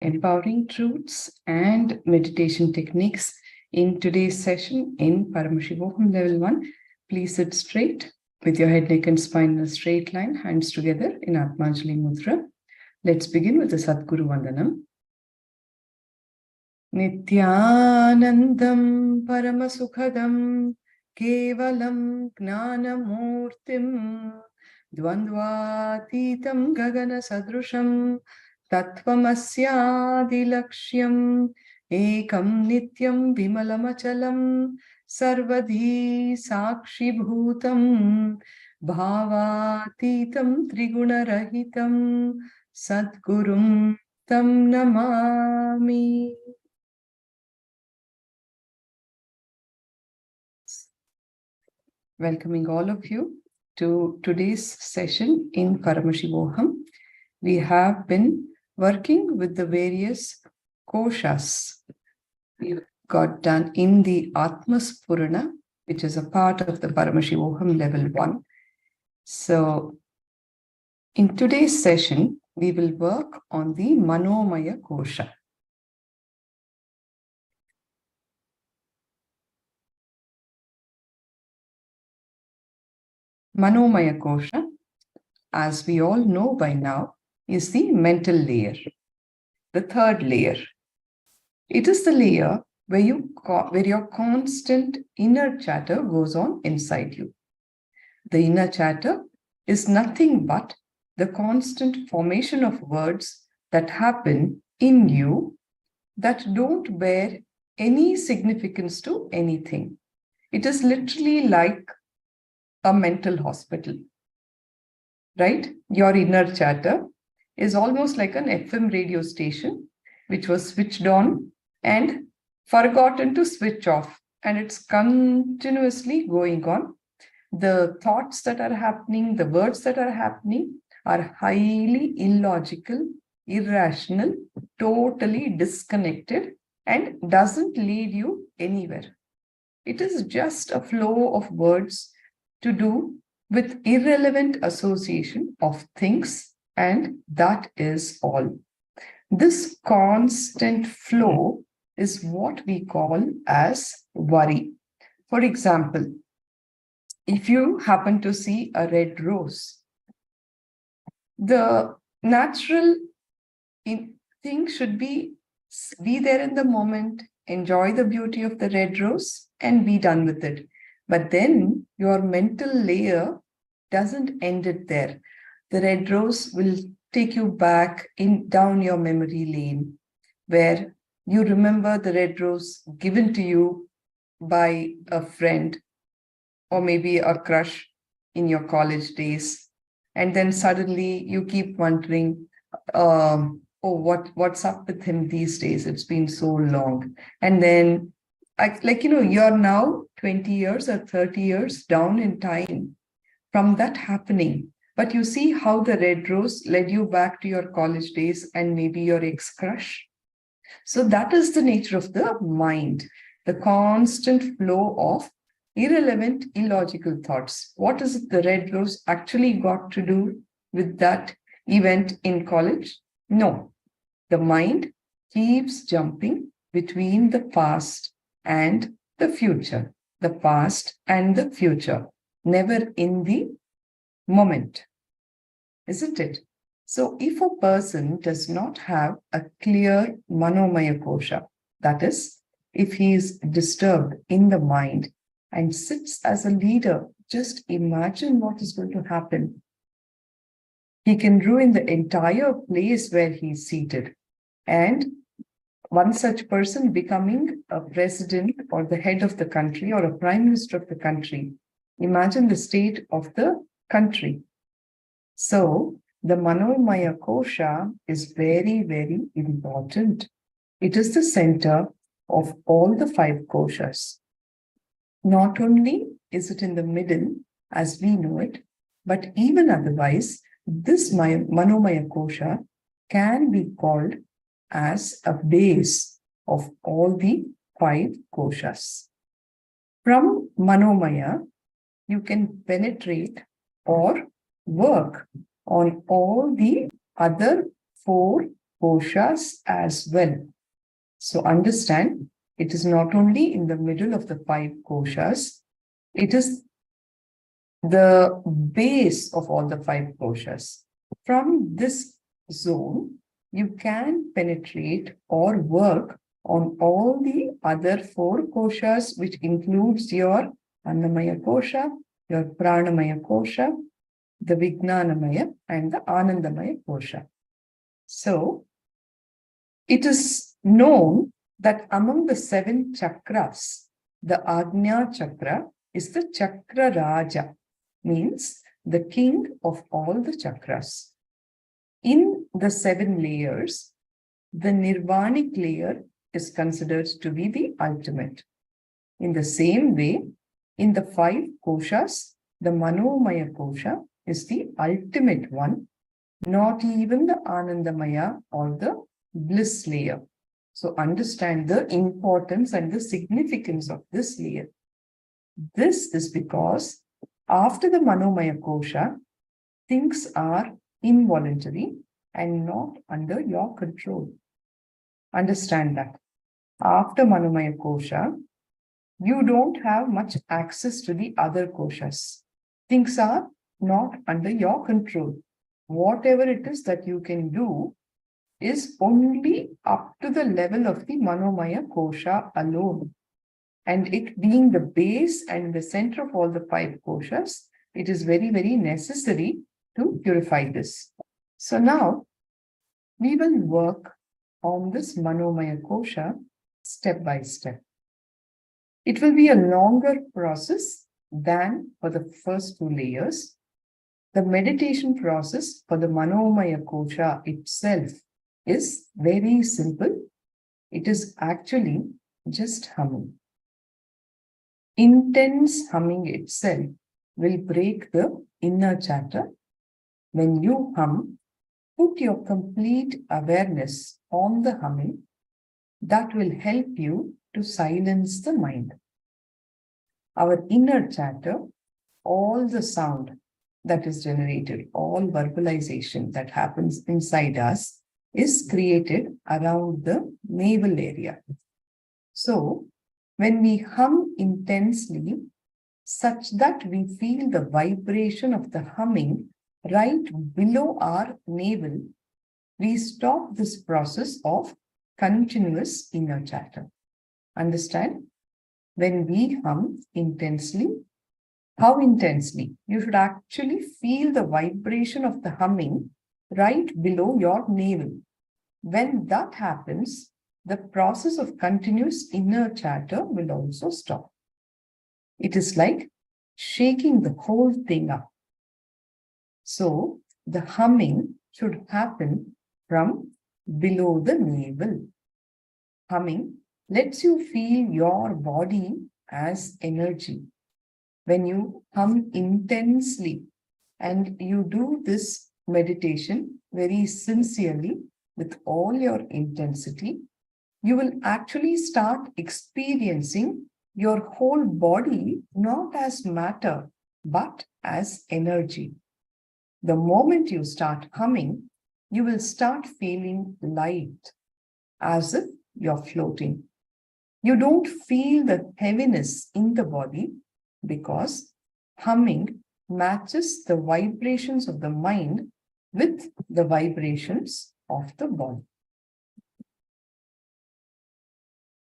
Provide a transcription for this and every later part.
empowering truths and meditation techniques in today's session in Paramashivoham level 1. Please sit straight with your head, neck and spine in a straight line, hands together in Atmanjali Mudra. Let's begin with the Sadguru Vandanam. Nithyanandam Paramasukhadam Kevalam Gnanamurtim Dvandvatitam Gagana Sadrusham Tattvamasyaadilakshyam Ekam Nityam Vimalamachalam Sarvadhi Sakshi Bhutam Bhavatitam Trigunarahitam Sadgurum Tam Namami. Welcoming all of you to today's session in Paramashivoham. We have been working with the various koshas we got done in the Atmaspurana, which is a part of the Paramashivoham level 1. So, in today's session, we will work on the Manomaya kosha. Manomaya kosha, as we all know by now, is the mental layer, the third layer. It is the layer where your constant inner chatter goes on inside you. The inner chatter is nothing but the constant formation of words that happen in you that don't bear any significance to anything. It is literally like a mental hospital, right? Your inner chatter is almost like an FM radio station which was switched on and forgotten to switch off, and it's continuously going on. The thoughts that are happening, the words that are happening are highly illogical, irrational, totally disconnected, and doesn't lead you anywhere. It is just a flow of words to do with irrelevant association of things, and that is all. This constant flow is what we call as worry. For example, if you happen to see a red rose, the natural thing should be there in the moment, enjoy the beauty of the red rose, and be done with it. But then your mental layer doesn't end it there. The red rose will take you back down your memory lane, where you remember the red rose given to you by a friend or maybe a crush in your college days. And then suddenly you keep wondering, what's up with him these days? It's been so long. And then you're now 20 years or 30 years down in time from that happening. But you see how the red rose led you back to your college days and maybe your ex-crush. So that is the nature of the mind, the constant flow of irrelevant, illogical thoughts. What is it the red rose actually got to do with that event in college? No, the mind keeps jumping between the past and the future, the past and the future, never in the moment, isn't it? So if a person does not have a clear Manomaya kosha, that is, if he is disturbed in the mind and sits as a leader, just imagine what is going to happen. He can ruin the entire place where he is seated. And one such person becoming a president or the head of the country or a prime minister of the country. Imagine the state of the country. So the Manomaya kosha is very, very important. It is the center of all the 5 koshas. Not only is it in the middle as we know it, but even otherwise, this Manomaya kosha can be called as a base of all the 5 koshas. From Manomaya, you can penetrate or work on all the other 4 koshas as well. So understand, it is not only in the middle of the 5 koshas, it is the base of all the 5 koshas. From this zone, you can penetrate or work on all the other 4 koshas, which includes your Annamaya kosha, your Pranamaya kosha, the Vijnanamaya and the Anandamaya kosha. So, it is known that among the 7 chakras, the Ajna chakra is the Chakra Raja, means the king of all the chakras. In the 7 layers, the Nirvanic layer is considered to be the ultimate. In the same way, in the 5 koshas, the Manomaya kosha is the ultimate one, not even the Anandamaya or the Bliss layer. So understand the importance and the significance of this layer. This is because after the Manomaya kosha, things are involuntary and not under your control. Understand that. After Manomaya kosha, you don't have much access to the other koshas. Things are not under your control. Whatever it is that you can do is only up to the level of the Manomaya kosha alone. And it being the base and the center of all the 5 koshas, it is very, very necessary to purify this. So now, we will work on this Manomaya kosha step by step. It will be a longer process than for the first 2 layers. The meditation process for the Manomaya kosha itself is very simple. It is actually just humming. Intense humming itself will break the inner chatter. When you hum, put your complete awareness on the humming. That will help you to silence the mind. Our inner chatter, all the sound that is generated, all verbalization that happens inside us is created around the navel area. So, when we hum intensely, such that we feel the vibration of the humming right below our navel, we stop this process of continuous inner chatter. Understand? When we hum intensely, how intensely? You should actually feel the vibration of the humming right below your navel. When that happens, the process of continuous inner chatter will also stop. It is like shaking the whole thing up. So, the humming should happen from below the navel. Humming lets you feel your body as energy. When you hum intensely and you do this meditation very sincerely with all your intensity, you will actually start experiencing your whole body not as matter, but as energy. The moment you start humming, you will start feeling light, as if you're floating. You don't feel the heaviness in the body because humming matches the vibrations of the mind with the vibrations of the body.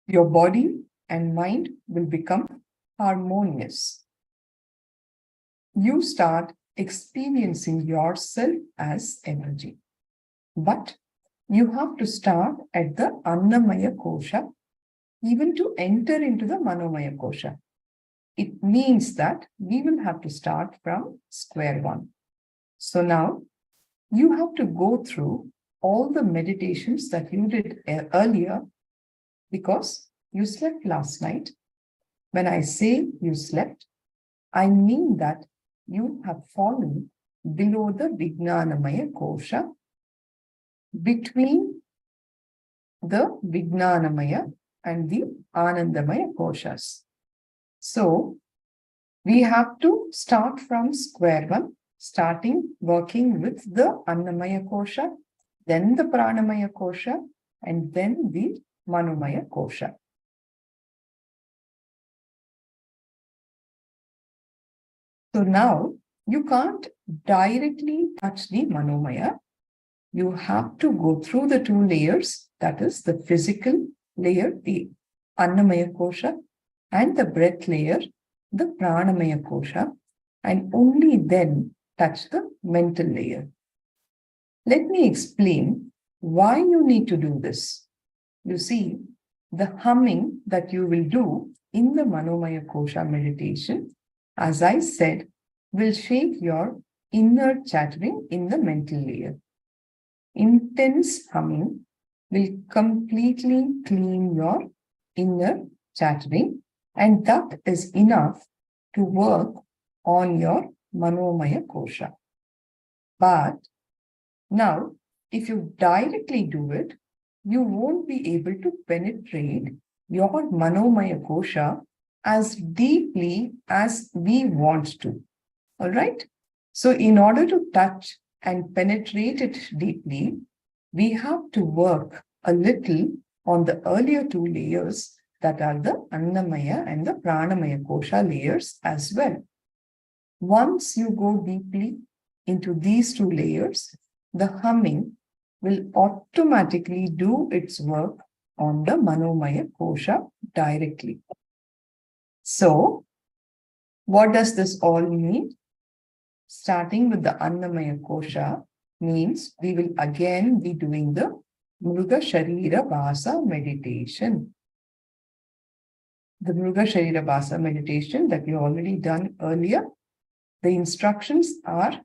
Your body and mind will become harmonious. You start experiencing yourself as energy. But you have to start at the Annamaya kosha, even to enter into the Manomaya kosha. It means that we will have to start from square one. So now, you have to go through all the meditations that you did earlier because you slept last night. When I say you slept, I mean that you have fallen below the Vijnanamaya kosha, between the Vijnanamaya and the Anandamaya koshas. So, we have to start from square one, starting working with the Annamaya kosha. then the Pranamaya Kosha, and then the Manomaya Kosha. So now you can't directly touch the Manomaya. You have to go through the two layers, that is the physical layer, the Annamaya Kosha, and the breath layer, the Pranamaya Kosha, and only then touch the mental layer. Let me explain why you need to do this. You see, the humming that you will do in the Manomaya Kosha meditation, as I said, will shape your inner chattering in the mental layer. Intense humming will completely clean your inner chattering, and that is enough to work on your Manomaya Kosha. But now, if you directly do it, you won't be able to penetrate your Manomaya Kosha as deeply as we want to. All right? So in order to touch and penetrate it deeply, we have to work a little on the earlier two layers, that are the Annamaya and the Pranamaya Kosha layers as well. Once you go deeply into these two layers, the humming will automatically do its work on the Manomaya Kosha directly. So, what does this all mean? Starting with the Annamaya Kosha means we will again be doing the Mruga Sharira Vasa meditation. The Mruga Sharira Vasa meditation that we already done earlier, the instructions are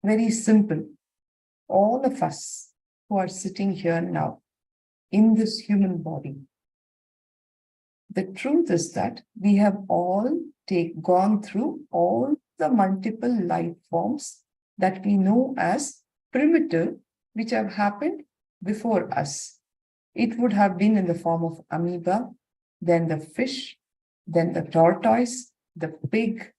very simple. All of us who are sitting here now in this human body, the truth is that we have all gone through all the multiple life forms that we know as primitive, which have happened before us. It would have been in the form of amoeba, then the fish, then the tortoise, the pig,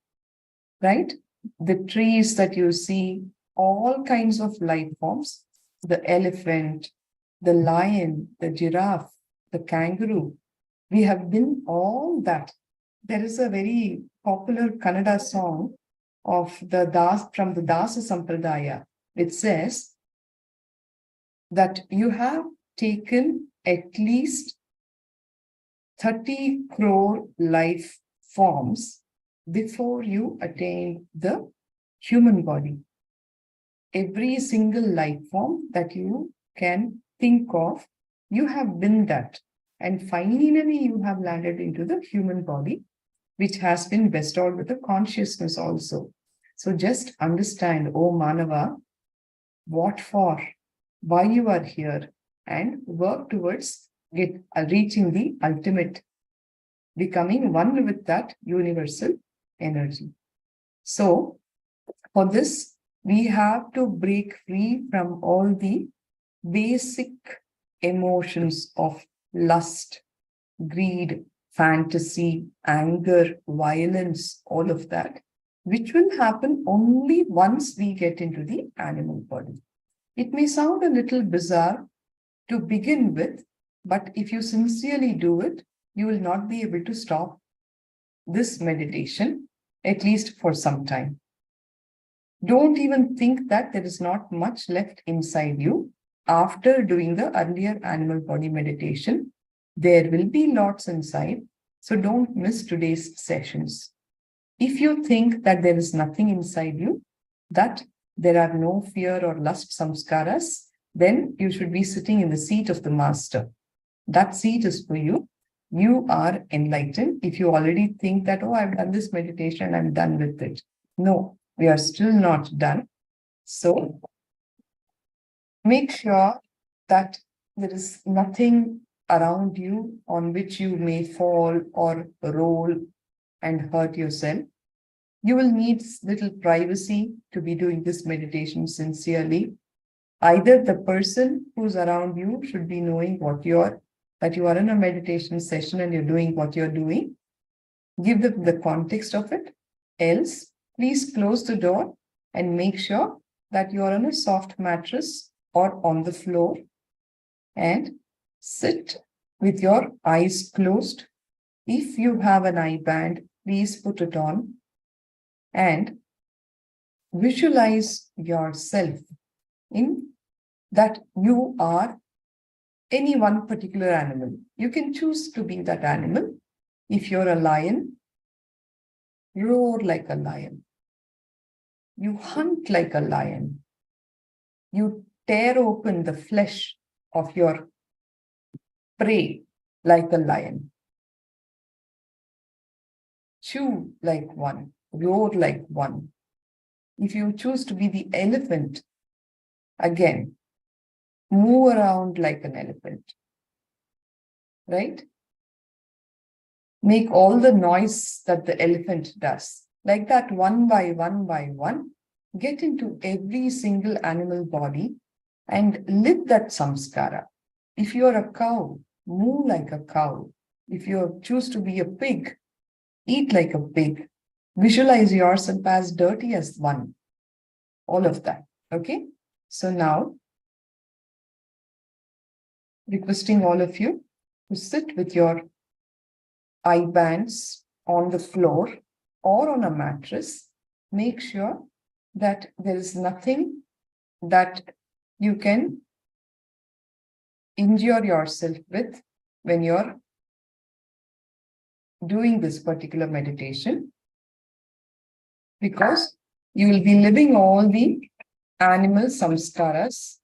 right? The trees that you see, all kinds of life forms, the elephant, the lion, the giraffe, the kangaroo. We have been all that. There is a very popular Kannada song of the from the Dasa Sampradaya, which says that you have taken at least 30 crore life forms before you attain the human body. Every single life form that you can think of, you have been that. And finally, you have landed into the human body, which has been bestowed with a consciousness also. So just understand, O Manava, what for, why you are here, and work towards reaching the ultimate, becoming one with that universal energy. So, for this, we have to break free from all the basic emotions of lust, greed, fantasy, anger, violence, all of that, which will happen only once we get into the animal body. It may sound a little bizarre to begin with, but if you sincerely do it, you will not be able to stop this meditation, at least for some time. Don't even think that there is not much left inside you after doing the earlier animal body meditation. There will be lots inside, so don't miss today's sessions. If you think that there is nothing inside you, that there are no fear or lust samskaras, then you should be sitting in the seat of the master. That seat is for you. You are enlightened. If you already think that, oh, I've done this meditation, I'm done with it. No, we are still not done. So make sure that there is nothing around you on which you may fall or roll and hurt yourself. You will need little privacy to be doing this meditation sincerely. Either the person who's around you should be knowing that you are in a meditation session and you're doing what you're doing. Give them the context of it. Else, please close the door and make sure that you are on a soft mattress or on the floor and sit with your eyes closed. If you have an eye band, please put it on and visualize yourself in that you are any one particular animal. You can choose to be that animal. If you're a lion, roar like a lion. You hunt like a lion. You tear open the flesh of your prey like a lion. Chew like one, roar like one. If you choose to be the elephant, again, move around like an elephant, right? Make all the noise that the elephant does. Like that, one by one, get into every single animal body and live that samskara. If you're a cow, move like a cow. If you choose to be a pig, eat like a pig. Visualize yourself as dirty as one. All of that. Okay? So now, requesting all of you to sit with your eye bands on the floor or on a mattress. Make sure that there is nothing that you can injure yourself with when you're doing this particular meditation, because you will be living all the animal samskaras.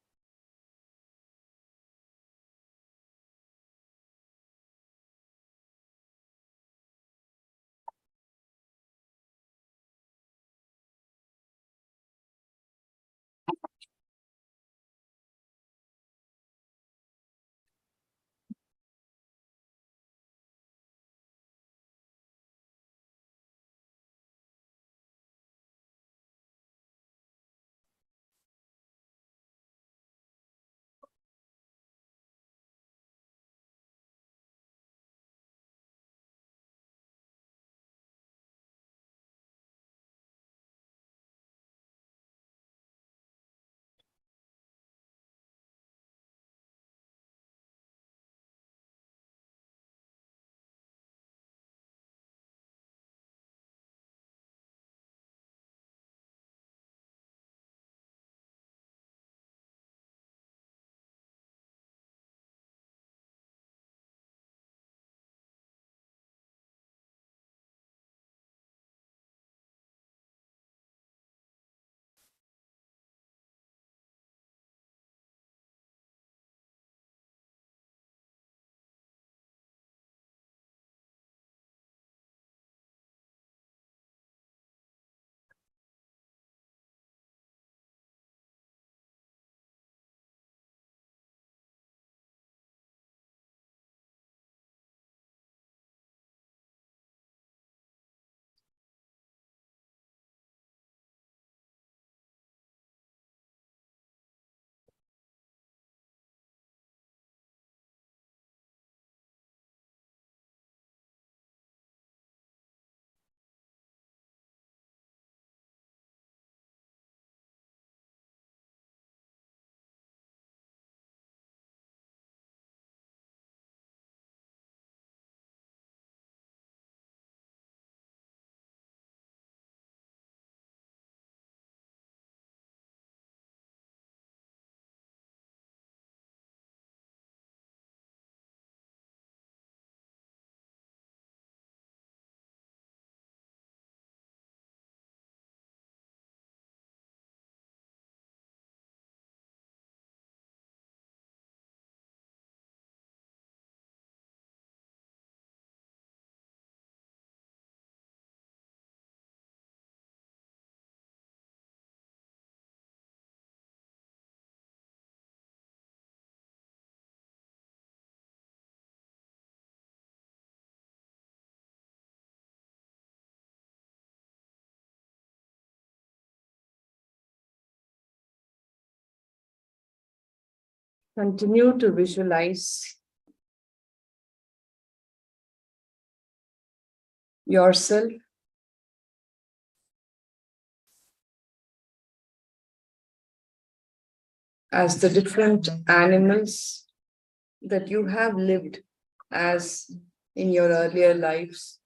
Continue to visualize yourself as the different animals that you have lived as in your earlier lives.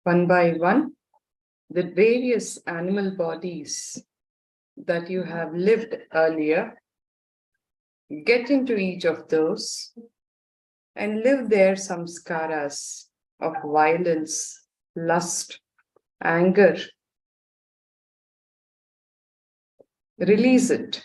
One by one, the various animal bodies that you have lived earlier, get into each of those and live their samskaras of violence, lust, anger. Release it.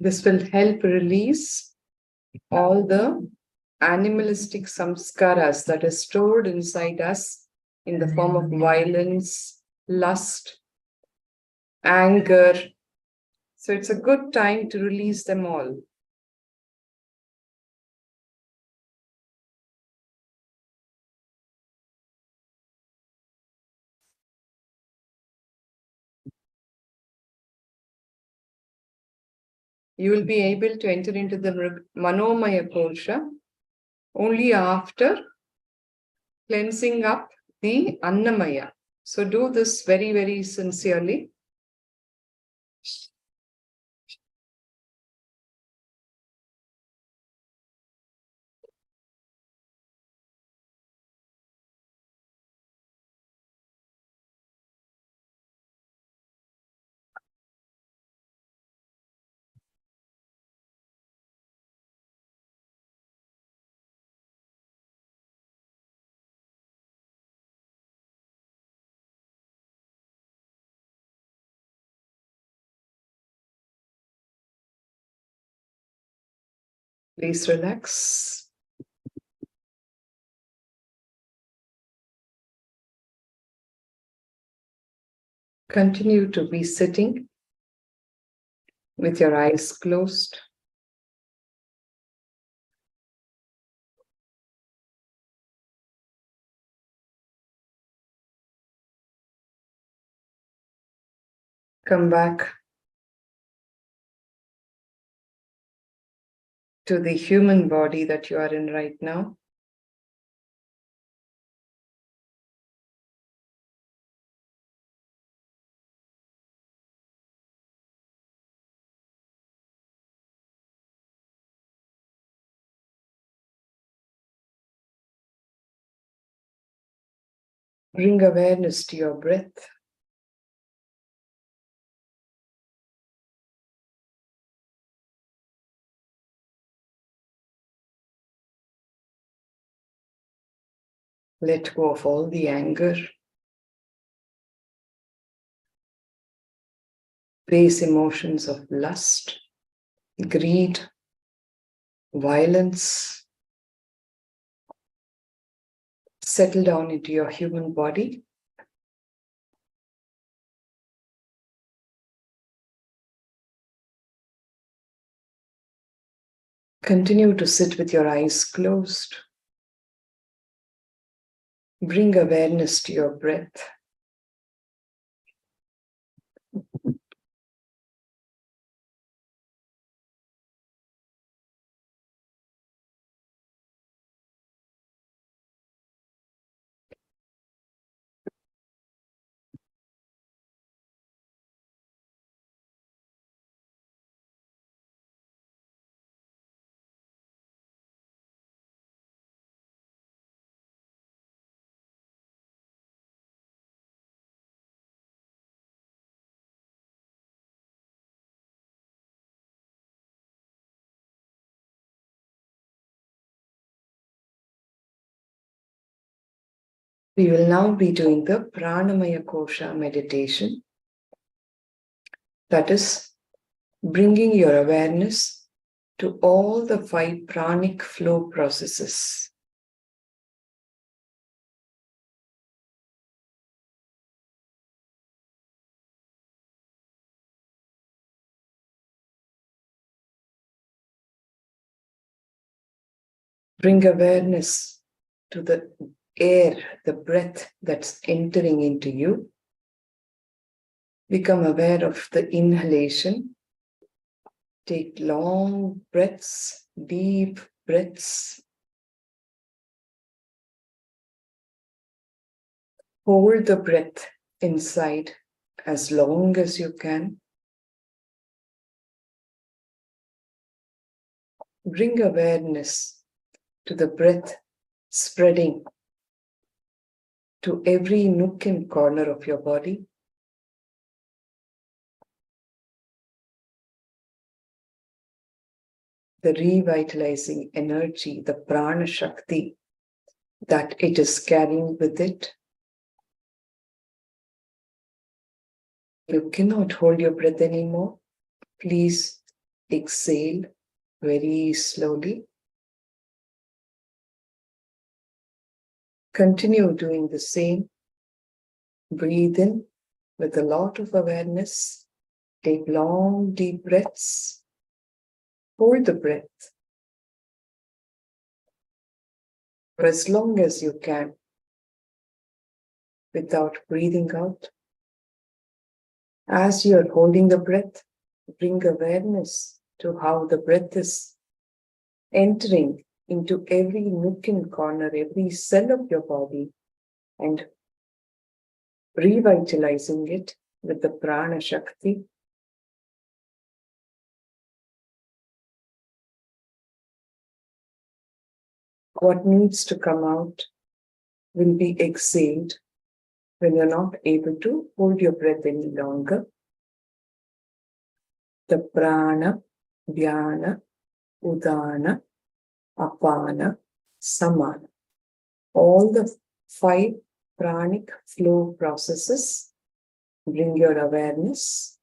This will help release all the animalistic samskaras that is stored inside us in the form of violence, lust, anger. So it's a good time to release them all. You will be able to enter into the Manomaya Kosha only after cleansing up the Annamaya. So do this very, very sincerely. Please relax. Continue to be sitting with your eyes closed. Come back to the human body that you are in right now. Bring awareness to your breath. Let go of all the anger, base emotions of lust, greed, violence. Settle down into your human body. Continue to sit with your eyes closed. Bring awareness to your breath. We will now be doing the Pranamaya Kosha meditation. That is, bringing your awareness to all the 5 pranic flow processes. Bring awareness to the air, the breath that's entering into you. Become aware of the inhalation. Take long breaths, deep breaths. Hold the breath inside as long as you can. Bring awareness to the breath spreading to every nook and corner of your body. The revitalizing energy, the prana shakti that it is carrying with it. You cannot hold your breath anymore. Please exhale very slowly. Continue doing the same. Breathe in with a lot of awareness. Take long, deep breaths. Hold the breath for as long as you can without breathing out. As you are holding the breath, bring awareness to how the breath is entering into every nook and corner, every cell of your body, and revitalizing it with the prana shakti. What needs to come out will be exhaled when you're not able to hold your breath any longer. The prana, dhyana, udana, apana, samana. All the 5 pranic flow processes, bring your awareness.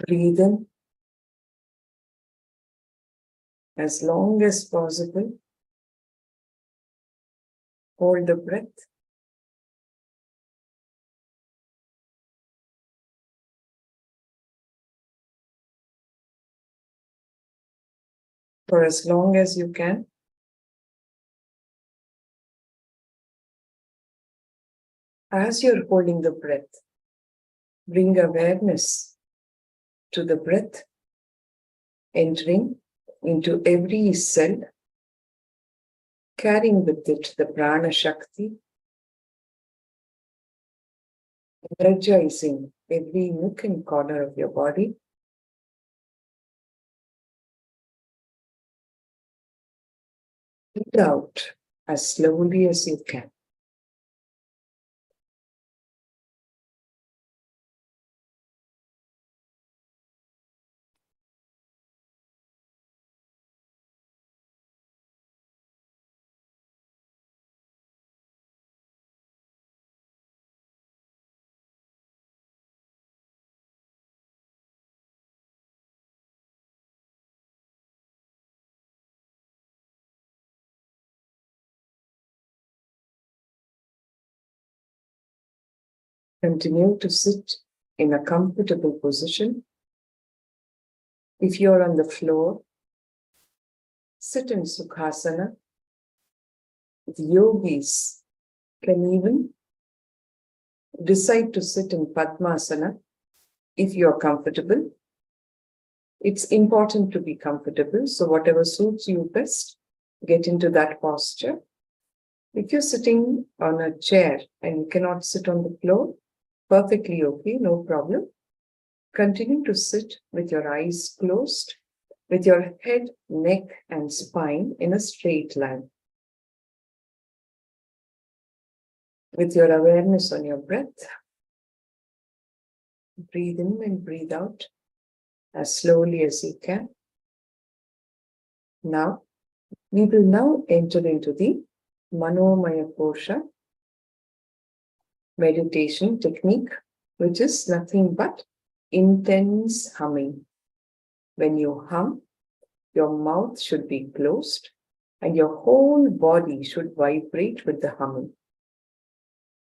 Breathe in as long as possible. Hold the breath. For as long as you can. As you're holding the breath, bring awareness to the breath entering into every cell, carrying with it the prana shakti, energizing every nook and corner of your body. Breathe out as slowly as you can. Continue to sit in a comfortable position. If you're on the floor, sit in Sukhasana. The yogis can even decide to sit in Padmasana if you're comfortable. It's important to be comfortable, so whatever suits you best, get into that posture. If you're sitting on a chair and you cannot sit on the floor, perfectly okay, no problem. Continue to sit with your eyes closed, with your head, neck, and spine in a straight line. With your awareness on your breath, breathe in and breathe out as slowly as you can. Now, we will now enter into the Manomaya Kosha meditation technique, which is nothing but intense humming. When you hum, your mouth should be closed and your whole body should vibrate with the humming.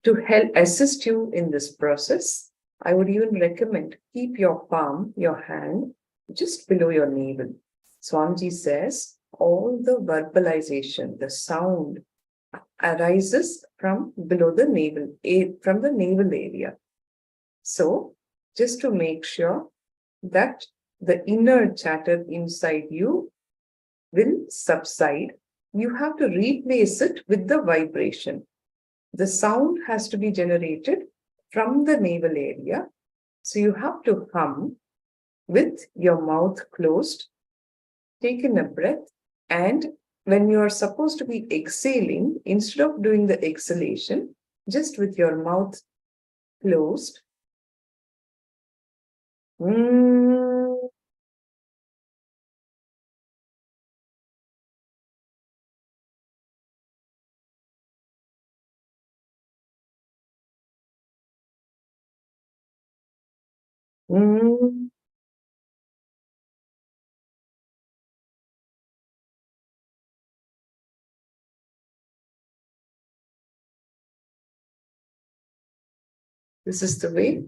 To help assist you in this process, I would even recommend keep your palm, your hand, just below your navel. Swamiji says all the verbalization, the sound arises from below the navel, from the navel area. So, just to make sure that the inner chatter inside you will subside, you have to replace it with the vibration. The sound has to be generated from the navel area. So you have to hum with your mouth closed. Take in a breath, and when you are supposed to be exhaling, instead of doing the exhalation, just with your mouth closed, this is the way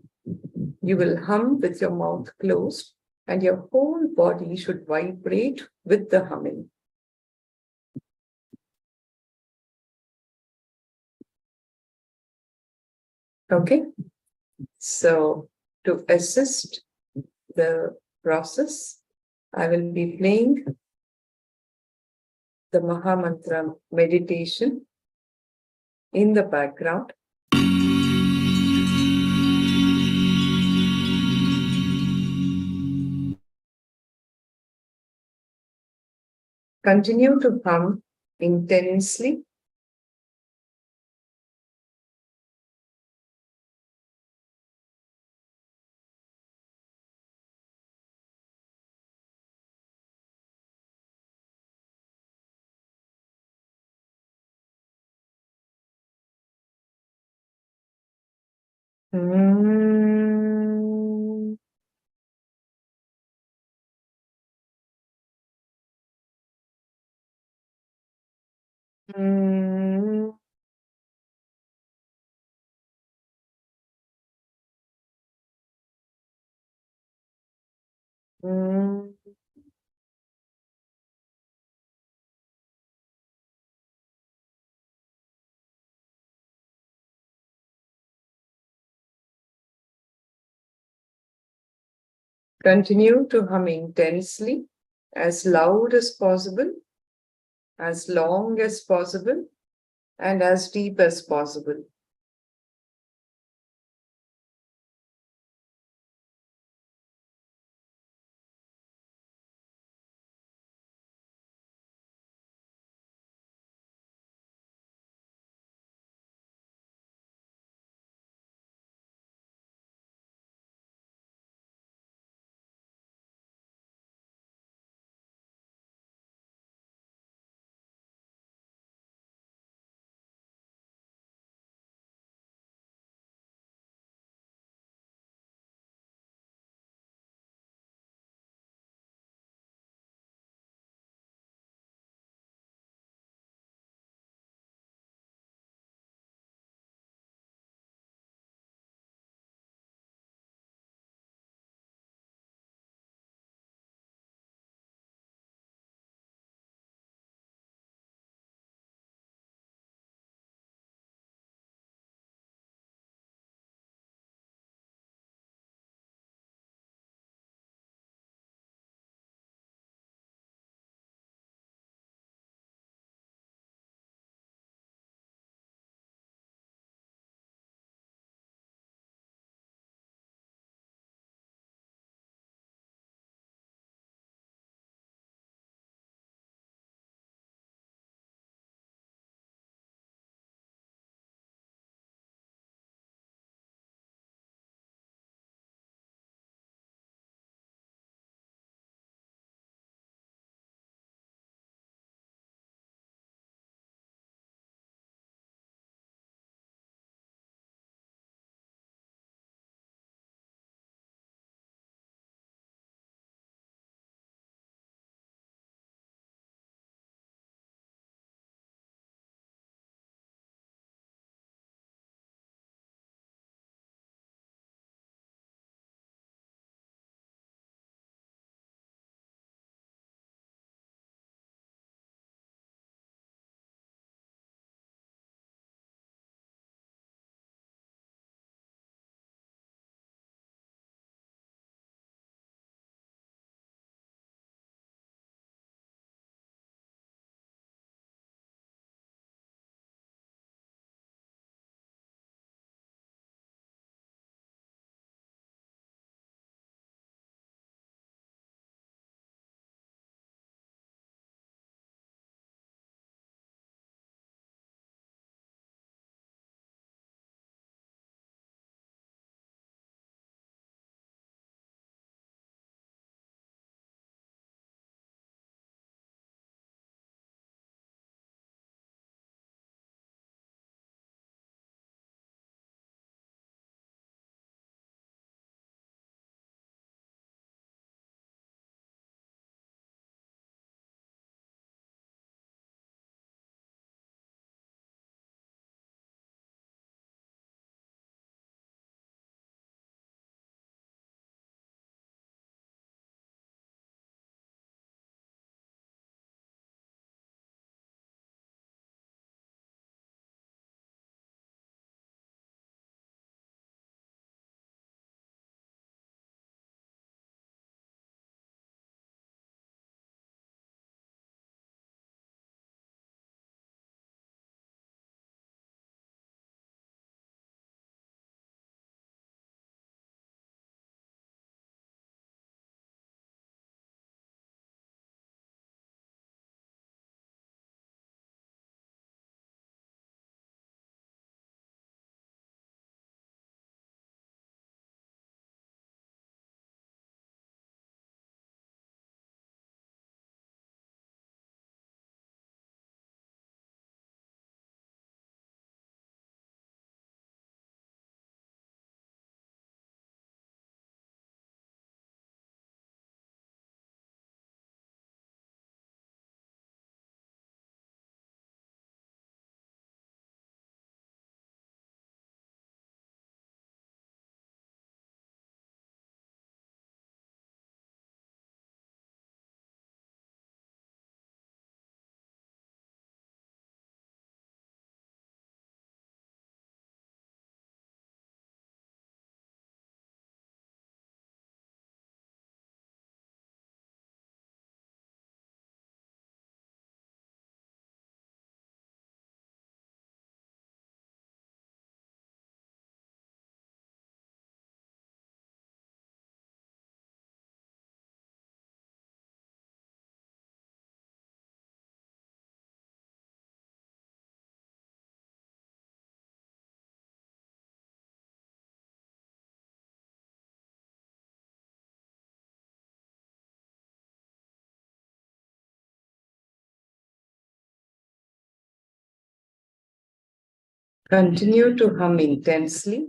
you will hum with your mouth closed, and your whole body should vibrate with the humming. Okay, so to assist the process, I will be playing the Maha Mantra meditation in the background. Continue to hum intensely. Continue to hum intensely, as loud as possible, as long as possible, and as deep as possible. Continue to hum intensely.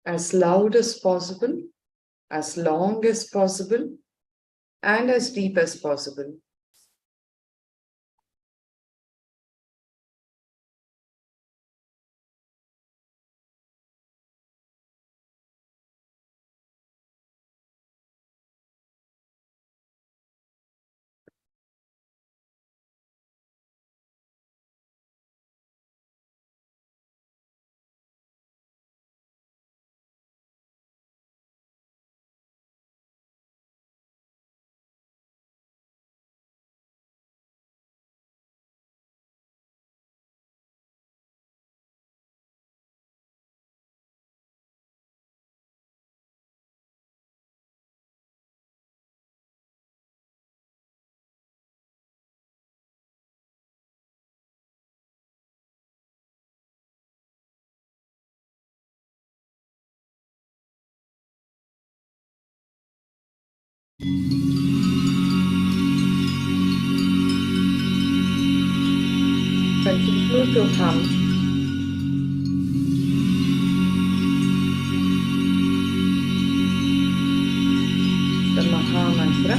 As loud as possible, as long as possible, and as deep as possible. Continue to hum. The Mahā Mantra.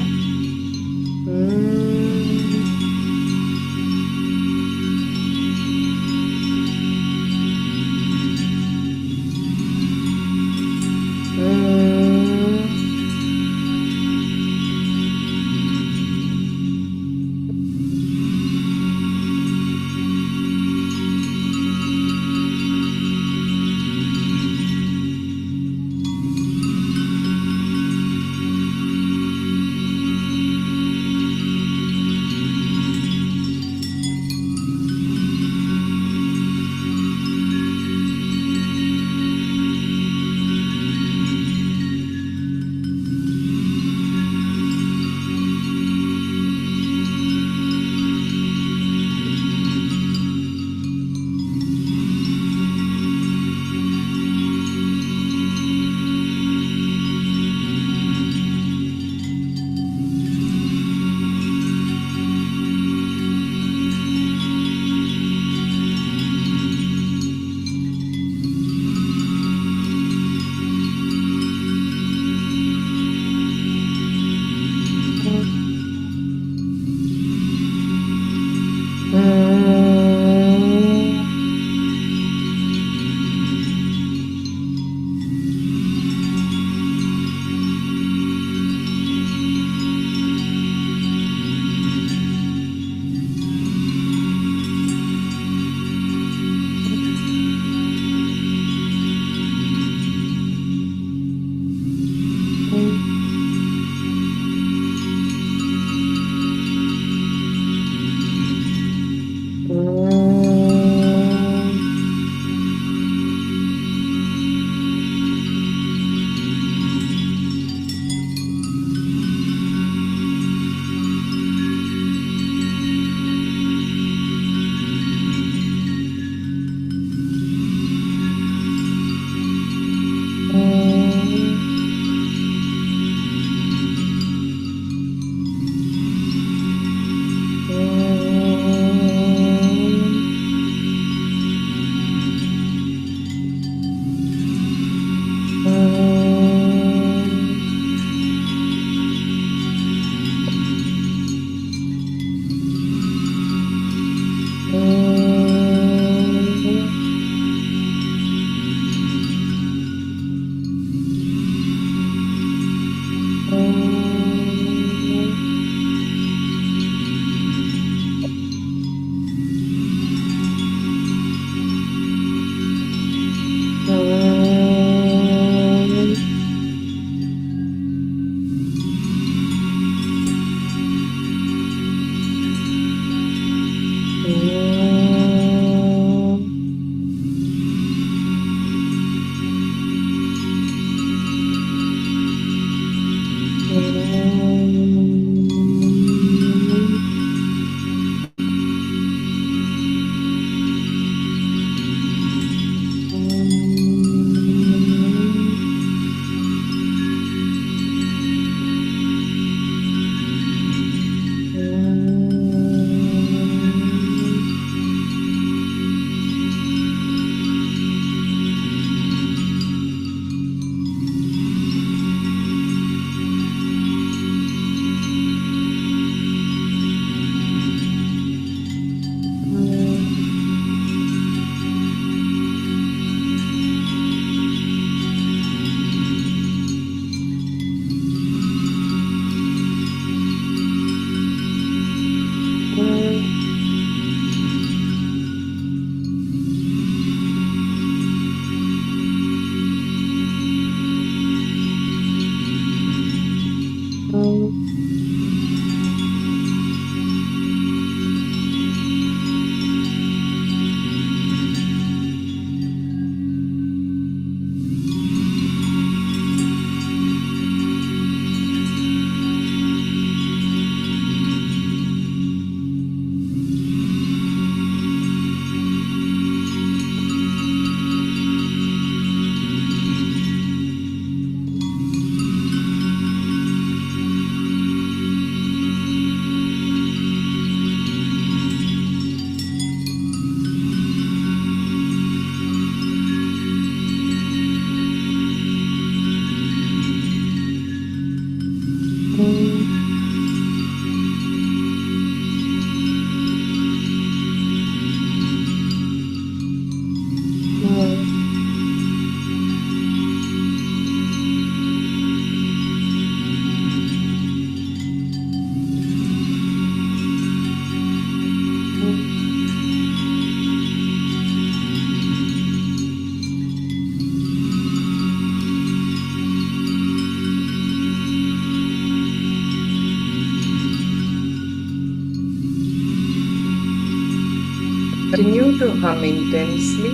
to hum intensely.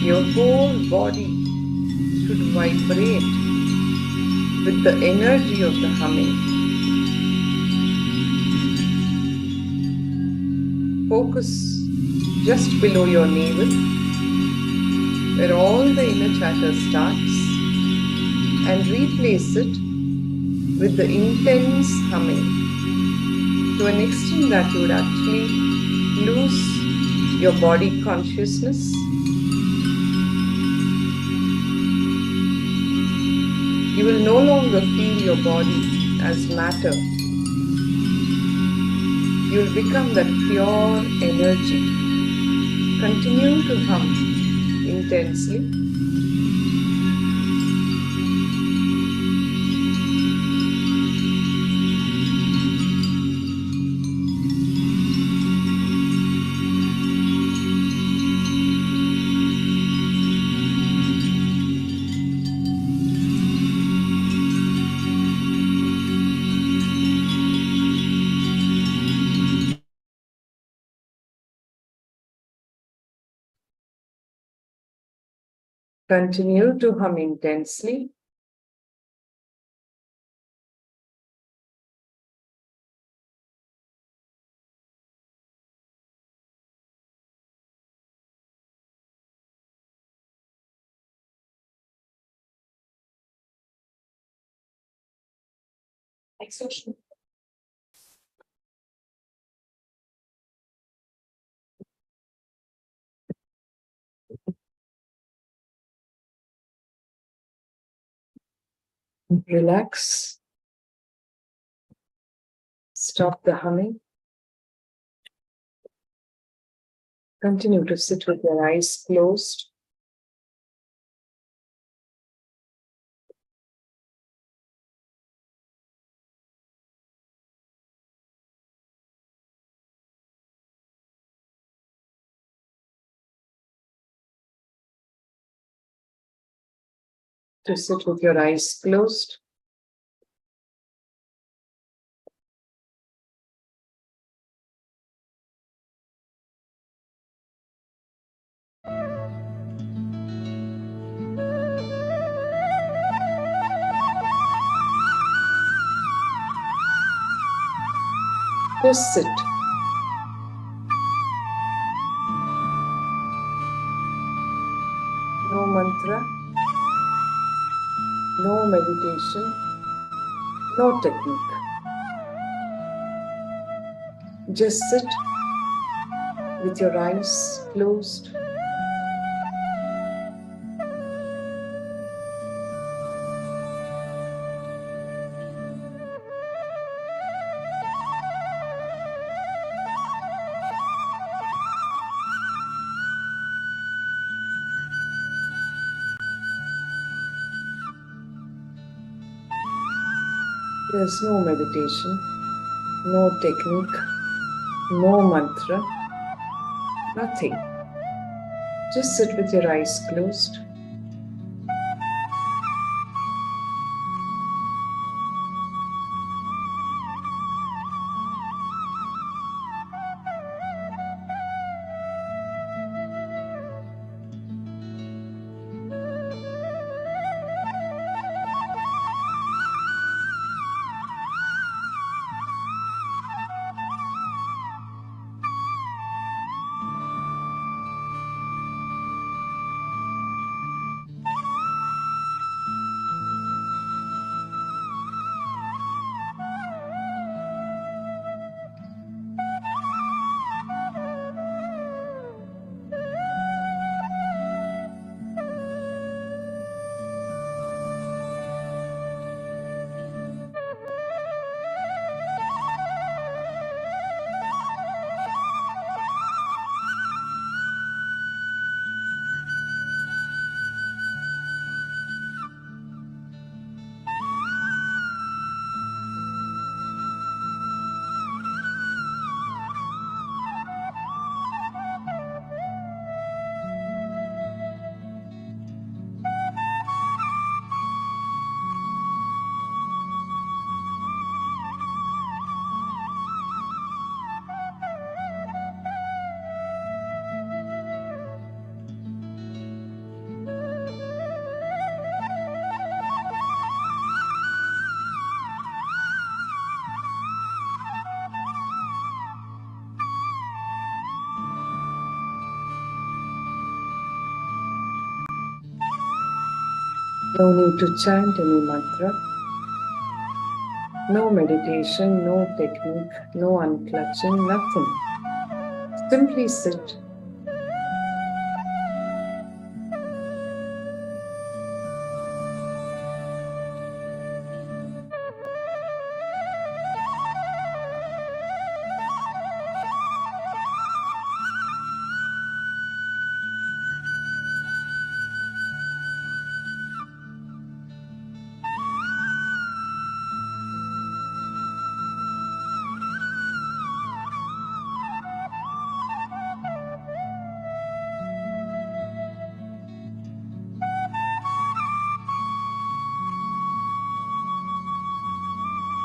Your whole body should vibrate with the energy of the humming. Focus just below your navel, where all the inner chatter starts, and replace it with the intense humming to an extent that you would actually lose your body consciousness. You will no longer feel your body as matter. You will become that pure energy. Continue to hum intensely. Continue to hum intensely. Exhaustion. Relax. Stop the humming. Continue to sit with your eyes closed. To sit with your eyes closed. Just sit. No mantra, no meditation, no technique. Just sit with your eyes closed. There's no meditation, no technique, no mantra, nothing. Just sit with your eyes closed. No need to chant any mantra. No meditation, no technique, no unclutching, nothing. Simply sit.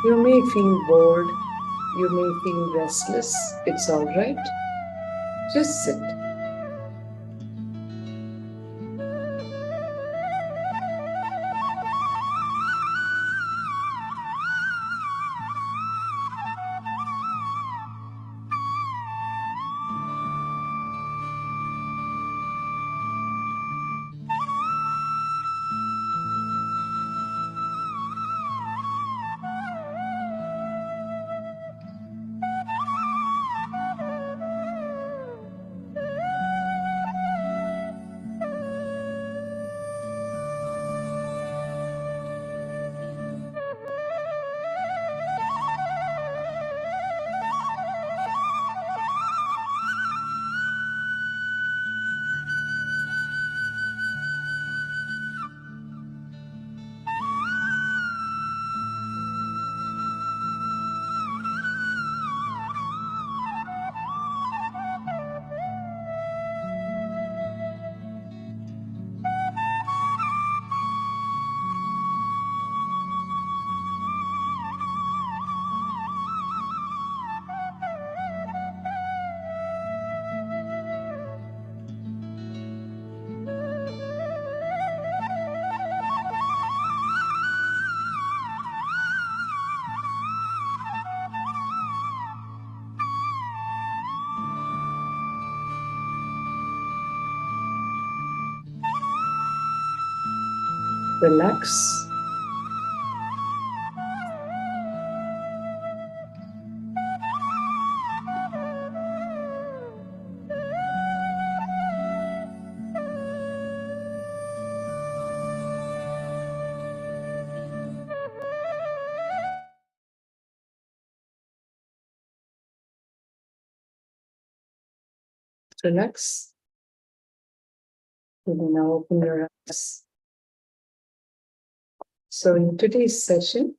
You may feel bored, you may feel restless, it's all right. Just sit. Relax. Relax. You will now open your eyes. So in today's session,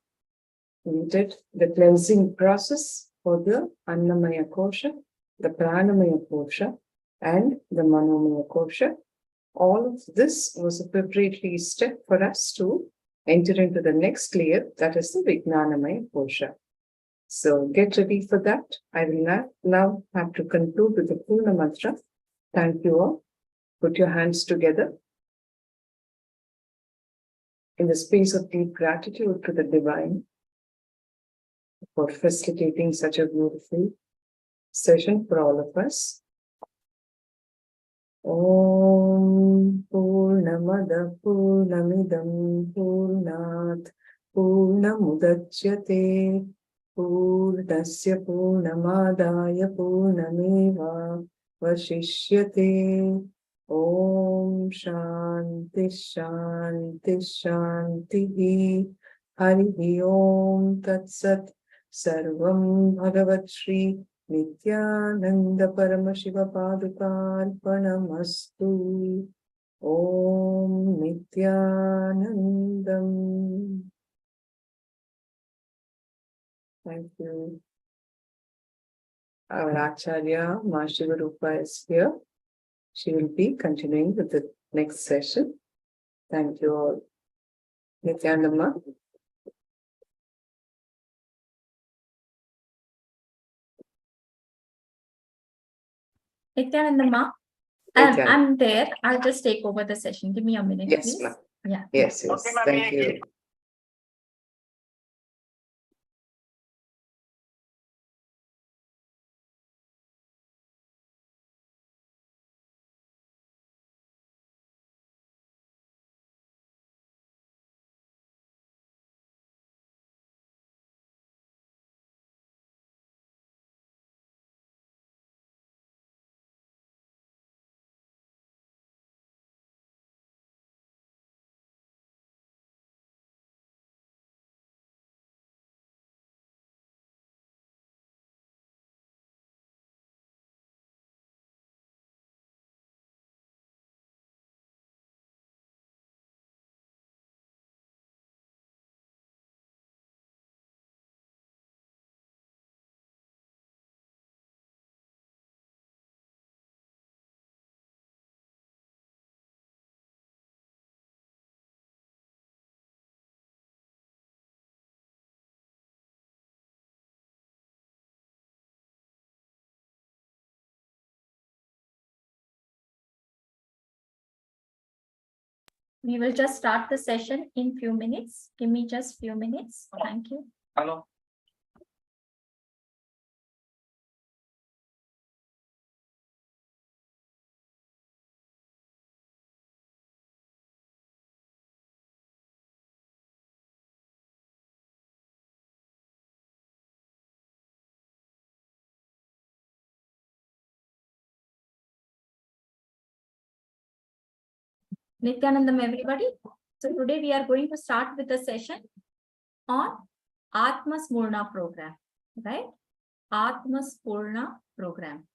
we did the cleansing process for the Annamaya Kosha, the Pranamaya Kosha, and the Manomaya Kosha. All of this was a preparatory step for us to enter into the next layer, that is the Vijnanamaya Kosha. So get ready for that. I will now have to conclude with the Purna Mantra. Thank you all. Put your hands together in the space of deep gratitude to the Divine for facilitating such a beautiful session for all of us. Om Purnamada Purnamidam Purnat Purnamudachyate Purnasya Purnamadaya Purnameva Vashishyate. Om Shanti Shanti Shanti Hari Om Tat Sat Sarvam Bhagavat Shri Nithyananda Paramashiva Padukarpanamastu. Om Nithyanandam. Thank you. Our Acharya Mahashiva Rupa is here. She will be continuing with the next session. Thank you all. Nithyanandamma. Nithyanandamma, I'm there. I'll just take over the session. Give me a minute, Yes, please. ma'am. Yeah. Yes. Thank you. We will just start the session in few minutes. Give me just few minutes. Thank you. Hello. Nithyanandam, everybody. So today we are going to start with a session on Atma Smurna program, right? Atma Smurna program.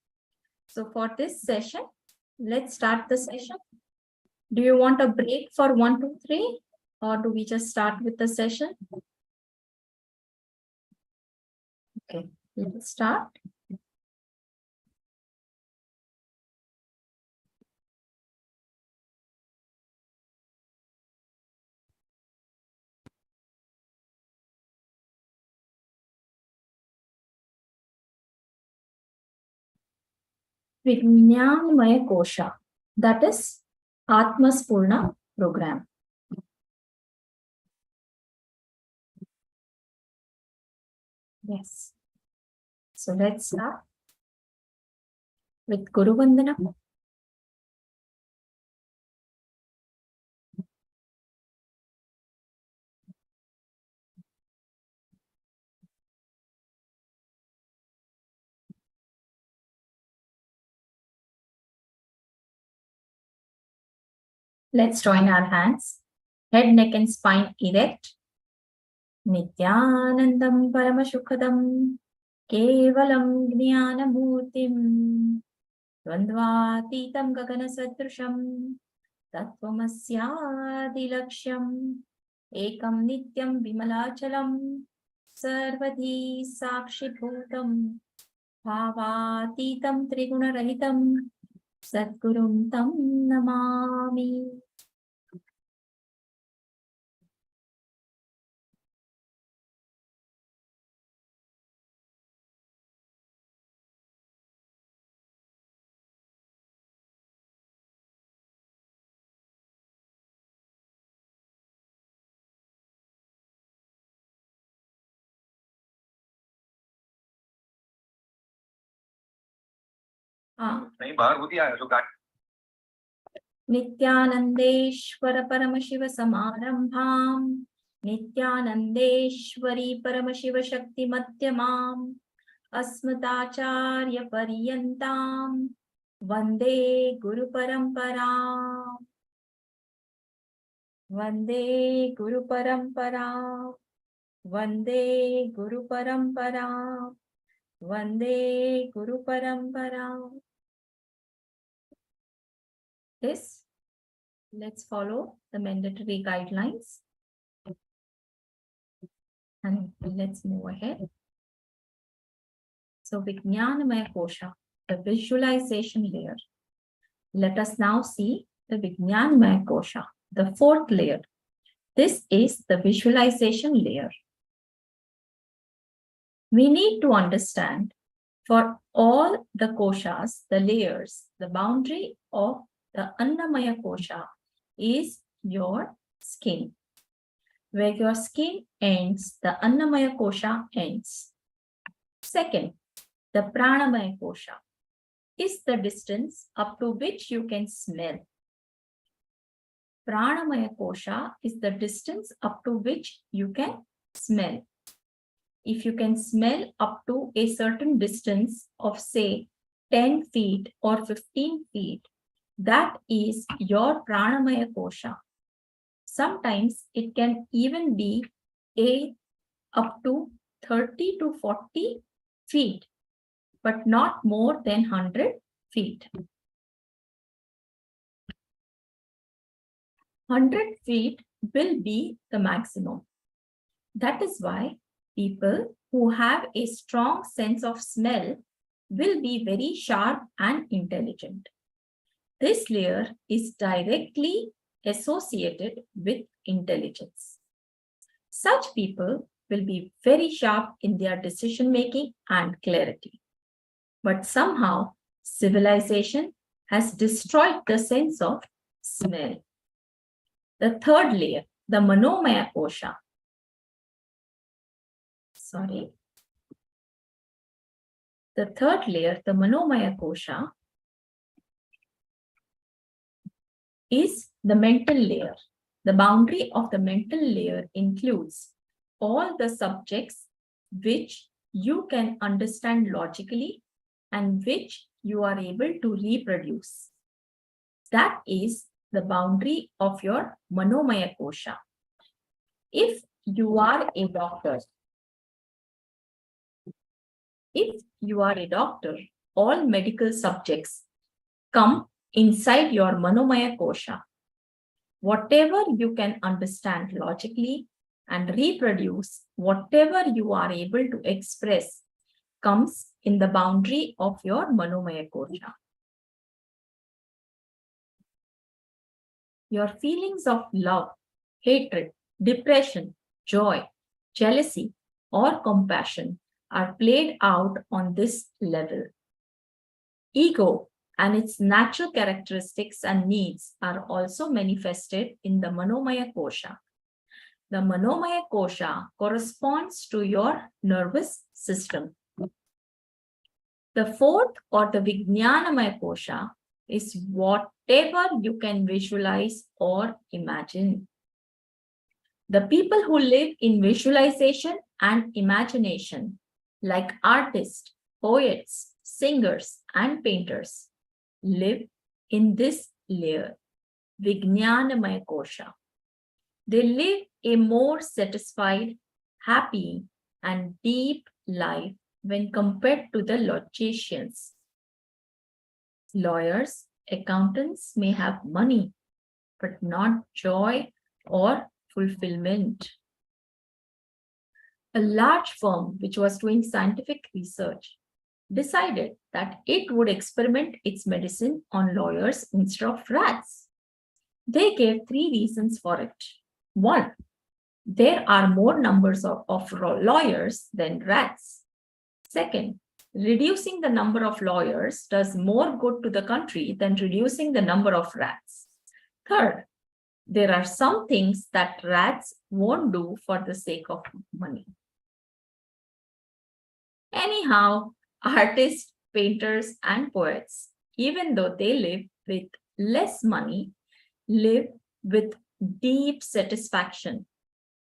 So for this session, let's start the session. Do you want a break for 1, 2, 3? Or do we just start with the session? Okay, let's start. Vijnanamaya Kosha, that is Atma Smurna program. Yes. So let's start with Guru Vandana. Let's join our hands. Head, neck and spine erect. Nithyanandam Paramashukadam Kevalam Jnanamurtim Dvandvatitam Gagana Sadrusham Tattvamasyaadilakshyam Ekam Nityam Vimalachalam Sarvadhi Sakshibhutam Bhavatitam Trigunarahitam Sadgurum Tam Namami. Nithyanandeshwara Paramashiva Samarambham Nithyanandeshwari Paramashiva Shakti Madhyamam Asmatacharya Paryantam Vande Guru Parampara Vande Guru Parampara Vande Guru Parampara Vande Guru Parampara. Yes, let's follow the mandatory guidelines and let's move ahead. So Vijnanamaya Kosha, the visualization layer. Let us now see the Vijnanamaya Kosha, the fourth layer. This is the visualization layer. We need to understand for all the koshas, the layers, the boundary of the Annamaya Kosha is your skin. Where your skin ends, the Annamaya Kosha ends. Second, the Pranamaya Kosha is the distance up to which you can smell. Pranamaya Kosha is the distance up to which you can smell. If you can smell up to a certain distance of say 10 feet or 15 feet, that is your Pranamaya Kosha. Sometimes it can even be up to 30 to 40 feet, but not more than 100 feet. 100 feet will be the maximum. That is why people who have a strong sense of smell will be very sharp and intelligent. This layer is directly associated with intelligence. Such people will be very sharp in their decision making and clarity. But somehow civilization has destroyed the sense of smell. The third layer, the Manomaya Kosha. The third layer, the Manomaya Kosha, is the mental layer. The boundary of the mental layer includes all the subjects which you can understand logically and which you are able to reproduce. That is the boundary of your Manomaya Kosha. If you are a doctor, all medical subjects come inside your Manomaya Kosha. Whatever you can understand logically and reproduce, whatever you are able to express, comes in the boundary of your Manomaya Kosha. Your feelings of love, hatred, depression, joy, jealousy, or compassion are played out on this level. Ego and its natural characteristics and needs are also manifested in the Manomaya Kosha. The Manomaya Kosha corresponds to your nervous system. The fourth, or the Vijnanamaya Kosha, is whatever you can visualize or imagine. The people who live in visualization and imagination, like artists, poets, singers, and painters, live in this layer, Vijnanamaya Kosha. They live a more satisfied, happy, and deep life when compared to the logicians. Lawyers, accountants may have money, but not joy or fulfillment. A large firm which was doing scientific research decided that it would experiment its medicine on lawyers instead of rats. They gave 3 reasons for it. 1, there are more numbers of lawyers than rats. 2, reducing the number of lawyers does more good to the country than reducing the number of rats. 3, there are some things that rats won't do for the sake of money. Anyhow, artists, painters, and poets, even though they live with less money, live with deep satisfaction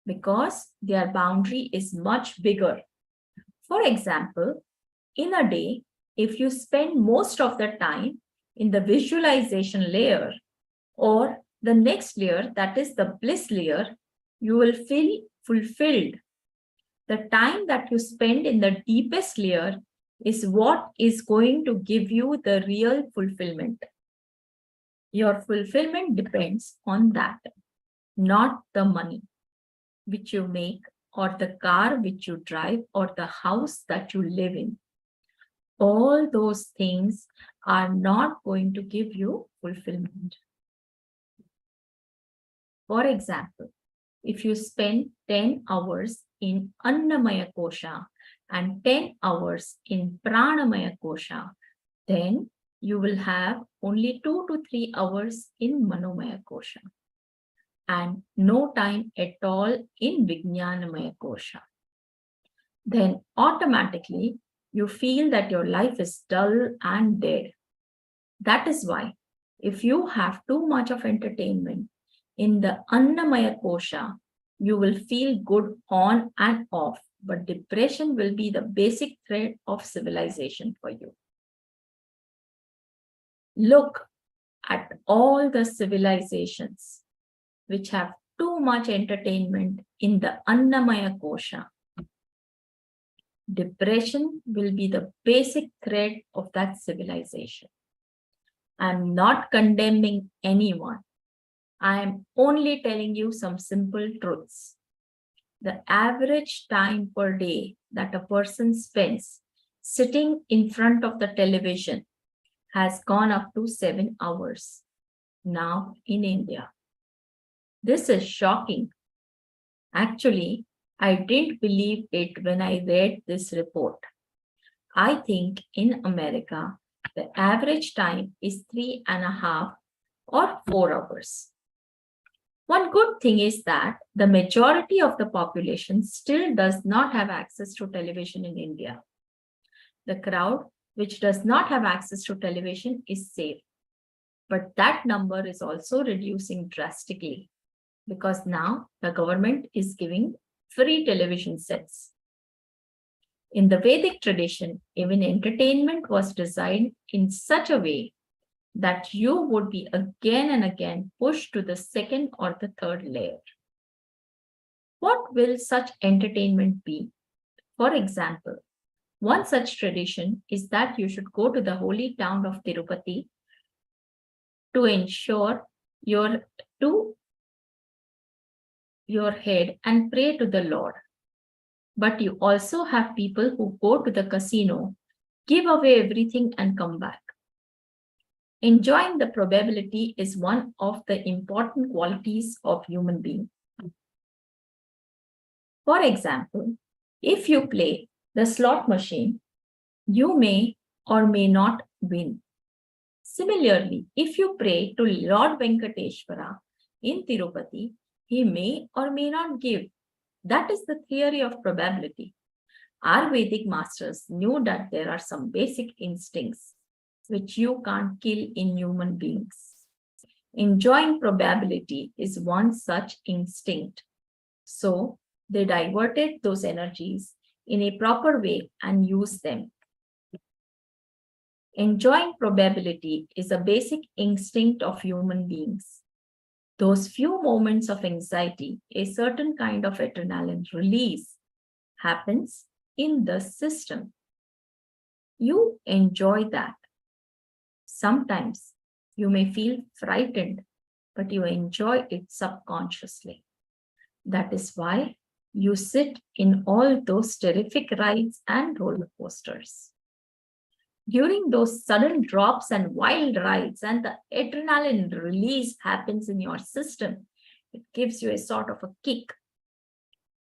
because their boundary is much bigger. For example, in a day, if you spend most of the time in the visualization layer or the next layer, that is the bliss layer, you will feel fulfilled. The time that you spend in the deepest layer is what is going to give you the real fulfillment. Your fulfillment depends on that, not the money which you make, or the car which you drive, or the house that you live in. All those things are not going to give you fulfillment. For example, if you spend 10 hours in Annamaya Kosha and 10 hours in Pranamaya Kosha, then you will have only 2 to 3 hours in Manomaya Kosha and no time at all in Vijnanamaya Kosha. Then automatically you feel that your life is dull and dead. That is why if you have too much of entertainment in the Annamaya Kosha, you will feel good on and off, but depression will be the basic thread of civilization for you. Look at all the civilizations which have too much entertainment in the Annamaya Kosha. Depression will be the basic thread of that civilization. I'm not condemning anyone. I am only telling you some simple truths. The average time per day that a person spends sitting in front of the television has gone up to 7 hours now in India. This is shocking. Actually, I didn't believe it when I read this report. I think in America, the average time is 3.5 or 4 hours. One good thing is that the majority of the population still does not have access to television in India. The crowd which does not have access to television is safe. But that number is also reducing drastically because now the government is giving free television sets. In the Vedic tradition, even entertainment was designed in such a way that you would be again and again pushed to the second or the third layer. What will such entertainment be? For example, one such tradition is that you should go to the holy town of Tirupati to ensure your head and pray to the Lord. But you also have people who go to the casino, give away everything and come back. Enjoying the probability is one of the important qualities of human being. For example, if you play the slot machine, you may or may not win. Similarly, if you pray to Lord Venkateshwara in Tirupati, he may or may not give. That is the theory of probability. Our Vedic masters knew that there are some basic instincts which you can't kill in human beings. Enjoying probability is one such instinct. So they diverted those energies in a proper way and used them. Enjoying probability is a basic instinct of human beings. Those few moments of anxiety, a certain kind of adrenaline release happens in the system. You enjoy that. Sometimes you may feel frightened, but you enjoy it subconsciously. That is why you sit in all those terrific rides and roller coasters. During those sudden drops and wild rides and the adrenaline release happens in your system, it gives you a sort of a kick.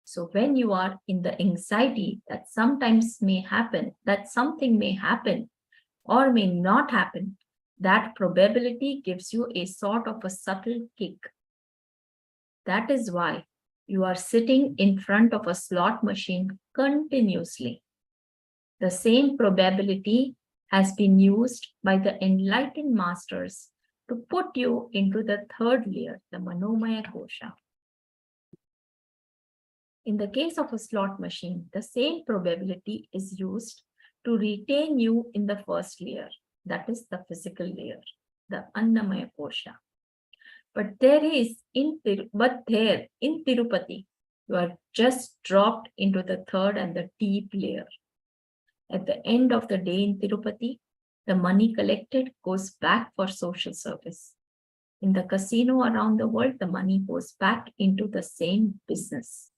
So when you are in the anxiety that sometimes may happen, that something may happen or may not happen, that probability gives you a sort of a subtle kick. That is why you are sitting in front of a slot machine continuously. The same probability has been used by the enlightened masters to put you into the third layer, the Manomaya Kosha. In the case of a slot machine, the same probability is used to retain you in the first layer, that is the physical layer, the Annamaya Kosha. But in Tirupati, you are just dropped into the third and the deep layer. At the end of the day in Tirupati, the money collected goes back for social service. In the casino around the world, the money goes back into the same business.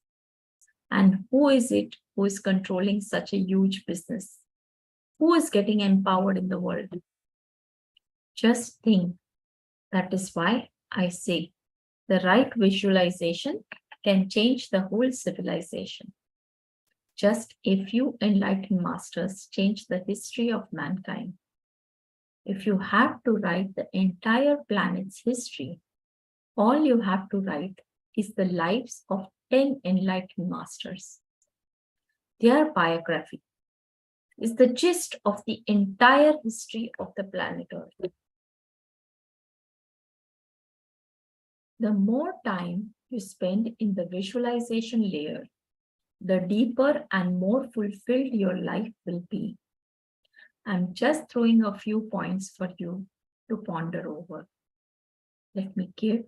And who is it who is controlling such a huge business? Who is getting empowered in the world? Just think. That is why I say the right visualization can change the whole civilization. Just a few enlightened masters change the history of mankind. If you have to write the entire planet's history, all you have to write is the lives of 10 enlightened masters. Their biography is the gist of the entire history of the planet Earth. The more time you spend in the visualization layer, the deeper and more fulfilled your life will be. I'm just throwing a few points for you to ponder over. Let me give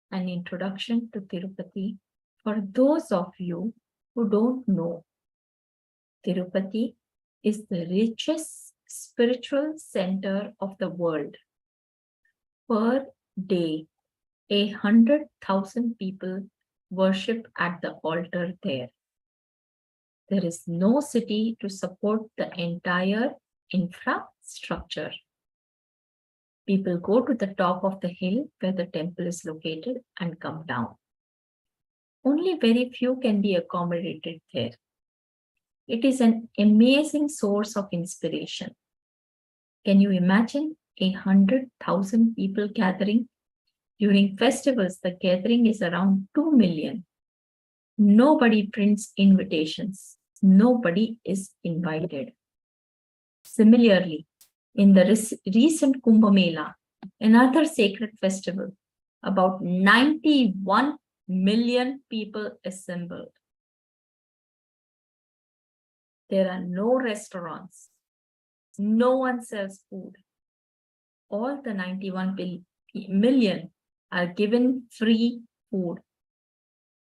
an introduction to Tirupati for those of you who don't know. Tirupati is the richest spiritual center of the world. Per day, 100,000 people worship at the altar there. There is no city to support the entire infrastructure. People go to the top of the hill where the temple is located and come down. Only very few can be accommodated there. It is an amazing source of inspiration. Can you imagine 100,000 people gathering During festivals, the gathering is around 2 million. Nobody prints invitations. Nobody is invited. Similarly, in the recent Kumbh Mela, another sacred festival, about 91 million people assembled. There are no restaurants. No one sells food. All the 91 million are given free food.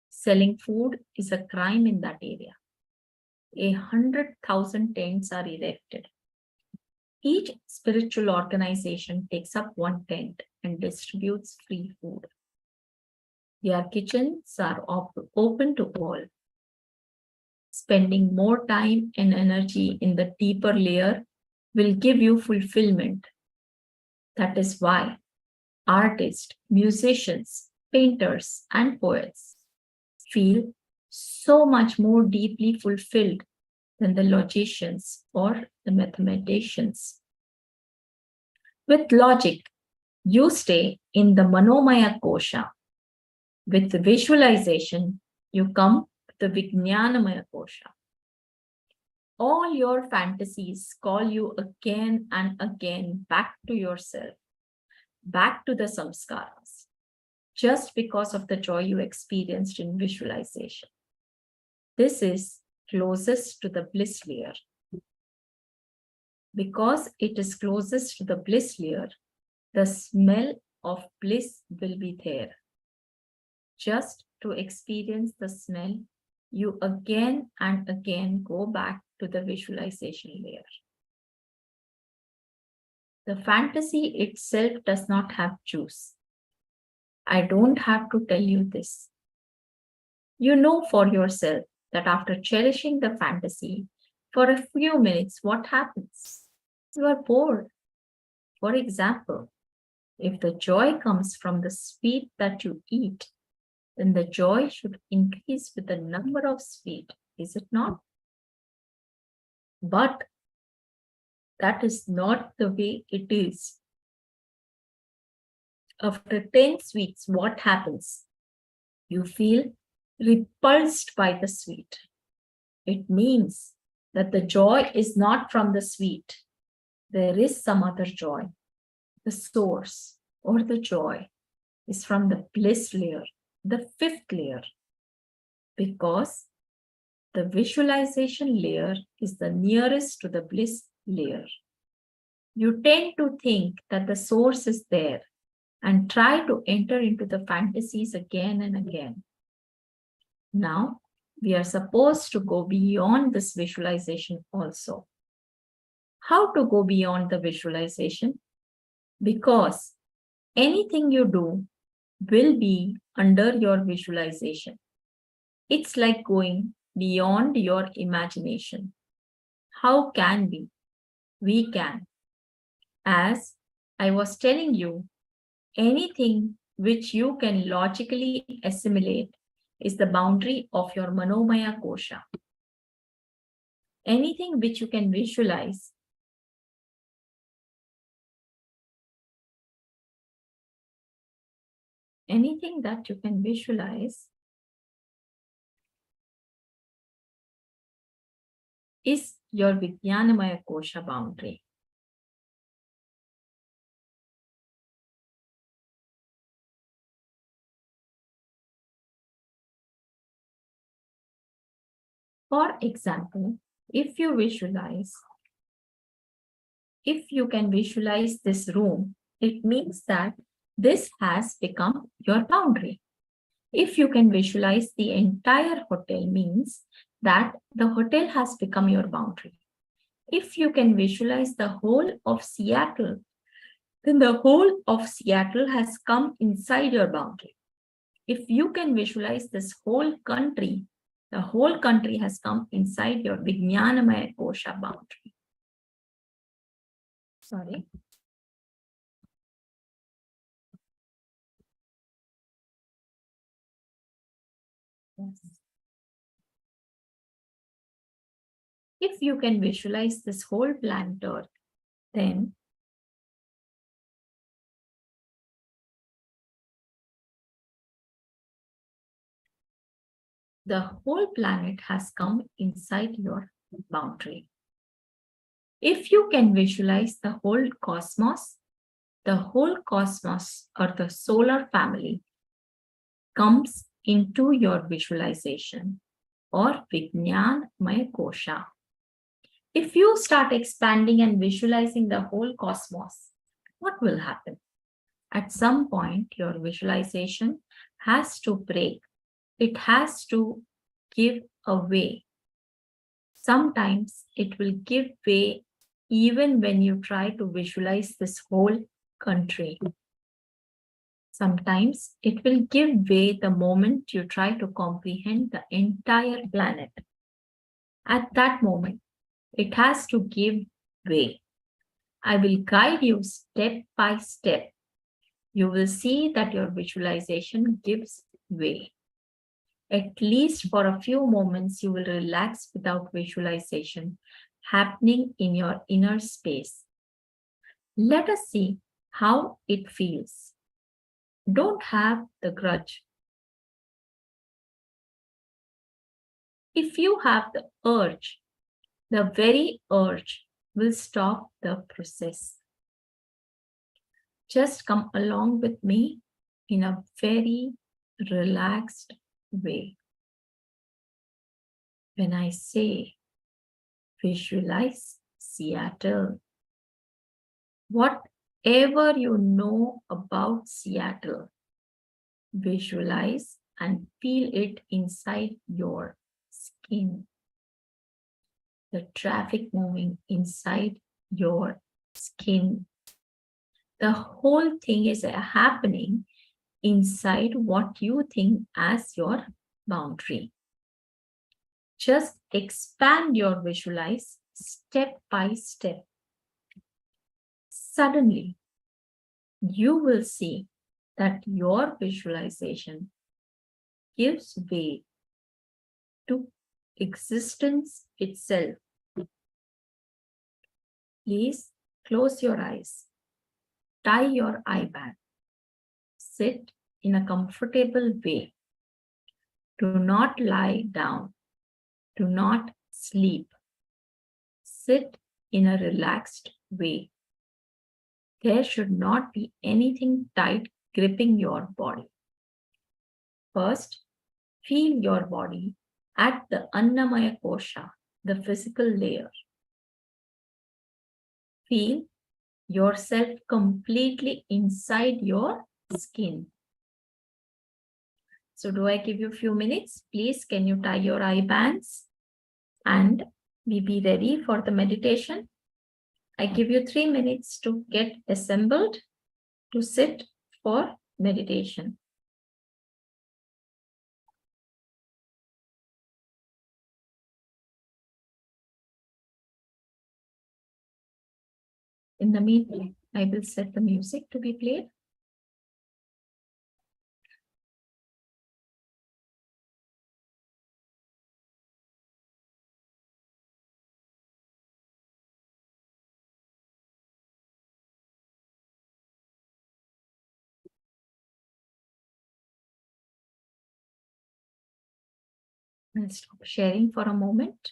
Selling food is a crime in that area. 100,000 tents are erected. Each spiritual organization takes up one tent and distributes free food. Their kitchens are open to all. Spending more time and energy in the deeper layer will give you fulfillment. That is why artists, musicians, painters, and poets feel so much more deeply fulfilled than the logicians or the mathematicians. With logic, you stay in the Manomaya Kosha. With the visualization, you come to the Vijnanamaya Kosha. All your fantasies call you again and again back to yourself, back to the samskaras, just because of the joy you experienced in visualization. This is closest to the bliss layer. Because it is closest to the bliss layer, the smell of bliss will be there. Just to experience the smell, you again and again go back to the visualization layer. The fantasy itself does not have juice. I don't have to tell you this. You know for yourself that after cherishing the fantasy for a few minutes, what happens? You are bored. For example, if the joy comes from the sweet that you eat, then the joy should increase with the number of sweet, is it not? But that is not the way it is. After 10 sweets, what happens? You feel repulsed by the sweet. It means that the joy is not from the sweet. There is some other joy. The source or the joy is from the bliss layer, the fifth layer, because the visualization layer is the nearest to the bliss layer. You tend to think that the source is there and try to enter into the fantasies again and again. Now, we are supposed to go beyond this visualization also. How to go beyond the visualization? Because anything you do will be under your visualization. It's like going beyond your imagination. How can we? We can. As I was telling you, anything which you can logically assimilate is the boundary of your Manomaya Kosha. Anything which you can visualize anything that you can visualize is your Vijnanamaya Kosha boundary. For example, if you can visualize this room, it means that this has become your boundary. If you can visualize the entire hotel, means that the hotel has become your boundary. If you can visualize the whole of Seattle, then the whole of Seattle has come inside your boundary. If you can visualize this whole country, the whole country has come inside your Vijnanamaya Kosha boundary. Sorry. Yes. If you can visualize this whole planet Earth, then the whole planet has come inside your boundary. If you can visualize the whole cosmos or the solar family comes into your visualization or Vijnanmaya Kosha. If you start expanding and visualizing the whole cosmos, what will happen? At some point, your visualization has to break. It has to give away. Sometimes it will give way even when you try to visualize this whole country. Sometimes it will give way the moment you try to comprehend the entire planet. At that moment, it has to give way. I will guide you step by step. You will see that your visualization gives way. At least for a few moments, you will relax without visualization happening in your inner space. Let us see how it feels. Don't have the grudge. If you have the urge, the very urge will stop the process. Just come along with me in a very relaxed way. When I say visualize Seattle, whatever you know about Seattle, visualize and feel it inside your skin. The traffic moving inside your skin. The whole thing is happening inside what you think as your boundary. Just expand your visualize step by step. Suddenly, you will see that your visualization gives way to existence itself. Please close your eyes, tie your eye band, sit in a comfortable way. Do not lie down. Do not sleep. Sit in a relaxed way. There should not be anything tight gripping your body. First, feel your body at the Annamaya Kosha, the physical layer. Feel yourself completely inside your skin. So do I give you a few minutes? Please, can you tie your eye bands and we be ready for the meditation? I give you 3 minutes to get assembled to sit for meditation. In the meantime, I will set the music to be played. I'll stop sharing for a moment.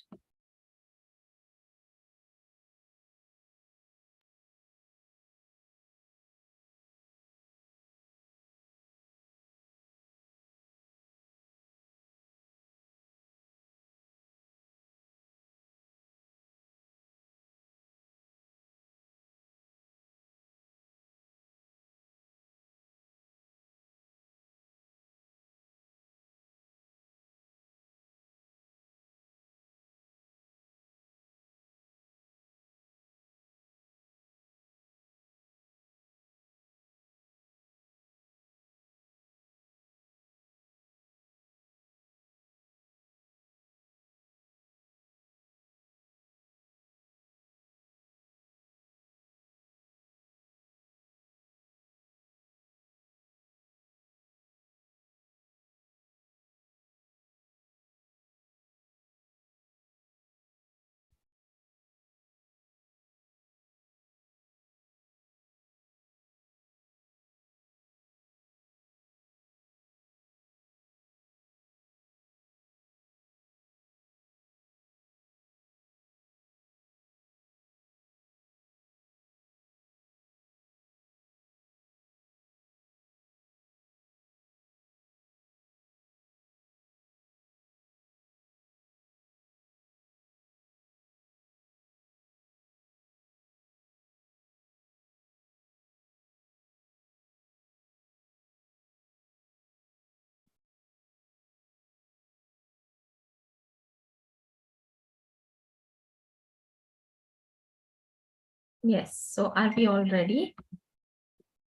Yes, so are we all ready?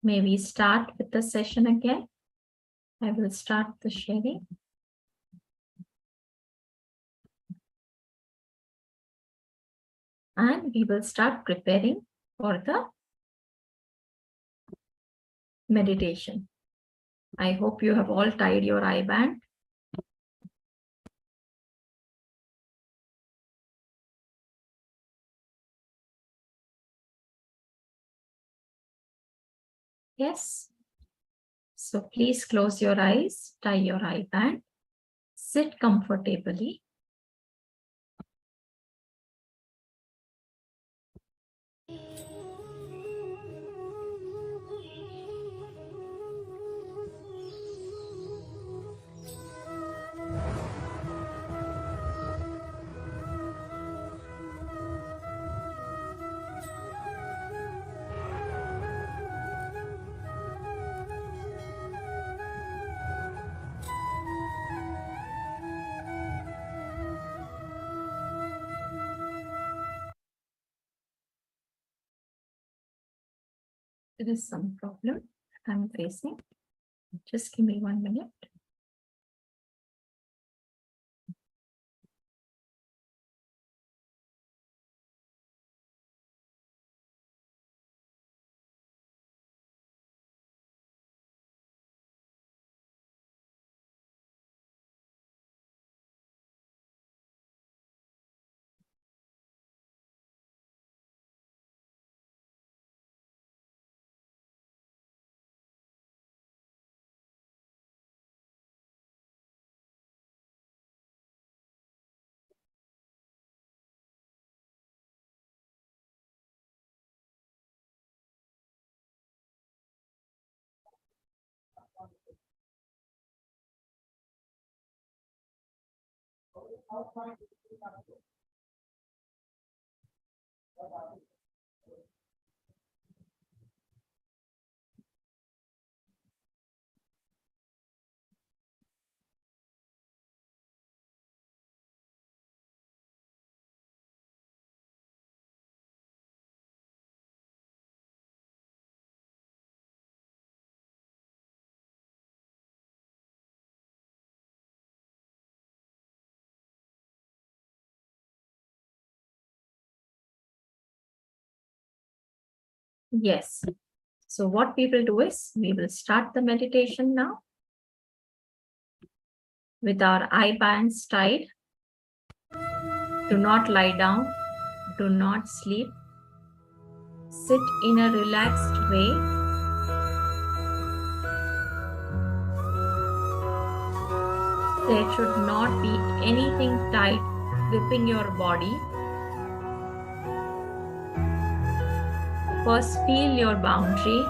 May we start with the session again? I will start the sharing. And we will start preparing for the meditation. I hope you have all tied your eye band. Yes. So please close your eyes, tie your eye band, sit comfortably. There is some problem I'm facing. Just give me 1 minute. Yes. So what we will do is we will start the meditation now with our eye bands tied. Do not lie down. Do not sleep. Sit in a relaxed way. There should not be anything tight gripping your body. First, feel your boundary.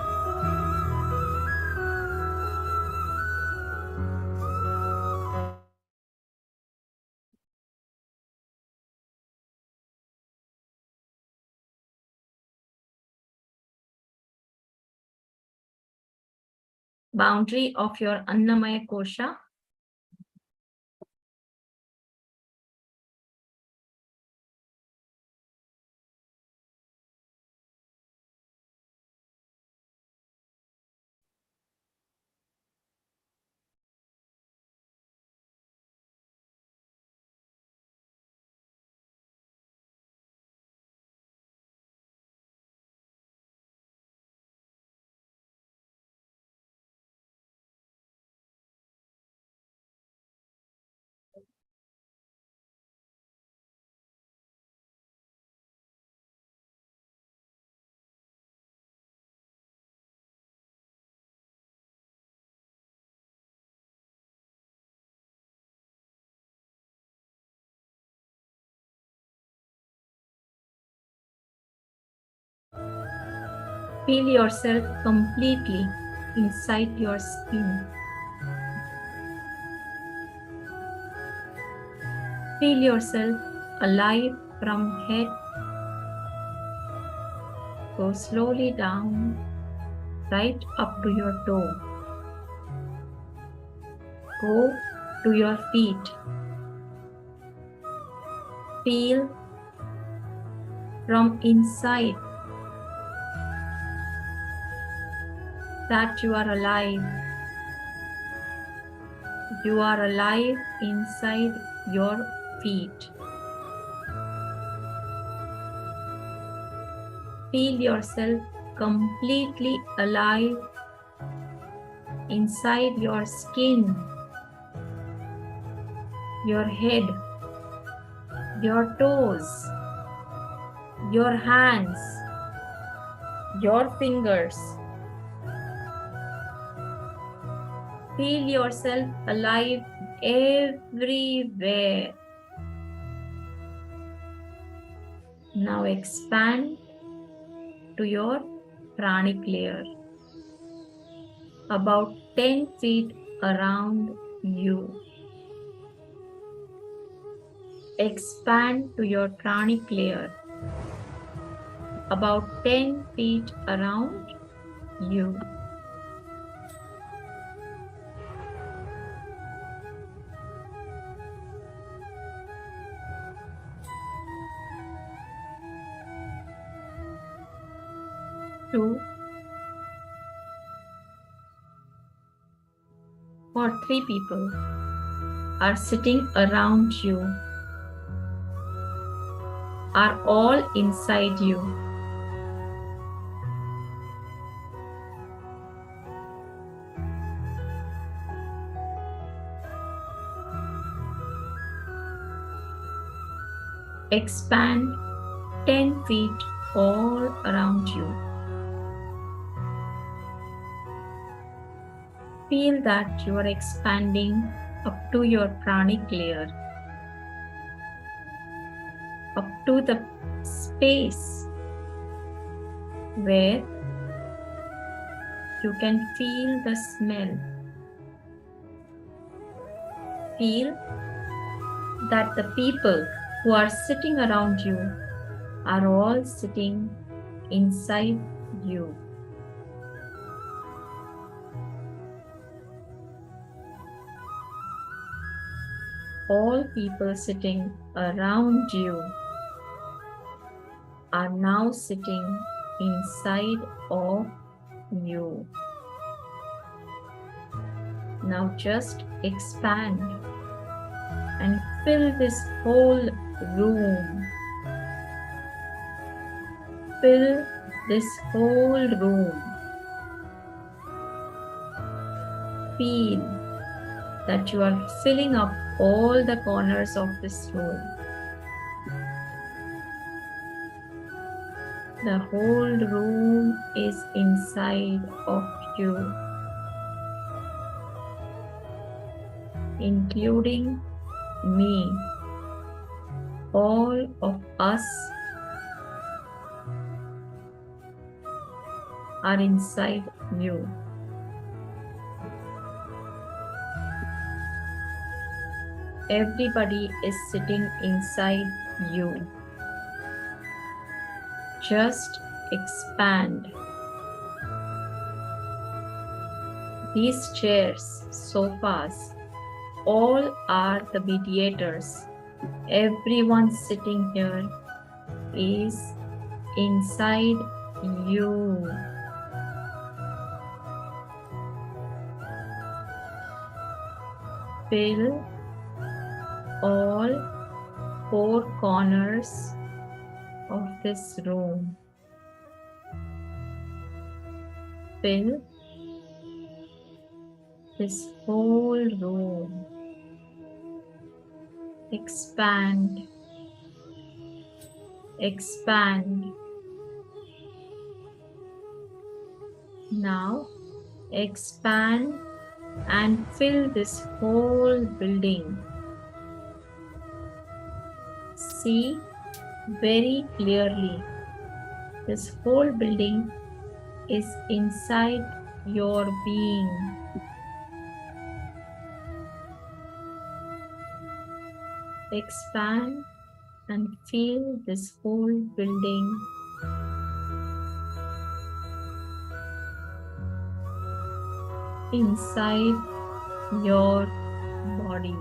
Boundary of your Annamaya Kosha. Feel yourself completely inside your skin. Feel yourself alive from head. Go slowly down, right up to your toe. Go to your feet. Feel from inside that you are alive. You are alive inside your feet. Feel yourself completely alive inside your skin, your head, your toes, your hands, your fingers. Feel yourself alive everywhere. Now expand to your pranic layer, about 10 feet around you. Expand to your pranic layer, about 10 feet around you. Two or three people are sitting around you, are all inside you. Expand 10 feet all around you. Feel that you are expanding up to your pranic layer, up to the space where you can feel the smell. Feel that the people who are sitting around you are all sitting inside you. All people sitting around you are now sitting inside of you. Now just expand and fill this whole room. Fill this whole room. Feel that you are filling up all the corners of this room. The whole room is inside of you, including me. All of us are inside you. Everybody is sitting inside you. Just expand. These chairs, sofas, all are the mediators. Everyone sitting here is inside you. Fill all four corners of this room. Fill this whole room. Expand. Expand. Now expand and fill this whole building. See very clearly, this whole building is inside your being. Expand and feel this whole building. Inside your body.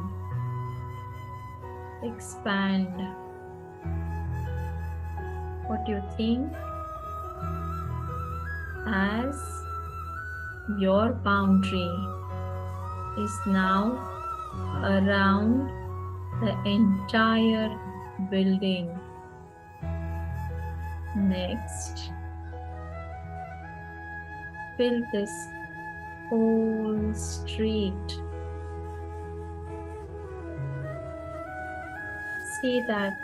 Expand. What you think as your boundary is now around the entire building. Next, fill this whole street. See that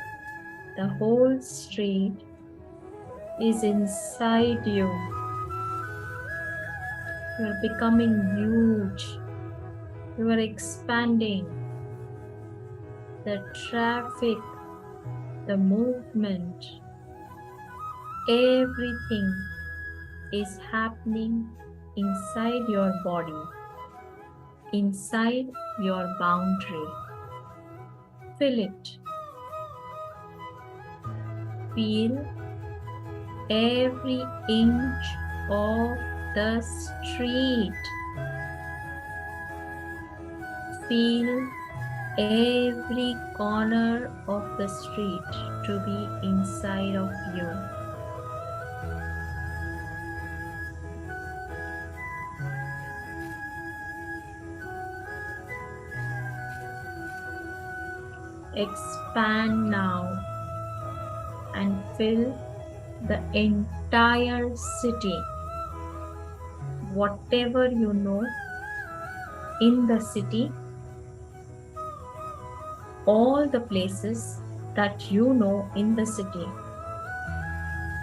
the whole street is inside you. You are becoming huge. You are expanding. The traffic, the movement, everything is happening inside your body, inside your boundary. Feel it. Feel every inch of the street. Feel every corner of the street to be inside of you. Expand now and fill the entire city. Whatever you know in the city, all the places that you know in the city,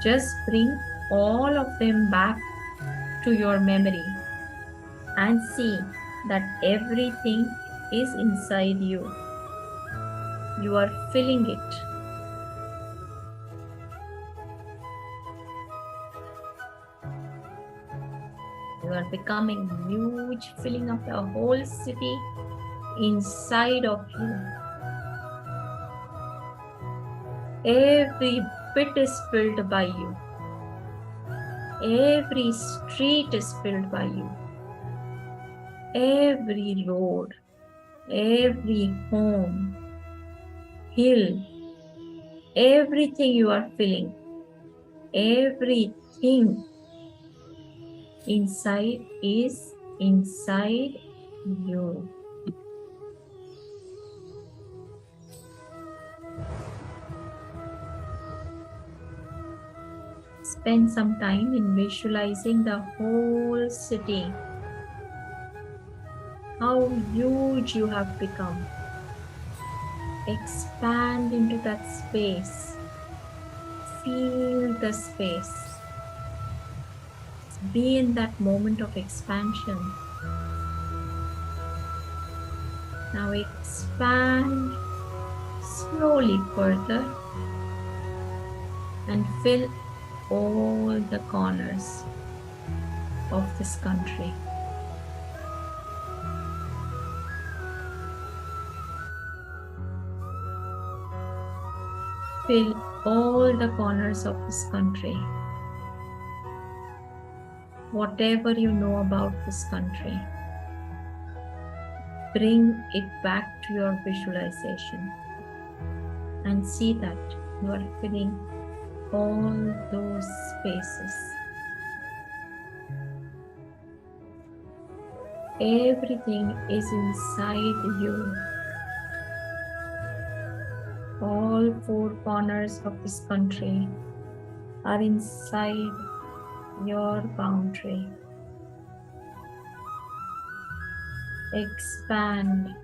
just bring all of them back to your memory and see that everything is inside you. You are feeling it. You are becoming huge, filling up the whole city inside of you. Every bit is filled by you. Every street is filled by you. Every road, every home, hill, everything you are feeling, everything inside is inside you. Spend some time in visualizing the whole city. How huge you have become. Expand into that space. Feel the space. Be in that moment of expansion. Now expand slowly further and fill all the corners of this country. Fill all the corners of this country. Whatever you know about this country, bring it back to your visualization and see that you are filling all those spaces. Everything is inside you. All four corners of this country are inside your boundary. Expand.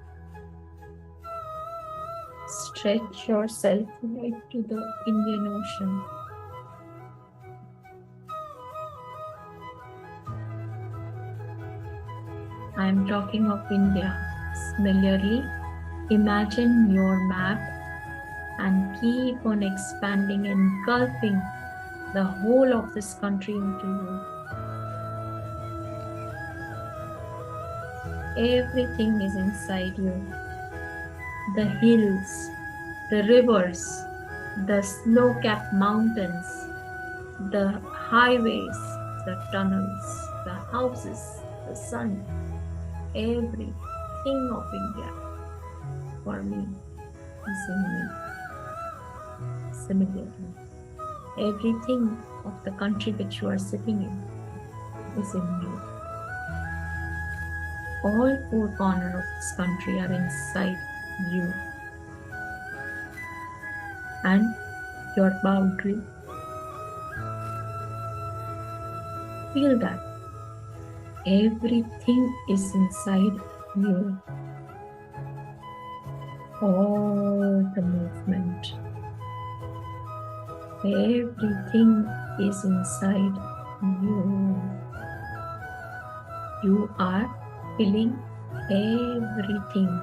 Stretch yourself right to the Indian Ocean. I am talking of India. Similarly, imagine your map and keep on expanding, engulfing the whole of this country into you. Everything is inside you. The hills, the rivers, the snow-capped mountains, the highways, the tunnels, the houses, the sun, everything of India for me is in me. Similarly, everything of the country which you are sitting in is in you. All four corners of this country are inside you. And your boundary. Feel that everything is inside you. All the movement. Everything is inside you. You are feeling everything.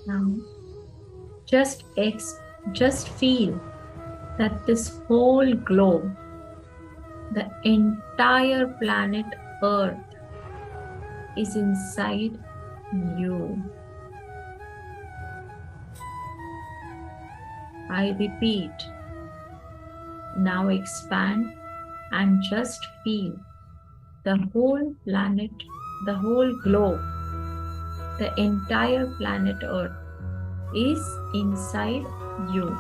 Now, just feel that this whole globe, the entire planet Earth, is inside you. I repeat, now expand and just feel the whole planet, the whole globe, the entire planet Earth is inside you.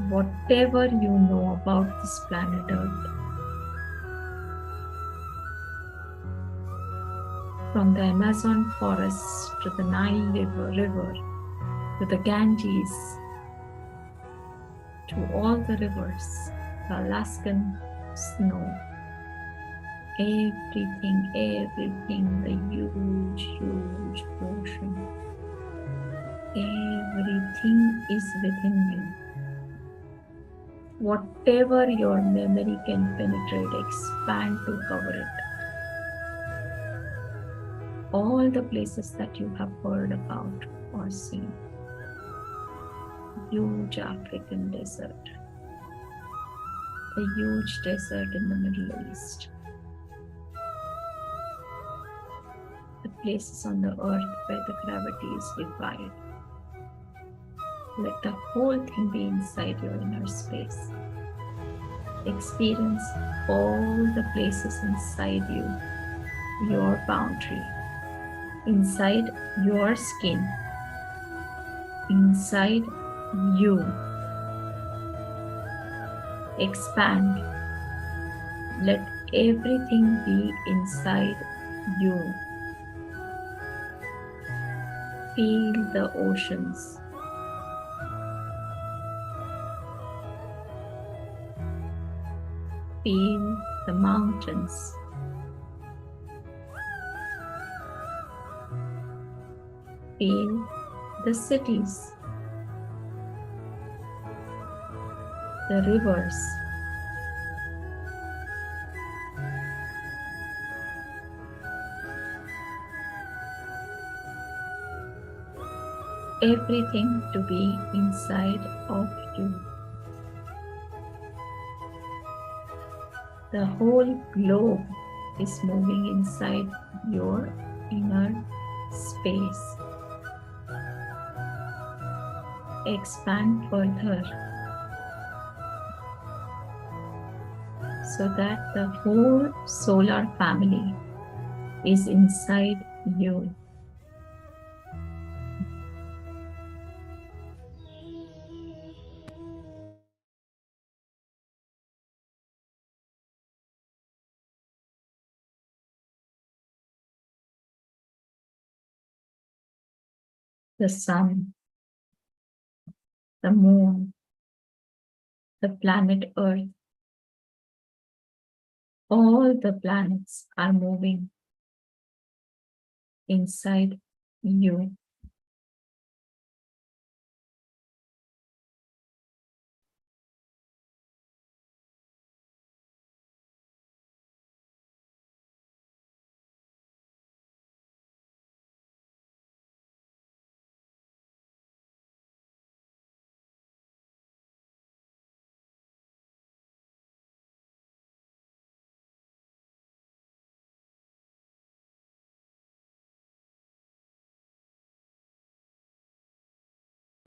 Whatever you know about this planet Earth, from the Amazon forest to the Nile river to the Ganges, to all the rivers, the Alaskan snow, everything, the huge ocean, everything is within you. Whatever your memory can penetrate, expand to cover it. All the places that you have heard about or seen. Huge African desert, a huge desert in the Middle East, the places on the earth where the gravity is defied. Let the whole thing be inside your inner space. Experience all the places inside you, your boundary, inside your skin, inside you. Expand. Let everything be inside you. Feel the oceans. Feel the mountains. Feel the cities, the rivers, everything to be inside of you. The whole globe is moving inside your inner space. Expand further so that the whole solar family is inside you. The sun, the moon, the planet Earth, all the planets are moving inside you.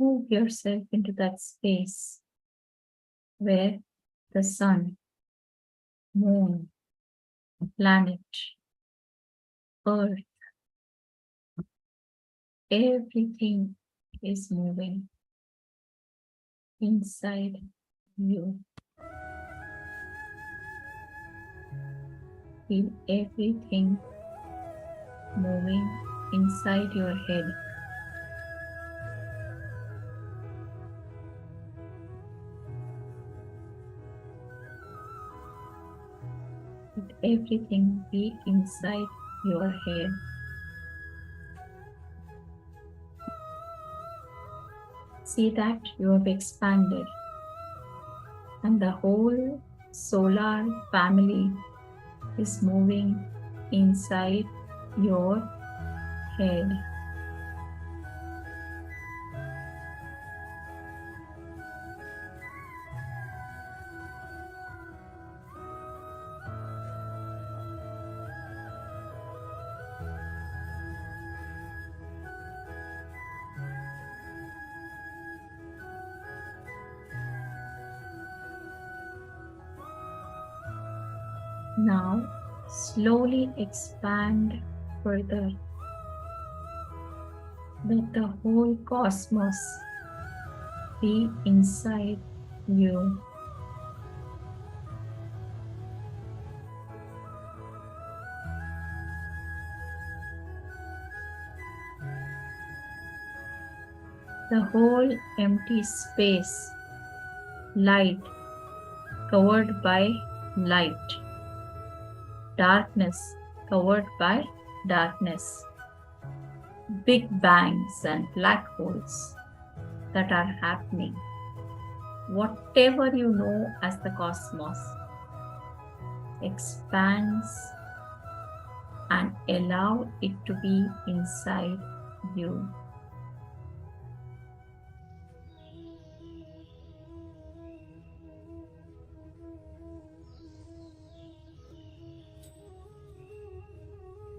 Move yourself into that space where the sun, moon, planet, earth, everything is moving inside you. Feel everything moving inside your head. Let everything be inside your head. See that you have expanded, and the whole solar family is moving inside your head. Now, slowly expand further. Let the whole cosmos be inside you. The whole empty space, light, covered by light. Darkness covered by darkness, big bangs and black holes that are happening. Whatever you know as the cosmos expands and allow it to be inside you.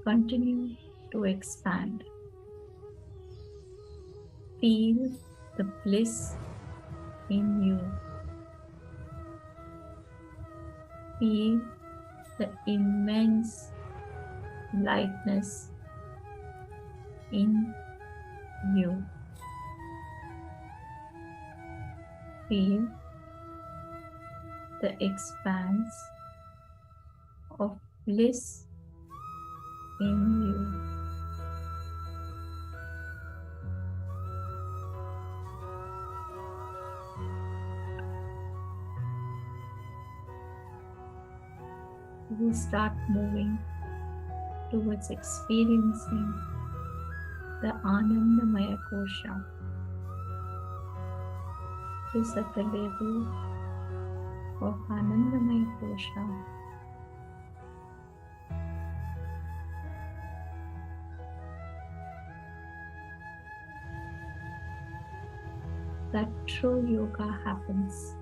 Continue to expand. Feel the bliss in you. Feel the immense lightness in you. Feel the expanse of bliss in you. You will start moving towards experiencing the Anandamaya Kosha. Is at the level of Anandamaya Kosha. That true yoga happens,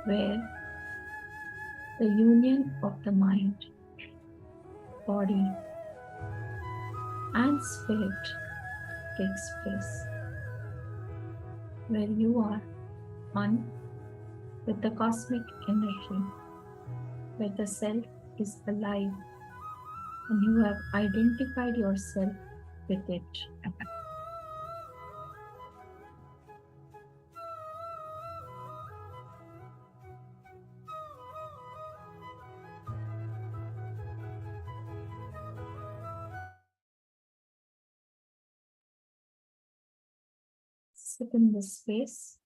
where the union of the mind, body, and spirit takes place, where you are one with the cosmic energy, where the self is alive and you have identified yourself with it. Sit in this space.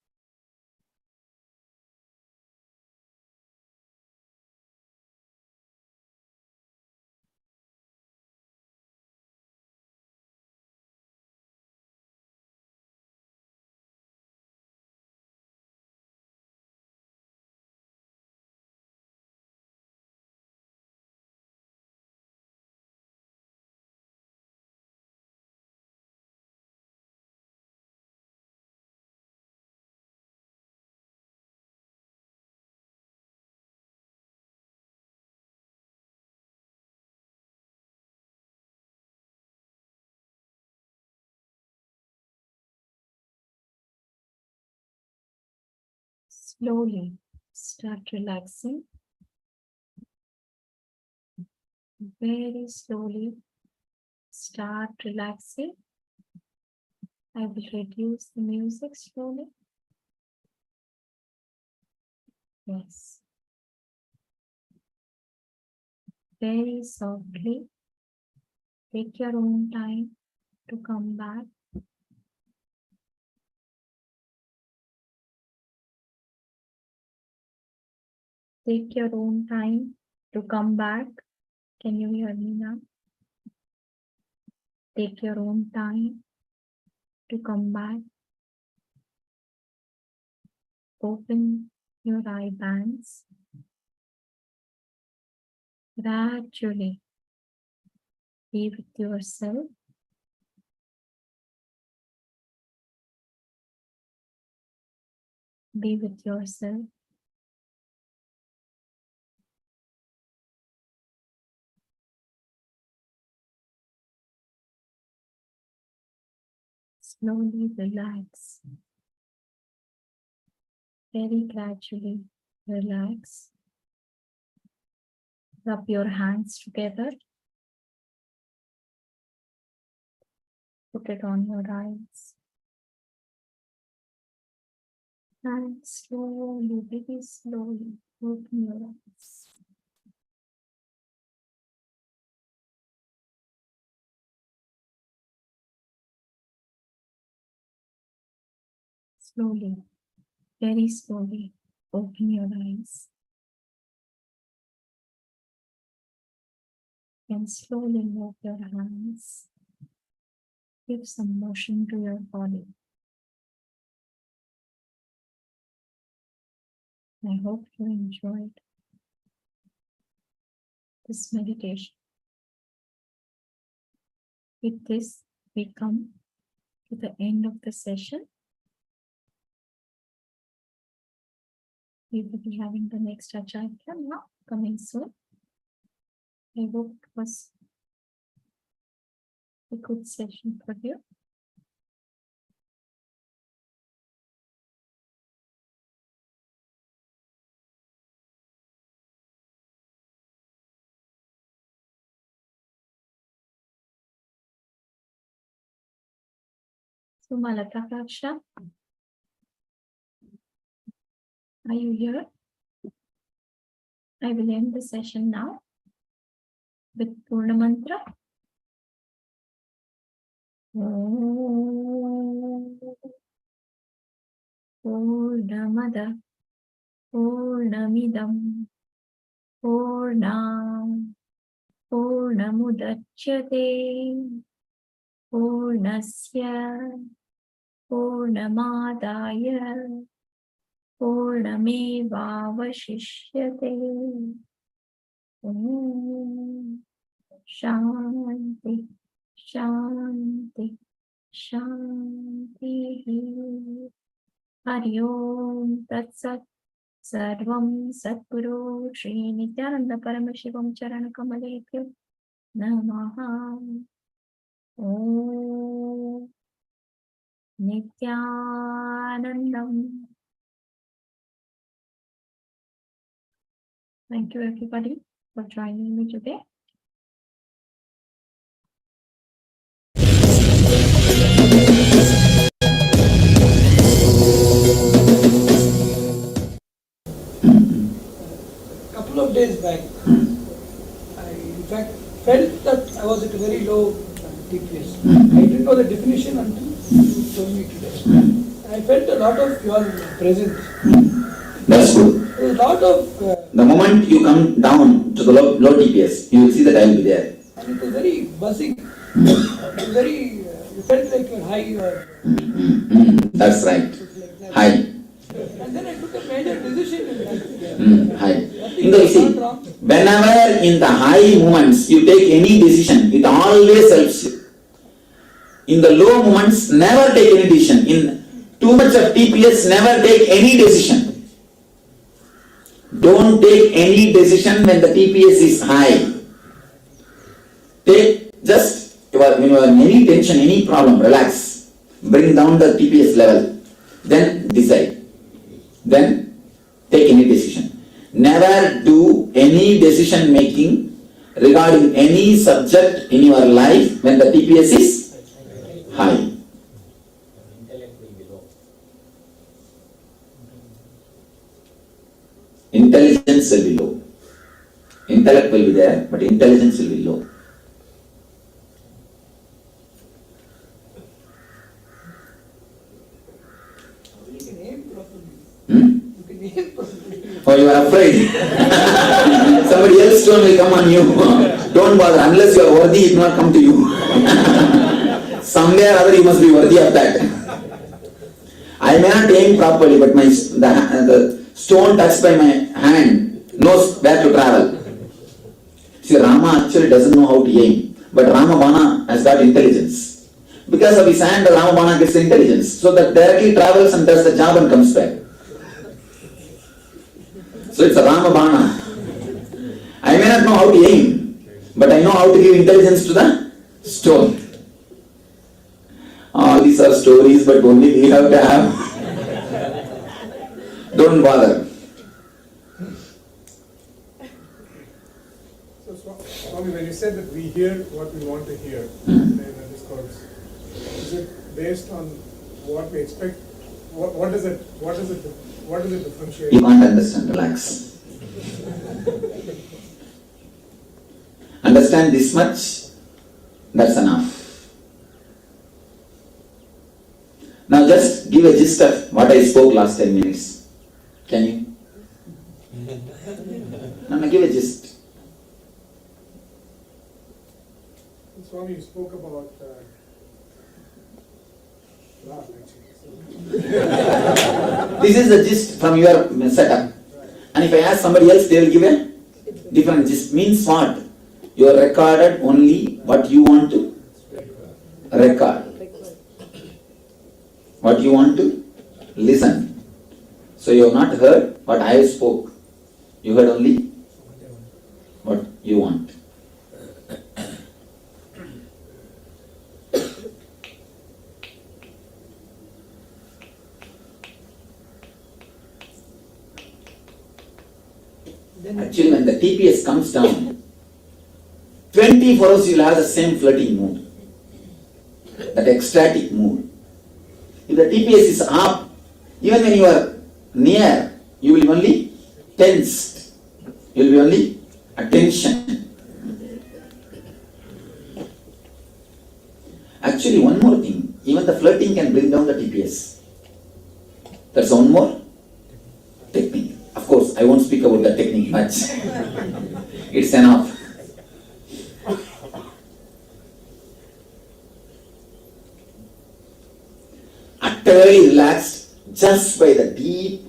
Slowly start relaxing. Very slowly start relaxing. I will reduce the music slowly. Yes. Very softly. Take your own time to come back. Take your own time to come back. Can you hear me now? Take your own time to come back. Open your eye bands. Gradually be with yourself. Be with yourself. Slowly relax. Very gradually relax. Rub your hands together. Put it on your eyes. And slowly, very slowly, open your eyes. Slowly, very slowly, open your eyes. And slowly move your hands. Give some motion to your body. I hope you enjoyed this meditation. With this, we come to the end of the session. We will be having the next Acharya now coming soon. I hope it was a good session for you. So Mahā KAILASA, are you here? I will end the session now with Purna Mantra. Purnamada Purnamidam Purnam Purnamudachyate Purnasya Purnamadaya Purnamevavashishyate. Om Shanti Shanti Shanti. Hari Om Tat Sat. Sarvam Satguru Shri Nithyananda Paramashivam Charana Kamalekyo Namaha. Om Nithyanandam. Thank you everybody for joining me today. Couple of days back, I in fact felt that I was at a very low TPS. I didn't know the definition until you told me today. I felt a lot of your presence. That's good. A lot of. The moment you come down to the low TPS, you will see that I will be there. And it was very buzzing. Very. You felt like you're high. That's right. Like High. And then I took a major decision in that. High. You see, whenever in the high moments you take any decision, it always helps you. In the low moments, never take any decision. In too much of TPS, never take any decision. Don't take any decision when the TPS is high. Take just when you are in any tension, any problem, relax. Bring down the TPS level. Then decide. Then never do any decision making regarding any subject in your life when the TPS is high. Intelligence will be low. Intellect will be there, but intelligence will be low. Oh, you are afraid. Somebody else's stone will come on you. Don't bother. Unless you are worthy, it will not come to you. Somewhere or other you must be worthy of that. I may not aim properly, but the stone touched by my hand knows where to travel. See, Rama actually doesn't know how to aim, but Ramabana has got intelligence. Because of his hand, Ramabana gets intelligence, so that directly travels and does the job and comes back. So it's a Ramabana. I may not know how to aim, but I know how to give intelligence to the stone. All these are stories, but only we have to have. Don't bother. So, Swami, when you said that we hear what we want to hear in the discourse, is it based on what we expect? What does it differentiate? You can't understand, relax. Understand this much, that's enough. Now just give a gist of what I spoke last 10 minutes. Can you? No, give a gist. Swami, you spoke about love, actually. This is the gist from your setup. And if I ask somebody else, they will give a different gist. Means what? You are recorded only what you want to record. What you want to listen. So you have not heard what I spoke. You heard only what you want. Actually, when the TPS comes down, 24 hours you will have the same flirting mood, that ecstatic mood. If the TPS is up, even when you are near, you will be only tensed. You will be only attention. Actually, one more thing, even the flirting can bring down the TPS. That's one more technique. Of course, I won't speak about the technique much. It's enough. Utterly relaxed just by the deep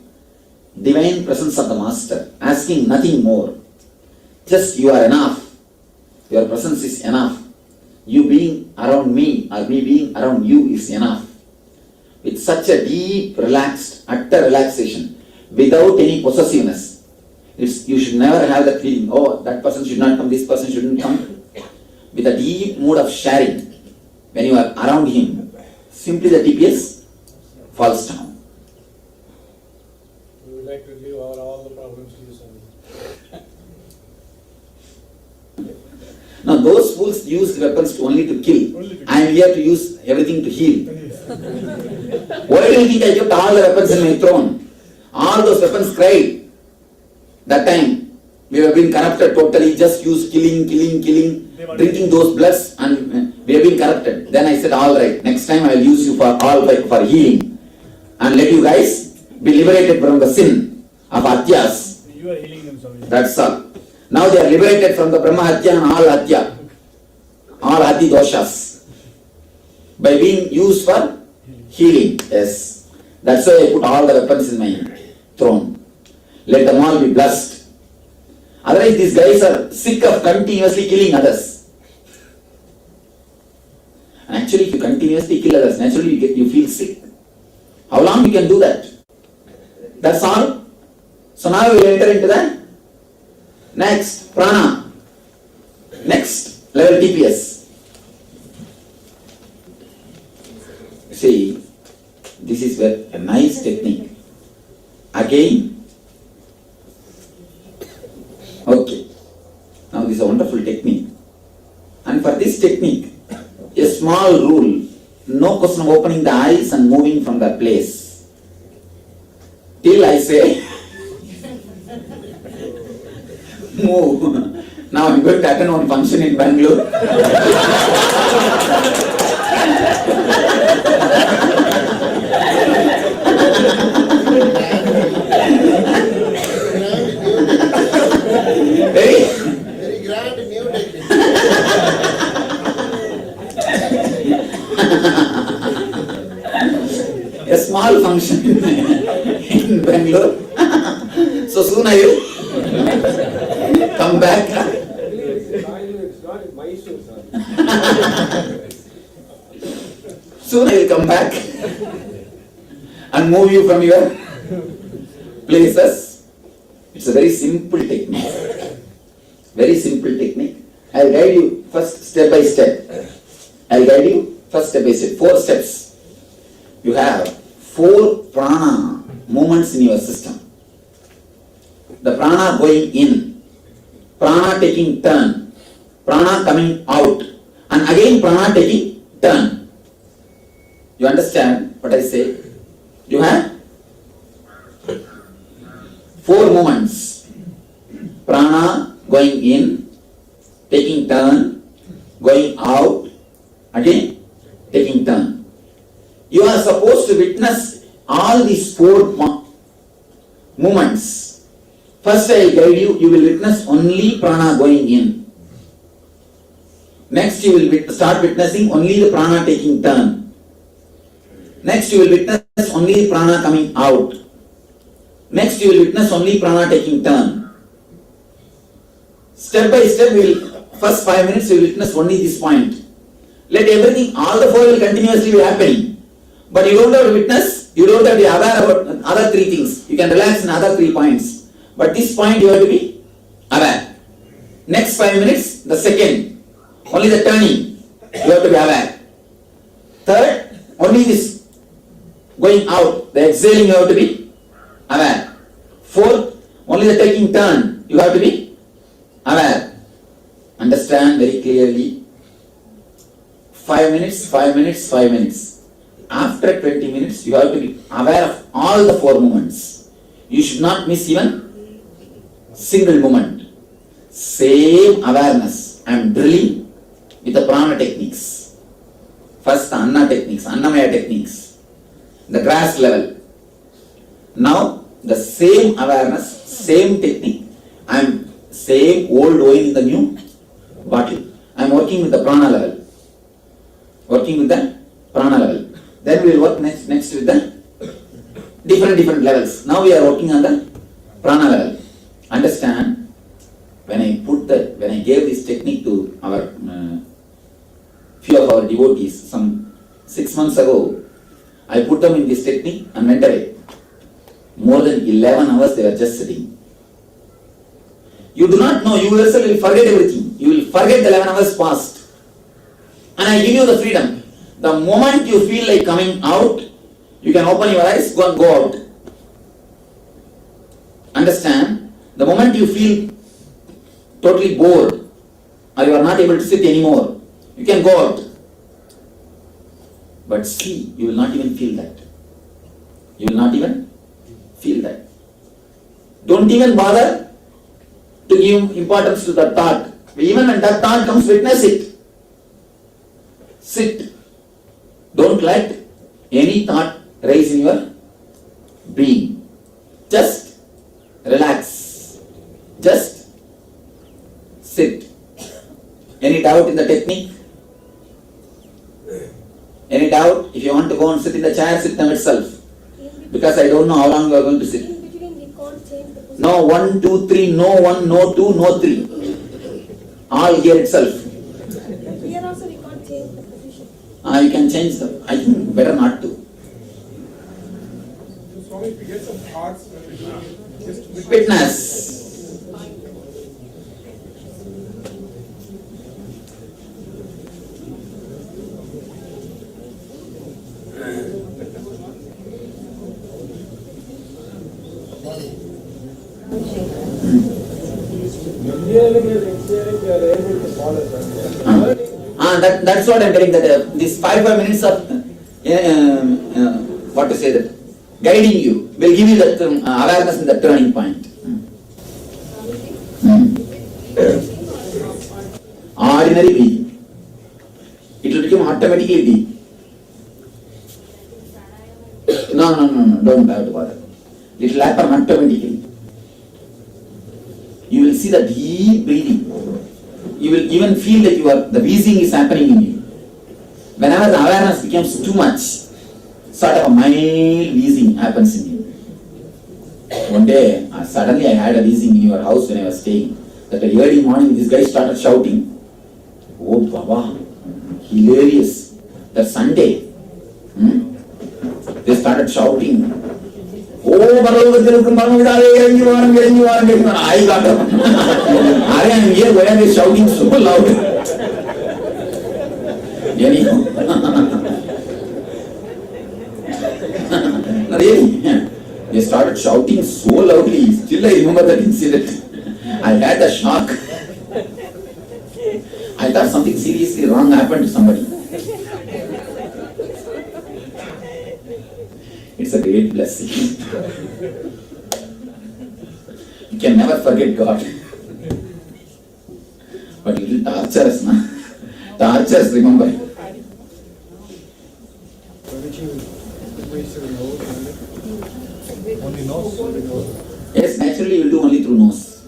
divine presence of the Master, asking nothing more. Just you are enough. Your presence is enough. You being around me or me being around you is enough. With such a deep, relaxed, utter relaxation, without any possessiveness. You should never have that feeling, oh, that person should not come, this person shouldn't come. With a deep mood of sharing, when you are around him, simply the TPS falls down. We would like to leave all the problems to you, Swami. Now those fools use weapons only to kill. I am here to use everything to heal. Why do you think I kept all the weapons in my throne? All those weapons cried. That time we have been corrupted totally, just use killing, drinking those bloods, and we have been corrupted. Then I said, all right, next time I will use you for healing. And let you guys be liberated from the sin of Hatyas. You are healing them, Swami. That's all. Now they are liberated from the Brahma Hatya and all Hatya. All Hati doshas. By being used for healing. Yes. That's why I put all the weapons in my throne. Let them all be blessed. Otherwise these guys are sick of continuously killing others. And actually if you continuously kill others, naturally you feel sick. How long you can do that? That's all. So now we will enter into the next prana. Next level TPS. See, this is a nice technique. Again, technique, a small rule, no question of opening the eyes and moving from that place. Till I say, move. Now I'm going to attend one function in Bangalore. Very grand new technique. a small function in Bangalore. So soon I will come back. It's not in Mysore, sir. Soon I will come back and move you from your places. It's a very simple technique. Very simple technique. I'll guide you first step by step. I'll guide you first step by step. 4 steps. You have 4 prana movements in your system. The prana going in, prana taking turn, prana coming out, and again prana taking turn. You understand what I say? You have 4 movements. Prana going in, taking turn, going out, again taking turn. You are supposed to witness all these 4 movements. First I will guide you, you will witness only prana going in. Next you will start witnessing only the prana taking turn. Next you will witness only the prana coming out. Next you will witness only prana taking turn. Step by step, first 5 minutes you will witness only this point. Let everything, all the 4 will continuously be happening. But you don't have to witness, you don't have to be aware about other 3 things. You can relax in other 3 points. But this point you have to be aware. Next 5 minutes, the second, only the turning, you have to be aware. Third, only this going out, the exhaling you have to be aware. Fourth, only the taking turn, you have to be aware. Understand very clearly. 5 minutes, 5 minutes, 5 minutes. After 20 minutes, you have to be aware of all the 4 movements. You should not miss even single movement. Same awareness. I am drilling with the prana techniques. First the anna techniques, annamaya techniques. The grass level. Now the same awareness, same technique. I am same old wine in the new bottle. I am working with the prana level. Working with the prana level. Then we will work next with the different levels. Now we are working on the prana level. Understand, when I gave this technique to our few of our devotees some 6 months ago, I put them in this technique and went away. More than 11 hours they were just sitting. You do not know, you yourself will forget everything. You will forget the 11 hours past. And I give you the freedom. The moment you feel like coming out, you can open your eyes, go out. Understand? The moment you feel totally bored or you are not able to sit anymore, you can go out. But see, you will not even feel that. You will not even feel that. Don't even bother to give importance to that thought. Even when that thought comes, witness it. Sit. Don't let any thought rise in your being. Just relax. Just sit. Any doubt in the technique? Any doubt? If you want to go and sit in the chair, sit them itself. Because I don't know how long you are going to sit. No 1, 2, 3, no 1, no 2, no 3. All here itself. Here also we can't change the position. You can change them. I think better not to. So Swami, if we get some thoughts when we do it, just Witness. Inhaling and exhaling, we are able to follow that. Learning, That's what I'm telling, that this 5 minutes of what to say, that guiding you will give you that awareness in the turning point. Ordinary breathing. It will become automatically deep. No, don't have to bother. It will happen automatically. You will see the deep breathing. You will even feel that the wheezing is happening in you. Whenever the awareness becomes too much, sort of a mild wheezing happens in you. One day, suddenly I had a wheezing in your house when I was staying. That early morning, this guy started shouting. Oh Baba, hilarious. That Sunday, they started shouting. Oh, I got up. I am here, why are they shouting so loud? Really? They started shouting so loudly. Still I remember that incident. I had a shock. I thought something seriously wrong happened to somebody. It's a great blessing. You can never forget God. But it will torture us, na? Torture us, remember. Yes, naturally you will do only through nose.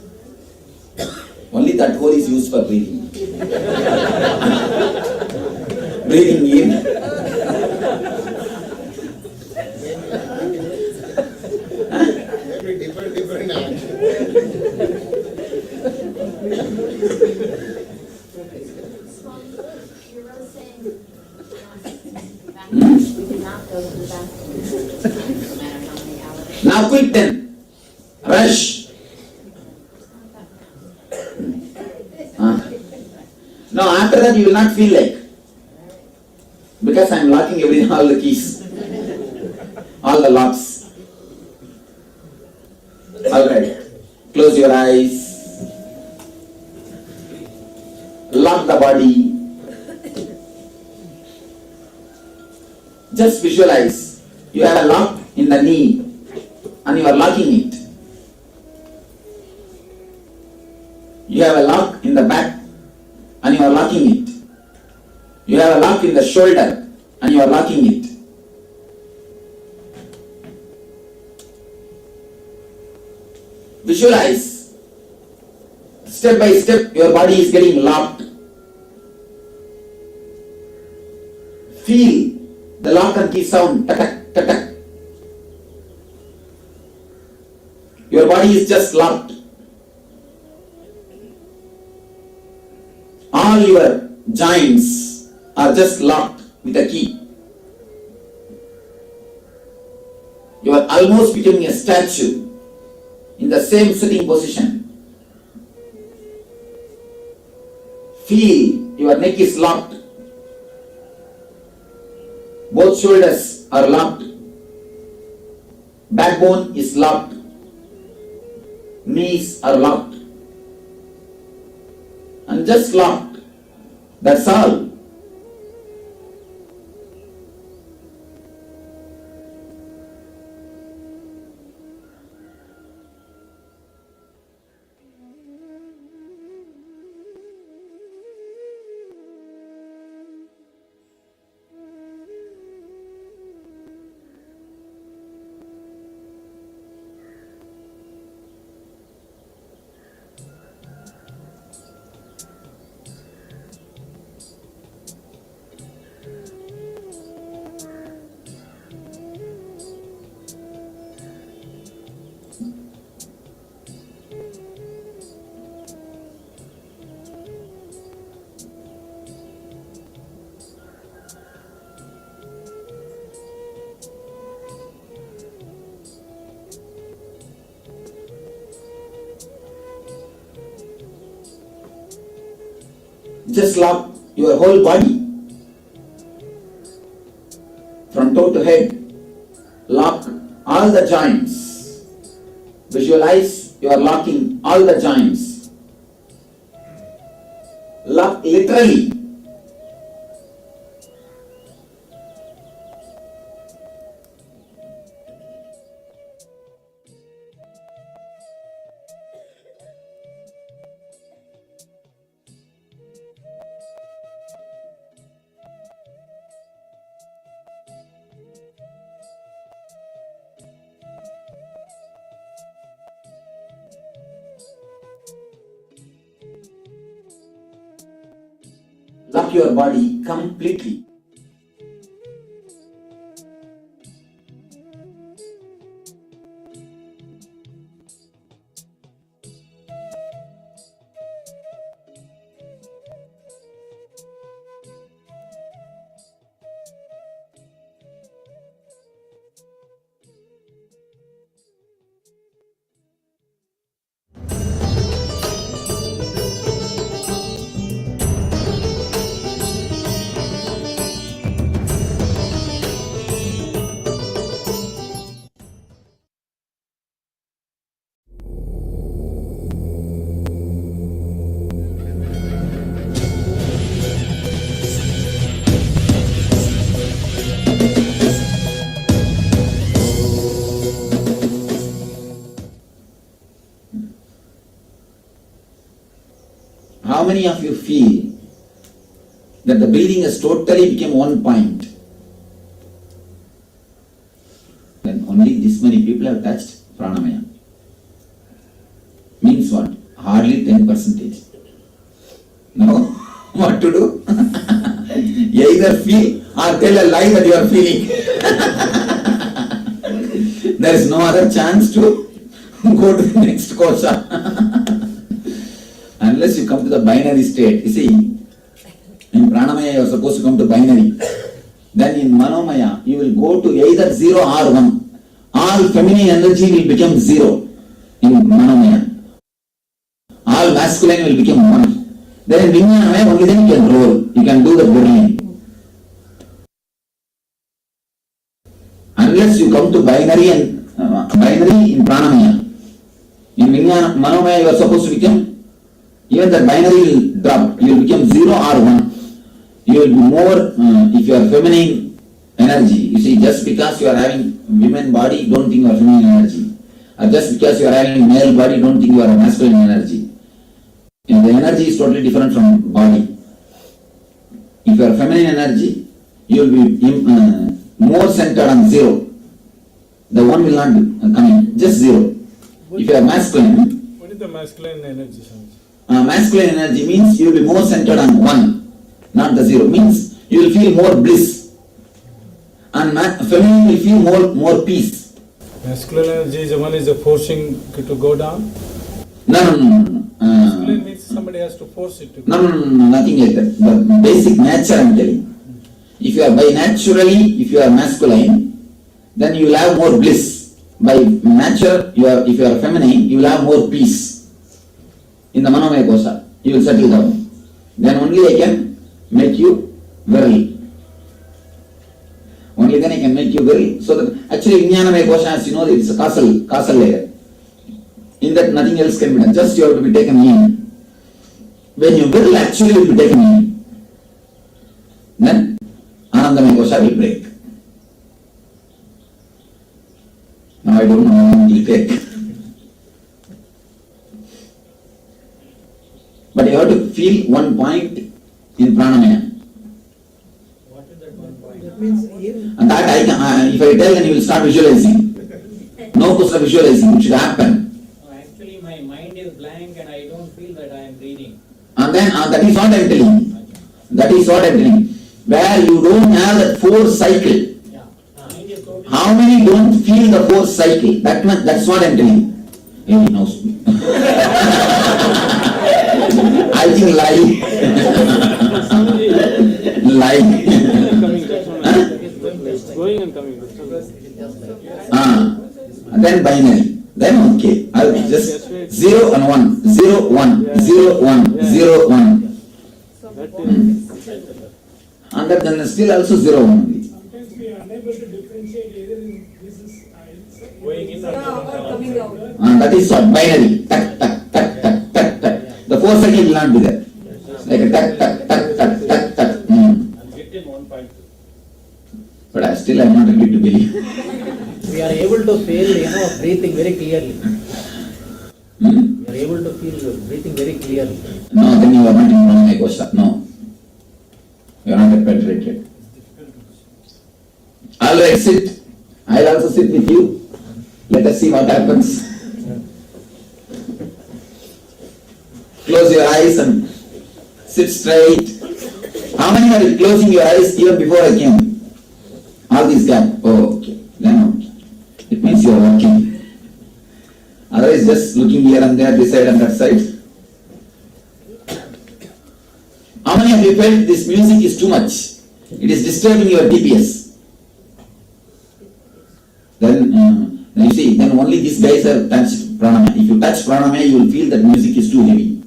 Only that hole is used for breathing. Breathing in. Different action. Now quick then. Rush. Now after that you will not feel like. Because I am locking all the keys. All the locks. Alright. Close your eyes. Lock the body. Just visualize. You have a lock in the knee and you are locking it. You have a lock in the back and you are locking it. You have a lock in the shoulder and you are locking it. Visualize. Step by step your body is getting locked. Feel the lock and key sound. Tak-tak, tak-tak. Your body is just locked. All your joints are just locked with a key. You are almost becoming a statue in the same sitting position. Feel your neck is locked. Both shoulders are locked. Backbone is locked. Knees are locked. And just locked. That's all. Just lock your whole body from toe to head. Lock all the joints. Visualize you are locking all the joints. Lock literally unlock your body completely. How many of you feel that the breathing has totally become one point? Then only this many people have touched pranamaya. Means what? Hardly 10%. No? What to do? Either feel or tell a lie that you are feeling. There is no other chance to go to the next kosha. Unless you come to the binary state. You see, in pranamaya you are supposed to come to binary. Then in manomaya you will go to either 0 or 1. All feminine energy will become 0 in manomaya. All masculine will become 1. Then in vijnanamaya only then you can roll. You can do the whirling. Unless you come to binary and binary in pranamaya. In manomaya you are supposed to become, even the binary will drop. You will become 0 or 1. You will be more, if you are feminine energy, you see, just because you are having women body, don't think you are feminine energy. Or just because you are having male body, don't think you are a masculine energy. And the energy is totally different from body. If you are feminine energy, you will be more centered on 0. The 1 will not be coming, just 0. If you are masculine. What is the masculine energy? Masculine energy means you will be more centered on 1, not the 0. Means you will feel more bliss. And feminine will feel more peace. Masculine energy is the one is forcing to go down? No. Masculine means somebody has to force it to go down. No, nothing like that. The basic nature I am telling. If you are by naturally, if you are masculine, then you will have more bliss. By nature, if you are feminine, you will have more peace. In the manomaya kosha, you will settle down. Then only I can make you virile. Only then I can make you virile. So that actually vijnanamaya kosha, as you know, it is a castle layer. In that nothing else can be done. Just you have to be taken in. When you virile actually will be taken in, then anandamaya kosha will break. Now I don't know how long it will take. But you have to feel one point in pranamaya. What is that one point? That means And that I can, if I tell, then you will start visualizing. No question of visualizing, it should happen. Actually, my mind is blank and I don't feel that I am breathing. And then that is what I am telling. That is what I am telling. Where you don't have that force cycle. How many don't feel the force cycle? That's what I am telling. He knows me. I think lie. Going and coming. Then binary. Then okay. I'll just 0 and 1. 0, 1. 0, 1. 0, 1. And then still also 0, 1. Sometimes we are unable to differentiate either in this is Going in and coming out. And that is what? Binary. Tak, tak, tak, tak, tak, tak. The force cycle will not be there. Like a tak, tak, tak, tak, tak, tak. Get in 1.2. But I still am not ready to believe. We are able to feel, breathing very clearly. We are able to feel breathing very clearly. No, then you are not in Pranamaya Kosha. No. You are not penetrated. Alright, sit. I'll also sit with you. Let us see what happens. Close your eyes and sit straight. How many are closing your eyes even before I came? All these gap. Oh, okay. Then okay. It means you are working. Otherwise, just looking here and there, this side and that side. How many of you felt this music is too much? It is disturbing your DPS. Then you see, then only these guys have touched pranamaya. If you touch pranamaya, you will feel that music is too heavy.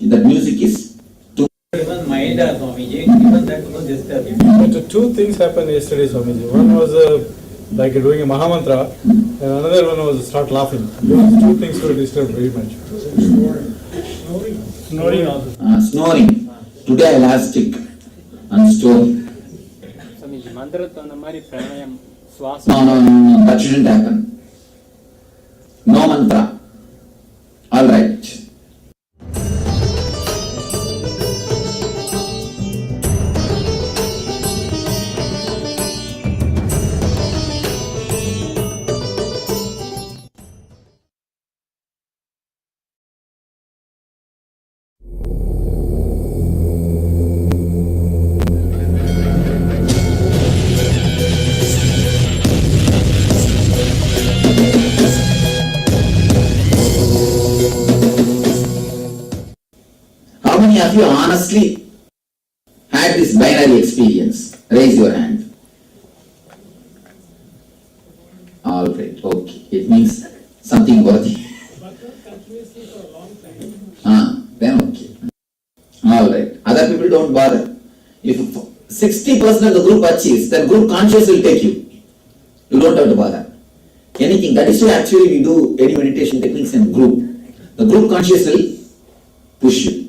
That music is too. Even mind, Swamiji, even that was disturbing. But two things happened yesterday, Swamiji. One was like doing a Maha Mantra, and another one was start laughing. Those two things were disturbed very much. Snoring also. Snoring. Today I will ask stick and stone. No, that shouldn't happen. No mantra. All right. How many of you honestly had this binary experience? Raise your hand. All right, okay. It means something worthy. Then okay. All right. Other people don't bother. If 60% of the group achieves, then group conscious will take you. You don't have to bother. Anything. That is why actually we do any meditation techniques in group. The group conscious will push you.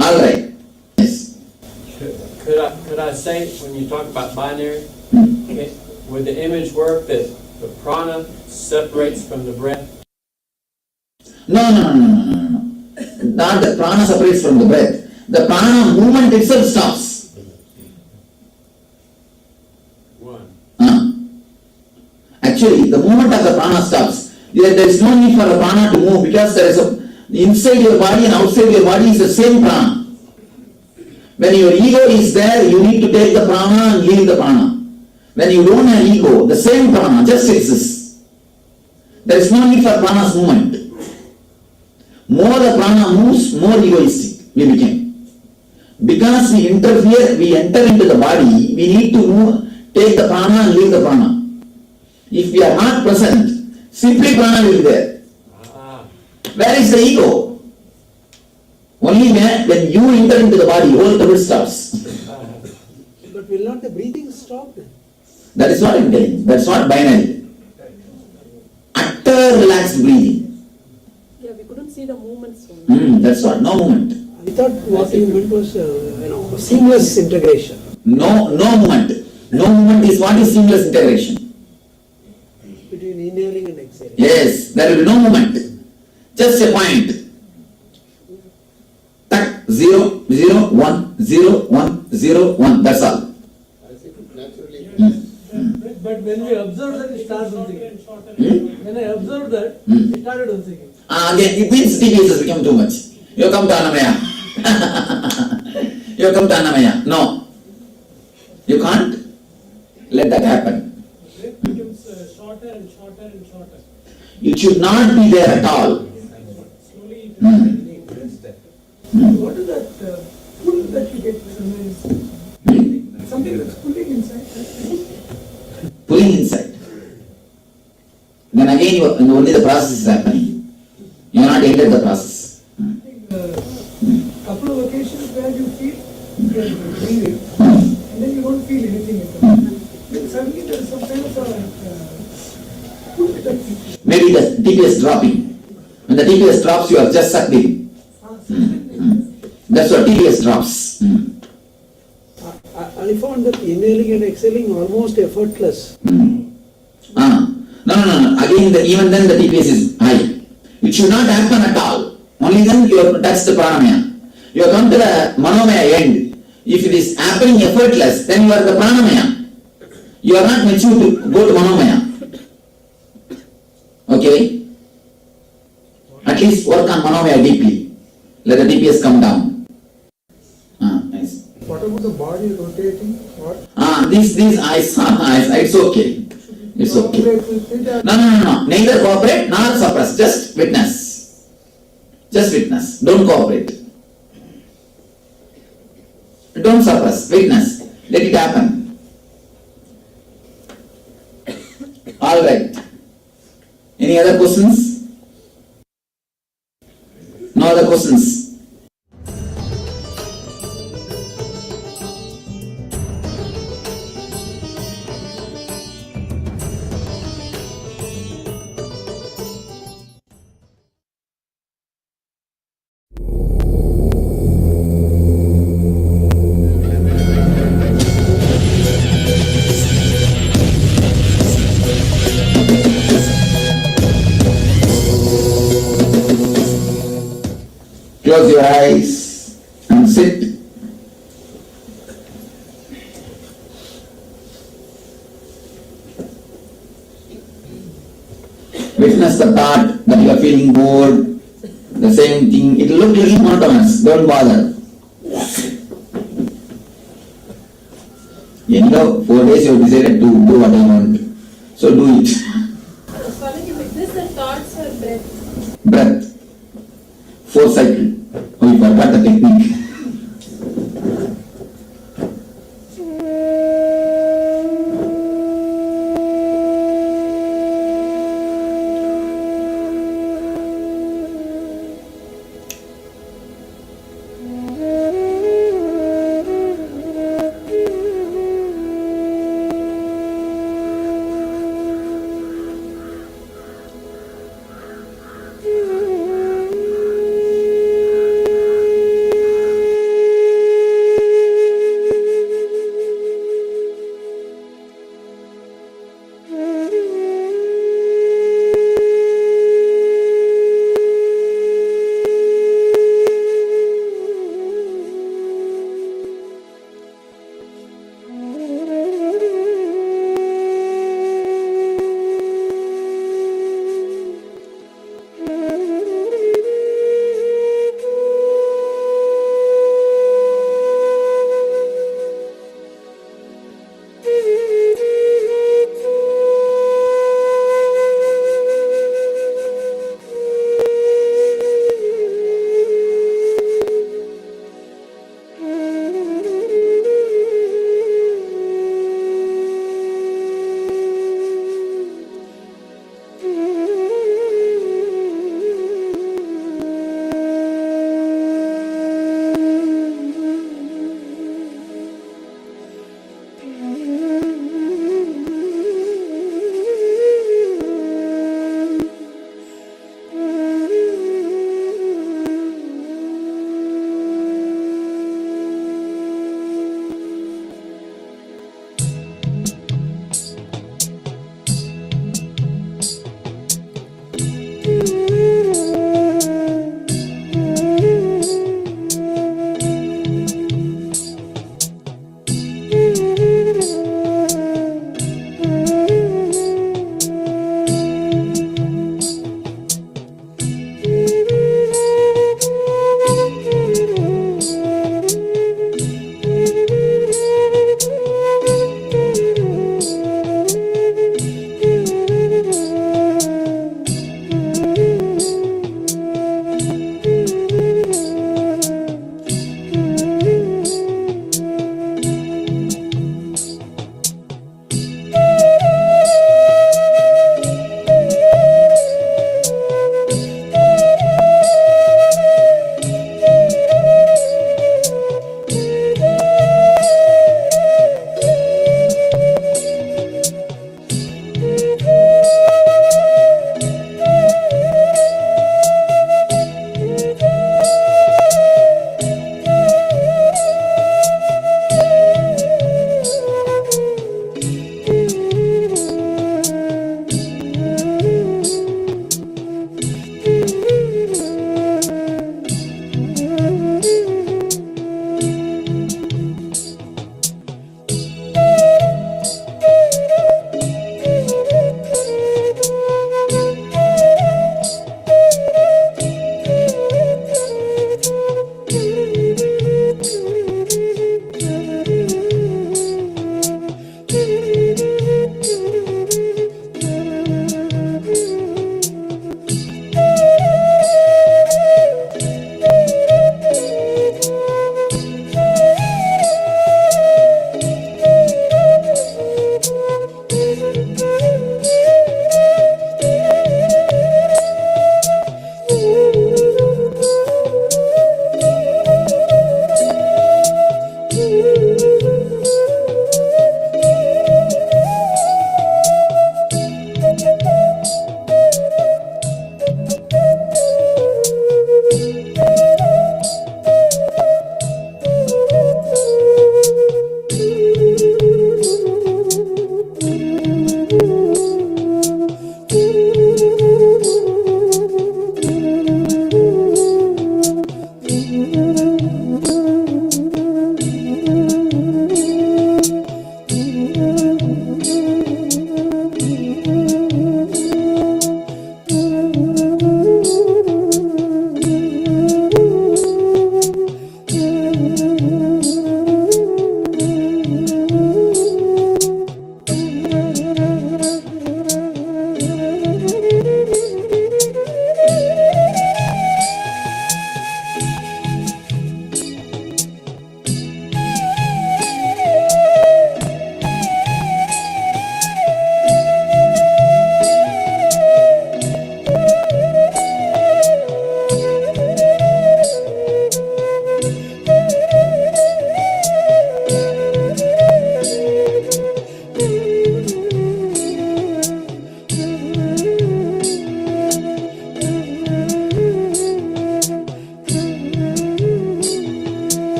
All right. Yes. Could I say, when you talk about binary, would the image work that the prana separates from the breath? No. Not the prana separates from the breath. The prana movement itself stops. One. Actually, the movement of the prana stops. There is no need for the prana to move because there is inside your body and outside your body is the same prana. When your ego is there, you need to take the prana and leave the prana. When you don't have ego, the same prana just exists. There is no need for prana's movement. More the prana moves, more egoistic we became. Because we interfere, we enter into the body, we need to move, take the prana and leave the prana. If we are not present, simply prana will be there. Where is the ego? Only when you enter into the body, whole trouble stops. But will not the breathing stop then? That is what I am telling. That's not binary. Utter relaxed breathing. Yeah, we couldn't see the movements. That's what, no movement. I thought what you meant was, seamless integration. No movement. No movement is what is seamless integration. Between inhaling and exhaling. Yes, there will be no movement. Just a point. 0, 0, 1, 0, 1, 0, 1. That's all. But when we observe that, it starts once again. When I observed that, it started once again. Again, it means TPS has become too much. You come to Annamaya. You come to Annamaya. No. You can't let that happen. It becomes shorter and shorter and shorter. It should not be there at all. Slowly, what is that pull that you get sometimes? Something that's pulling inside. Pulling inside. Then again, only the process is happening. You are not entered the process. Couple of occasions where you feel you're breathing, and then you don't feel anything at all. Then suddenly there is some kind of a pull that Maybe the TPS dropping. When the TPS drops, you are just sucked in. That's what TPS drops. I found that inhaling and exhaling almost effortless. No. Again, even then the TPS is high. It should not happen at all. Only then you have touched the pranamaya. You have come to the manomaya end. If it is happening effortless, then you are the pranamaya. You are not mature to go to manomaya. Okay? At least work on manomaya deeply. Let the TPS come down. the body rotating? What? These eyes, it's okay. It's okay. No. Neither cooperate nor suppress. Just witness. Just witness. Don't cooperate. Don't suppress. Witness. Let it happen. All right. Any other questions? No other questions? Close your eyes and sit. Witness the thought that you are feeling bored, the same thing. It will look little monotonous. Don't bother. Anyhow, 4 days you have decided to do what I want. So do it. Swallowing with this, the thoughts are breath. Breath. 4 cycle. Oh, you forgot the technique.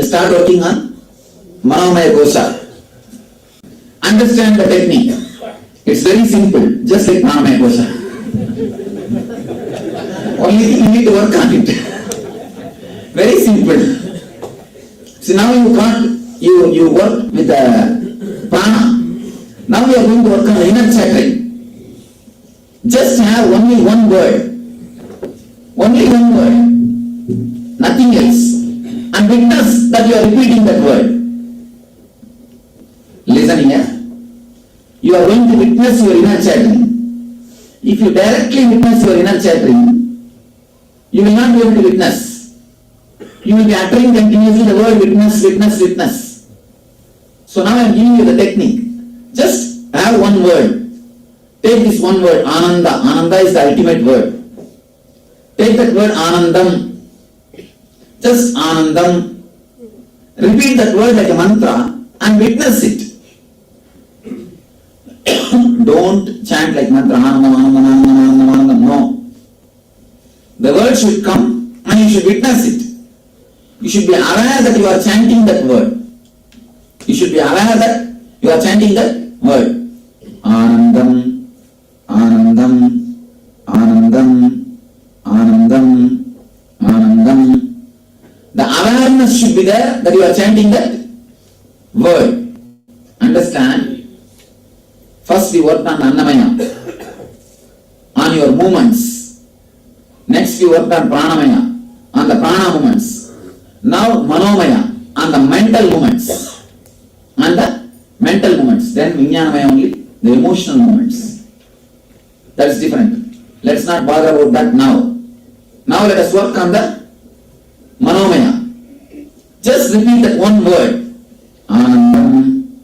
start working on Manomaya Kosha. Understand the technique. It's very simple, just like Manomaya Kosha. Only thing you need to work on it. Very simple. So now you can't, you work with the prana. Now we are going to work on the inner chattering. Just have only one word. Only one word. Nothing else. And witness that you are repeating that word. Listen here. You are going to witness your inner chattering. If you directly witness your inner chattering, you will not be able to witness. You will be uttering continuously the word witness, witness, witness. So now I am giving you the technique. Just have one word. Take this one word, Ananda. Ananda is the ultimate word. Take that word, Anandam. Just Anandam. Repeat that word like a mantra and witness it. Don't chant like mantra, Anandam, Anandam, Anandam, Anandam. No. The word should come and you should witness it. You should be aware that you are chanting that word. You should be aware that you are chanting that word. Anandam, Anandam, Anandam, Anandam, Anandam. The awareness should be there that you are chanting that word. Understand? First we worked on Annamaya, on your movements. Next we worked on Pranamaya, on the prana movements. Now Manomaya, on the mental movements. On the mental movements. Then Vijnanamaya only, the emotional movements. That is different. Let's not bother about that now. Now let us work on the Manomaya. Just repeat that one word. Anandam,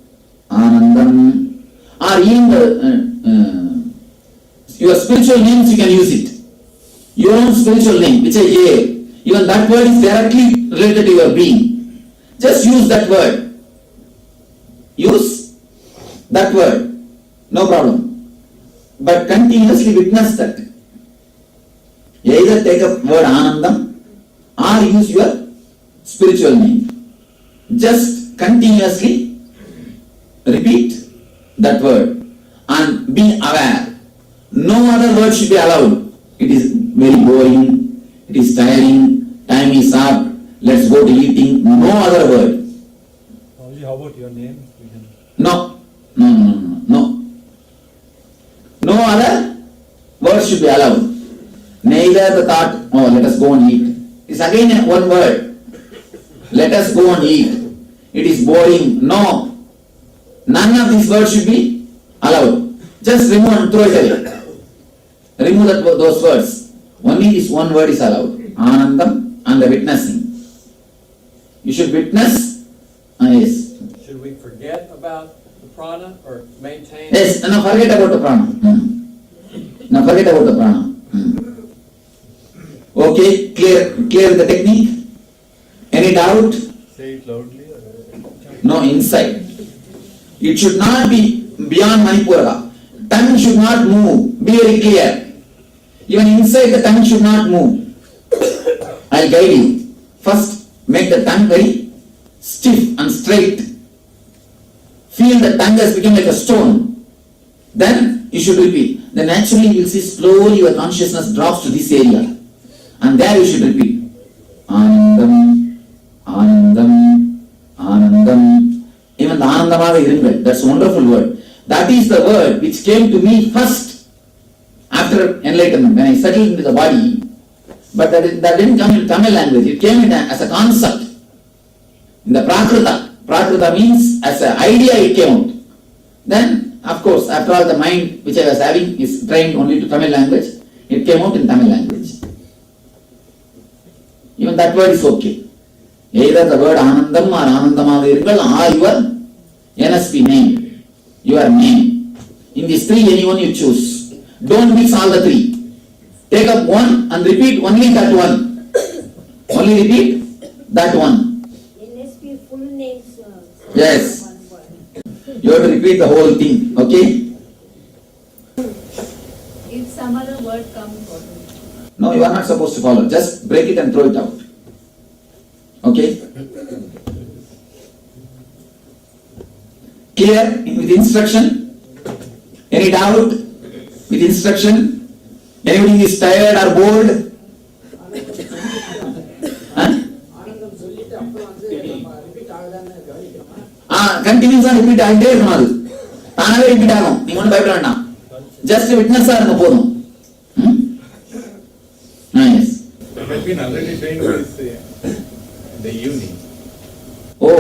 Anandam. Or even your spiritual names you can use it. Your own spiritual name, which is Ye. Even that word is directly related to your being. Just use that word. Use that word. No problem. But continuously witness that. Either take a word Anandam or use your spiritual name. Just continuously repeat that word and be aware. No other word should be allowed. It is very boring, it is tiring, time is up, let's go to eating. No other word. How about your name? No. No other word should be allowed. Neither the thought, oh, let us go and eat. It's again one word. Let us go and eat. It is boring. No. None of these words should be allowed. Just remove and throw it away. Remove those words. Only this one word is allowed. Anandam and the witnessing. You should witness. Yes. Should we forget about the prana or maintain? Yes, now forget about the prana. Now forget about the prana. Okay, clear the technique? Any doubt? Say it loudly. No, inside. It should not be beyond Manipura. Tongue should not move. Be very clear. Even inside the tongue should not move. I'll guide you. First, make the tongue very stiff and straight. Feel the tongue has become like a stone. Then you should repeat. Then naturally you will see slowly your consciousness drops to this area. And there you should repeat. Anandam, Anandam, Anandam. Even the Anandamaga Iringal, that's a wonderful word. That is the word which came to me first after enlightenment, when I settled into the body. But that didn't come in Tamil language, it came in as a concept. In the Prakrita. Prakrita means as an idea it came out. Then, of course, after all the mind which I was having is trained only to Tamil language, it came out in Tamil language. Even that word is okay. Either the word Anandam or Anandamaga Iringal or your NSP name, your name. In these three, anyone you choose. Don't mix all the three. Take up one and repeat only that one. Only repeat that one. NSP full names. Yes. You have to repeat the whole thing, okay? If some other word comes, what will? No, you are not supposed to follow. Just break it and throw it out. Okay? Clear with instruction? Any doubt with instruction? Anybody is tired or bored? Continuous repeat ஆகிட்டே இருக்கணும். அது தானாவே repeat ஆகும். நீங்க ஒன்றும் பயப்பட வேண்டாம். Just விட்னஸா இருங்க போதும். Yes. I have been already doing this in the evening. Oh.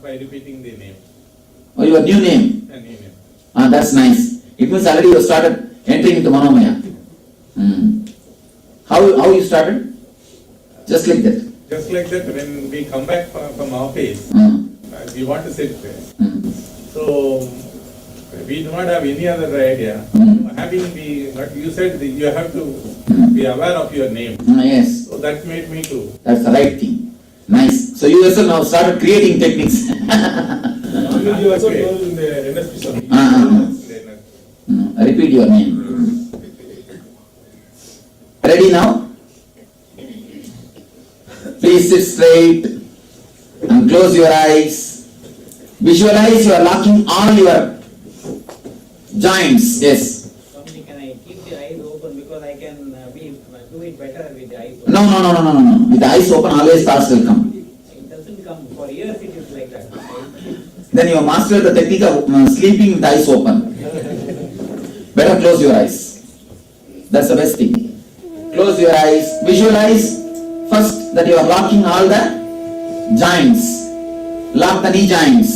By repeating the name. Oh, your new name. A new name. That's nice. It means already you started entering into Manomaya. How you started? Just like that. Just like that, when we come back from office, we want to sit there. So we do not have any other idea. But you said that you have to be aware of your name. Yes. So that made me to. That's the right thing. Nice. So you also now started creating techniques. You also told in the NSP song. Repeat your name. Ready now? Please sit straight and close your eyes. Visualize you are locking all your joints. Yes. Swami, can I keep the eyes open because I can do it better with the eyes open? No. With the eyes open, always thoughts will come. It doesn't come. For years it is like that. Then you master the technique of sleeping with the eyes open. Better close your eyes. That's the best thing. Close your eyes. Visualize first that you are locking all the joints. Lock the knee joints.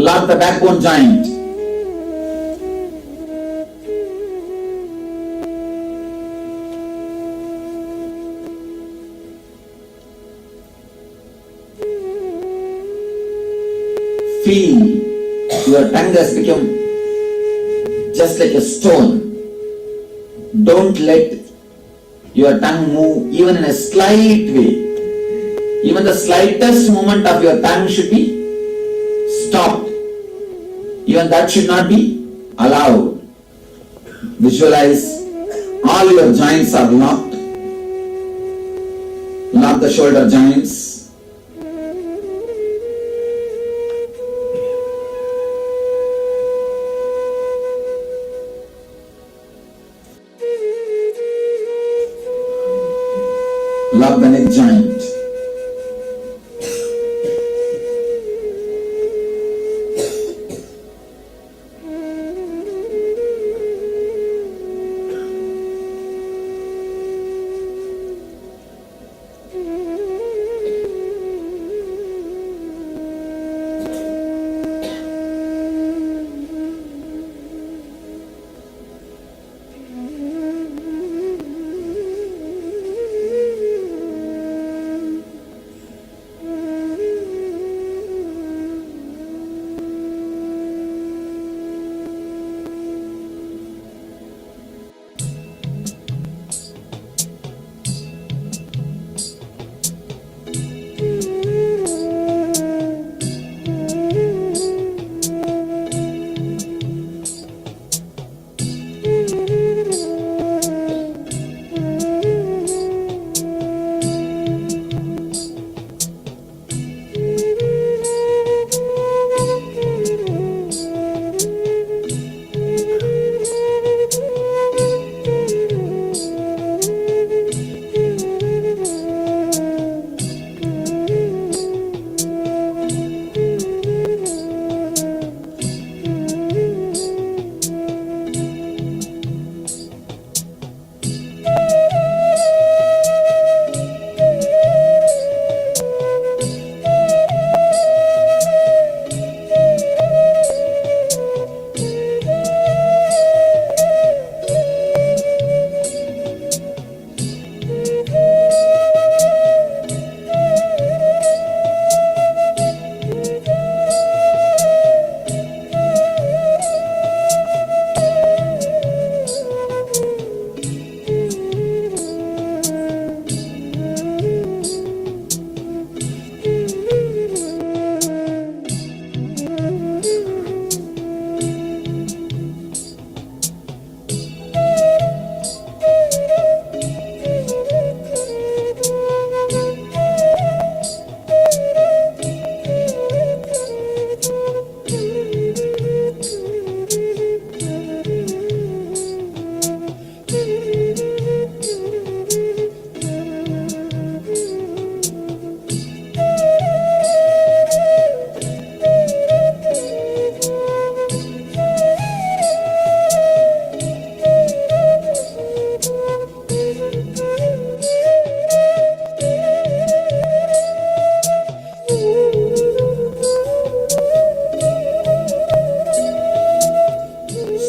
Lock the backbone joint. Feel your tongue has become just like a stone. Don't let your tongue move even in a slight way. Even the slightest movement of your tongue should be stopped. Even that should not be allowed. Visualize all your joints are locked. Lock the shoulder joints. Lock the neck joint.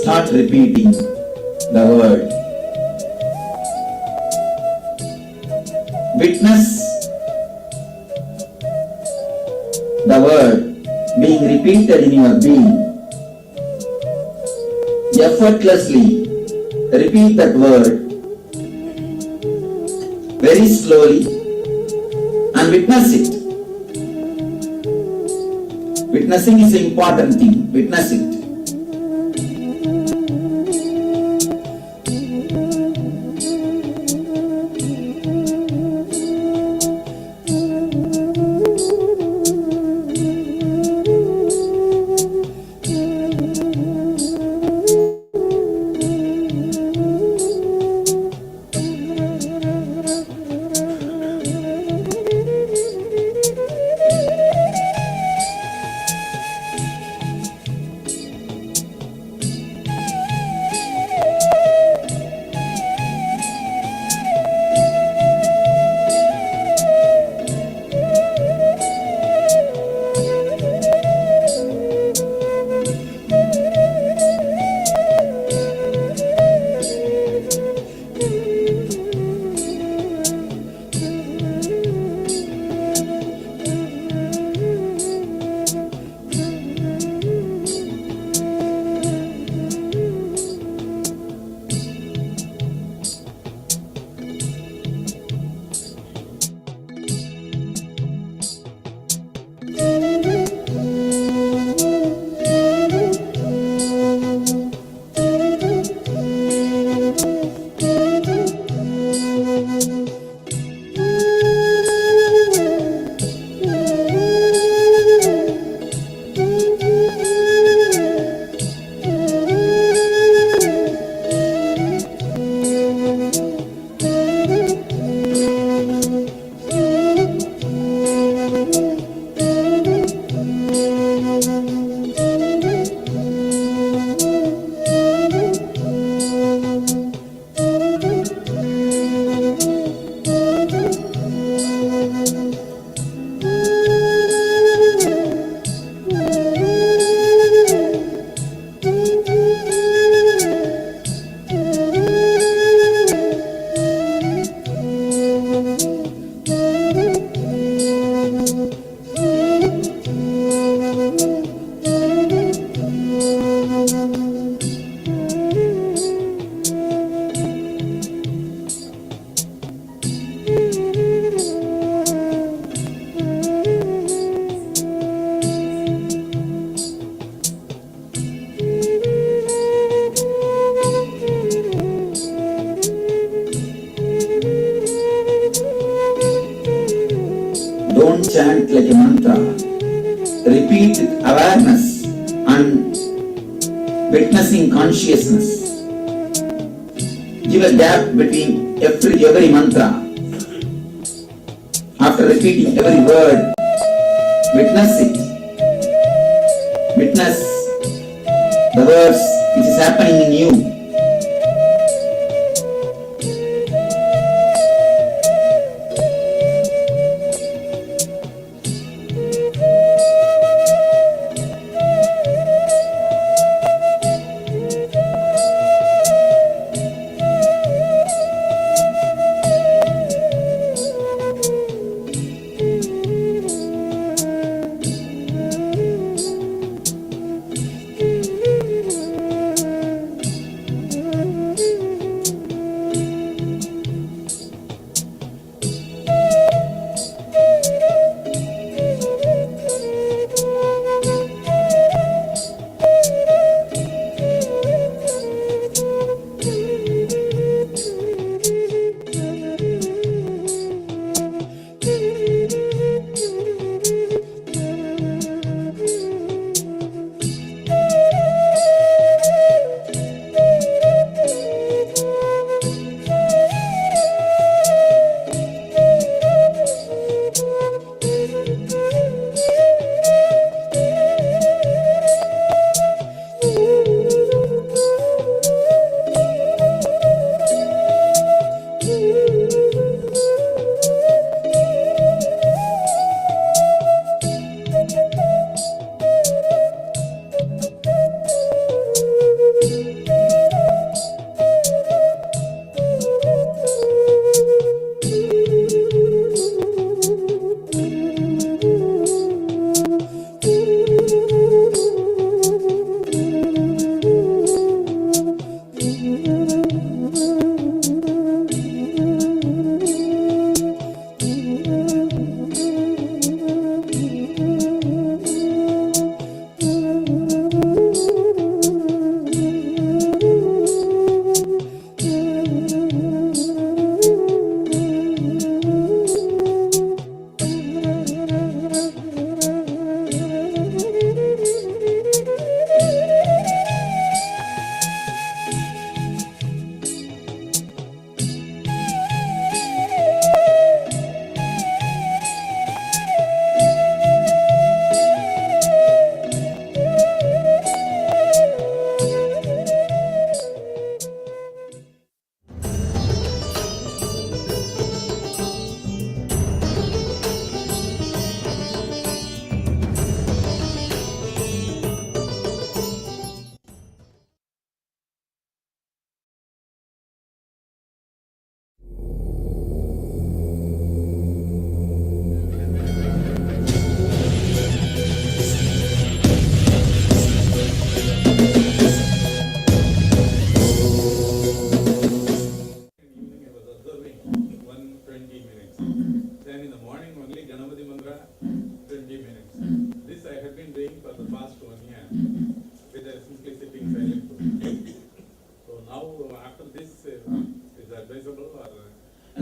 start repeating the word. Witness the word being repeated in your being. Effortlessly repeat that word very slowly and witness it. Witnessing is an important thing. Witness it. Don't chant like a mantra. Repeat with awareness and witnessing consciousness. Give a gap between every mantra. After repeating every word, witness it. Witness the words which is happening in you.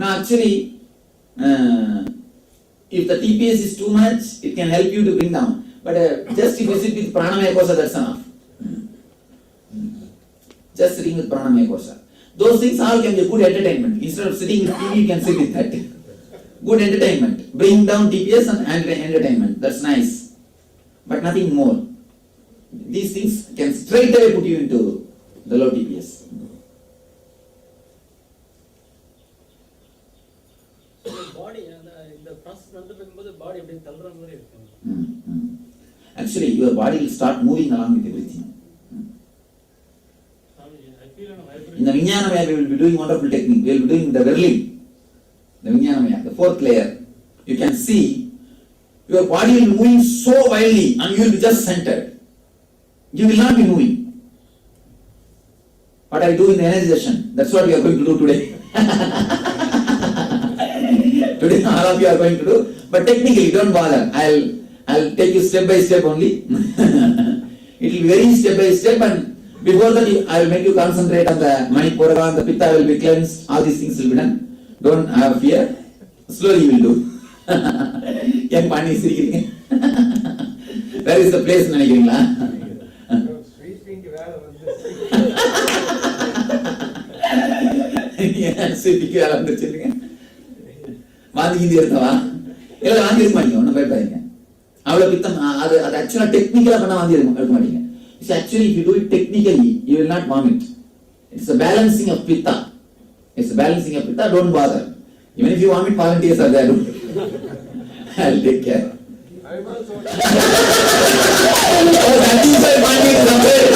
Now actually, if the TPS is too much, it can help you to bring down. But just if you sit with Pranamaya Kosha, that's enough. Just sitting with Pranamaya Kosha. Those things all can be a good entertainment. Instead of sitting with TV, you can sit with that. Good entertainment. Bring down TPS and entertainment. That's nice. But nothing more. These things can straight away put you into the low TPS. Body, the process the body Actually, your body will start moving along with everything. In the Vijnanamaya, we will be doing wonderful technique. We will be doing the whirling. The Vijnanamaya, the fourth layer. You can see your body will be moving so wildly and you will be just centered. You will not be moving. What I do in the energization, that's what we are going to do today. Today all of you are going to do, but technically don't bother. I'll take you step by step only. It will be very step by step, and before that I will make you concentrate on the Manipura, and the Pitta will be cleansed, all these things will be done. Don't have fear. Slowly you will do. Young Pani is sitting. Where is the place? வாந்திக்கிந்தி எடுத்தவா இல்லை வாந்தி எடுக்க மாட்டீங்க ஒன்றும் பயப்படாதீங்க அவ்வளோ பித்தம் அது ஆக்சுவலாக டெக்னிக்கலாக பண்ணால் வாந்தி எடுக்க மாட்டீங்க it's actually if you do it technically you will not vomit it's a balancing of pitta it's balancing of pitta don't bother even if you vomit volunteers are there I'll take care. Oh, that is why vamiting is afraid.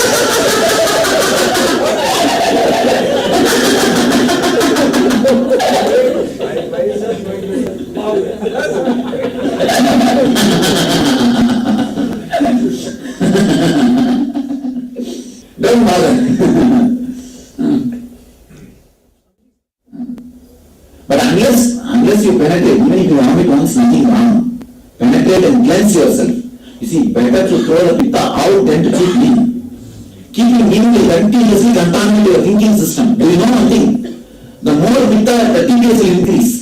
Don't bother. But unless you penetrate, even if you vomit once, nothing wrong. Penetrate and cleanse yourself. You see, better to throw the pitta out than to keep in. Keeping in will continuously contaminate your thinking system. Do you know one thing? The more pitta, the TPS will increase.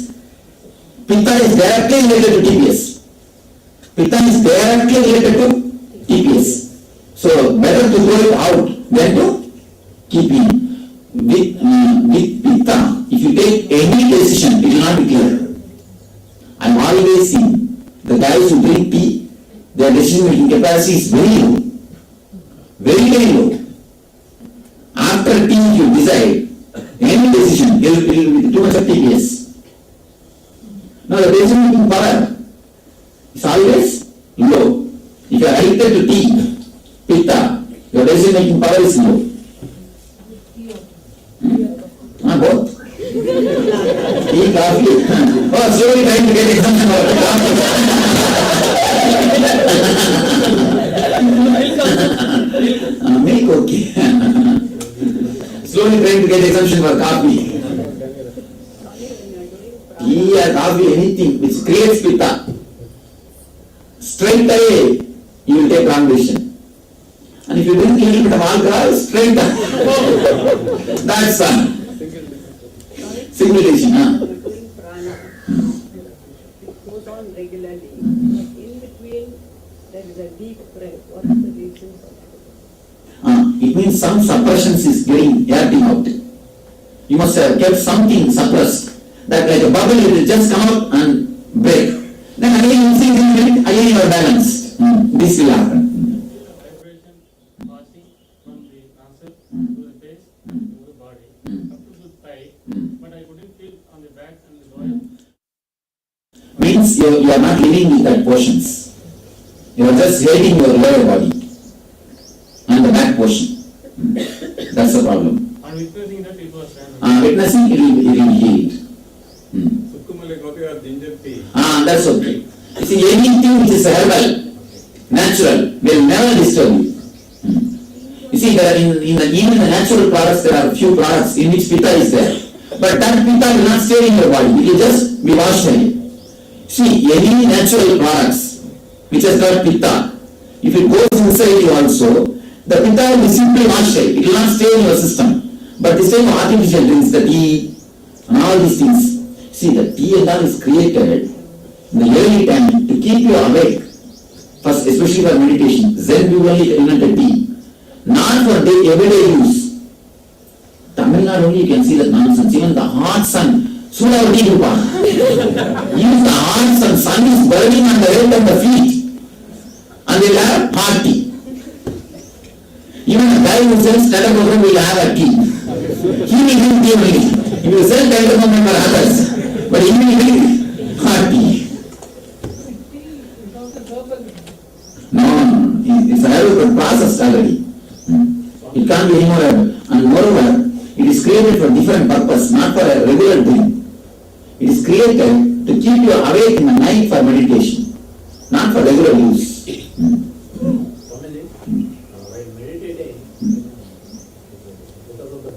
Pitta is directly related to TPS. Pitta is directly related to TPS. So, better to throw it out than to keep in. With pitta, if you take any decision, it will not be clear. I have always seen the guys who drink tea, their decision making capacity is very low. Very, very low. After tea, you decide any decision, it will be too much of TPS. Now, the decision making power is always low. If you are addicted to tea, pitta, your decision making power is low. Both. Tea, coffee. Oh, slowly trying to get exemption for coffee. Milk, okay. Slowly trying to get exemption for coffee. Tea or coffee, anything which creates pitta, straight away you will take wrong decision. And if you drink a little bit of alcohol, straight up. That's single decision. It goes on regularly. In between, there is a deep breath. What is the reason for that? It means some suppressions is getting yapping out. You must have kept something suppressed. That like a bubble, it will just come out and break. Then again you see again you are balanced. This will happen. Vibration passing from the nostril to the face to the body up to the thigh, but I couldn't feel on the back and the lower. Means you are not living with that portions. You are just hating your lower body and the back portion. That's the problem. On witnessing that it was random. Witnessing it will be healed. Sukkumale coffee or ginger tea. That's okay. You see, anything which is herbal, natural, will never disturb you. You see, there are even the natural products, there are few products in which pitta is there. But that pitta will not stay in your body. It will just be washed away. See, any natural products which has got pitta, if it goes inside you also, the pitta will be simply washed away. It will not stay in your system. But the same artificial drinks, the tea, and all these things. See, the tea and all is created in the early time to keep you awake. First, especially for meditation. Zen people only invented tea. Not for everyday use. Tamil Nadu only you can see that nonsense. Even the hot sun. Even the hot sun is burning on the head and the feet. And they will have a party. Even a guy who sells telephone will have a tea. He will drink tea only. He will sell telephone for others. But he will drink hot tea. No, it's a herbal process already. It can't be anymore. And moreover, it is created for different purpose, not for a regular drink. It is created to keep you awake in the night for meditation, not for regular use. Swamiji, while meditating, because of the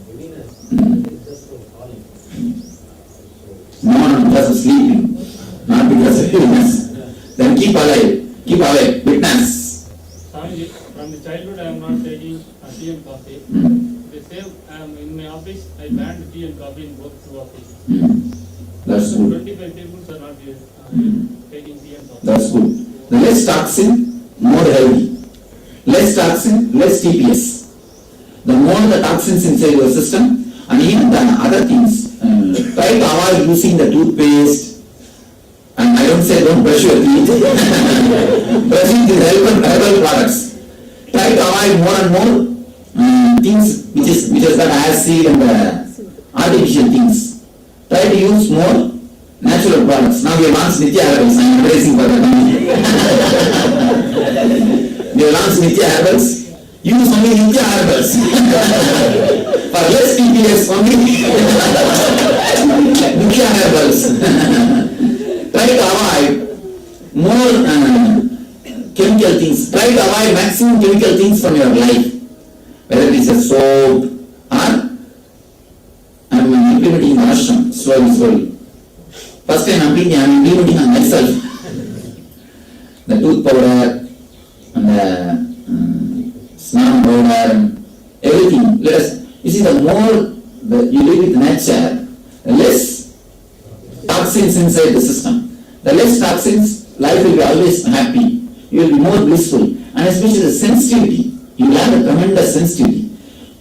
heaviness, it's just falling. No, because of sleeping, not because of heaviness. Then keep alive, keep awake, witness. Swamiji, from the childhood I am not taking tea and coffee. They say in my office I banned tea and coffee in both two offices. That's good. 25 people are not taking tea and coffee. That's good. The less toxin, more healthy. Less toxin, less TPS. The more the toxins inside your system, and even the other things, try to avoid using the toothpaste. And I don't say don't brush your teeth. Brushing is herbal products. Try to avoid more and more things which is that acid and artificial things. Try to use more natural products. Now we have launched Nithya Herbals. I am embracing for that. We have launched Nithya Herbals. Use only Nithya Herbals. For less TPS only Nithya Herbals. Try to avoid more chemical things. Try to avoid maximum chemical things from your life. Whether it is a soap or I am implementing ashram slowly. First time I am implementing on myself. The tooth powder and the snam powder and everything. You see, the more you live with nature, the less toxins inside the system. The less toxins, life will be always happy. You will be more blissful. And especially the sensitivity. You will have a tremendous sensitivity.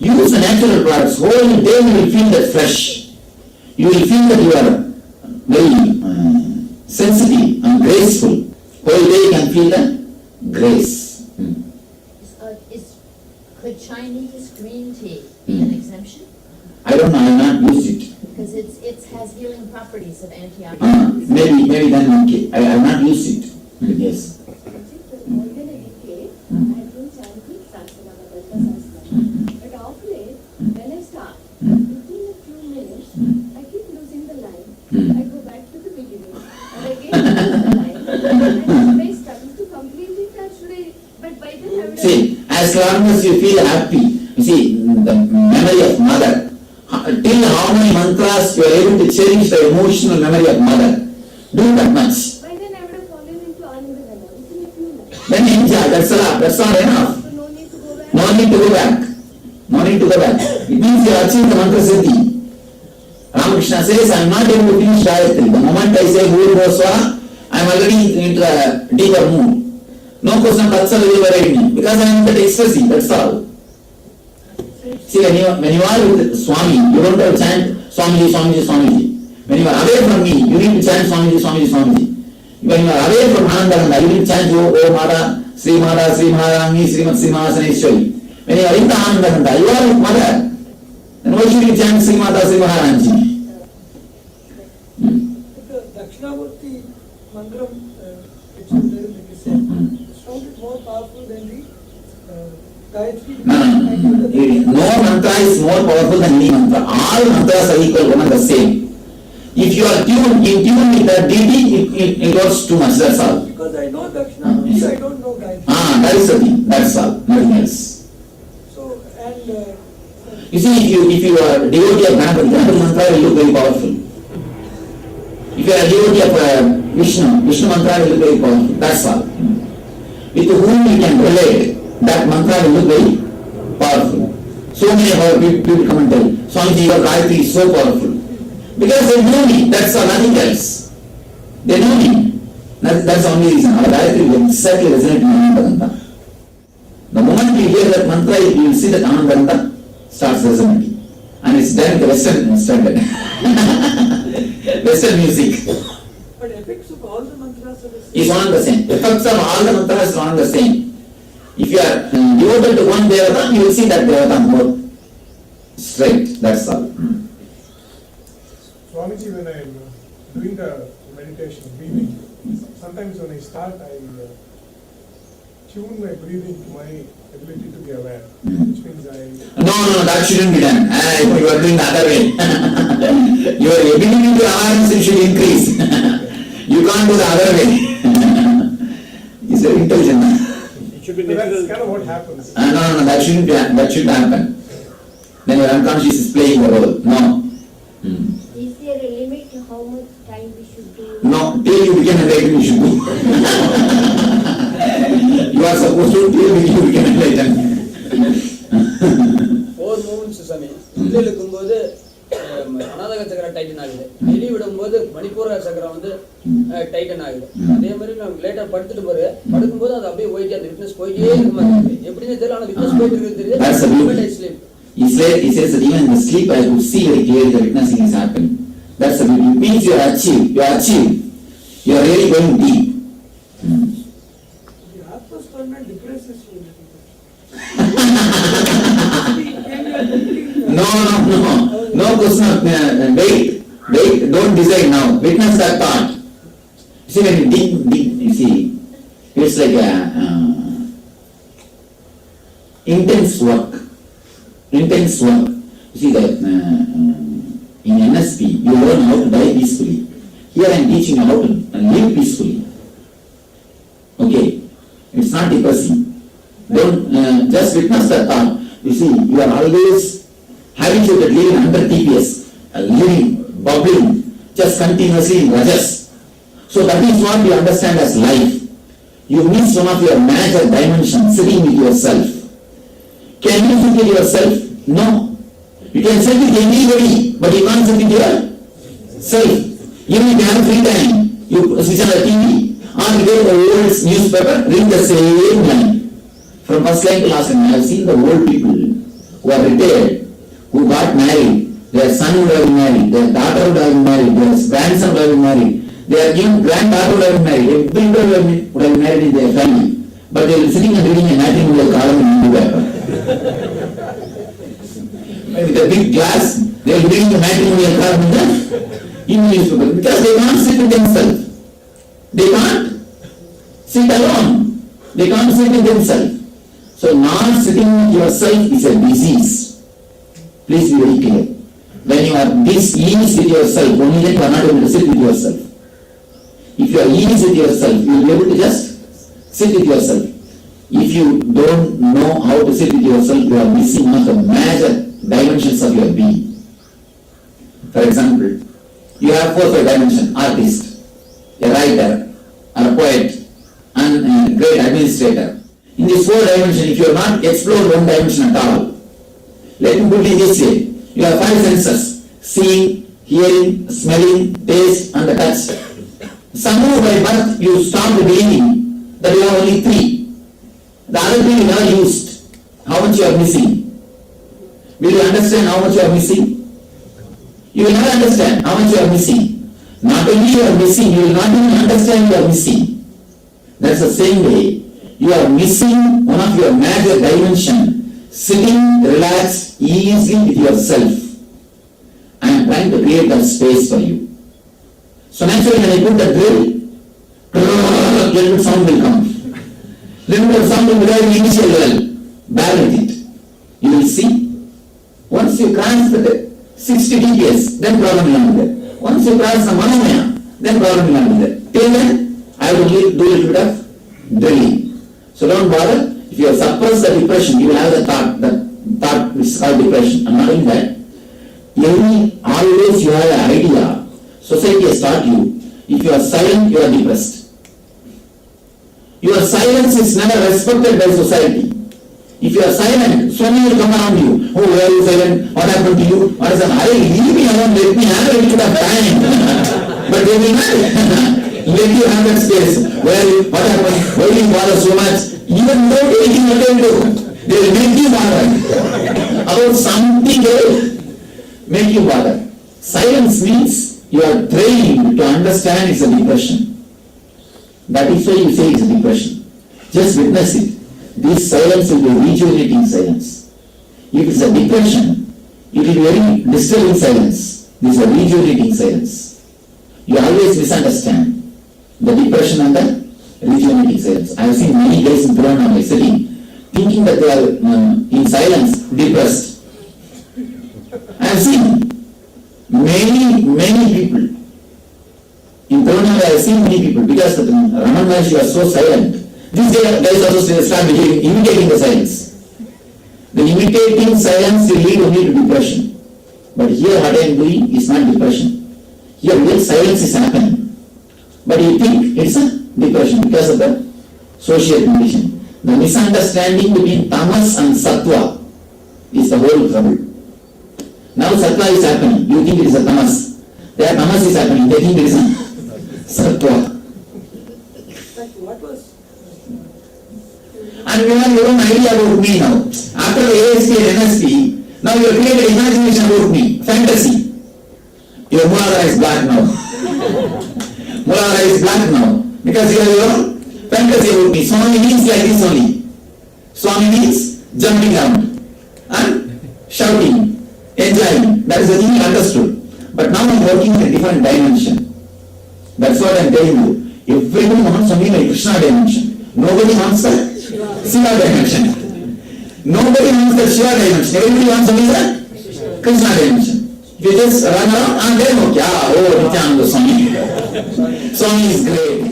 Use the natural products. Whole day you will feel that fresh. You will feel that you are very sensitive and graceful. Whole day you can feel the grace. Could Chinese green tea be an exemption? I don't know, I have not used it. Because it has healing properties of antioxidants. Maybe then okay. I have not used it. Yes. But of late, when I start, within a few minutes, I keep losing the line. I go back to the beginning, and again lose the line. And I struggle to completely touch it. But by then I would See, as long as you feel happy, you see, the memory of mother, till how many mantras you are able to cherish the emotional memory of mother. Do that much. by then I would have fallen into Anandagana within a few minutes. Then enjoy, that's all enough. So no need to go back. No need to go back. No need to go back. It means you have achieved the mantra siddhi. Ramakrishna says, I am not able to finish Gayatri. The moment I say Guru Bhoswa, I am already into a deeper mood. No question Tatsal will worry me. Because I am that ecstasy, that's all. See, when you are with Swami, you don't have to chant Swamiji, Swamiji, Swamiji. When you are away from me, you need to chant Swamiji, Swamiji, Swamiji. When you are away from Anandaganda, you need to chant O Mada, Sri Mada, Sri Maharangi, Srimat Simhasaneshwari. When you are in the Anandaganda, you are with mother. Then why should you chant Sri Mata, Sri Maharangi? The Dakshinamurti Mantram, which is there, like you said, sounded more powerful than the Gayatri. No mantra is more powerful than any mantra. All mantras are equal, one and the same. If you are in tune with the deity, it works too much, that's all. Because I know Dakshinamurti, I don't know Gayatri. That is the thing, that's all, nothing else. So, and You see, if you are a devotee of Ganapati, Ganapati mantra will look very powerful. If you are a devotee of Vishnu mantra will look very powerful, that's all. With whom you can relate, that mantra will look very powerful. So many of our people come and tell, Swamiji, your Gayatri is so powerful. Because they know me, that's all, nothing else. They know me. That's the only reason. Our Gayatri will exactly resonate in Anandanta. The moment you hear that mantra, you will see that Anandanta starts resonating. And it's done in the Western standard. Western music. But effects of all the mantras are the same. Is one and the same. Effects of all the mantras is one and the same. If you are devoted to one Devata, you will see that Devata more straight. That's all. Swamiji, when I am doing the meditation, breathing, sometimes when I start, I tune my breathing to my ability to be aware, which means No, that shouldn't be done. You are doing the other way. Your ability to awareness should increase. You can't do the other way. It's very intelligent. It should be that's kind of what happens. No, that shouldn't be, that should happen. Then your unconscious is playing the role. No. Is there a limit to how much time we should do? No, till you become enlightened, you should do. You are supposed to till you become enlightened. 4 movements Swami. உள்ளே இருக்கும்போது அநாதக சக்கரம் Titan ஆகுது. வெளிய விடும்போது மணிப்பூர சக்கரம் வந்து Titan ஆகுது. அதே மாதிரி நான் லேட்டா படுத்துட்டு படுக்கும்போது அது அப்படியே போயிட்டே அந்த விட்னஸ் போயிட்டே இருக்கு மாதிரி. எப்படின்னு தெரியல ஆனா விட்னஸ் போயிட்டு இருக்கு தெரியுது. He says that even in the sleep I could see very clearly the witnessing is happening. That's the beauty. It means you are achieved. You are really going deep. The atmosphere depresses you. No question. Wait, don't decide now. Witness that thought. See, when you deep, you see, it's like intense work. You see that in NSP, you learn how to die peacefully. Here I am teaching you how to live peacefully. Okay, it's not depressing. Don't just witness that thought. You see, you are always habituated living under TPS, living, bubbling, just continuously in rajas. So that is what you understand as life. You miss one of your major dimensions, sitting with yourself. Can you sit with yourself? No. You can sit with anybody, but you can't sit with yourself. Even if you have free time, you switch on the TV, or you get the old newspaper, read the same line. From first line to last line, I have seen the old people who are retired, who got married, their son would have been married, their daughter would have been married, their grandson would have been married, their even granddaughter would have been married, everybody would have been married in their family. But they were sitting and reading a matrimonial column in the paper. With a big glass, they are reading the matrimonial column in the newspaper because they can't sit with themselves. They can't sit alone. They can't sit with themselves. So not sitting with yourself is a disease. Please be very clear. When you are diseased with yourself, only then you are not able to sit with yourself. If you are eased with yourself, you will be able to just sit with yourself. If you don't know how to sit with yourself, you are missing one of the major dimensions of your being. For example, you have 4 or 5 dimensions: artist, a writer, or a poet, and a great administrator. In this 4 dimensions, if you have not explored one dimension at all, let me put it this way: you have 5 senses: seeing, hearing, smelling, taste, and the touch. Somehow by birth you start believing that you have only 3. The other 3 you never used. How much you are missing? Will you understand how much you are missing? You will never understand how much you are missing. Not only you are missing, you will not even understand you are missing. That's the same way. You are missing one of your major dimensions, sitting relaxed easily with yourself. I am trying to create that space for you. So naturally when I put the drill, little sound will come. Little sound will be very initial level. Bear with it. You will see. Once you cross the 60 TPS, then problem will not be there. Once you cross the Manomaya, then problem will not be there. Till then, I will do a little bit of drilling. So don't bother. If you suppress the depression, you will have the thought which is called depression. And not only that, always you have an idea. Society has taught you. If you are silent, you are depressed. Your silence is never respected by society. If you are silent, so many will come around you. Oh, where are you silent? What happened to you? What is that? I leave me alone, let me have a little bit of time. But they will not let you have that space. What happened? Why do you bother so much? Even though anything what they will do, they will make you bother. About something else, make you bother. Silence means you are trained to understand it's a depression. That is why you say it's a depression. Just witness it. This silence will be rejuvenating silence. If it's a depression, it will be very disturbing silence. This is a rejuvenating silence. You always misunderstand the depression and the rejuvenating silence. I have seen many guys in Purana sitting, thinking that they are in silence, depressed. I have seen many people. In Purana I have seen many people, because Raman Maharshi was so silent. These guys also start imitating the silence. The imitating silence will lead only to depression. But here what I am doing is not depression. Here real silence is happening. But you think it's a depression because of the social condition. The misunderstanding between tamas and sattva is the whole trouble. Now sattva is happening. You think it is a tamas. There tamas is happening. They think it is a sattva. What was? And you have your own idea about me now. After the ASP and NSP, now you have created imagination about me. Fantasy. Your Muladhara is black now. Muladhara is black now. Because you have your own fantasy about me. Swami means like this only. Swami means jumping around and shouting, enjoying. That is the thing you understood. But now I am working in a different dimension. That's what I am telling you. Everybody wants something like Krishna dimension. Nobody wants the Shiva dimension. Nobody wants the Shiva dimension. Everybody wants only the Krishna dimension. If you just run around and then okay, oh, Nithyananda Swami. Swami is great.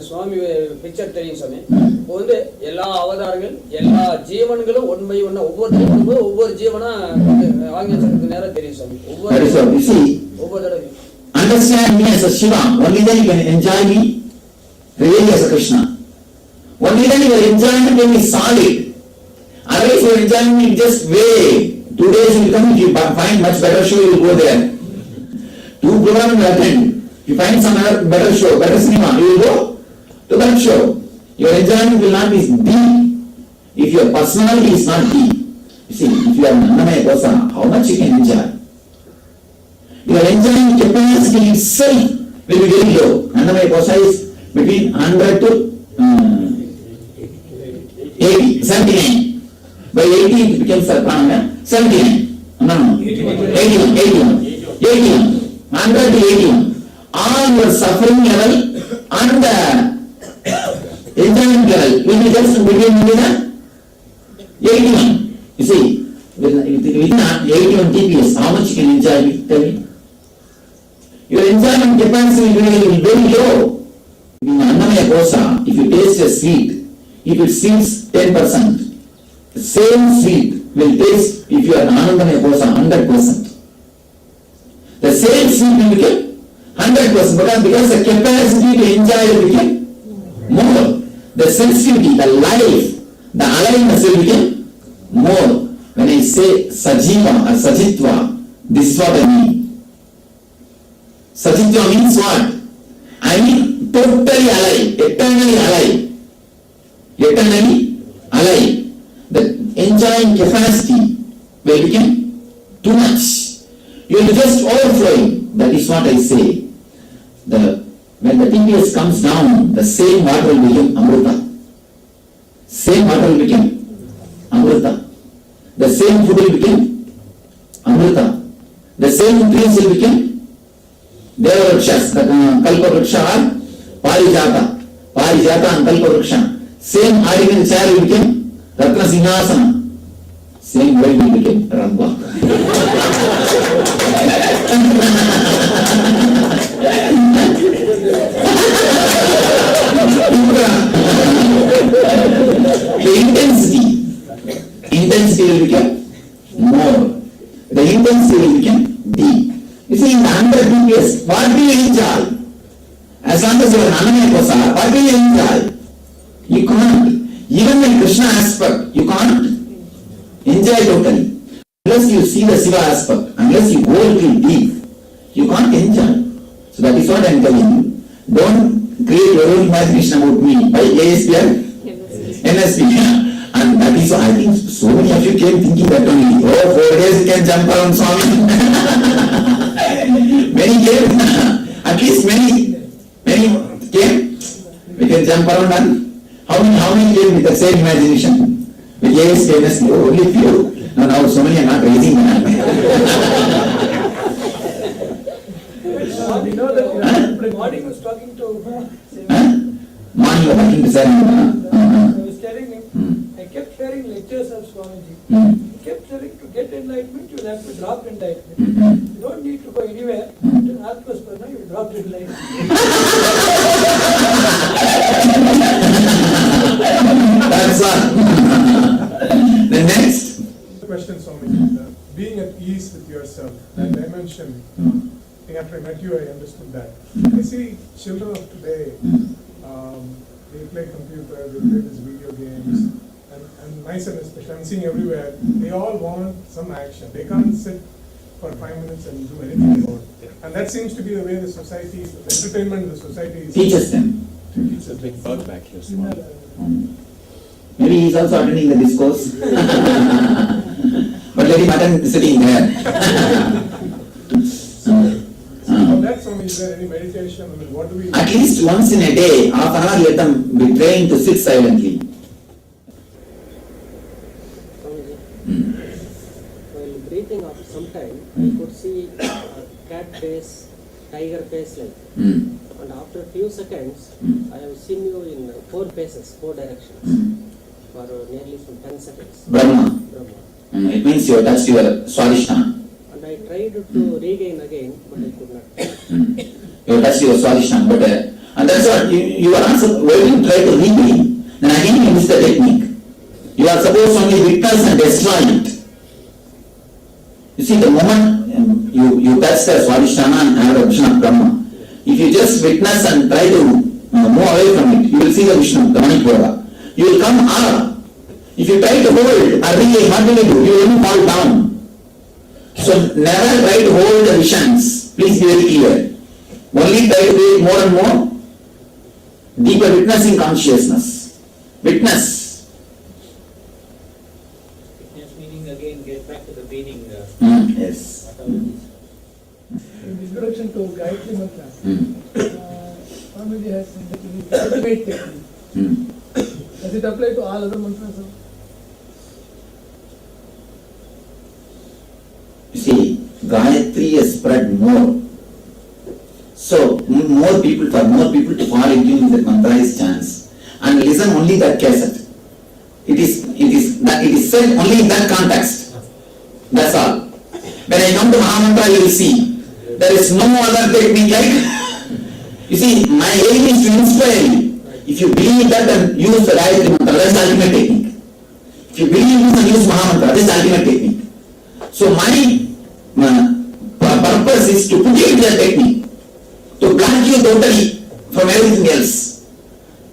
Swami picture தெரியும் சாமி. இப்போ வந்து எல்லா அவதாரங்கள் எல்லா ஜீவன்களும் ஒன்மை ஒண்ணா ஒவ்வொரு ஜீவனா ஆங்கில நேரம் தெரியும் சாமி. ஒவ்வொரு தடவை understand me as a Shiva, only then you can enjoy me really as a Krishna. Only then your enjoyment will be solid. Otherwise your enjoyment will just vague. 2 days you will come, if you find much better show, you will go there. 2 programs will attend. If you find some other better show, better cinema, you will go to that show. Your enjoyment will not be deep if your personality is not deep. You see, if you are Annamaya Kosa, how much you can enjoy? Your enjoying capacity itself will be very low. Annamaya Kosa is between 100 to 80, 79. By 80 it becomes Pranamaya, 79. No, 81. 100 to 81. All your suffering level and the enjoyment level will be just between 81. You see, within 81 TPS, how much you can enjoy? Tell me. Your enjoyment capacity will be very low. In Annamaya Kosa, if you taste a sweet, if it seems 10%, the same sweet will taste if you are in Annamaya Kosa 100%. The same sweet will become 100%, because the capacity to enjoy will become more. The sensitivity, the life, the aliveness will become more. When I say Sajiva or Sajitva, this is what I mean. Sajitva means what? I mean totally alive, eternally alive. Eternally alive. The enjoying capacity will become too much. You will just overflowing. That is what I say. When the TPS comes down, the same water will become Amrita. Same water will become Amrita. The same food will become Amrita. The same trees will become Devarukshas, the Kalpa Vriksha or Parijata and Kalpa Vriksha. Same Arigan chair will become Ratna Singhasana. Same way we became Ramba. The intensity will become more. The intensity will become deep. You see, in the 100 BPS, what will you enjoy? As long as you are Ananya Kosa, what will you enjoy? You can't. Even in Krishna aspect, you can't enjoy totally. Unless you see the Shiva aspect, unless you go a little deep, you can't enjoy. So that is what I am telling you. Don't create your own imagination about me by ASP and NSP. And that is why I think so many of you came thinking that only, 4 days you can jump around Swami. Many came, at least many came, we can jump around and how many came with the same imagination? With ASP, NSP, only few. Now so many are not raising the hand. You know that morning was talking to Morning you were talking to Saran. I was telling him, I kept hearing lectures of Swamiji. He kept telling to get enlightenment, you will have to drop enlightenment. You don't need to go anywhere. To Atmasparna, you will drop enlightenment. That's all. The next. Question, Swamiji. Being at ease with yourself, that dimension, after I met you, I understood that. I see children of today, they play computer, they play these video games, and nice and especially, I'm seeing everywhere, they all want some action. They can't sit for 5 minutes and do anything more. And that seems to be the way the society, the entertainment in the society is. Teaches them. It's a big bug back here. Maybe he's also attending the discourse. But let him attend sitting there. On that, Swami, is there any meditation? I mean, what do we... At least once in a day, half an hour, let them be trained to sit silently. While breathing up sometime, I could see cat face, tiger face like. And after a few seconds, I have seen you in 4 faces, 4 directions. For nearly some 10 seconds. Brahma. It means you have touched your Swadhisthana. And I tried to regain again, but I could not. You have touched your Swadhisthana, but and that's what you are also, when you try to regain, then again you miss the technique. You are supposed to only witness and destroy it. You see, the moment you touch the Swadhisthana and have a vision of Brahma, if you just witness and try to move away from it, you will see the Vishnu, the Manipura. You will come up. If you try to hold or regain, what will you do? You will only fall down. So never try to hold the visions. Please be very clear. Only try to do it more and more. Deeper witnessing consciousness. Witness. Witness meaning again get back to the beginning. Yes. In introduction to Gayatri Mantra, Swamiji has said that it is the ultimate technique. Does it apply to all other mantras? You see, Gayatri has spread more. So, for more people to fall into the mantra is chance. And listen only that cassette. It is said only in that context. That's all. When I come to Mahā Mantra, you will see. There is no other technique like. You see, my aim is to inspire you. If you believe that and use the Gayatri Mantra, that's the ultimate technique. If you believe this and use Mahā Mantra, that's the ultimate technique. So my purpose is to put you into the technique, to blank you totally from everything else.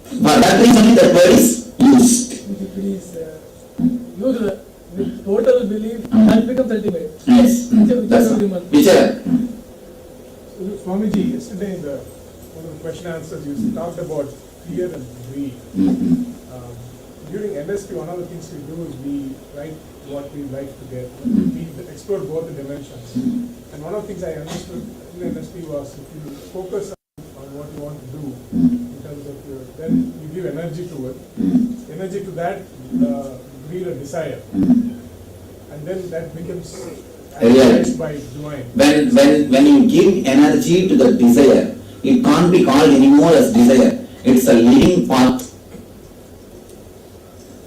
For that reason, that word is used. Please use with total belief, that becomes ultimate. Yes. Whichever. Swamiji, yesterday in one of the question answers, you talked about fear and greed. During NSP, one of the things we do is we write what we like to get. We explore both the dimensions. And one of the things I understood in NSP was if you focus on what you want to do, in terms of then you give energy to it. Energy to that, greed or desire. And then that becomes actualized by divine. When you give energy to the desire, it can't be called anymore as desire. It's a living path.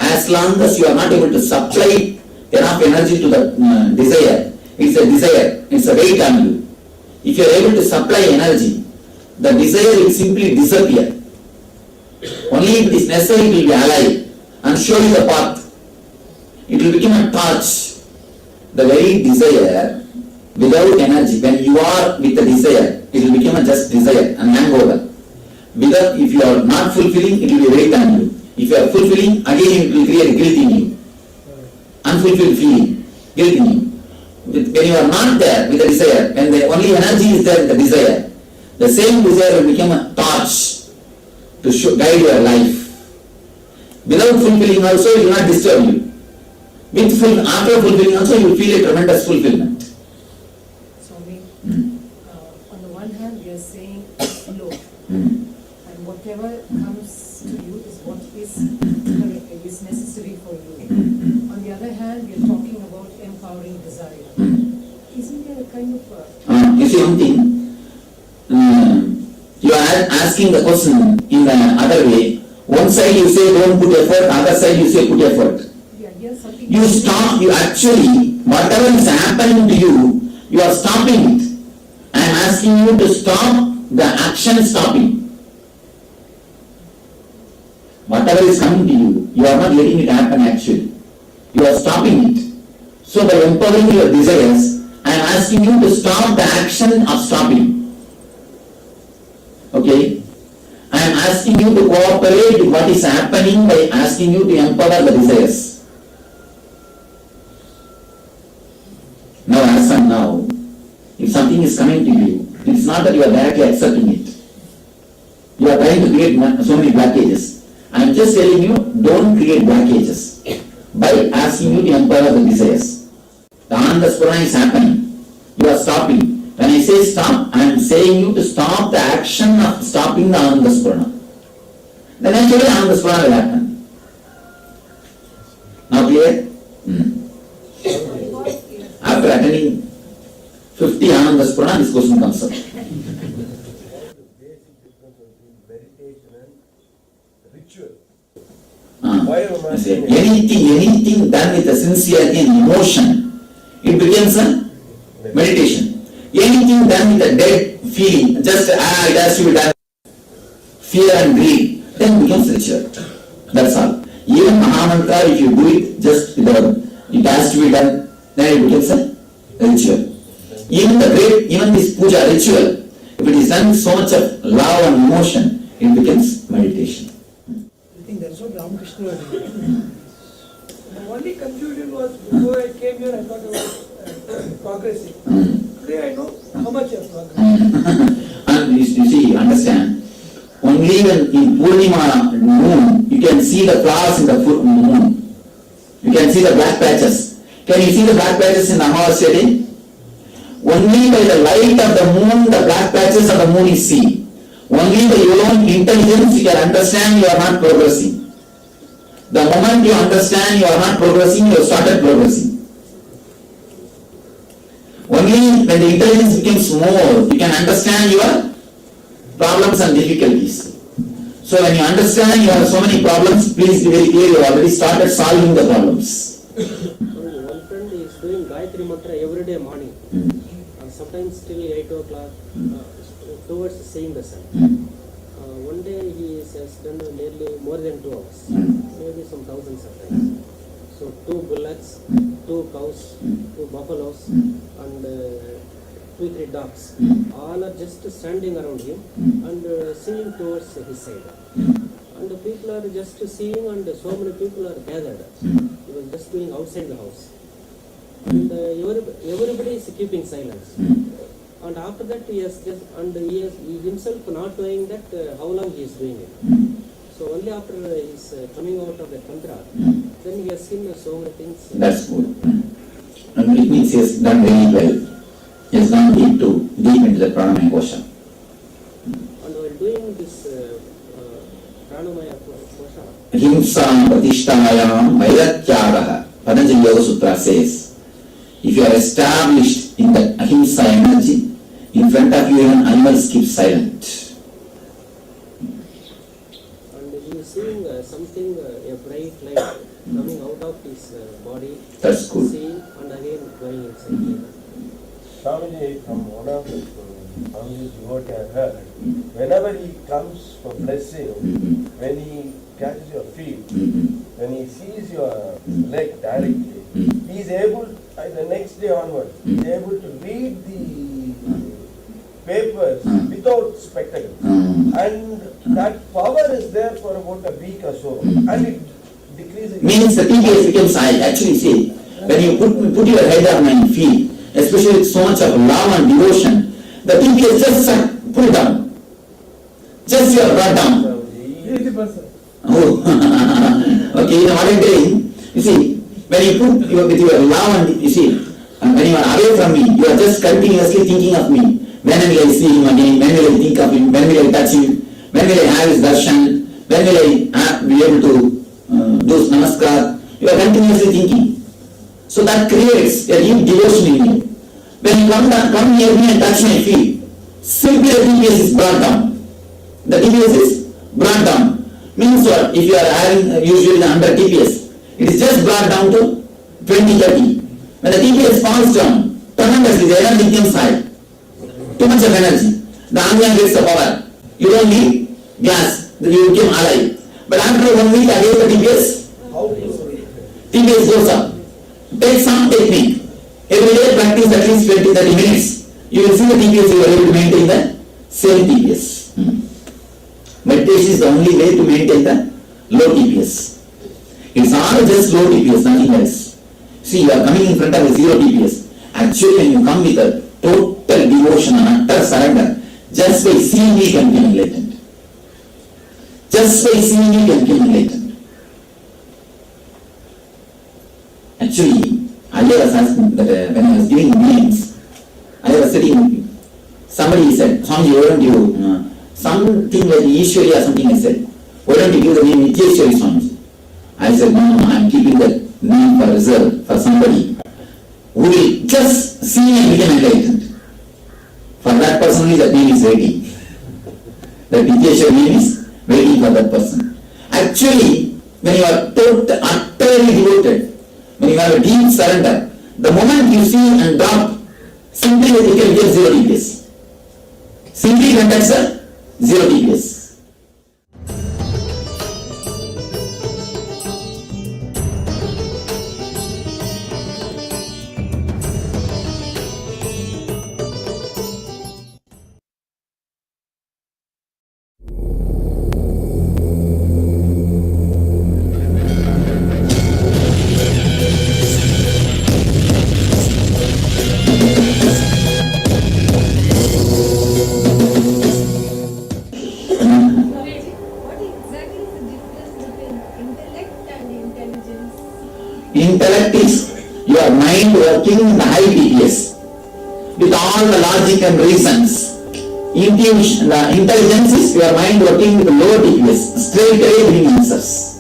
As as long as you are not able to supply enough energy to the desire, it's a desire, it's a weight on you. If you are able to supply energy, the desire will simply disappear. Only if it is necessary it will be alive and show you the path. It will become a torch. The very desire, without energy, when you are with the desire, it will become a just desire and hangover. Without, if you are not fulfilling, it will be weight on you. If you are fulfilling, again it will create guilt in you. Unfulfilled feeling, guilt in you. When you are not there with the desire, when the only energy is there with the desire, the same desire will become a torch to guide your life. Without fulfilling also, it will not disturb you. After fulfilling also, you will feel a tremendous fulfillment. Swami, on the one hand, we are saying slow, and whatever comes to you is what is necessary for you. On the other hand, we are talking about empowering desire. Isn't there a kind of you see one thing, you are asking the question in the other way. One side you say don't put effort, other side you say put effort. You stop, you actually, whatever is happening to you, you are stopping it. I am asking you to stop the action stopping. Whatever is coming to you, you are not letting it happen actually. You are stopping it. So by empowering your desires, I am asking you to stop the action of stopping. Okay? I am asking you to cooperate with what is happening by asking you to empower the desires. Now as from now, if something is coming to you, it is not that you are directly accepting it. You are trying to create so many blockages. I am just telling you, don't create blockages by asking you to empower the desires. The Ananda Spurana is happening. You are stopping. When I say stop, I am saying you to stop the action of stopping the Ananda Spurana. Then actually Ananda Spurana will happen. Now clear? After attending 50 Ananda Spurana, this question comes up. Anything done with a sincerity and emotion, it becomes a meditation. Anything done with a dead feeling, just it has to be done, fear and greed, then it becomes ritual. That's all. Even Mahamantra, if you do it just without, it has to be done, then it becomes a ritual. Even this puja ritual, if it is done with so much of love and emotion, it becomes meditation. I think that's what Ramakrishna was doing. The only confusion was before I came here, I thought I was progressing. Today I know how much I have progressed. And you see, understand, only when in Purnima moon, you can see the flowers in the moon. You can see the black patches. Can you see the black patches in the Amavasya day? Only by the light of the moon, the black patches of the moon is seen. Only by your own intelligence you can understand you are not progressing. The moment you understand you are not progressing, you have started progressing. Only when the intelligence becomes more, you can understand your problems and difficulties. So when you understand you have so many problems, please be very clear, you have already started solving the problems. One friend is doing Gayatri Mantra every day morning. Sometimes till 8 o'clock, towards seeing the sun. One day he has done nearly more than 2 hours, maybe some thousands of times. So 2 bullocks, 2 cows, 2 buffaloes, and 2-3 dogs. All are just standing around him and singing towards his side. And the people are just seeing, and so many people are gathered. He was just doing outside the house. And everybody is keeping silence. And after that he himself not knowing that how long he is doing it. So only after he is coming out of the tantra, then he has seen so many things. That's good. And it means he has done very well. He has gone deep into the Pranamaya Kosha. And while doing this Pranamaya Kosha, Himsa Pratishtayam Mailatyagaha, Patanjali Yoga Sutra says, if you are established in the ahimsa energy, in front of you even animals keep silent. and he is seeing some something, a bright light coming out of his body. That's good. Seeing and again going inside. Swamiji, from one of the Swamiji's devotee I heard, whenever he comes for blessing, when he catches your feet, when he sees your leg directly, he is able, the next day onward, he is able to read the papers without spectacles. And that power is there for about a week or so. And it decreases. Means the TPS becomes high. Actually, see, when you put your head down and feel, especially with so much of love and devotion, the TPS just put it down. Just you are brought down. 80%. Oh, okay, you know what I'm doing? You see, when you put with your love and, you see, when you are away from me, you are just continuously thinking of me. When will I see him again? When will I think of him? When will I touch him? When will I have his darshan? When will I be able to do namaskar? You are continuously thinking. So that creates a deep devotion in you. When you come near me and touch my feet, simply the TPS is brought down. The TPS is brought down. Means what? If you are having usually the 100 TPS, it is just brought down to 20-30. When the TPS falls down, tremendously, the energy becomes high. Too much of energy. The anya gets the power. You don't need glass, you become alive. But after 1 week again the TPS goes up. Take some technique. Every day practice at least 20-30 minutes. You will see the TPS, you are able to maintain the same TPS. Meditation is the only way to maintain the low TPS. It's all just low TPS, nothing else. See, you are coming in front of a zero TPS. Actually, when you come with a total devotion and utter surrender, just by seeing me can become enlightened. Just by seeing me can become enlightened. Actually, I was asking that when I was giving names, I was sitting, somebody said, Swamiji, why don't you, something like Ishwari or something I said, why don't you give the name Nithyananda Swamiji? I said, no, I am keeping that name for reserve for somebody who will just see me and become enlightened. For that person only that name is waiting. The Nithyananda name is waiting for that person. Actually, when you are utterly devoted, when you have a deep surrender, the moment you see and drop, simply you can get zero TPS. Simply contact zero TPS. Intellect is your mind working in the high TPS with all the logic and reasons. Intuition, the intelligence is your mind working with the lower TPS, straight away bringing answers.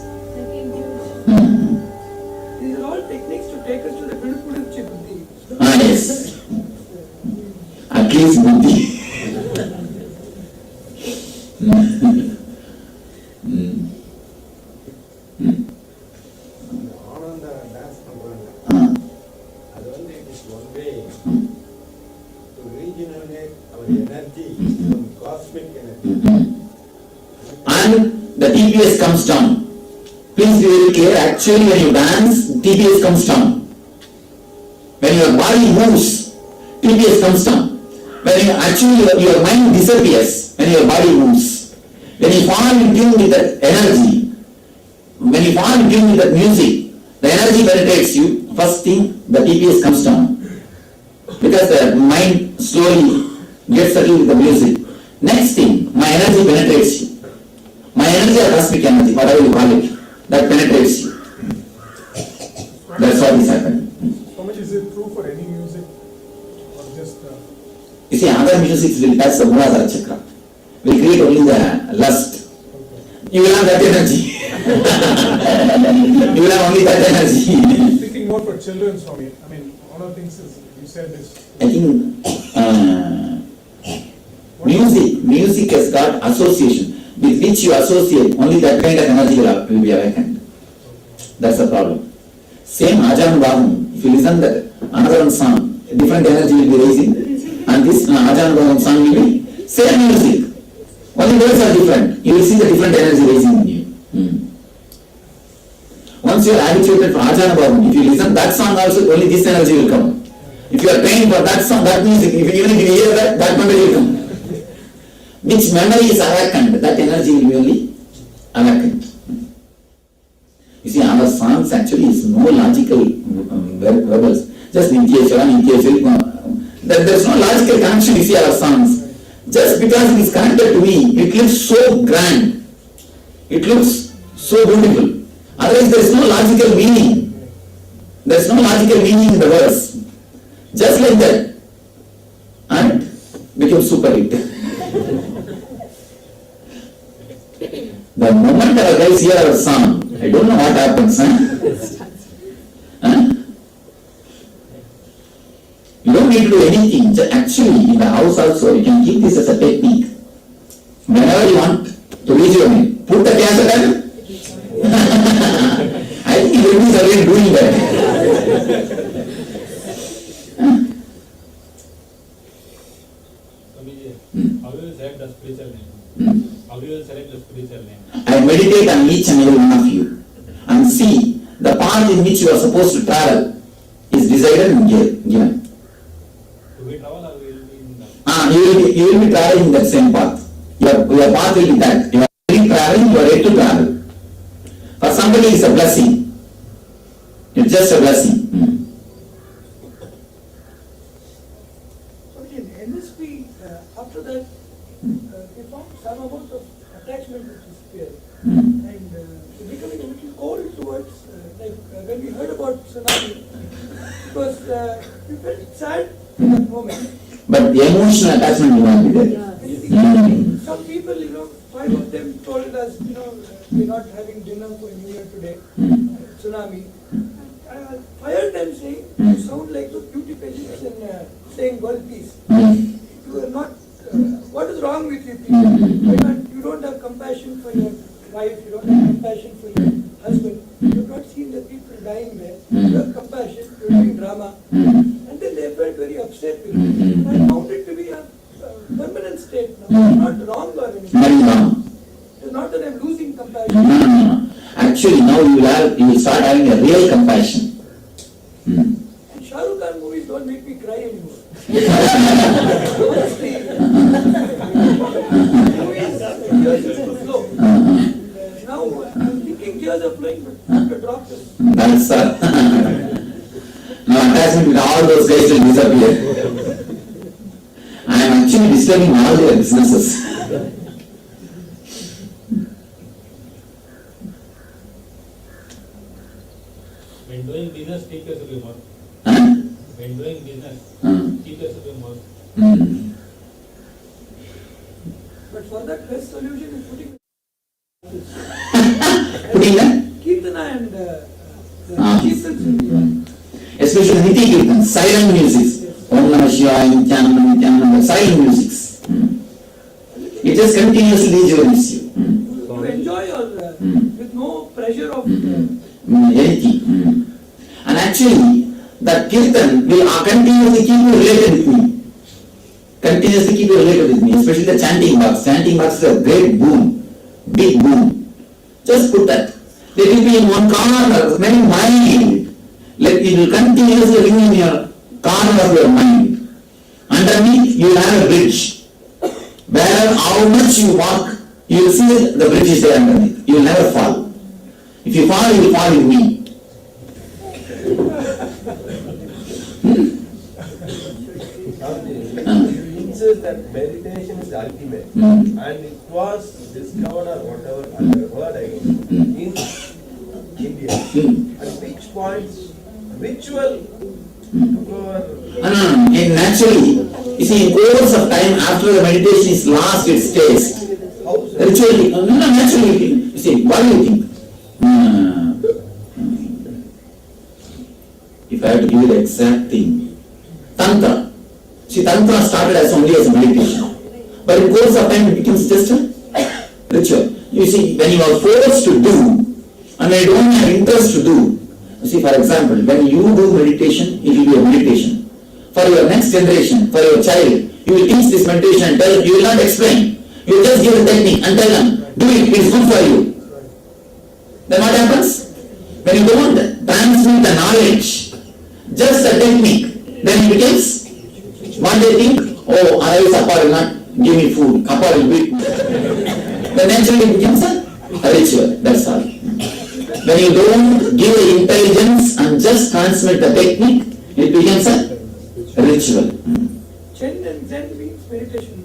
These are all techniques to take us to the beautiful Buddhi. Yes. At least Buddhi. And the TPS comes down. Please be very clear. Actually, when you dance, TPS comes down. When your body moves, TPS comes down. When you actually your mind disappears when your body moves. When you fall in tune with that energy, when you fall in tune with that music, the energy penetrates you. First thing, the TPS comes down. Because the mind slowly gets settled with the music. Next thing, my energy penetrates you. My energy or cosmic energy, whatever you call it, that penetrates you. That's what is happening. How much is it true for any music? Or just... You see, other musics will touch the Muladhara chakra. Will create only the lust. You will have that energy. You will have only that energy. Thinking more for children, Swami. I mean, one of the things is, you said this. I think music has got association. with which you associate, only that kind of energy will be awakened. That's the problem. Same Ajanubhavam, if you listen that another one song, different energy will be raising, and this Ajanubhavam song will be same music. Only words are different. You will see the different energy raising in you. Once you are habituated for Ajanubhavam, if you listen that song also, only this energy will come. If you are trained for that song, that music, even if you hear that memory will come. Which memory is awakened, that energy will be only awakened. You see, our songs actually is no logical verbals. Just Nityeshwara. There is no logical connection, you see, our songs. Just because it is connected to me, it looks so grand. It looks so beautiful. Otherwise, there is no logical meaning. There is no logical meaning in the verse. Just like that. And became super hit. The moment our guys hear our song, I don't know what happens. You don't need to do anything. Actually, in the house also, you can keep this as a technique. Whenever you want to reach your name, put the cassette on. I think you will be already doing that. How will you select the spiritual name? How will you select the spiritual name? I meditate on each and every one of you and see the path in which you are supposed to travel is decided and given. Do we travel or will be in the... You will be traveling in that same path. Your path will be that. You are already traveling, you are ready to travel. For somebody it's a blessing. It's just a blessing. So in NSP, after that, we found some amount of attachment which is there. And becoming a little cold towards, when we heard about tsunami, because we felt sad in that moment. But the emotional attachment will not be there. Some people, 5 of them told us, we're not having dinner for New Year today, tsunami. I fired them saying, you sound like those beauty pageants and saying world peace. You are not, what is wrong with you people? You don't have compassion for your wife, you don't have compassion for your husband. You have not seen the people dying there. You have compassion, you are doing drama. And then they felt very upset with me. And I found it to be a permanent state now. It's not wrong or anything. It's not that I'm losing compassion. No. Actually, now you will start having a real compassion. And Shah Rukh Khan movies don't make me cry anymore. Honestly, movies, tears used to flow. Now I'm thinking tears are flowing, but I have to drop this. That's now attachment with all those guys will disappear. I am actually disturbing all their businesses. When doing business, teachers will be more. When doing business, teachers will be more. But for that, best solution is putting Kirtana and Kirtans. Especially Niti Kirtan, silent music. Om Namah Shivaya, Nithyananda, silent music. It just continuously rejuvenates you. To enjoy with no pressure of anything. And actually, that Kirtan will continuously keep you related with me. Continuously keep you related with me, especially the chanting box. Chanting box is a great boon, big boon. Just put that. Let it be in one corner, many mind. It will continuously ring in your corner of your mind. Underneath, you will have a bridge. Wherever, how much you walk, you will see the bridge is there underneath. You will never fall. If you fall, you will fall with me. You insist that meditation is ultimate, and it was discovered or whatever other word in India. At which points ritual took over? Naturally, you see, in course of time, after the meditation is lost its taste, ritually, naturally, you see, what do you think? If I have to give you the exact thing, Tantra. See, Tantra started as only as a meditation. But in course of time, it becomes just a ritual. You see, when you are forced to do, and when you don't have interest to do, you see, for example, when you do meditation, it will be a meditation. For your next generation, for your child, you will teach this meditation and tell them, you will not explain. You will just give a technique and tell them, do it, it is good for you. Then what happens? When you don't transmit the knowledge, just a technique, then it becomes, what they think, oh, otherwise Appa will not give me food, Appa will be. Then naturally it becomes a ritual, that's all. When you don't give intelligence and just transmit the technique, it becomes a ritual. Chen and Zen means meditation.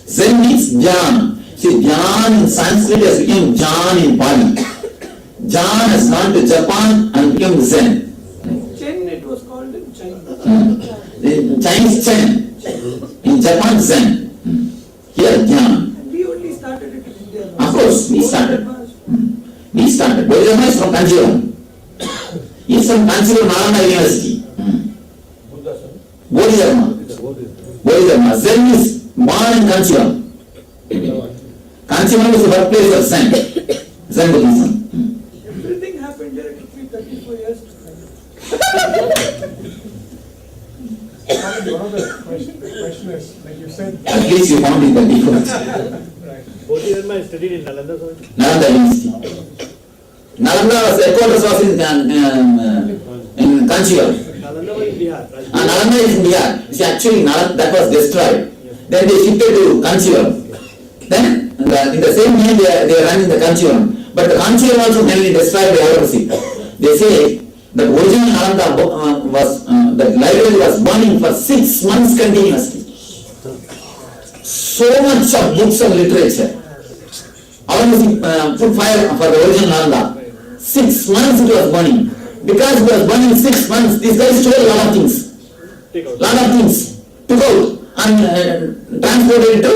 Zen means Dhyan. See, Dhyan in Sanskrit has become Jhan in Pali. Jhan has gone to Japan and become Zen. Chen, it was called in China. In Chinese Chen. In Japan Zen. Here Dhyan. And we only started it in India. Of course, we started. We started. Bodhidharma is from Kanchipuram. He is from Kanchipuram Nalanda University. Bodhidharma. Bodhidharma. Zen is born in Kanchipuram. Kanchipuram is the birthplace of Zen. Zen Buddhism. Everything happened there. It took me 34 years to find it. One of the question is, like you said. At least you found it 34. Right. Bodhidharma is studied in Nalanda, so Nalanda University. Nalanda was headquarters was in Kanchipuram. Nalanda was in Bihar. Nalanda is in Bihar. See, actually Nalanda, that was destroyed. Then they shifted to Kanchipuram. Then in the same year they are running the Kanchipuram. But the Kanchipuram also nearly destroyed by Aurangzeb. They say the original Nalanda was, the library was burning for 6 months continuously. So much of books and literature. Aurangzeb put fire for the original Nalanda. 6 months it was burning. Because it was burning 6 months, these guys stole a lot of things. Lot of things. Took out and transported it to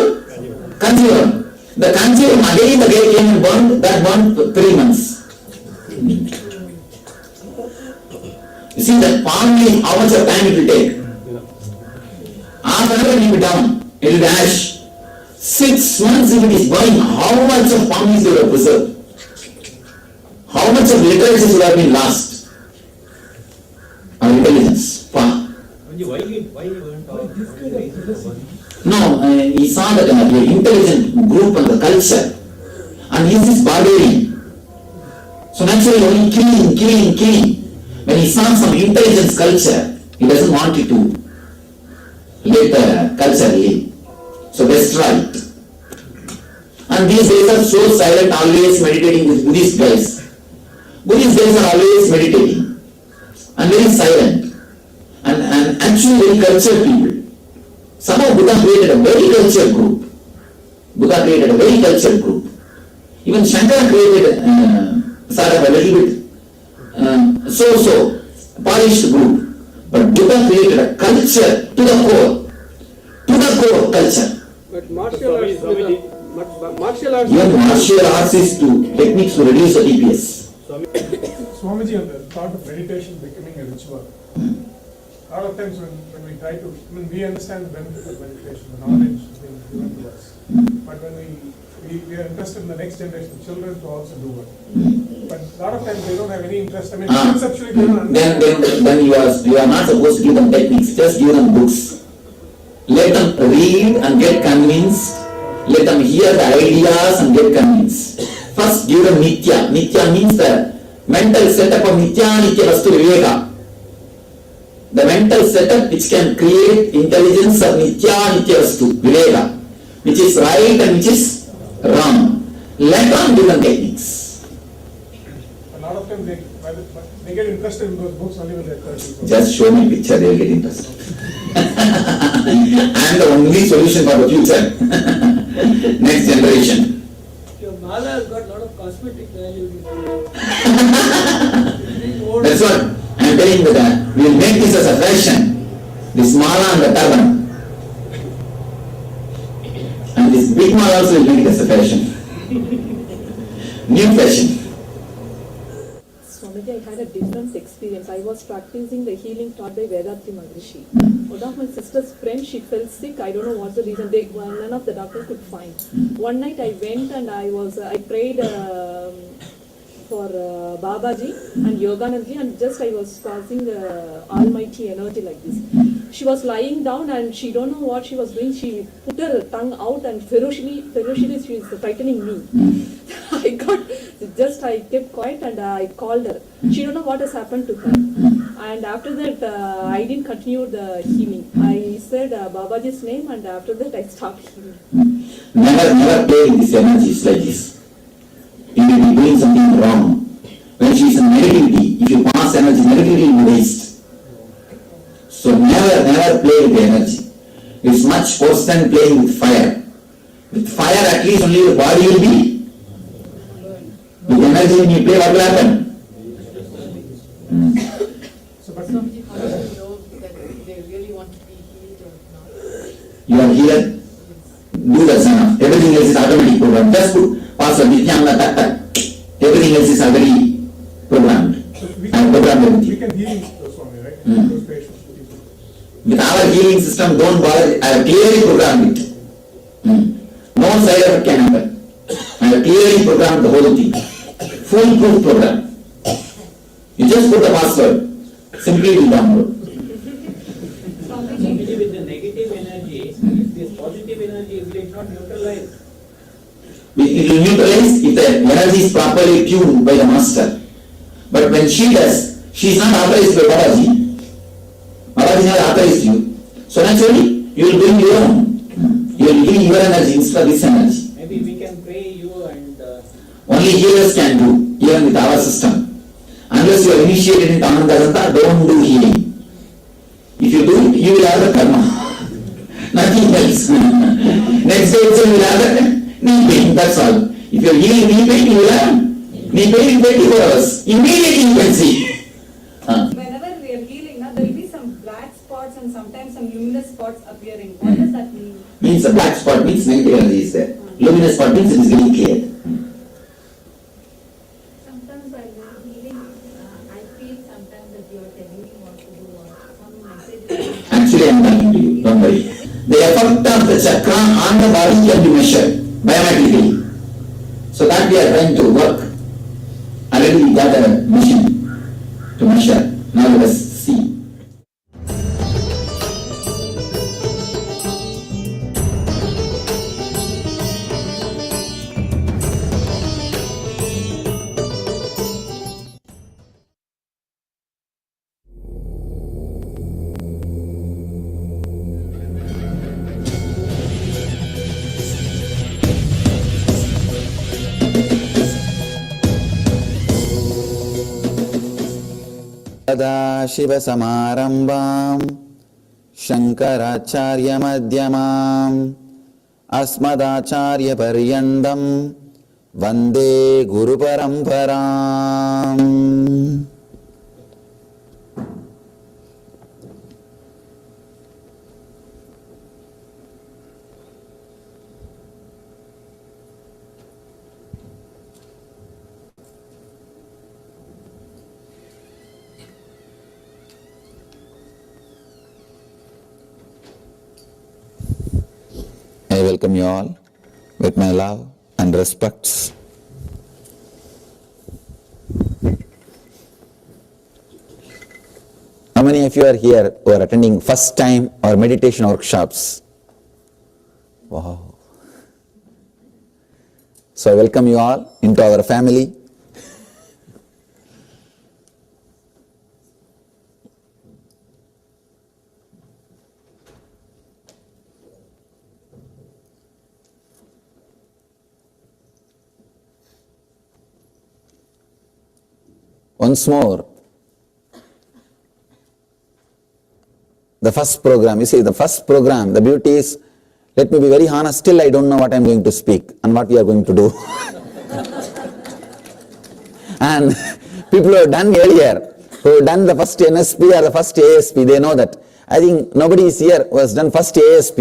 Kanchipuram. The Kanchipuram again the guy came and burned, that burned for 3 months. You see that palm leaf, how much of time it will take? Half an hour it will be down, it will be ash. 6 months if it is burning, how much of palm leaves you have preserved? How much of literature would have been lost? Our intelligence, far. why you weren't all No, he saw that the intelligent group and the culture, and he is barbarian. So naturally only killing. When he saw some intelligence culture, he doesn't want it to let the culture live. So destroy it. And these days are so silent, always meditating with Buddhist guys. Buddhist guys are always meditating and very silent and actually very cultured people. Somehow Buddha created a very cultured group. Even Shankara created sort of a little bit polished group. But Buddha created a culture to the core culture. But martial arts, Even martial arts is techniques to reduce the TPS. Swamiji, on the thought of meditation becoming a ritual. A lot of times when we try to, we understand the benefit of meditation, the knowledge being given to us. But when we are interested in the next generation, children to also do it. But a lot of times they don't have any interest. Conceptually they don't understand. Then you are not supposed to give them techniques, just give them books. Let them read and get convinced. Let them hear the ideas and get convinced. First give them Nithya. Nithya means the mental setup of Nithya Vastu Viveka. The mental setup which can create intelligence of Nithya Vastu Viveka, which is right and which is wrong. Let them give them techniques. A lot of times they get interested in those books only when they're 30. Just show me picture, they will get interested. I am the only solution for the future. Next generation. Your mala has got a lot of cosmetic value. That's what I am telling you, that we will make this as a fashion. This mala and the turban. And this big mala also will make it as a fashion. New fashion. Swamiji, Recently, I had a different experience. I was practicing the healing taught by Vedatri Maharishi. One of my sister's friends, she fell sick. I don't know what's the reason. None of the doctors could find. One night I went and I prayed for Babaji and Yoganandaji, and just I was passing the almighty energy like this. She was lying down and she don't know what she was doing. She put her tongue out and ferociously she was frightening me. I kept quiet and I called her. She don't know what has happened to her. And after that, I didn't continue the healing. I said Babaji's name, and after that I stopped healing. Never play with these energies like this. You may be doing something wrong. When she is in negativity, if you pass energy negatively, you waste. So never play with the energy. It's much worse than playing with fire. With fire, at least only the body will be. With energy, when you play, what will happen? So, but Swamiji, how do you know that they really want to be healed or not? You are healed. Do the sana. Everything else is automatic program. Just put password Nithyananda Tattva. Everything else is already programmed. We can heal Swami, right? Those patients. With our healing system, don't bother. I have clearly programmed it. No side effect can happen. I have clearly programmed the whole thing. Foolproof program. You just put the password. Simply will download. Swamiji, with the negative energy, if this positive energy is not neutralized. It will neutralize if the energy is properly tuned by the master. But when she does, she is not authorized by Babaji. Babaji is not authorized you. So naturally, you will bring your own. You will bring your energy instead of this energy. Maybe we can pray you and... Only healers can do, even with our system. Unless you are initiated in Anandaganta, don't do healing. If you do it, you will have the karma. Nothing else. Next day also you will have the knee pain, that's all. If you are healing knee pain, you will have knee pain in 24 hours. Immediately you can see. Whenever we are healing, there will be some black spots and sometimes some luminous spots appearing. What does that mean? Means a black spot means negative energy is there. Luminous spot means it is getting cleared. Sometimes while we are healing, I feel sometimes that you are telling me what to do or some messages. Actually, I am talking to you, don't worry. The effect of the chakra on the body can be measured biometrically. So that we are trying to work. Already we got a machine to measure. Now let us see. Sadashiva Tattva Shankaracharya Madhyamam Asmadacharya Paryandam Vande Guru Paramparam. I welcome you all with my love and respects. How many of you are here who are attending first time or meditation workshops? Wow. So I welcome you all into our family. Once more, the first program, you see the first program, the beauty is, let me be very honest, still I don't know what I am going to speak and what we are going to do. And people who have done earlier, who have done the first NSP or the first ASP, they know that. I think nobody is here who has done first ASP.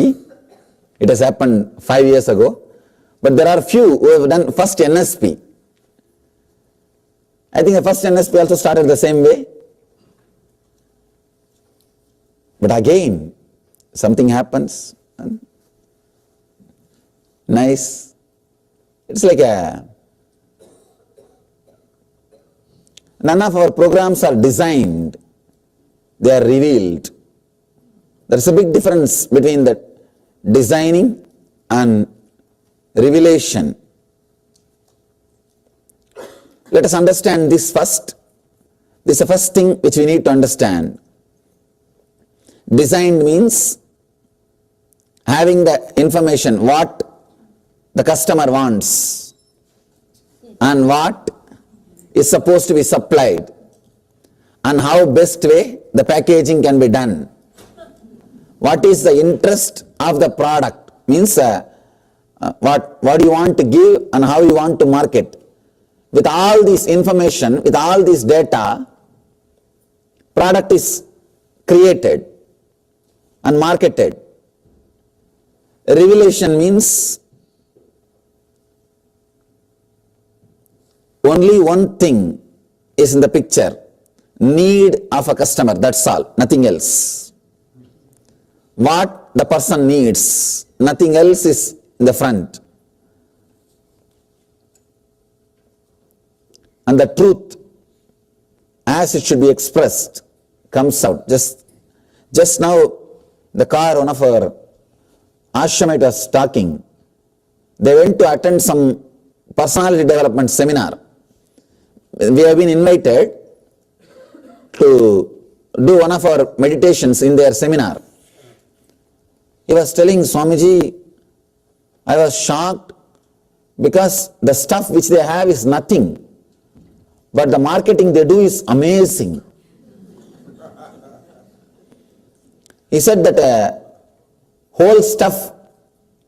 It has happened 5 years ago. But there are few who have done first NSP. I think the first NSP also started the same way. But again, something happens. Nice. It's like none of our programs are designed, they are revealed. There's a big difference between the designing and revelation. Let us understand this first. This is the first thing which we need to understand. Designed means having the information, what the customer wants and what is supposed to be supplied and how best way the packaging can be done. What is the interest of the product means what you want to give and how you want to market. With all this information, with all this data, product is created and marketed. Revelation means only one thing is in the picture, need of a customer, that's all, nothing else. What the person needs, nothing else is in the front. And the truth, as it should be expressed, comes out. Just now, the car, one of our ashramites was talking. They went to attend some personality development seminar. We have been invited to do one of our meditations in their seminar. He was telling Swamiji, I was shocked because the stuff which they have is nothing. But the marketing they do is amazing. He said that whole stuff,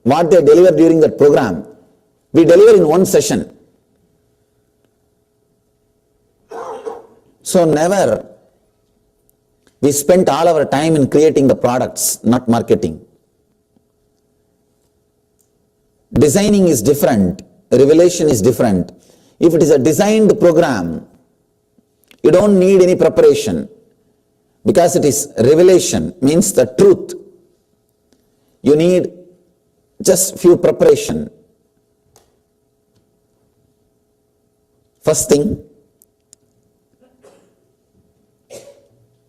what they deliver during that program, we deliver in one session. So never, we spent all our time in creating the products, not marketing. Designing is different, revelation is different. If it is a designed program, you don't need any preparation because it is revelation, means the truth. You need just few preparation. First thing,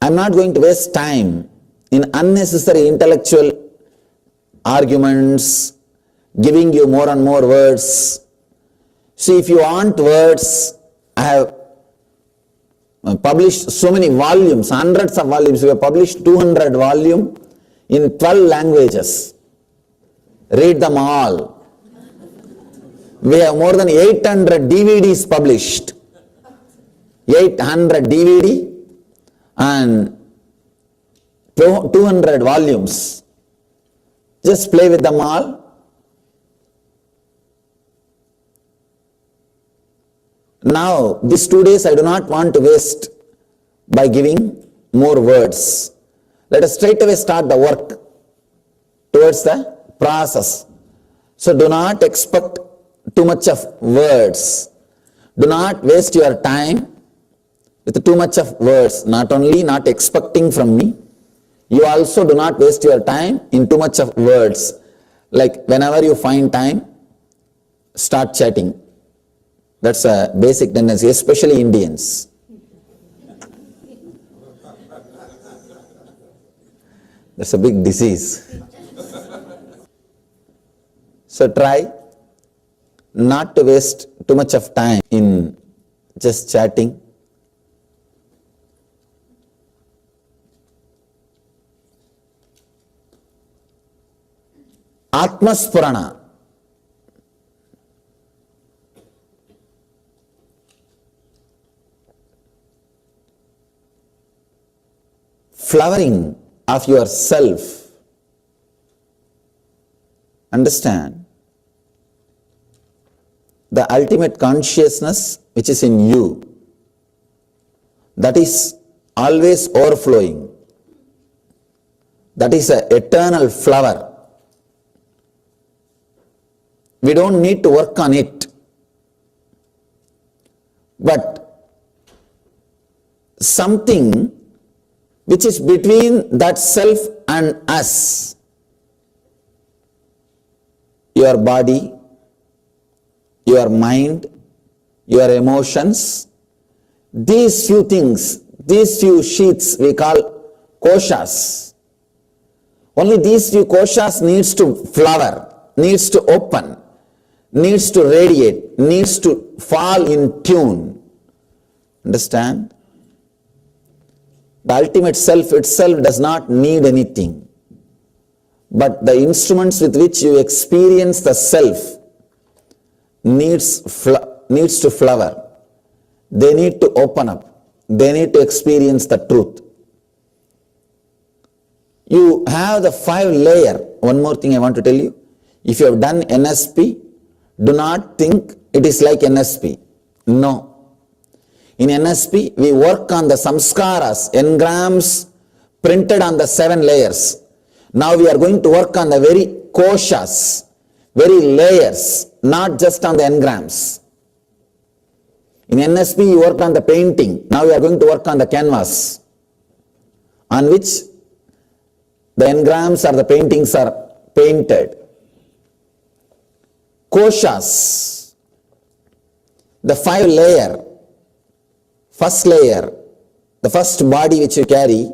I'm not going to waste time in unnecessary intellectual arguments, giving you more and more words. See, if you want words, I have published so many volumes, hundreds of volumes. We have published 200 volumes in 12 languages. Read them all. We have more than 800 DVDs published. 800 DVD and 200 volumes. Just play with them all. Now, these 2 days I do not want to waste by giving more words. Let us straight away start the work towards the process. So do not expect too much of words. Do not waste your time with too much of words. Not only not expecting from me, you also do not waste your time in too much of words. Like whenever you find time, start chatting. That's a basic tendency, especially Indians. That's a big disease. So try not to waste too much of time in just chatting. Atmaspurana. Flowering of yourself. Understand, the ultimate consciousness which is in you, that is always overflowing. That is an eternal flower. We don't need to work on it. But something which is between that self and us. Your body, your mind, your emotions, these few things, these few sheets we call koshas. Only these few koshas needs to flower, needs to open, needs to radiate, needs to fall in tune. Understand? The ultimate self itself does not need anything. But the instruments with which you experience the self needs to flower. They need to open up. They need to experience the truth. You have the 5 layer. One more thing I want to tell you. If you have done NSP, do not think it is like NSP. No. In NSP, we work on the samskaras, engrams printed on the 7 layers. Now we are going to work on the very koshas, very layers, not just on the engrams. In NSP, you work on the painting. Now we are going to work on the canvas, on which the engrams or the paintings are painted. Koshas, the 5 layer, first layer, the first body which you carry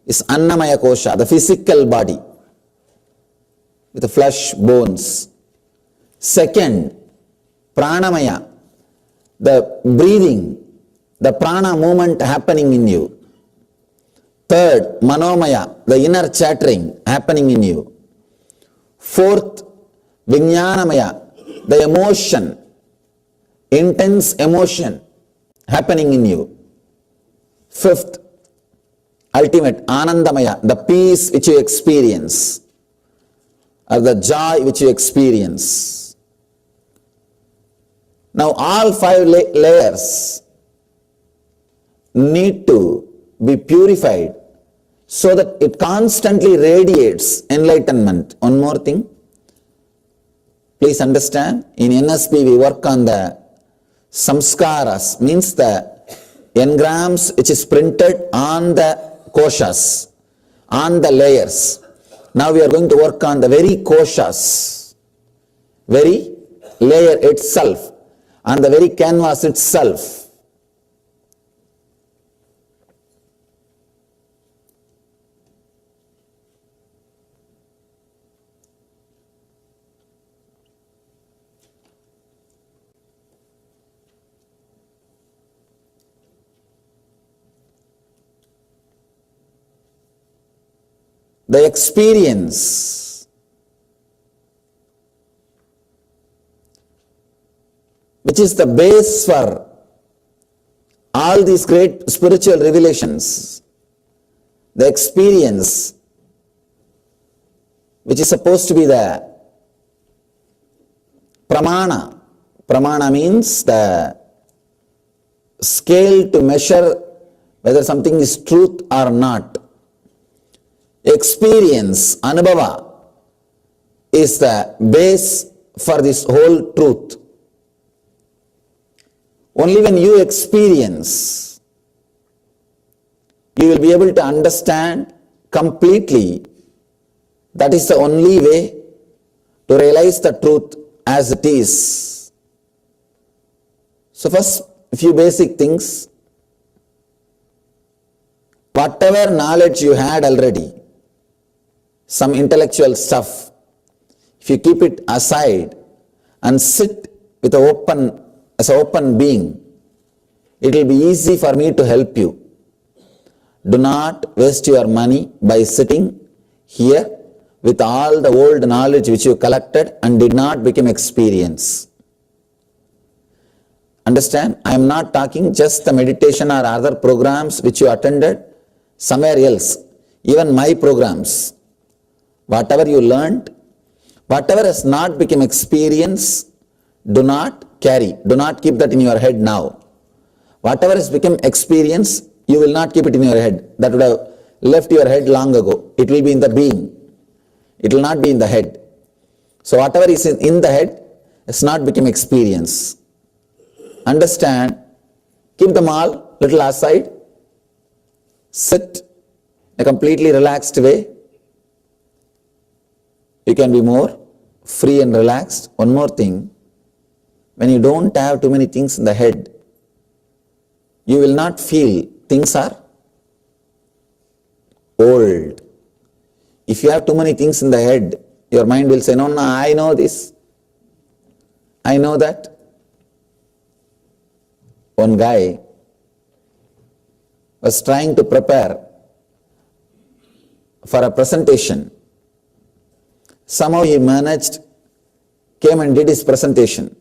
is Annamaya Kosha, the physical body with the flesh, bones. Second, Pranamaya, the breathing, the prana movement happening in you. Third, Manomaya, the inner chattering happening in you. Fourth, Vijnanamaya, the emotion, intense emotion happening in you. Fifth, ultimate Anandamaya, the peace which you experience, or the joy which you experience. Now all 5 layers need to be purified so that it constantly radiates enlightenment. One more thing, please understand, in NSP we work on the samskaras, means the engrams which is printed on the koshas, on the layers. Now we are going to work on the very koshas, very layer itself, on the very canvas itself. The experience which is the base for all these great spiritual revelations, the experience which is supposed to be the pramana. Pramana means the scale to measure whether something is truth or not. Experience, anubhava, is the base for this whole truth. Only when you experience, you will be able to understand completely. That is the only way to realize the truth as it is. So first, a few basic things. Whatever knowledge you had already, some intellectual stuff, if you keep it aside and sit with as an open being, it will be easy for me to help you. Do not waste your money by sitting here with all the old knowledge which you collected and did not become experience. Understand? I am not talking just the meditation or other programs which you attended somewhere else. Even my programs. Whatever you learned, whatever has not become experience, do not carry. Do not keep that in your head now. Whatever has become experience, you will not keep it in your head. That would have left your head long ago. It will be in the being. It will not be in the head. So whatever is in the head has not become experience. Understand? Keep them all little aside sit in a completely relaxed way. You can be more free and relaxed. One more thing, when you don't have too many things in the head, you will not feel things are old. If you have too many things in the head, your mind will say, no, I know this, I know that. One guy was trying to prepare for a presentation. Somehow he managed, came and did his presentation.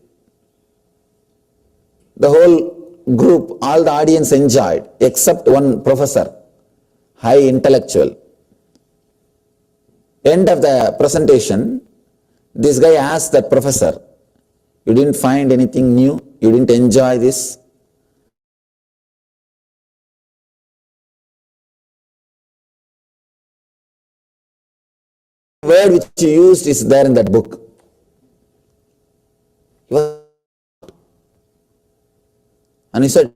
The whole group, all the audience enjoyed, except one professor, high intellectual. End of the presentation, this guy asked that professor, you didn't find anything new? You didn't enjoy this? The word which you used is there in that book. And he said,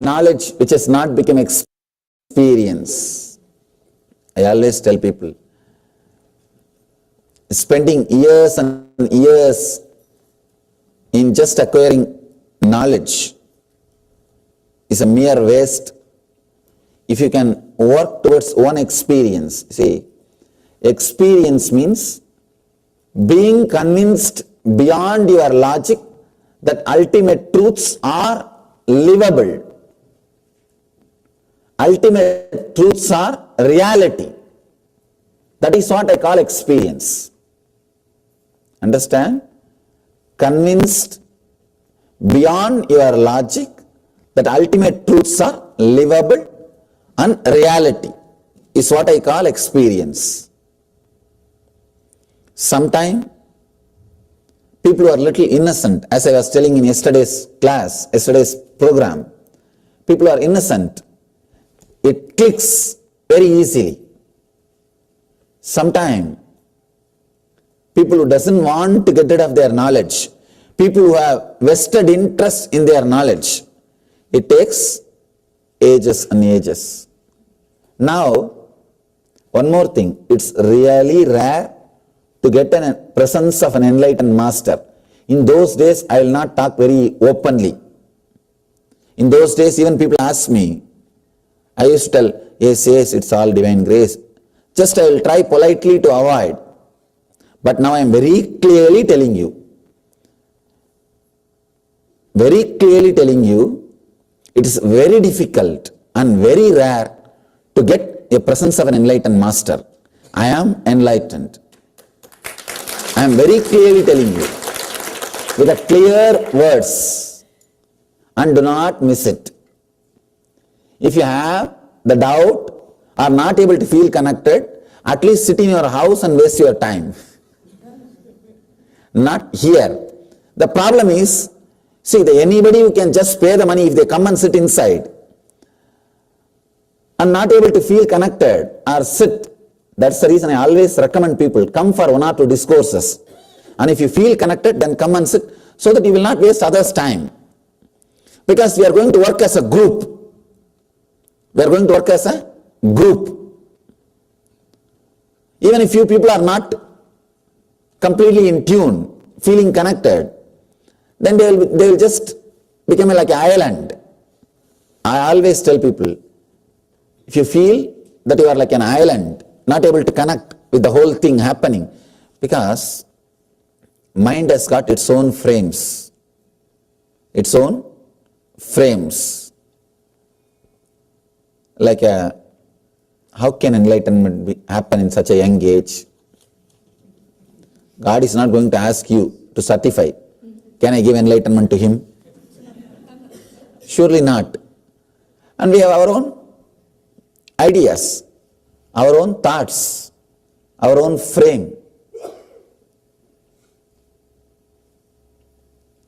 knowledge which has not become experience. I always tell people, spending years and years in just acquiring knowledge is a mere waste. If you can work towards one experience, see, experience means being convinced beyond your logic that ultimate truths are livable. Ultimate truths are reality. That is what I call experience. Understand? Convinced beyond your logic that ultimate truths are livable and reality is what I call experience. Sometimes people who are little innocent, as I was telling in yesterday's class, yesterday's program, people who are innocent, it clicks very easily. Sometimes people who doesn't want to get rid of their knowledge, people who have vested interest in their knowledge, it takes ages and ages. Now, one more thing, it's really rare to get a presence of an enlightened master. In those days, I will not talk very openly. In those days, even people ask me, I used to tell, yes, it's all divine grace. Just I will try politely to avoid. But now I am very clearly telling you, it is very difficult and very rare to get a presence of an enlightened master. I am enlightened. I am very clearly telling you with a clear words, and do not miss it. If you have the doubt or not able to feel connected, at least sit in your house and waste your time. Not here. The problem is, see, anybody who can just pay the money, if they come and sit inside and not able to feel connected or sit, that's the reason I always recommend people, come for 1 or 2 discourses. And if you feel connected, then come and sit, so that you will not waste others' time. Because we are going to work as a group. We are going to work as a group. Even if few people are not completely in tune, feeling connected, then they will just become like an island. I always tell people, if you feel that you are like an island, not able to connect with the whole thing happening, because mind has got its own frames. Its own frames. Like a how can enlightenment happen in such a young age? God is not going to ask you to certify. Can I give enlightenment to him? Surely not. And we have our own ideas, our own thoughts, our own frame.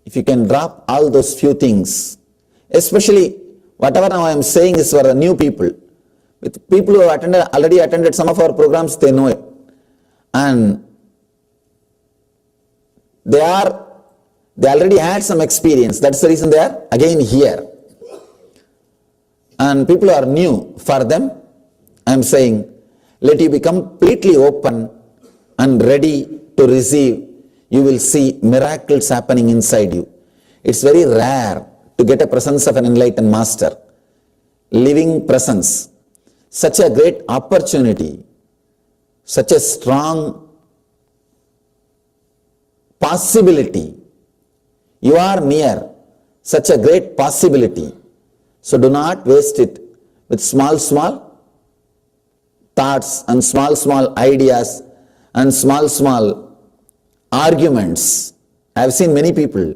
If you can drop all those few things, especially whatever now I am saying is for the new people. With people who have already attended some of our programs, they know it. And they already had some experience. That's the reason they are again here. And people who are new, for them, I am saying, let you be completely open and ready to receive. You will see miracles happening inside you. It's very rare to get a presence of an enlightened master. Living presence. Such a great opportunity. Such a strong possibility. You are near such a great possibility. So do not waste it with small thoughts and small ideas and small arguments. I have seen many people.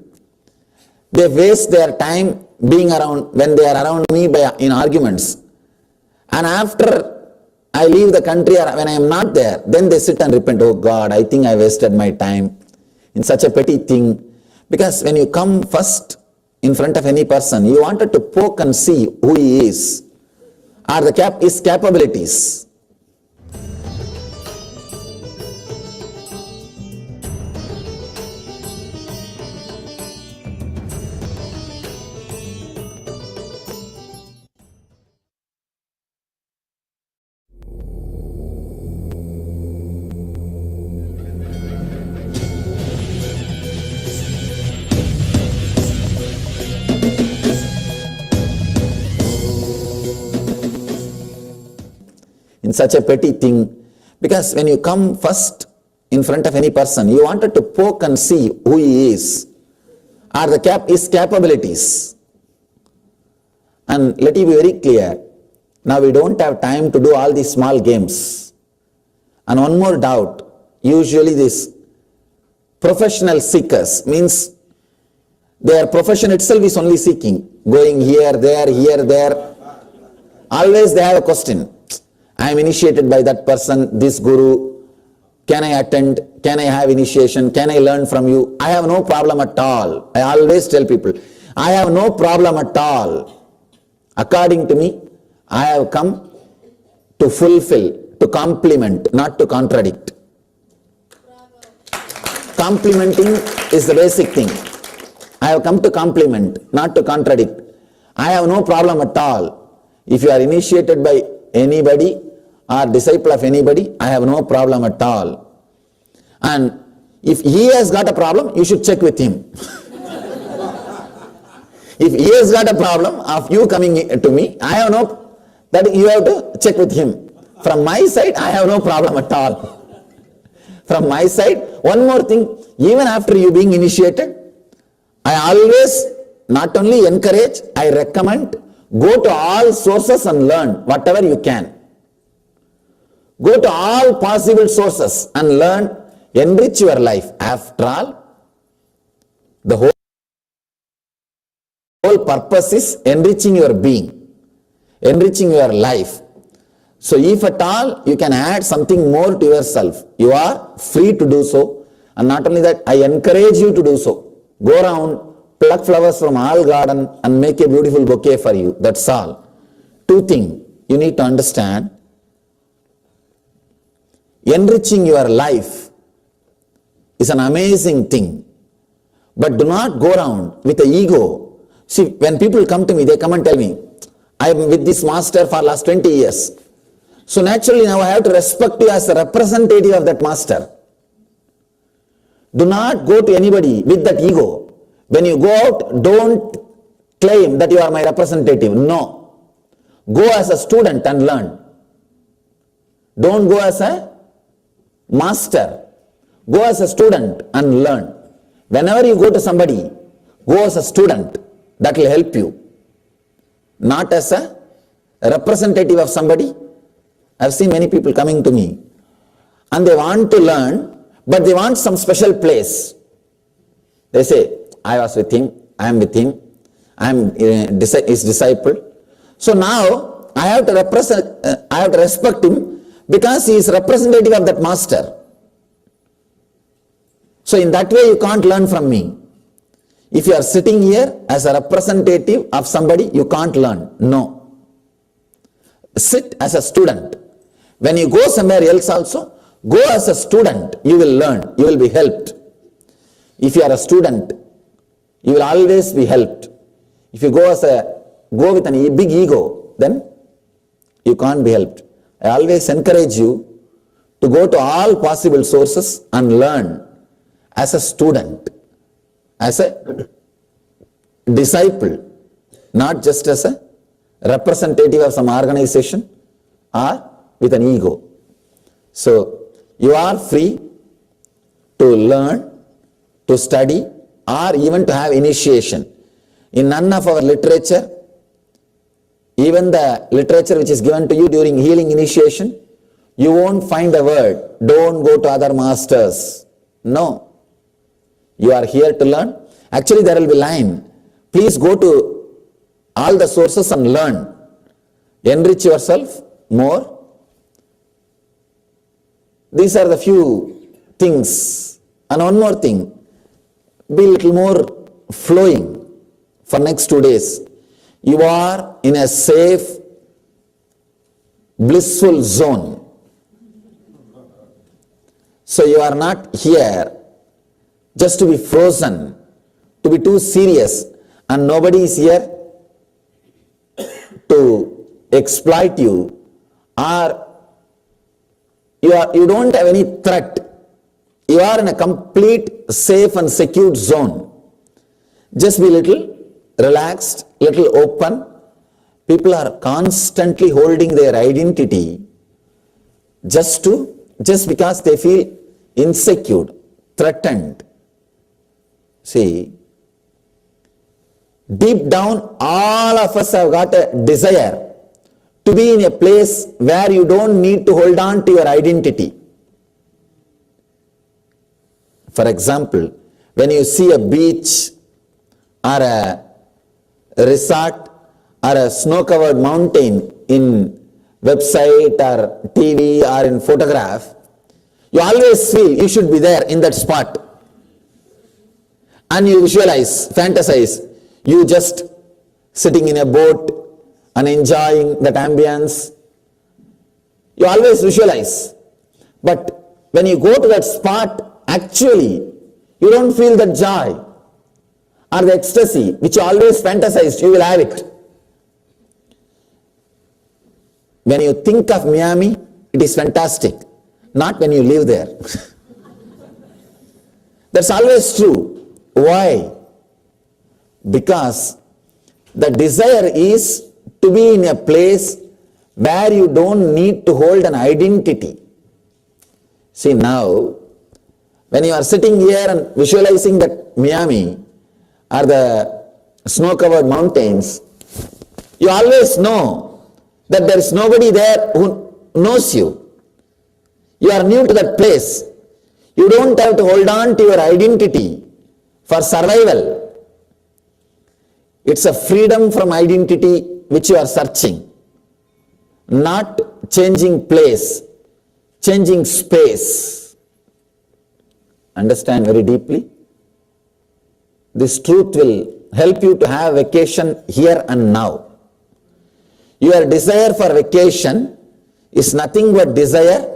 They waste their time being around, when they are around me in arguments. And after I leave the country or when I am not there, then they sit and repent. Oh God, I think I wasted my time in such a petty thing. Because when you come first in front of any person, you wanted to poke and see who he is, or his capabilities. In such a petty thing, because when you come first in front of any person, you wanted to poke and see who he is, or his capabilities. And let it be very clear, now we don't have time to do all these small games. And one more doubt, usually these professional seekers, means their profession itself is only seeking, going here, there. Always they have a question. I am initiated by that person, this guru. Can I attend? Can I have initiation? Can I learn from you? I have no problem at all. I always tell people, I have no problem at all. According to me, I have come to fulfill, to complement, not to contradict. Complimenting is the basic thing. I have come to complement, not to contradict. I have no problem at all. If you are initiated by anybody or disciple of anybody, I have no problem at all. And if he has got a problem, you should check with him. If he has got a problem of you coming to me, I have no, that you have to check with him. From my side, I have no problem at all. From my side, one more thing, even after you being initiated, I always not only encourage, I recommend, go to all sources and learn whatever you can. Go to all possible sources and learn, enrich your life. After all, the whole purpose is enriching your being, enriching your life. So if at all you can add something more to yourself, you are free to do so. And not only that, I encourage you to do so. Go around, pluck flowers from all garden and make a beautiful bouquet for you. That's all. Two things you need to understand. Enriching your life is an amazing thing. But do not go around with the ego. See, when people come to me, they come and tell me, I am with this master for last 20 years. So naturally now I have to respect you as a representative of that master. Do not go to anybody with that ego. When you go out, don't claim that you are my representative. No. Go as a student and learn. Don't go as a master. Go as a student and learn. Whenever you go to somebody, go as a student. That will help you. Not as a representative of somebody. I've seen many people coming to me and they want to learn, but they want some special place. They say, I was with him, I am with him, I am his disciple. So now I have to respect him because he is representative of that master. So in that way you can't learn from me. If you are sitting here as a representative of somebody, you can't learn. No. Sit as a student. When you go somewhere else also, go as a student, you will learn, you will be helped. If you are a student, you will always be helped. If you go with a big ego, then you can't be helped. I always encourage you to go to all possible sources and learn as a student, as a disciple, not just as a representative of some organization or with an ego. So you are free to learn, to study, or even to have initiation. In none of our literature, even the literature which is given to you during healing initiation, you won't find the word, don't go to other masters. No. You are here to learn. Actually, there will be line. Please go to all the sources and learn. Enrich yourself more. These are the few things. And one more thing. Be a little more flowing for next 2 days. You are in a safe, blissful zone. So you are not here just to be frozen, to be too serious, and nobody is here to exploit you, or you don't have any threat. You are in a complete safe and secure zone. Just be little relaxed, little open. People are constantly holding their identity just because they feel insecure, threatened. See, deep down, all of us have got a desire to be in a place where you don't need to hold on to your identity. For example, when you see a beach or a resort or a snow-covered mountain in website or TV or in photograph, you always feel you should be there in that spot. And you visualize, fantasize, you just sitting in a boat and enjoying that ambience. You always visualize. But when you go to that spot, actually, you don't feel that joy or the ecstasy which you always fantasized, you will have it. When you think of Miami, it is fantastic. Not when you live there. That's always true. Why? Because the desire is to be in a place where you don't need to hold an identity. See, now, when you are sitting here and visualizing that Miami or the snow-covered mountains, you always know that there is nobody there who knows you. You are new to that place. You don't have to hold on to your identity for survival. It's a freedom from identity which you are searching. Not changing place, changing space. Understand very deeply? This truth will help you to have vacation here and now. Your desire for vacation is nothing but desire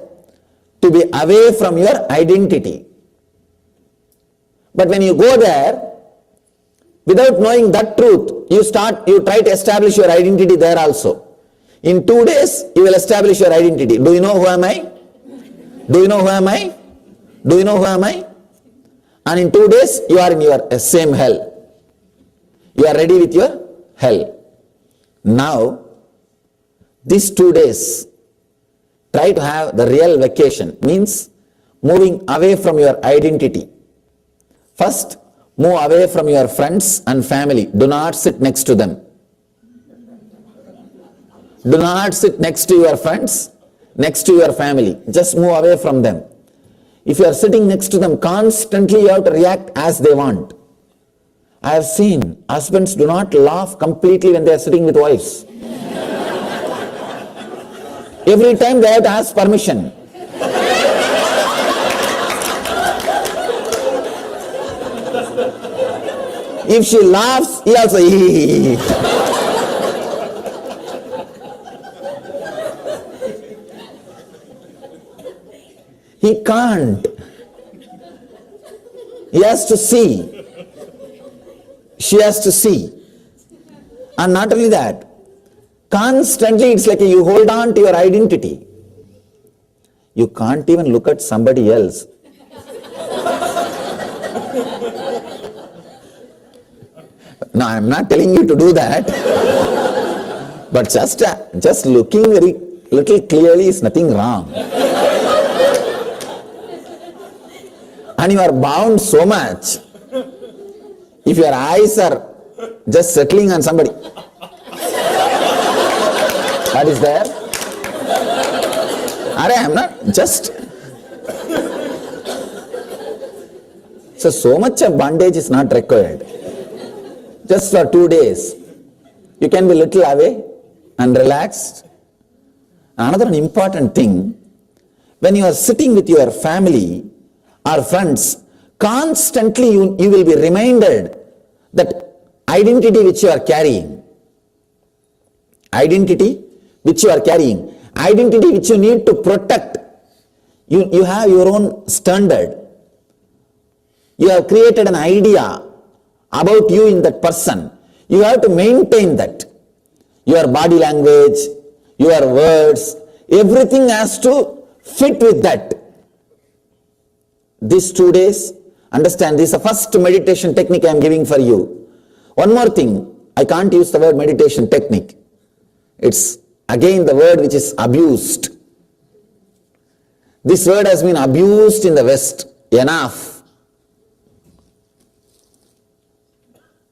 to be away from your identity. But when you go there, without knowing that truth, you try to establish your identity there also. In 2 days, you will establish your identity. Do you know who am I? Do you know who am I? Do you know who am I? And in 2 days, you are in your same hell. You are ready with your hell. Now, these 2 days, try to have the real vacation. Means moving away from your identity. First, move away from your friends and family. Do not sit next to them. Do not sit next to your friends next to your family, just move away from them. If you are sitting next to them, constantly you have to react as they want. I have seen husbands do not laugh completely when they are sitting with wives. Every time they have to ask permission. If she laughs, he also He can't. He has to see. She has to see. And not only that, constantly it's like you hold on to your identity. You can't even look at somebody else. No, I'm not telling you to do that. But just looking very little clearly is nothing wrong. And you are bound so much. If your eyes are just settling on somebody. What is there? I am not just. So much of bondage is not required. Just for 2 days. You can be little away and relaxed. Another important thing, when you are sitting with your family or friends, constantly you will be reminded that identity which you are carrying, identity which you need to protect. You have your own standard. You have created an idea about you in that person. You have to maintain that. Your body language, your words, everything has to fit with that. These 2 days, understand, this is the first meditation technique I am giving for you. One more thing, I can't use the word meditation technique. It's again the word which is abused. This word has been abused in the West enough.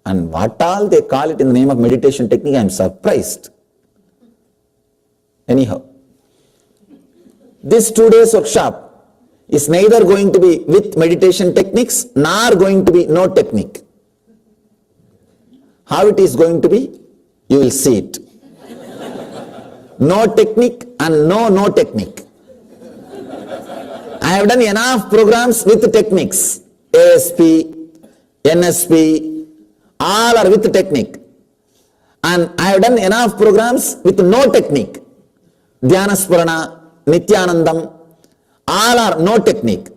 And what all they call it in the name of meditation technique, I am surprised. Anyhow, this 2 days workshop is neither going to be with meditation techniques nor going to be no technique. How it is going to be? You will see it. No technique and no technique. I have done enough programs with techniques. ASP, NSP, all are with technique. And I have done enough programs with no technique. Dhyanasparana, Nithyanandam, all are no technique.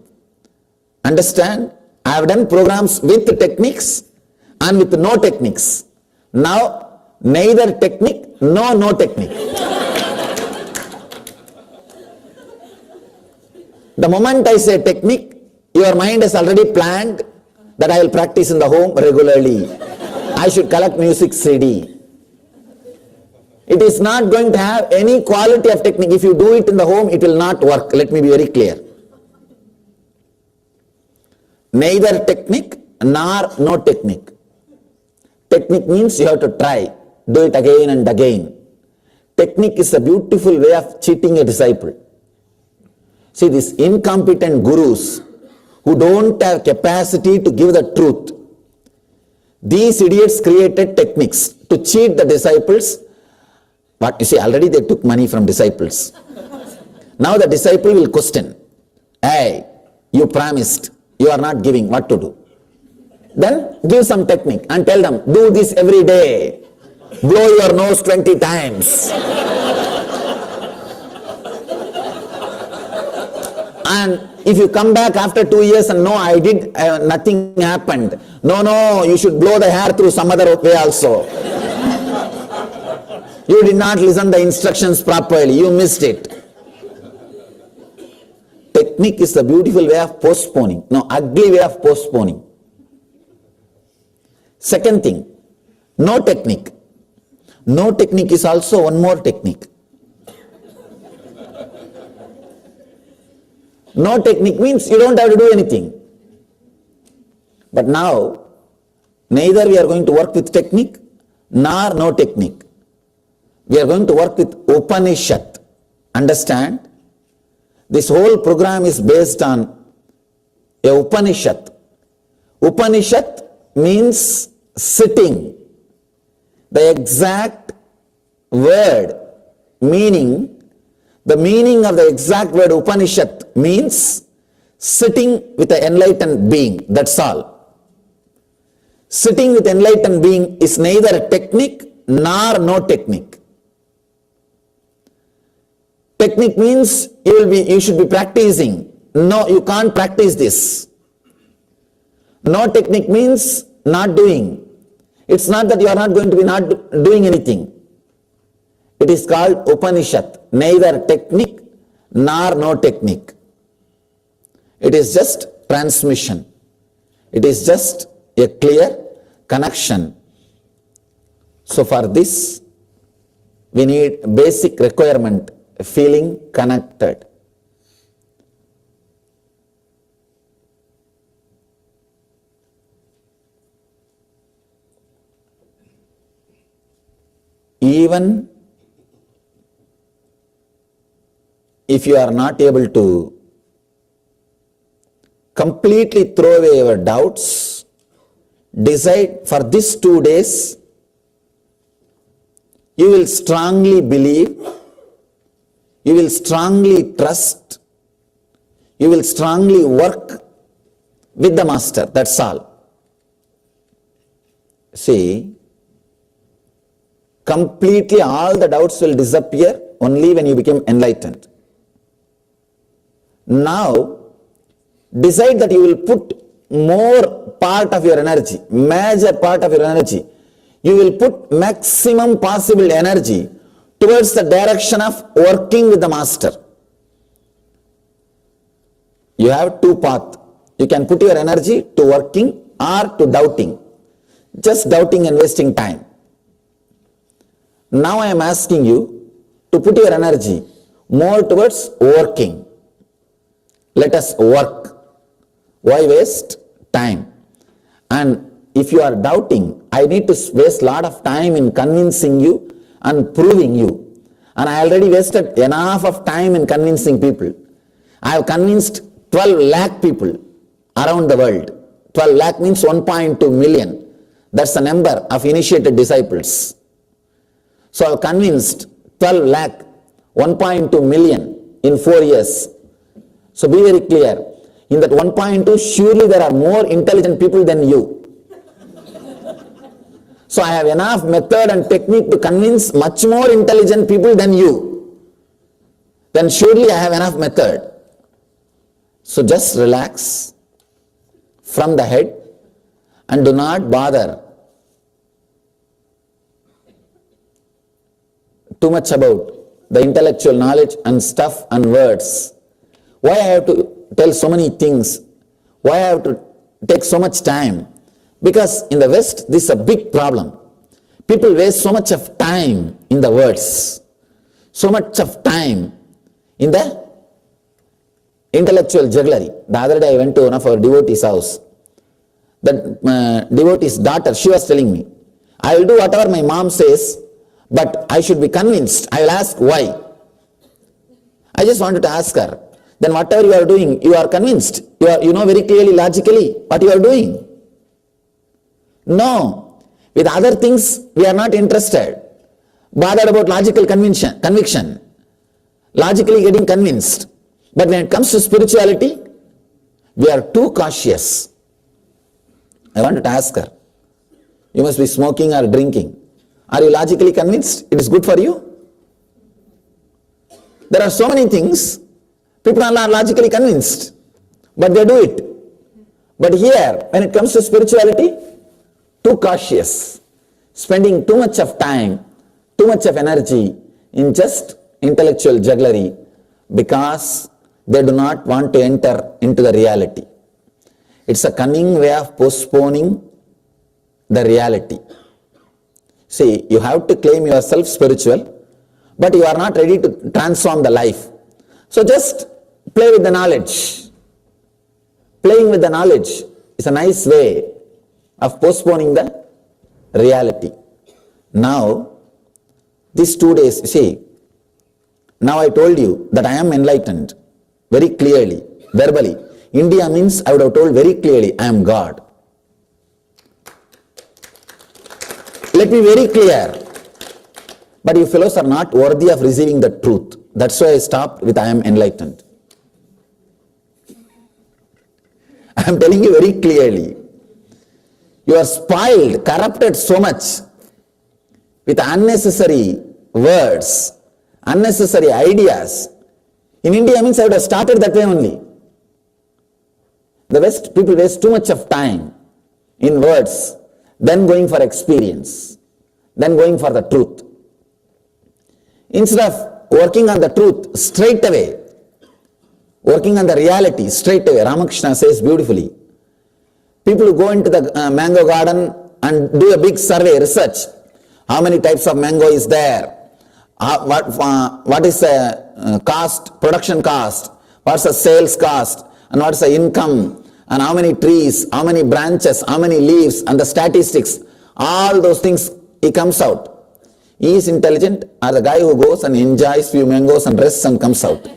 Understand? I have done programs with techniques and with no techniques. Now, neither technique, no technique. The moment I say technique, your mind has already planned that I will practice in the home regularly. I should collect music CD. It is not going to have any quality of technique. If you do it in the home, it will not work. Let me be very clear. Neither technique nor no technique. Technique means you have to try. Do it again and again. Technique is a beautiful way of cheating a disciple. See, these incompetent gurus who don't have capacity to give the truth, these idiots created techniques to cheat the disciples. But you see, already they took money from disciples. Now the disciple will question, hey, you promised, you are not giving, what to do? Then give some technique and tell them, do this every day. Blow your nose 20 times. And if you come back after 2 years and no, I did, nothing happened. No, you should blow the hair through some other way also. You did not listen the instructions properly. You missed it. Technique is the beautiful way of postponing. No, ugly way of postponing. Second thing, no technique. No technique is also one more technique. No technique means you don't have to do anything. But now, neither we are going to work with technique, nor no technique. We are going to work with Upanishad. Understand? This whole program is based on a Upanishad. Upanishad means sitting. The exact word meaning, the meaning of the exact word Upanishad means sitting with an enlightened being. That's all. Sitting with enlightened being is neither a technique nor no technique. Technique means you should be practicing. No, you can't practice this. No technique means not doing. It's not that you are not going to be not doing anything. It is called Upanishad, neither technique nor no technique. It is just transmission. It is just a clear connection. So for this, we need basic requirement, feeling connected. Even if you are not able to completely throw away your doubts, decide for these 2 days, you will strongly believe, you will strongly trust, you will strongly work with the Master. That's all. See, completely all the doubts will disappear only when you become enlightened. Now, decide that you will put more part of your energy, major part of your energy. You will put maximum possible energy towards the direction of working with the Master. You have 2 paths. You can put your energy to working or to doubting. Just doubting and wasting time. Now I am asking you to put your energy more towards working. Let us work. Why waste time? And if you are doubting, I need to waste a lot of time in convincing you and proving you. And I already wasted enough of time in convincing people. I have convinced 12 lakh people around the world. 12 lakh means 1.2 million. That's the number of initiated disciples. So I have convinced 12 lakh, 1.2 million in 4 years. So be very clear. In that 1.2, surely there are more intelligent people than you. So I have enough method and technique to convince much more intelligent people than you. Then surely I have enough method. So just relax from the head and do not bother too much about the intellectual knowledge and stuff and words. Why I have to tell so many things? Why I have to take so much time? Because in the West, this is a big problem. People waste so much of time in the words, so much of time in the intellectual jugglery. The other day I went to one of our devotees' house. The devotee's daughter, she was telling me, I will do whatever my mom says, but I should be convinced. I will ask why. I just wanted to ask her, then whatever you are doing, you are convinced. You know very clearly, logically, what you are doing. No. With other things, we are not interested. Bothered about logical conviction. Logically getting convinced. But when it comes to spirituality, we are too cautious. I wanted to ask her, you must be smoking or drinking. Are you logically convinced it is good for you? There are so many things, people are not logically convinced, but they do it. But here, when it comes to spirituality, too cautious, spending too much of time, too much of energy in just intellectual jugglery because they do not want to enter into the reality. It's a cunning way of postponing the reality. See, you have to claim yourself spiritual, but you are not ready to transform the life. So just play with the knowledge. Playing with the knowledge is a nice way of postponing the reality. Now, these 2 days, see, now I told you that I am enlightened. very clearly, verbally. India means I would have told very clearly, I am God. Let me be very clear. But you fellows are not worthy of receiving the truth. That's why I stopped with I am enlightened. I am telling you very clearly. You are spoiled, corrupted so much with unnecessary words, unnecessary ideas. In India means I would have started that way only. The West people waste too much of time in words, then going for experience, then going for the truth. Instead of working on the truth straight away, working on the reality straight away, Ramakrishna says beautifully, people who go into the mango garden and do a big survey, research, how many types of mango is there, what is the cost, production cost, what's the sales cost, and what's the income, and how many trees, how many branches, how many leaves, and the statistics, all those things, he comes out. He is intelligent, or the guy who goes and enjoys few mangoes and rests and comes out.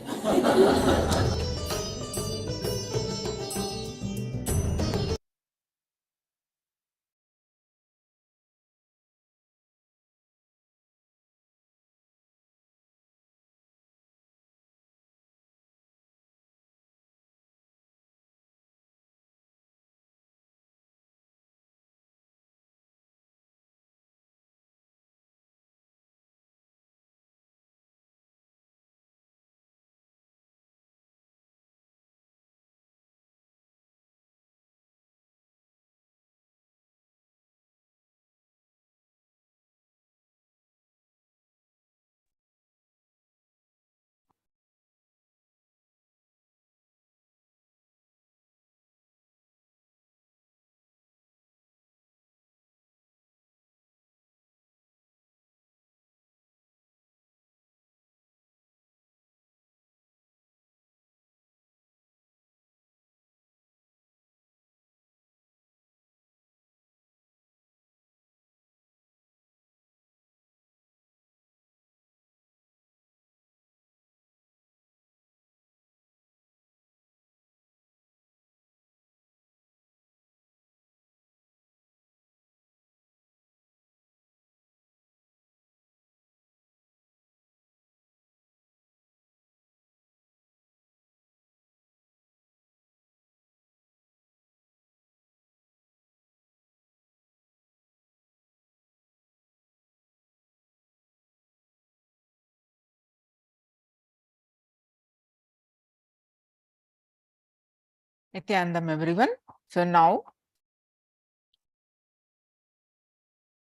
Nithyanandam, everyone. So now,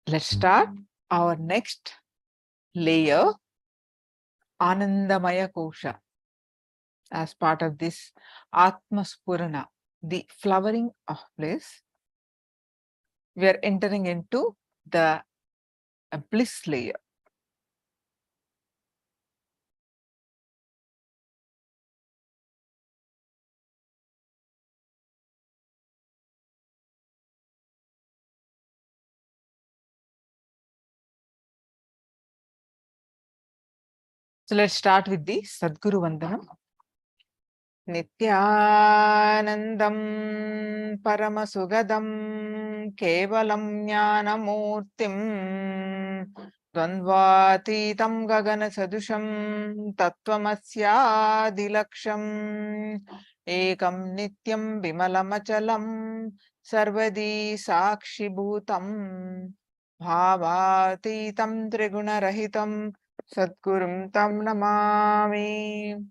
let's start our next layer, Anandamaya Kosha, as part of this Atma Spurana, the flowering of bliss. We are entering into the bliss layer. So let's start with the Sadguru Vandanam. Nithyanandam Paramasugadam Kevalam Jnanamurtim Dvandvatitam Gagana Sadusham Tattvamasya Ekam Nityam Bimalamachalam Sarvadi Sakshibhutam Bhavatitam Trigunarahitam Sadgurum Tam Namami.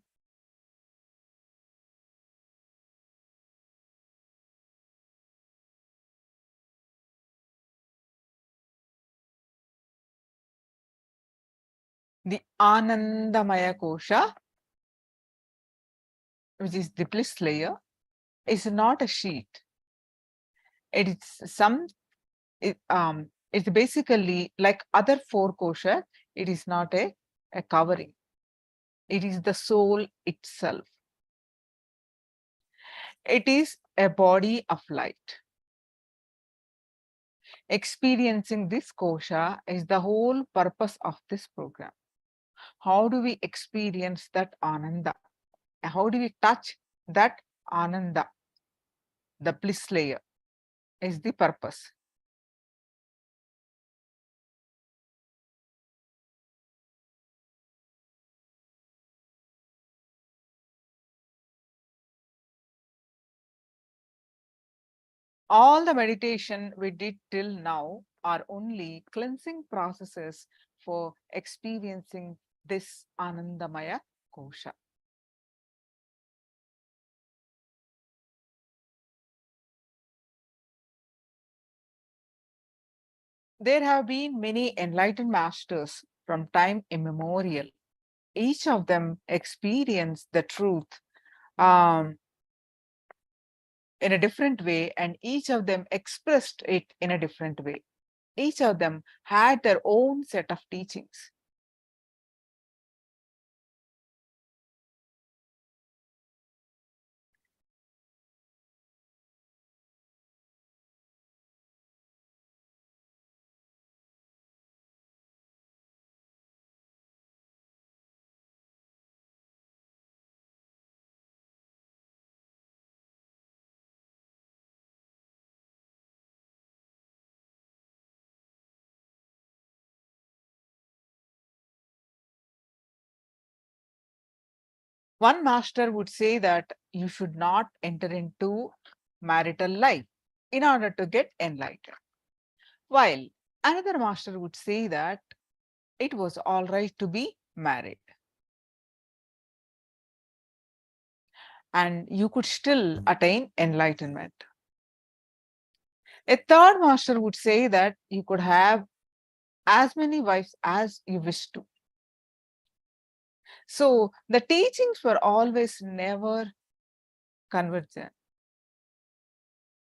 The Anandamaya Kosha, which is the bliss layer, is not a sheet. It's basically like other four kosha. It is not a covering. It is the soul itself. It is a body of light. Experiencing this kosha is the whole purpose of this program. How do we experience that Ananda? how do we touch that Ananda, the bliss layer, is the purpose. All the meditation we did till now are only cleansing processes for experiencing this Anandamaya Kosha. There have been many enlightened masters from time immemorial. Each of them experienced the truth in a different way, and each of them expressed it in a different way. Each of them had their own set of teachings. One master would say that you should not enter into marital life in order to get enlightened, while another master would say that it was all right to be married and you could still attain enlightenment. A third master would say that you could have as many wives as you wish to. So the teachings were always never convergent.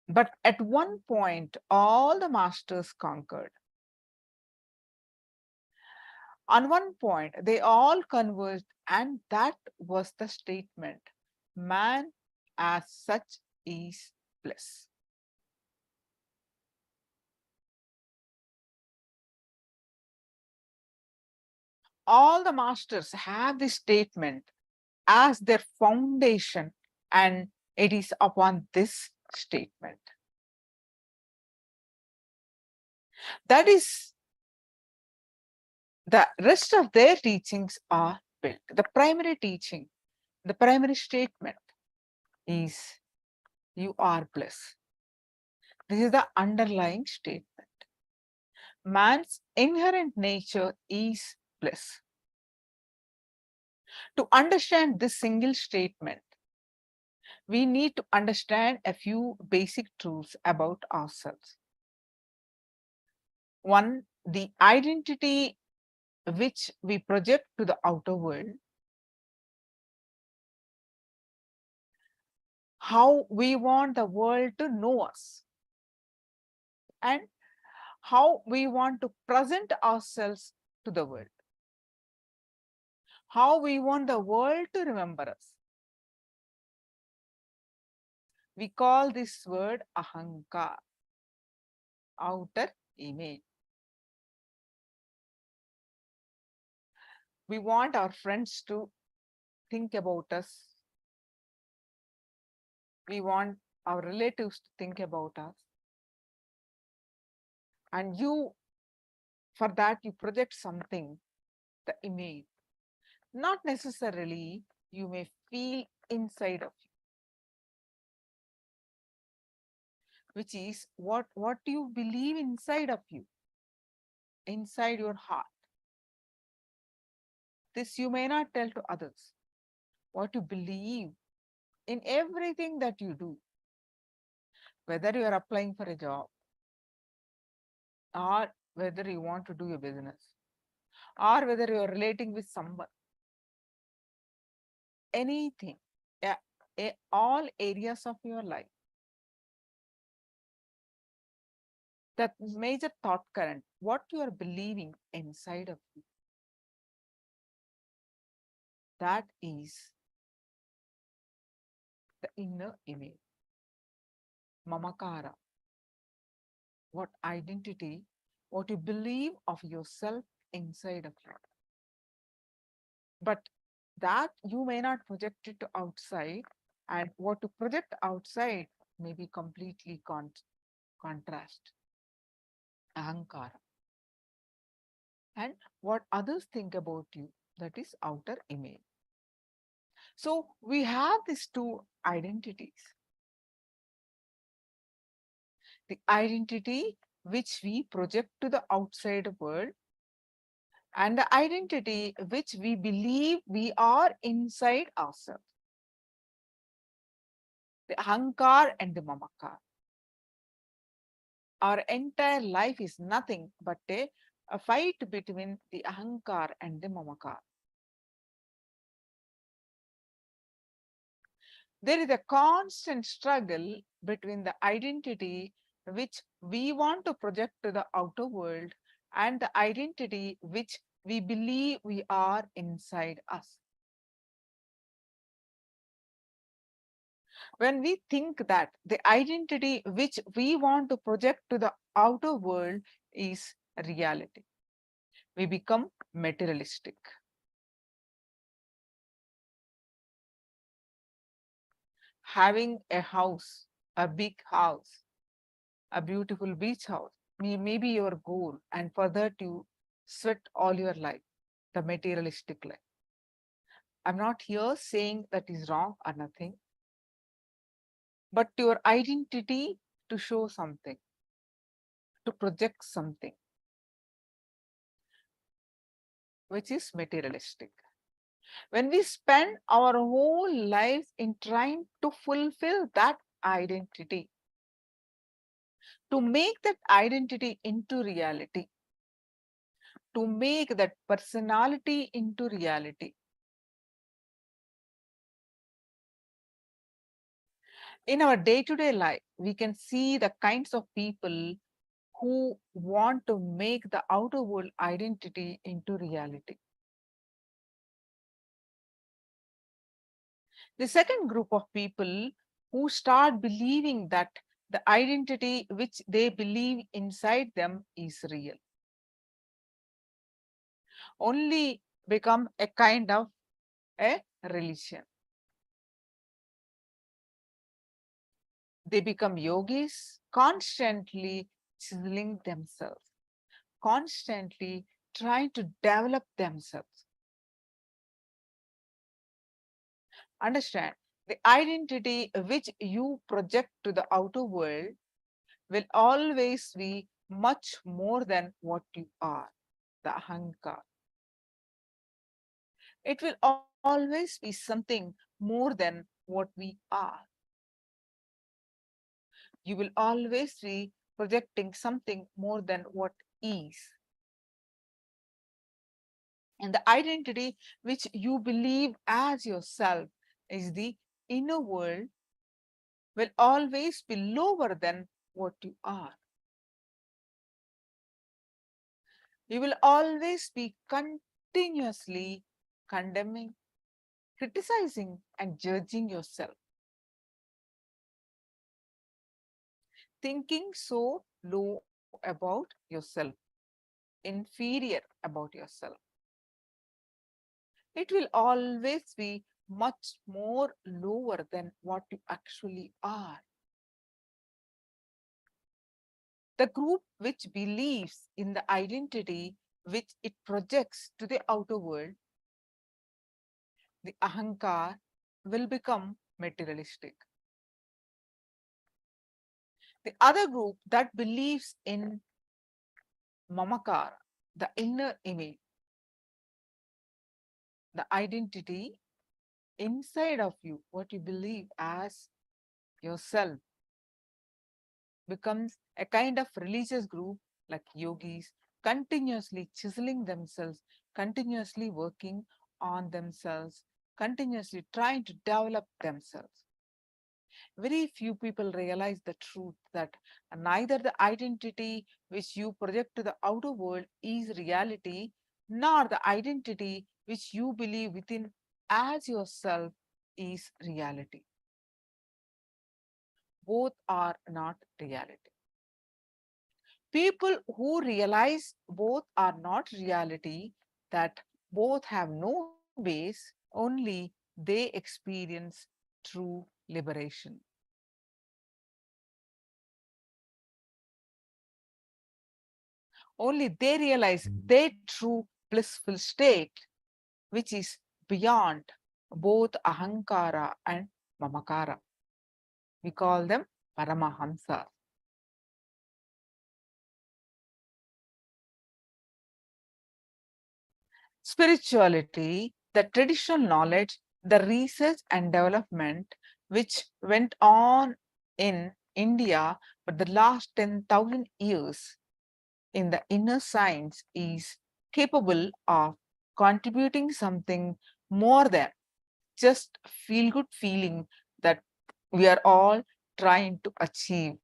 But at one point, all the masters conquered. On one point, they all converged, and that was the statement, man as such is bliss. All the masters have this statement as their foundation, and it is upon this statement. That is, the rest of their teachings are built. The primary teaching, the primary statement is you are bliss. This is the underlying statement. Man's inherent nature is bliss. To understand this single statement, we need to understand a few basic truths about ourselves. One, the identity which we project to the outer world, how we want the world to know us, and how we want to present ourselves to the world, how we want the world to remember us. We call this word ahankar, outer image. We want our friends to think about us. We want our relatives to think about us. And you, for that, you project something, the image. Not necessarily you may feel inside of you, which is what you believe inside of you, inside your heart. This you may not tell to others. What you believe in everything that you do, whether you are applying for a job, or whether you want to do a business, or whether you are relating with someone, anything, all areas of your life. That major thought current, what you are believing inside of you, that is the inner image. Mamakara. What identity, what you believe of yourself inside of you. But that you may not project it to outside, and what you project outside may be completely contrast, ahankara. And what others think about you, that is outer image. So we have these two identities. The identity which we project to the outside world, and the identity which we believe we are inside ourselves. The ahankar and the mamakar. Our entire life is nothing but a fight between the ahankar and the mamakar. There is a constant struggle between the identity which we want to project to the outer world and the identity which we believe we are inside us. When we think that the identity which we want to project to the outer world is reality, we become materialistic. Having a house, a big house, a beautiful beach house may be your goal, and for that you sweat all your life, the materialistic life. I'm not here saying that is wrong or nothing, but your identity to show something, to project something, which is materialistic. When we spend our whole life in trying to fulfill that identity, to make that identity into reality, to make that personality into reality, in our day-to-day life, we can see the kinds of people who want to make the outer world identity into reality. The second group of people who start believing that the identity which they believe inside them is real, only become a kind of a religion. They become yogis, constantly chiseling themselves, constantly trying to develop themselves. Understand, the identity which you project to the outer world will always be much more than what you are, the ahankar. It will always be something more than what we are. You will always be projecting something more than what is. And the identity which you believe as yourself is the inner world will always be lower than what you are. You will always be continuously condemning, criticizing, and judging yourself. Thinking so low about yourself, inferior about yourself. It will always be much more lower than what you actually are. The group which believes in the identity which it projects to the outer world, the ahankar, will become materialistic. The other group that believes in mamakar, the inner image, the identity inside of you, what you believe as yourself, becomes a kind of religious group like yogis, continuously chiseling themselves, continuously working on themselves, continuously trying to develop themselves. Very few people realize the truth that neither the identity which you project to the outer world is reality, nor the identity which you believe within as yourself is reality. Both are not reality. People who realize both are not reality, that both have no base, only they experience true liberation. Only they realize their true blissful state, which is beyond both ahankara and mamakara. We call them Paramahamsa. Spirituality, the traditional knowledge, the research and development which went on in India for the last 10,000 years in the inner science is capable of contributing something more than just feel-good feeling that we are all trying to achieve.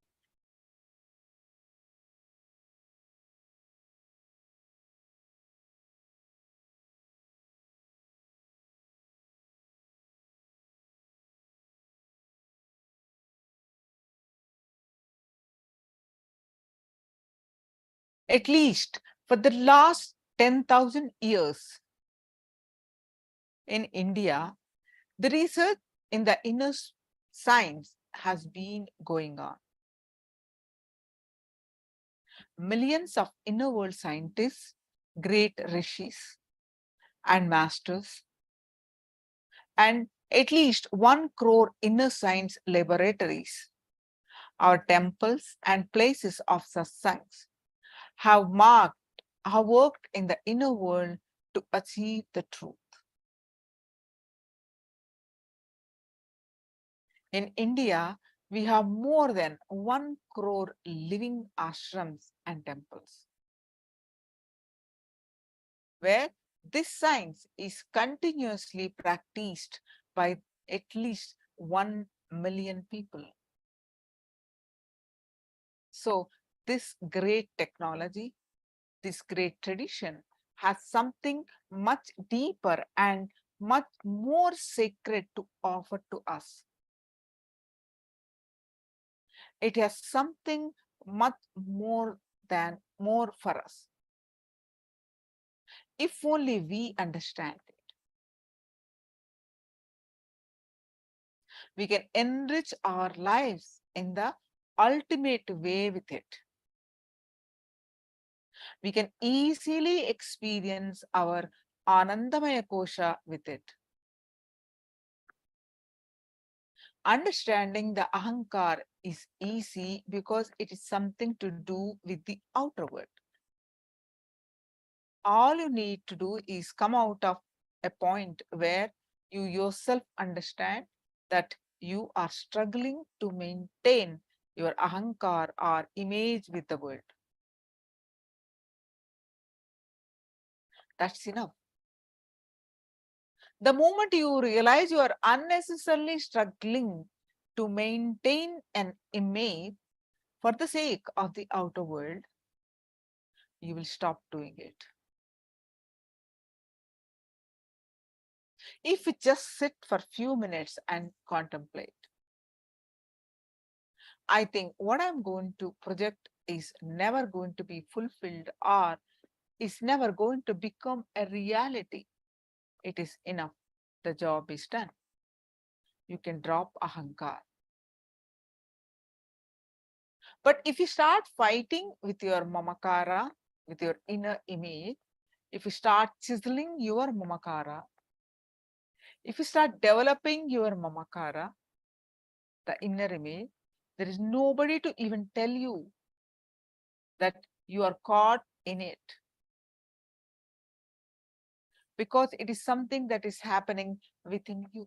At least for the last 10,000 years in India, the research in the inner science has been going on. Millions of inner world scientists, great rishis and masters, and at least 1 crore inner science laboratories, our temples and places of satsangs have worked in the inner world to achieve the truth. In India, we have more than 1 crore living ashrams and temples, where this science is continuously practiced by at least 1 million people. So this great technology, this great tradition has something much deeper and much more sacred to offer to us. It has something much more for us. If only we understand it, we can enrich our lives in the ultimate way with it. We can easily experience our Anandamaya Kosha with it. Understanding the Ahankar is easy because it is something to do with the outer world. All you need to do is come out of a point where you yourself understand that you are struggling to maintain your Ahankar or image with the world. That's enough. The moment you realize you are unnecessarily struggling to maintain an image for the sake of the outer world, you will stop doing it. If we just sit for a few minutes and contemplate, I think what I'm going to project is never going to be fulfilled or is never going to become a reality. It is enough. The job is done. You can drop Ahankar. But if you start fighting with your Mamakara, with your inner image, if you start chiseling your Mamakara, if you start developing your Mamakara, the inner image, there is nobody to even tell you that you are caught in it. Because it is something that is happening within you.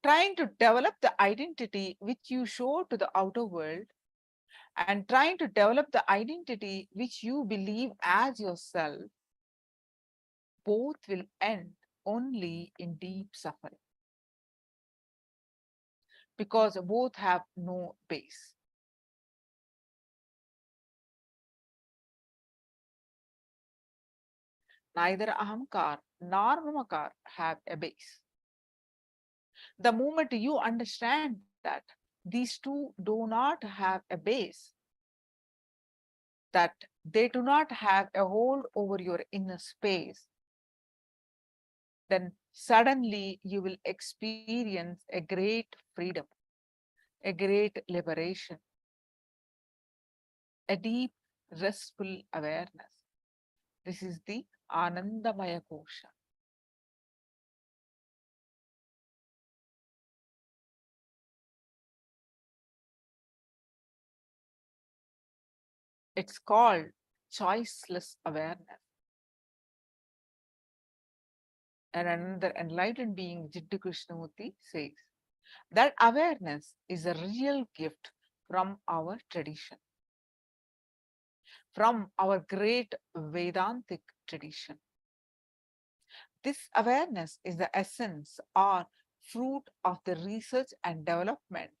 Trying to develop the identity which you show to the outer world and trying to develop the identity which you believe as yourself, both will end only in deep suffering. Because both have no base. Neither Ahamkar nor Mamakar have a base. The moment you understand that these two do not have a base, that they do not have a hold over your inner space, then suddenly you will experience a great freedom, a great liberation, a deep, restful awareness. This is the Anandamaya Kosha. It's called choiceless awareness. And another enlightened being, Jiddu Krishnamurti, says that awareness is a real gift from our tradition, from our great Vedantic tradition. This awareness is the essence or fruit of the research and development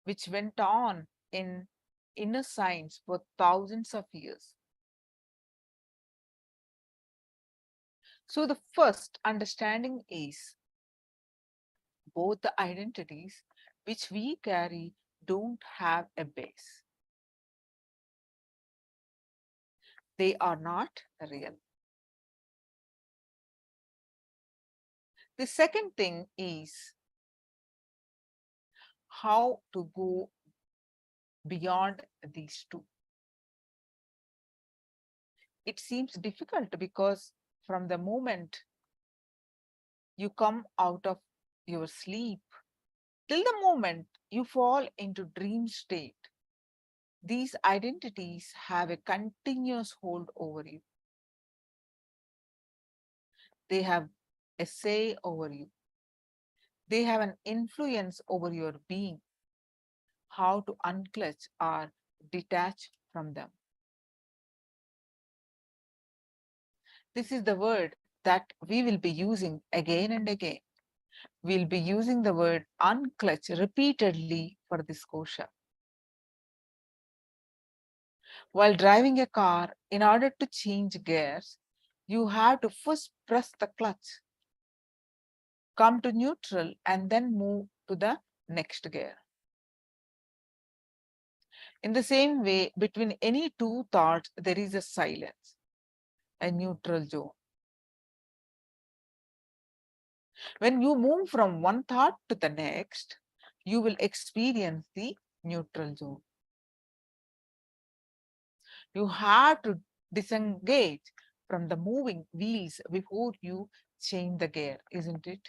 which went on in inner science for thousands of years. So the first understanding is both the identities which we carry don't have a base. They are not real. The second thing is how to go beyond these two. It seems difficult because from the moment you come out of your sleep till the moment you fall into dream state, these identities have a continuous hold over you. They have a say over you. They have an influence over your being, how to unclutch or detach from them. This is the word that we will be using again and again. We'll be using the word unclutch repeatedly for this kosha. While driving a car, in order to change gears, you have to first press the clutch, come to neutral, and then move to the next gear. In the same way, between any two thoughts, there is a silence, a neutral zone. When you move from one thought to the next, you will experience the neutral zone. You have to disengage from the moving wheels before you change the gear, isn't it?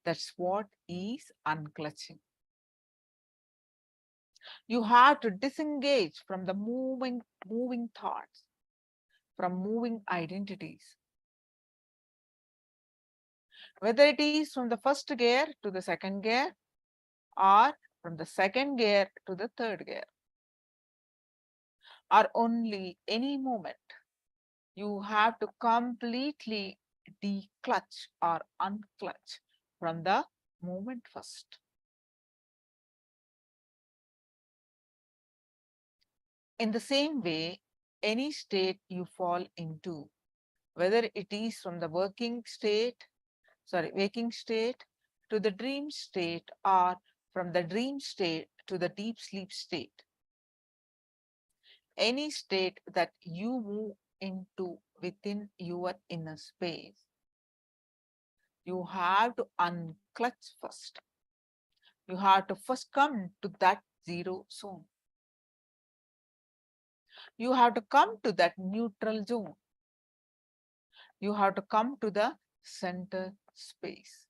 That's what is unclutching. You have to disengage from the moving thoughts, from moving identities. Whether it is from the first gear to the second gear, or from the second gear to the third gear, or only any moment, you have to completely declutch or unclutch from the moment first. In the same way, any state you fall into, whether it is from the waking state to the dream state, or from the dream state to the deep sleep state, any state that you move into within your inner space, you have to unclutch first. You have to first come to that zero zone. You have to come to that neutral zone. You have to come to the center space.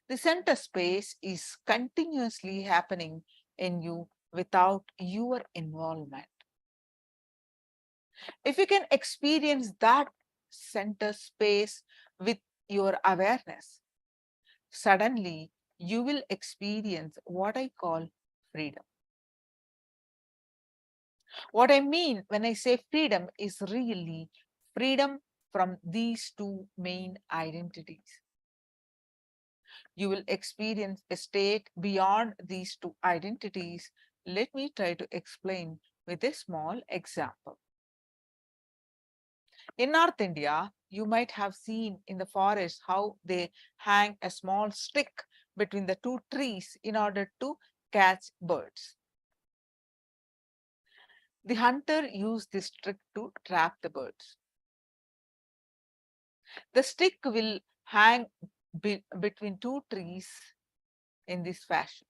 The center space is continuously happening in you without your involvement. If you can experience that center space with your awareness, suddenly you will experience what I call freedom. What I mean when I say freedom is really freedom from these two main identities. You will experience a state beyond these two identities. Let me try to explain with a small example. In North India, you might have seen in the forest how they hang a small stick between the two trees in order to catch birds. The hunter used this trick to trap the birds. The stick will hang between two trees in this fashion.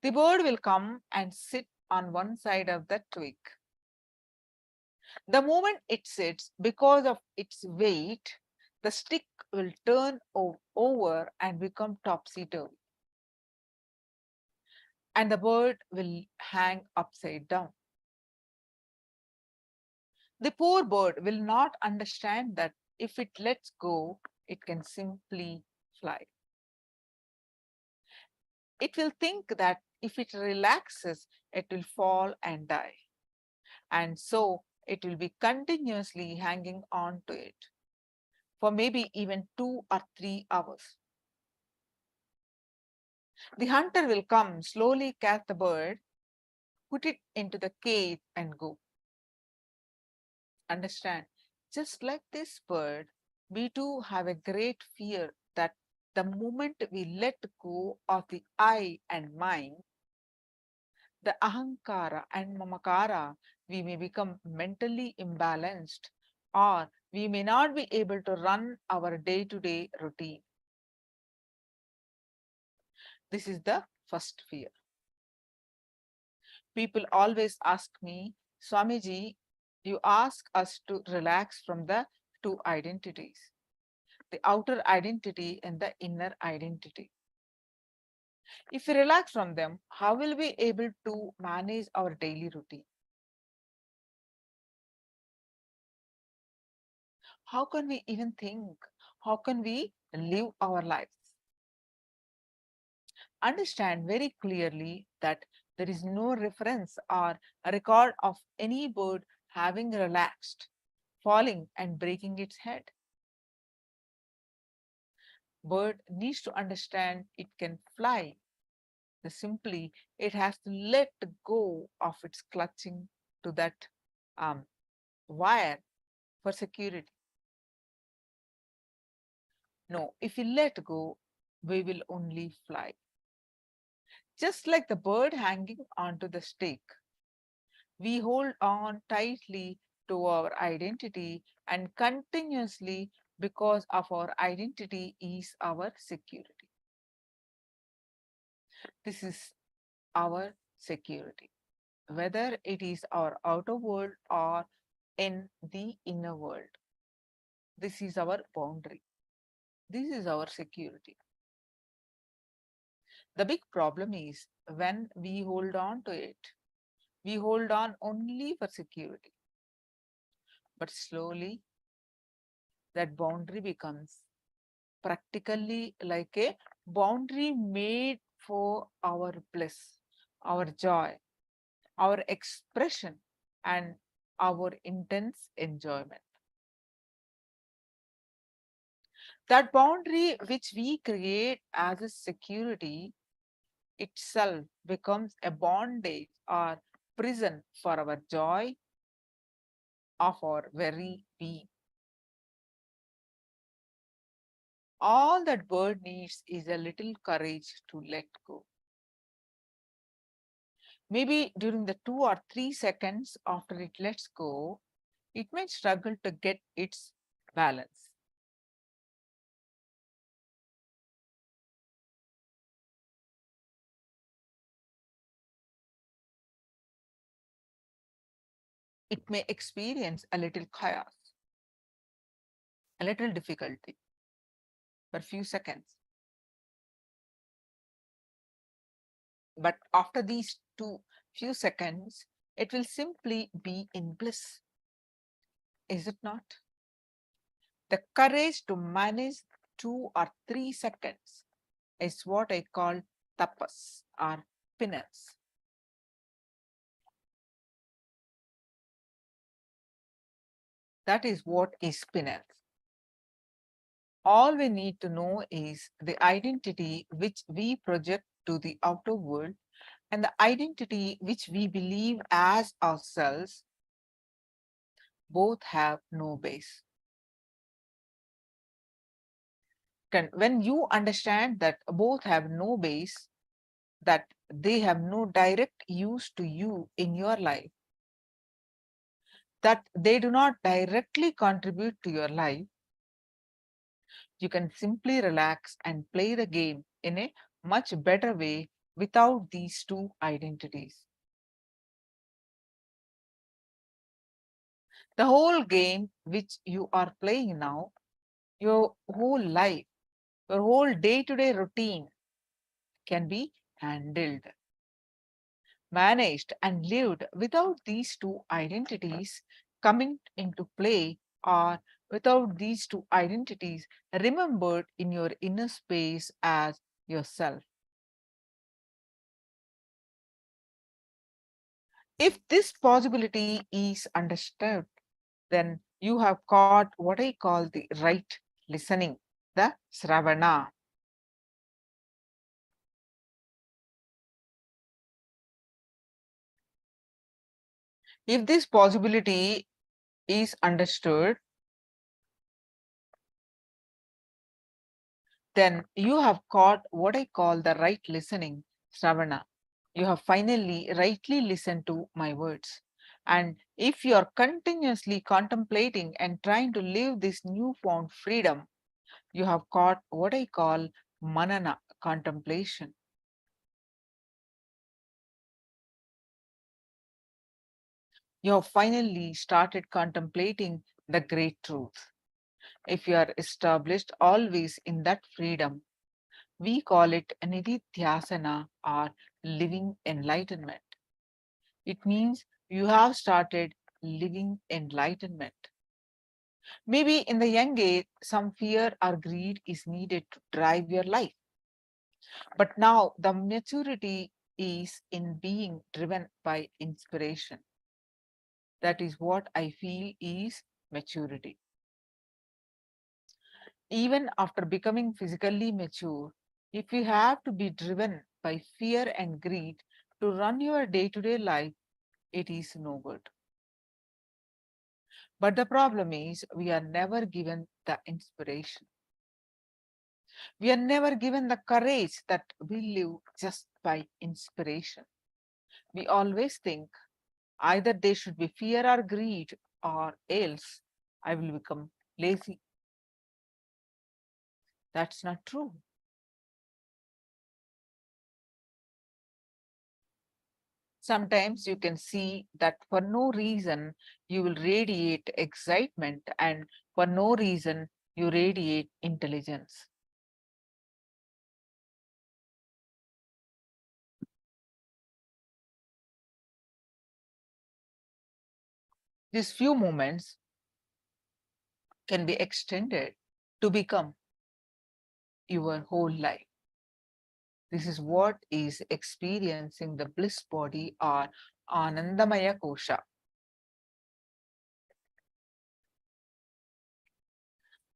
The bird will come and sit on one side of the twig. The moment it sits, because of its weight, the stick will turn over and become topsy-turvy. And the bird will hang upside down. The poor bird will not understand that if it lets go, it can simply fly. It will think that if it relaxes, it will fall and die. And so it will be continuously hanging on to it for maybe even 2 or 3 hours. The hunter will come, slowly catch the bird, put it into the cage and go. Understand, just like this bird, we too have a great fear that the moment we let go of the I and mine, the ahankara and mamakara, we may become mentally imbalanced, or we may not be able to run our day-to-day routine. This is the first fear. People always ask me, Swamiji, you ask us to relax from the two identities, the outer identity and the inner identity. If we relax from them, how will we be able to manage our daily routine? How can we even think? How can we live our lives? Understand very clearly that there is no reference or a record of any bird having relaxed, falling and breaking its head. Bird needs to understand it can fly. Simply, it has to let go of its clutching to that wire for security. No, if we let go, we will only fly. Just like the bird hanging onto the stake, we hold on tightly to our identity and continuously, because of our identity is our security. This is our security, whether it is our outer world or in the inner world. This is our boundary. This is our security. The big problem is when we hold on to it, we hold on only for security. But slowly, that boundary becomes practically like a boundary made for our bliss, our joy, our expression, and our intense enjoyment. That boundary which we create as a security itself becomes a bondage or prison for our joy of our very being. All that bird needs is a little courage to let go. Maybe during the 2 or 3 seconds after it lets go, it may struggle to get its balance. It may experience a little chaos, a little difficulty for a few seconds. But after these few seconds, it will simply be in bliss. Is it not? The courage to manage 2 or 3 seconds is what I call tapas or penance. That is what is penance. All we need to know is the identity which we project to the outer world and the identity which we believe as ourselves. Both have no base. When you understand that both have no base, that they have no direct use to you in your life, that they do not directly contribute to your life, you can simply relax and play the game in a much better way without these two identities. The whole game which you are playing now, your whole life, your whole day-to-day routine can be handled, managed, and lived without these two identities coming into play, or without these two identities remembered in your inner space as yourself. If this possibility is understood, then you have caught what I call the right listening, the Sravana. If this possibility is understood, then you have caught what I call the right listening, Sravana. You have finally rightly listened to my words. And if you are continuously contemplating and trying to live this newfound freedom, you have caught what I call manana, contemplation. You have finally started contemplating the great truth. If you are established always in that freedom, we call it Nithyananda or living enlightenment. It means you have started living enlightenment. Maybe in the young age, some fear or greed is needed to drive your life. But now the maturity is in being driven by inspiration. That is what I feel is maturity. Even after becoming physically mature, if you have to be driven by fear and greed to run your day-to-day life, it is no good. But the problem is we are never given the inspiration. We are never given the courage that we live just by inspiration. We always think either there should be fear or greed, or else I will become lazy. That's not true. Sometimes you can see that for no reason you will radiate excitement, and for no reason you radiate intelligence. These few moments can be extended to become your whole life. This is what is experiencing the bliss body or Anandamaya Kosha.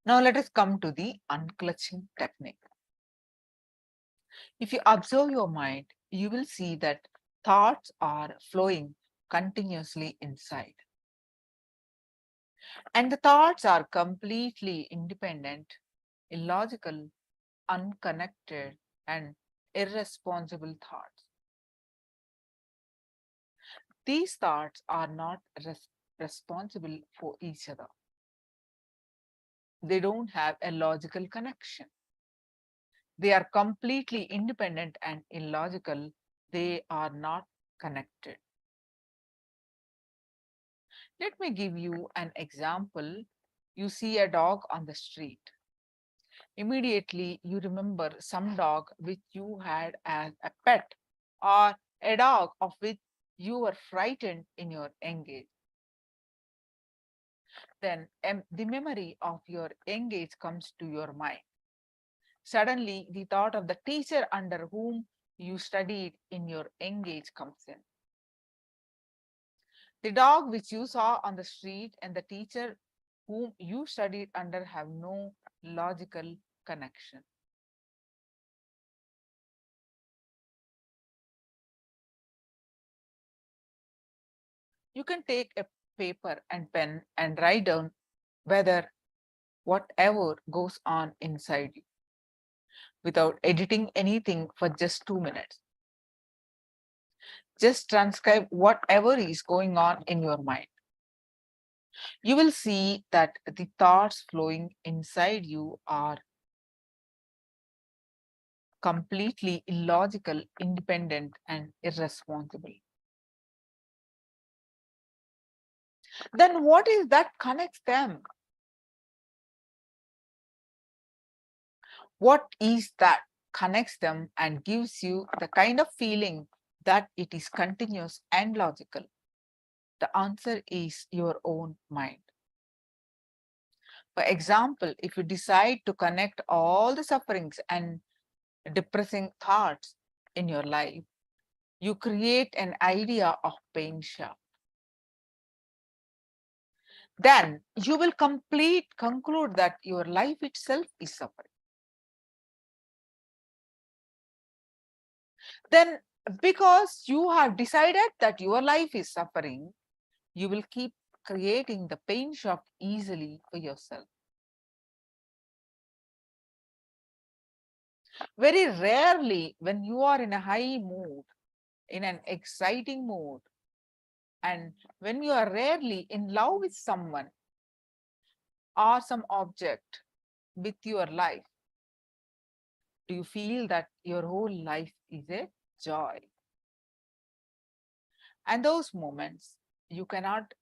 Now let us come to the unclutching technique. If you observe your mind, you will see that thoughts are flowing continuously inside. And the thoughts are completely independent, illogical, unconnected, and irresponsible thoughts. These thoughts are not responsible for each other. They don't have a logical connection. They are completely independent and illogical. They are not connected. Let me give you an example. You see a dog on the street. Immediately, you remember some dog which you had as a pet, or a dog of which you were frightened in your young age. Then the memory of your young age comes to your mind. Suddenly, the thought of the teacher under whom you studied in your young age comes in. The dog which you saw on the street and the teacher whom you studied under have no logical connection. You can take a paper and pen and write down whatever goes on inside you without editing anything for just 2 minutes. Just transcribe whatever is going on in your mind. you will see that the thoughts flowing inside you are completely illogical, independent, and irresponsible. Then what is that connects them? What is that connects them and gives you the kind of feeling that it is continuous and logical? The answer is your own mind. For example, if you decide to connect all the sufferings and depressing thoughts in your life, you create an idea of pain shaft. Then you will conclude that your life itself is suffering. Then because you have decided that your life is suffering, you will keep creating the pain shaft easily for yourself. Very rarely, when you are in a high mood, in an exciting mood, and when you are rarely in love with someone or some object with your life, do you feel that your whole life is a joy? And those moments you cannot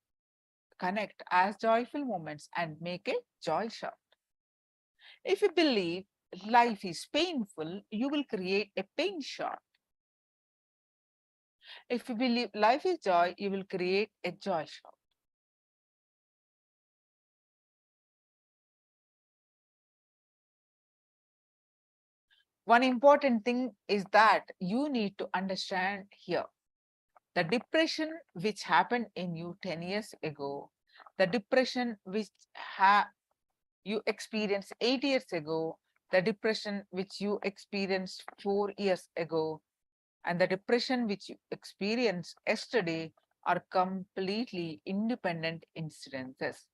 connect as joyful moments and make a joy shaft. If you believe life is painful, you will create a pain shaft. If you believe life is joy, you will create a joy shaft. One important thing is that you need to understand here. The depression which happened in you 10 years ago, the depression which you experienced 8 years ago, the depression which you experienced 4 years ago, and the depression which you experienced yesterday are completely independent incidences.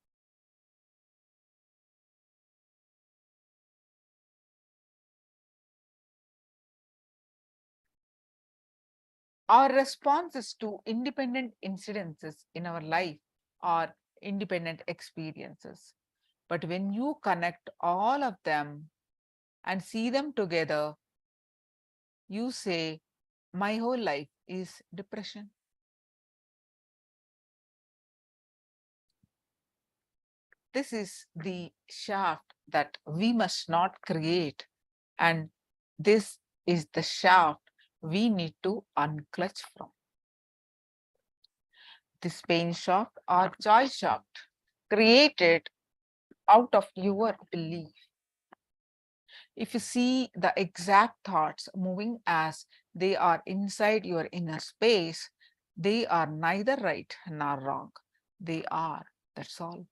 Our responses to independent incidences in our life are independent experiences. But when you connect all of them and see them together, you say, my whole life is depression. This is the shaft that we must not create. And this is the shaft we need to unclutch from. This pain shaft or joy shaft created out of your belief. If you see the exact thoughts moving as they are inside your inner space, they are neither right nor wrong. They are, that's all.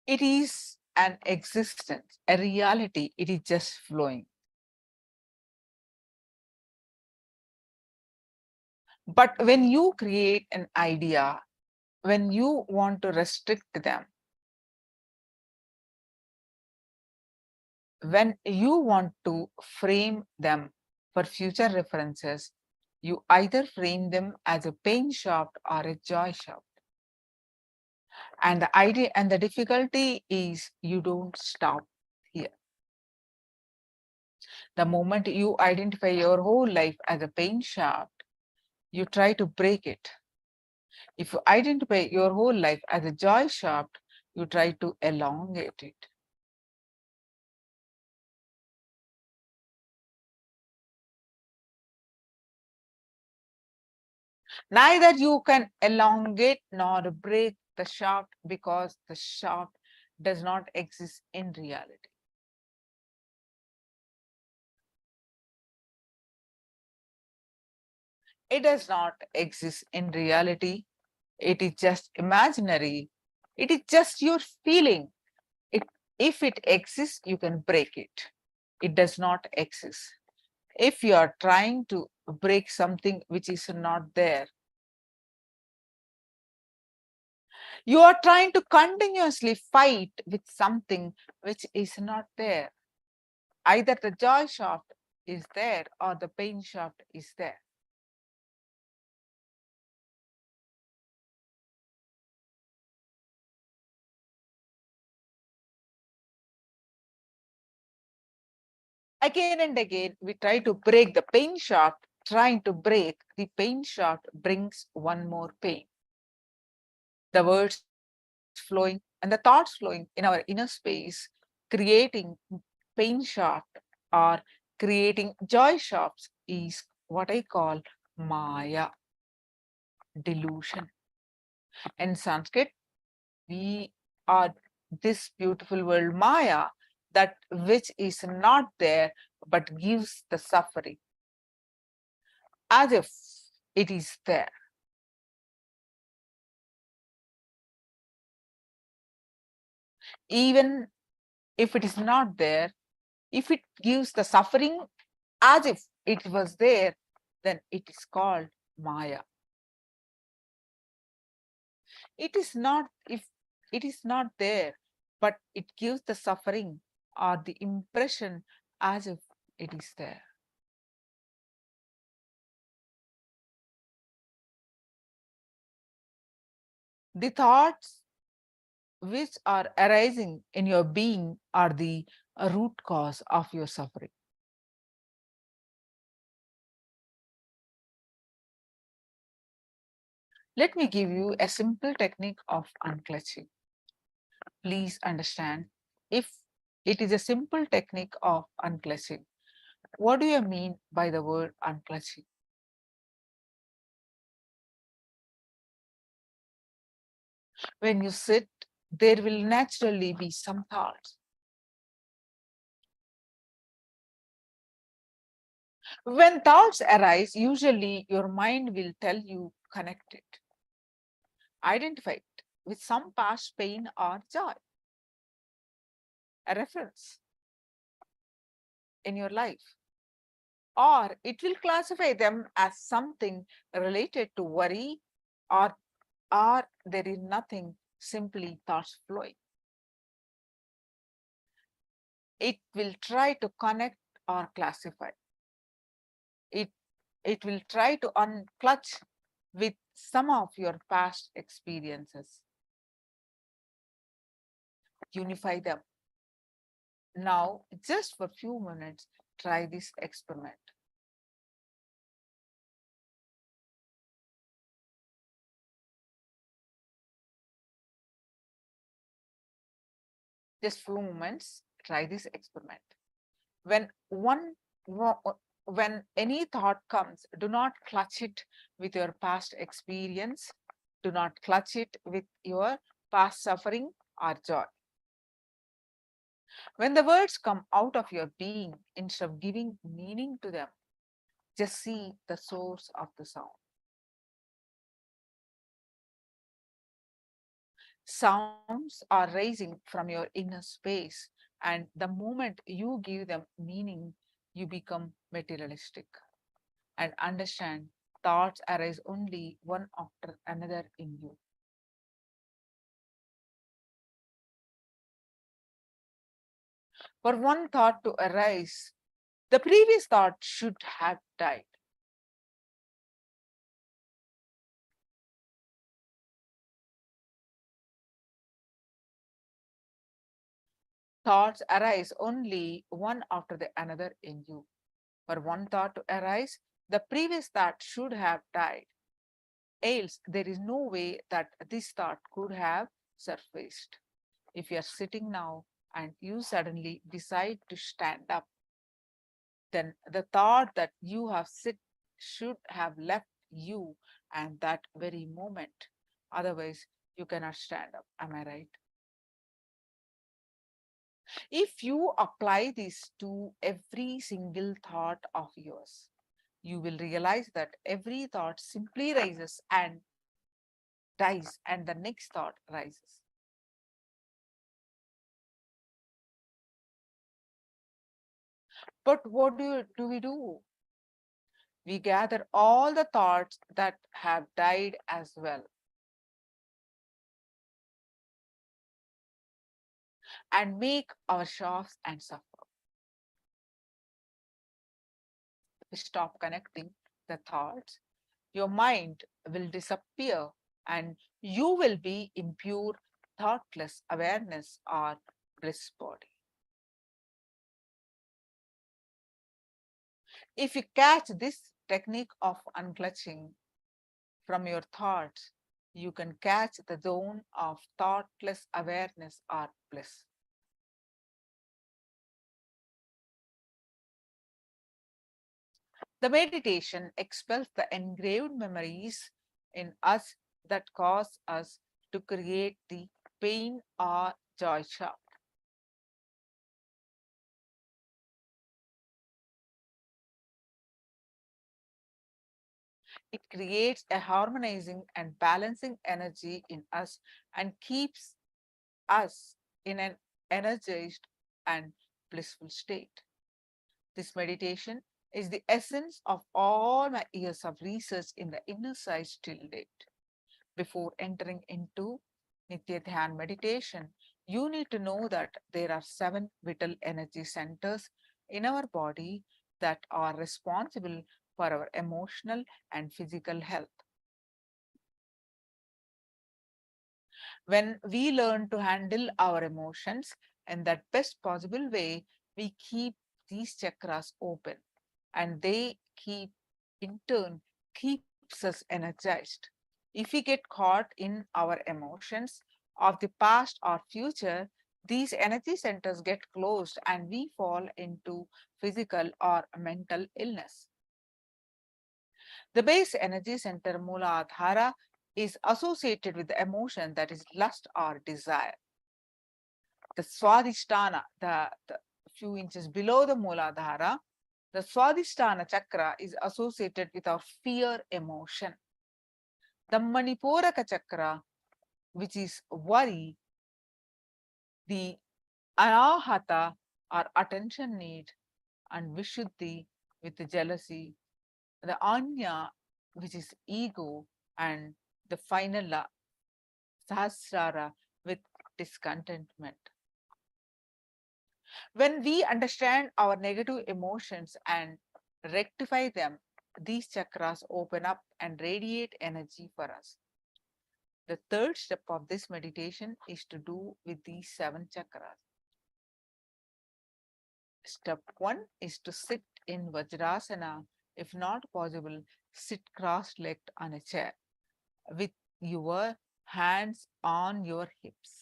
It is an existence, a reality. It is just flowing. But when you create an idea, when you want to restrict them, when you want to frame them for future references, you either frame them as a pain shaft or a joy shaft. And the idea and the difficulty is you don't stop here. The moment you identify your whole life as a pain shaft, you try to break it. If you identify your whole life as a joy shaft, you try to elongate it. Neither you can elongate nor break the shaft because the shaft does not exist in reality. It does not exist in reality. It is just imaginary. It is just your feeling. It If it exists, you can break it. It does not exist. If you are trying to break something which is not there, you are trying to continuously fight with something which is not there. Either the joy shaft is there or the pain shaft is there. Again and again, we try to break the pain shaft. Trying to break the pain shaft brings one more pain. The words flowing and the thoughts flowing in our inner space, creating pain shaft or creating joy shafts, is what I call Maya, delusion. In Sanskrit, we are this beautiful world Maya, that which is not there but gives the suffering as if it is there. Even if it is not there, if it gives the suffering as if it was there, then it is called Maya. It is not, if it is not there, but it gives the suffering or the impression as if it is there. The thoughts which are arising in your being are the root cause of your suffering. Let me give you a simple technique of unclutching. Please understand, if it is a simple technique of unclutching, what do you mean by the word unclutching? When you sit, there will naturally be some thoughts. When thoughts arise, usually your mind will tell you, connect it, identify it with some past pain or joy, a reference in your life. Or it will classify them as something related to worry, or there is nothing, simply thoughts flowing. It will try to connect or classify. It will try to unclutch with some of your past experiences. Unify them. Now, just for a few minutes, try this experiment. Just few moments, try this experiment. When any thought comes, do not clutch it with your past experience. Do not clutch it with your past suffering or joy. When the words come out of your being, instead of giving meaning to them, just see the source of the sound. Sounds are rising from your inner space, and the moment you give them meaning, you become materialistic. And understand, thoughts arise only one after another in you. For one thought to arise, the previous thought should have died. Thoughts arise only one after the another in you. For one thought to arise, the previous thought should have died. Else, there is no way that this thought could have surfaced. If you are sitting now and you suddenly decide to stand up, then the thought that you have sit should have left you and that very moment. Otherwise, you cannot stand up. Am I right? If you apply this to every single thought of yours, you will realize that every thought simply rises and dies, and the next thought rises. But what do we do? We gather all the thoughts that have died as well and make our shafts and suffer. If we stop connecting the thoughts, your mind will disappear and you will be in pure, thoughtless awareness or bliss body. If you catch this technique of unclutching from your thoughts, you can catch the zone of thoughtless awareness or bliss. The meditation expels the engraved memories in us that cause us to create the pain or joy shaft. It creates a harmonizing and balancing energy in us and keeps us in an energized and blissful state. This meditation is the essence of all my years of research in the inner side till date. Before entering into Nithyananda meditation, you need to know that there are 7 vital energy centers in our body that are responsible for our emotional and physical health. When we learn to handle our emotions in that best possible way, we keep these chakras open and they in turn keeps us energized. If we get caught in our emotions of the past or future, these energy centers get closed and we fall into physical or mental illness. The base energy center Mooladhara is associated with the emotion that is lust or desire. The Swadhisthana, the few inches below the Mooladhara, the Swadhisthana chakra is associated with our fear emotion. The Manipuraka chakra, which is worry, the Anahata, our attention need, and Vishuddhi with the jealousy, the Anya, which is ego, and the final Sahasrara with discontentment. When we understand our negative emotions and rectify them, these chakras open up and radiate energy for us. The third step of this meditation is to do with these 7 chakras. Step 1 is to sit in Vajrasana. If not possible, sit cross-legged on a chair with your hands on your hips.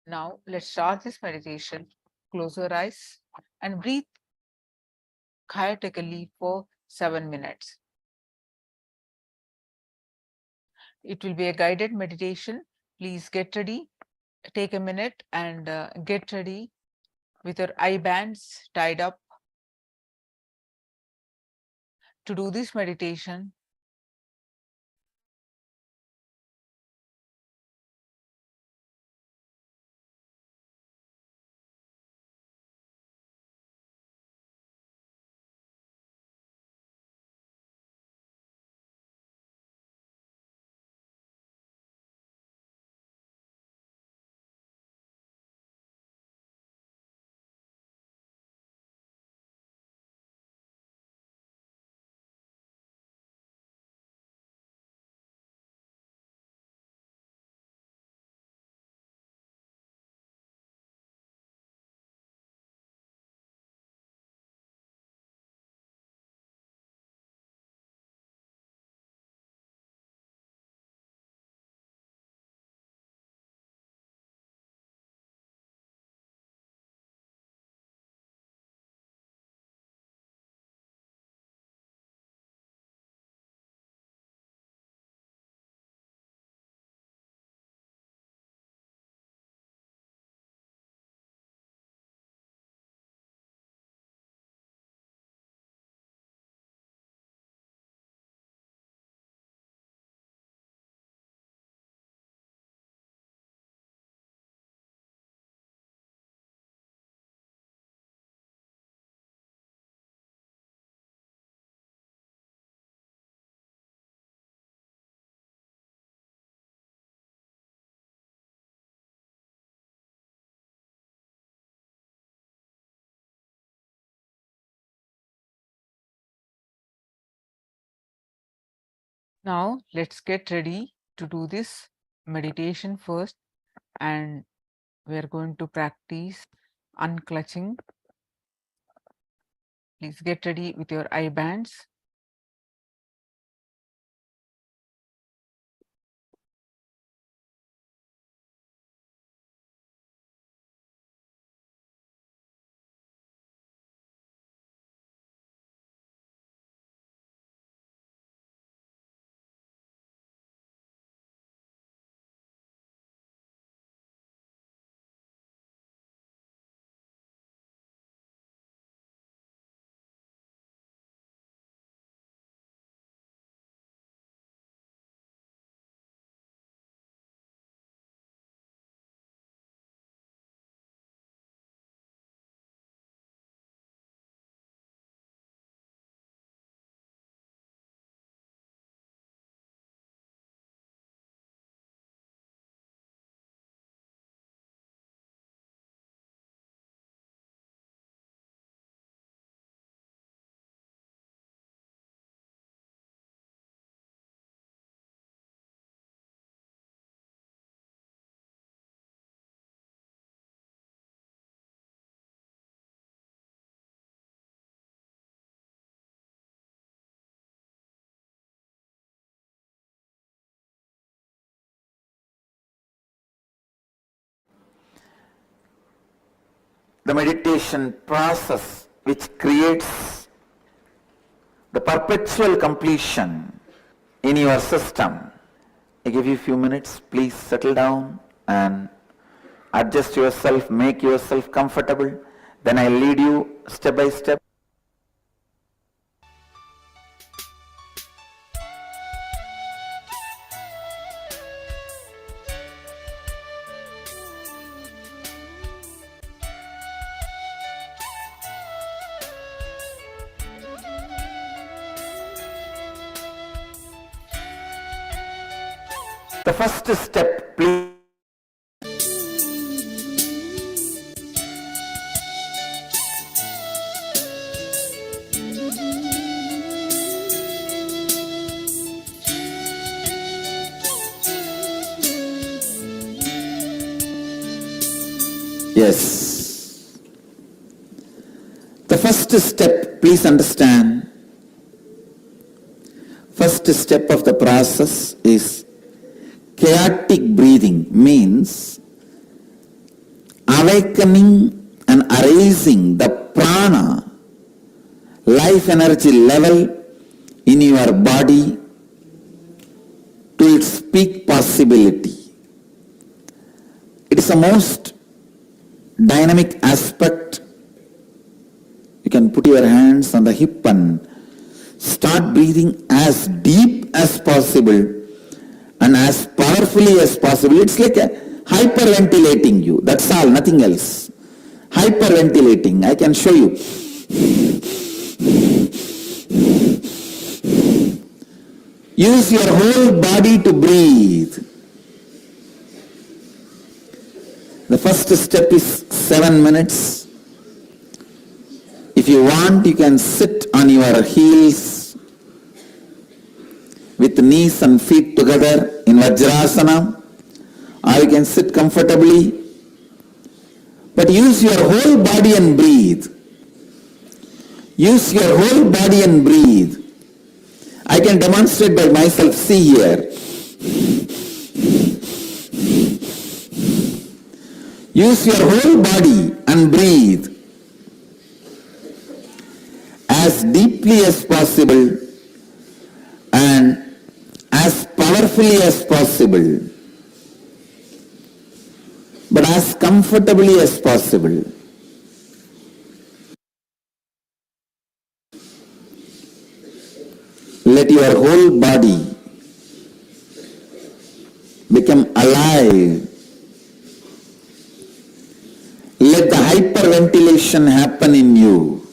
Now let's start this meditation. Close your eyes and breathe chaotically for 7 minutes. It will be a guided meditation. Please get ready. Take a minute and get ready with your eye bands tied up to do this meditation. Now let's get ready to do this meditation first, and we are going to practice unclutching. Please get ready with your eye bands. The meditation process which creates the perpetual completion in your system. I give you a few minutes, please settle down and adjust yourself, make yourself comfortable. Then I lead you step by step. The first step, please. Yes. The first step, please understand, first step of the process is chaotic breathing, means awakening and arising the prana, life energy level in your body to its peak possibility. It is the most dynamic aspect. You can put your hands on the hip and start breathing as deep as possible and as powerfully as possible. It's like a hyperventilating you. That's all, nothing else. Hyperventilating. I can show you. Use your whole body to breathe. The first step is 7 minutes. If you want, you can sit on your heels with knees and feet together in Vajrasana, or you can sit comfortably. But use your whole body and breathe. Use your whole body and breathe. I can demonstrate by myself. See here. Use your whole body and breathe as deeply as possible and as powerfully as possible, but as comfortably as possible. Let your whole body become alive. Let the hyperventilation happen in you.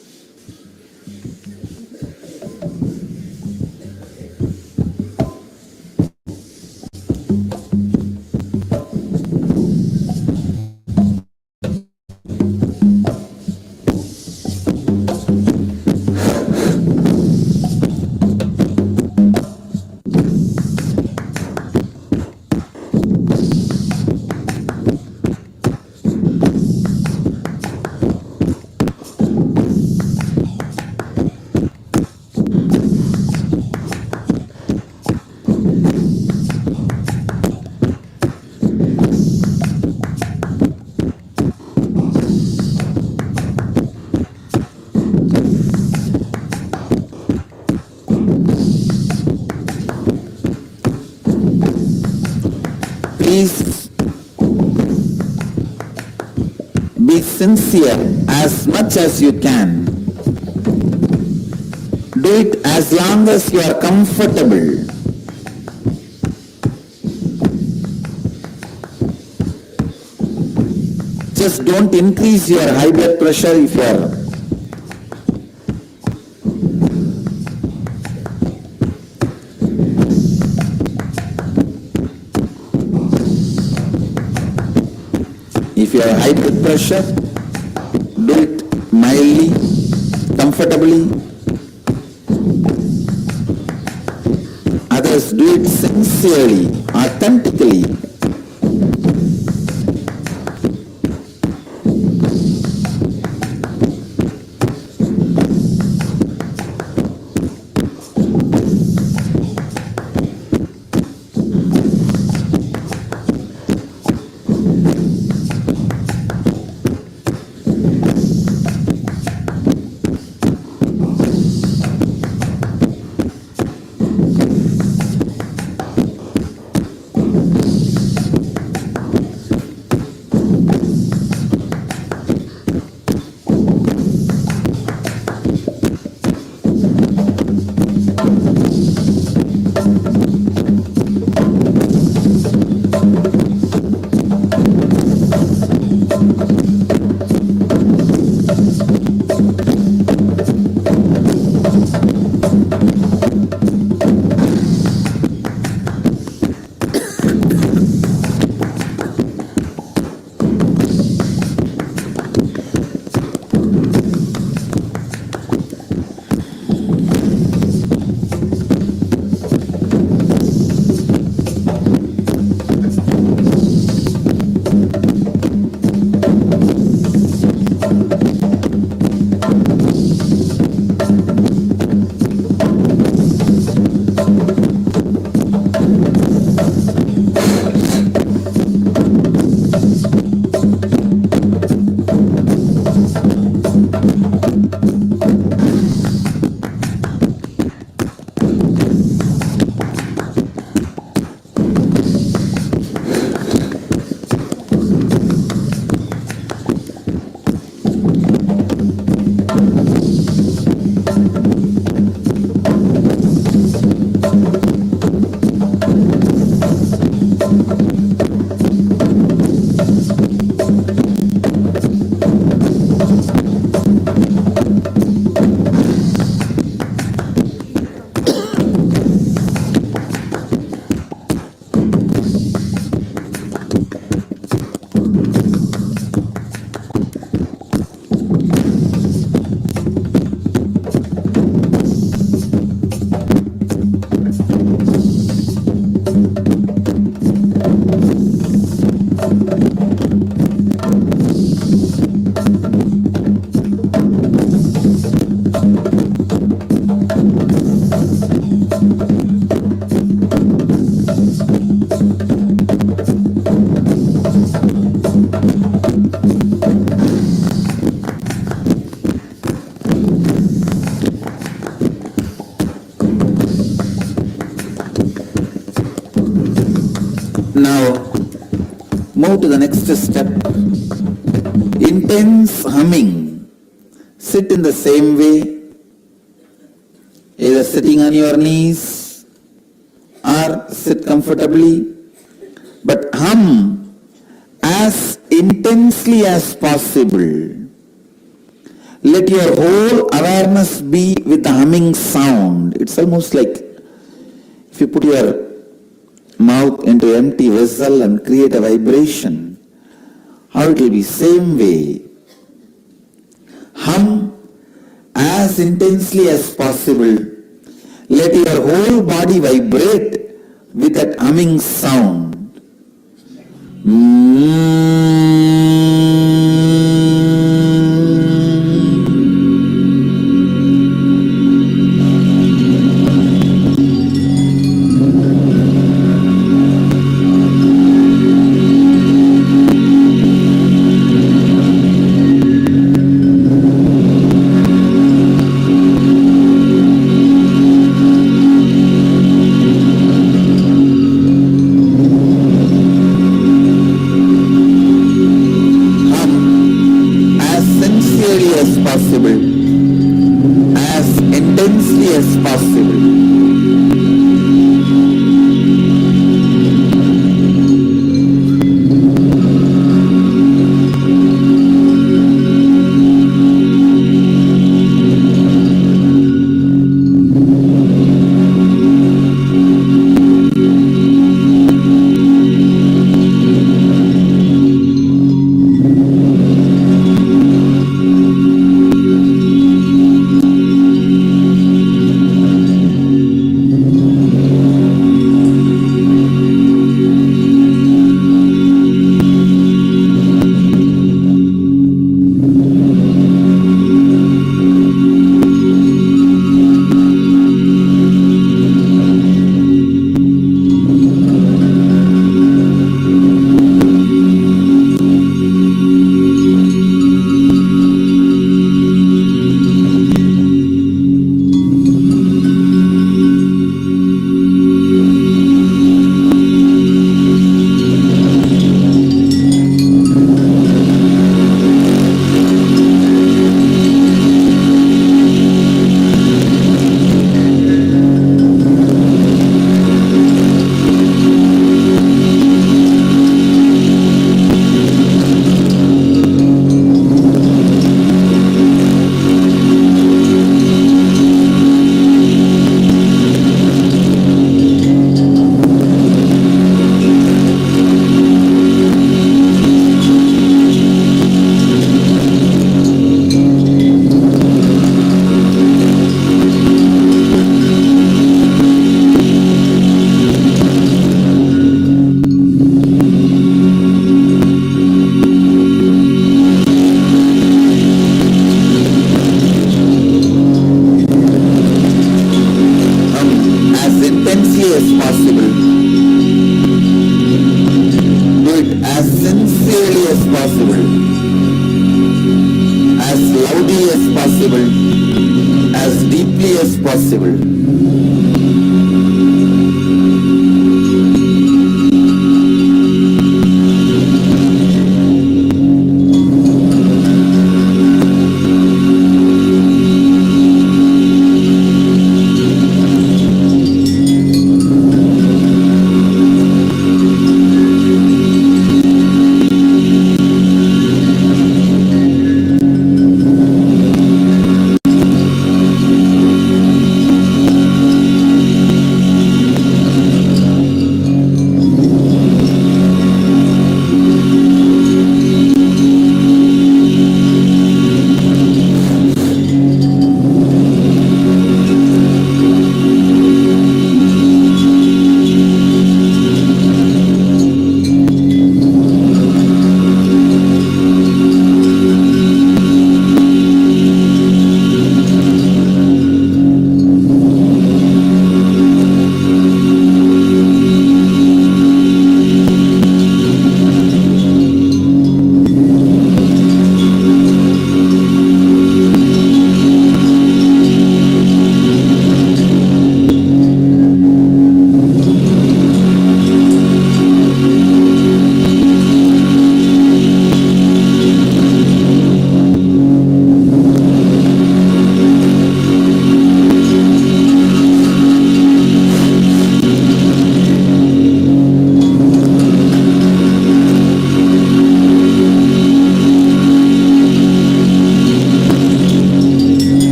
very sincere as much as you can. Do it as long as you are comfortable. Just don't increase your high blood pressure if you are high blood pressure, do it mildly, comfortably. Others do it sincerely, authentically. Now, move to the next step. Intense humming. Sit in the same way, either sitting on your knees or sit comfortably, but hum as intensely as possible. Let your whole awareness be with the humming sound. It's almost like if you put your mouth into empty vessel and create a vibration, how it will be same way. Hum as intensely as possible. Let your whole body vibrate with that humming sound. as sincerely as possible, as loudly as possible, as deeply as possible.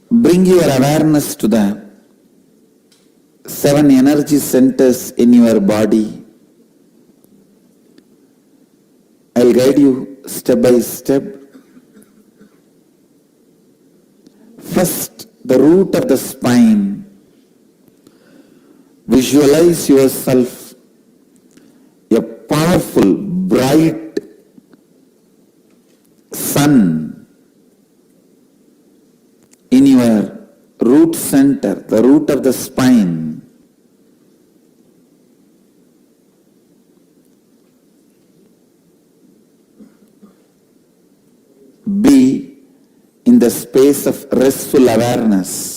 Bring your awareness to the 7 energy centers in your body. I'll guide you step by step. First, the root of the spine. Visualize yourself a powerful, bright sun in your root center, the root of the spine. Be in the space of restful awareness.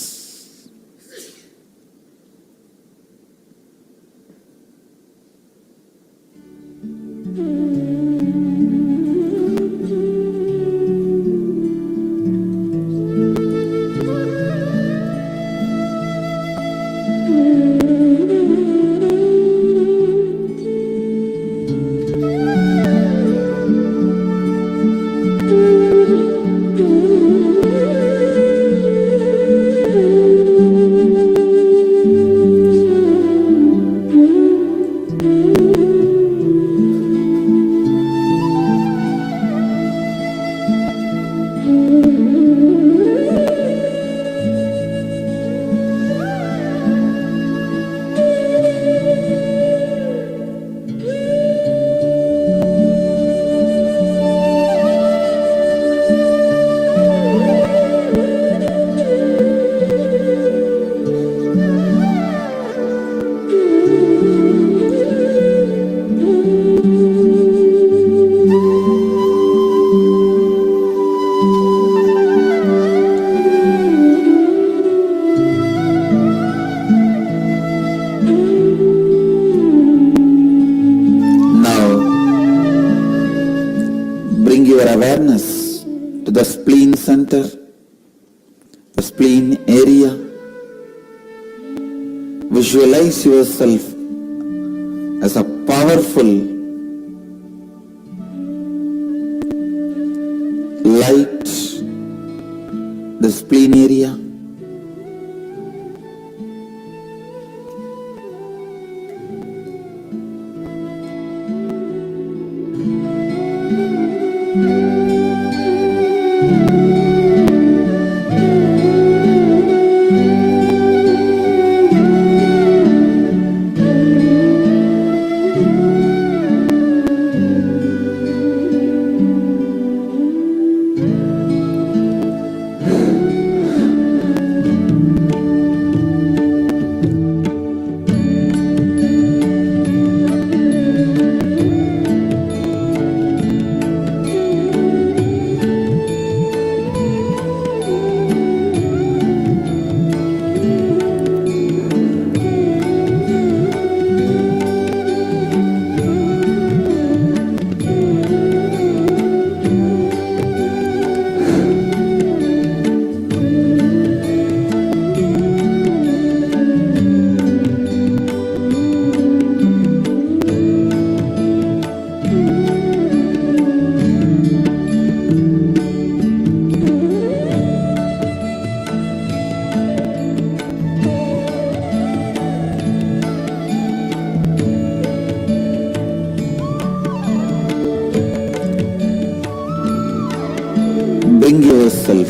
center, the spleen area. Visualize yourself as a powerful light, the spleen area. Bring yourself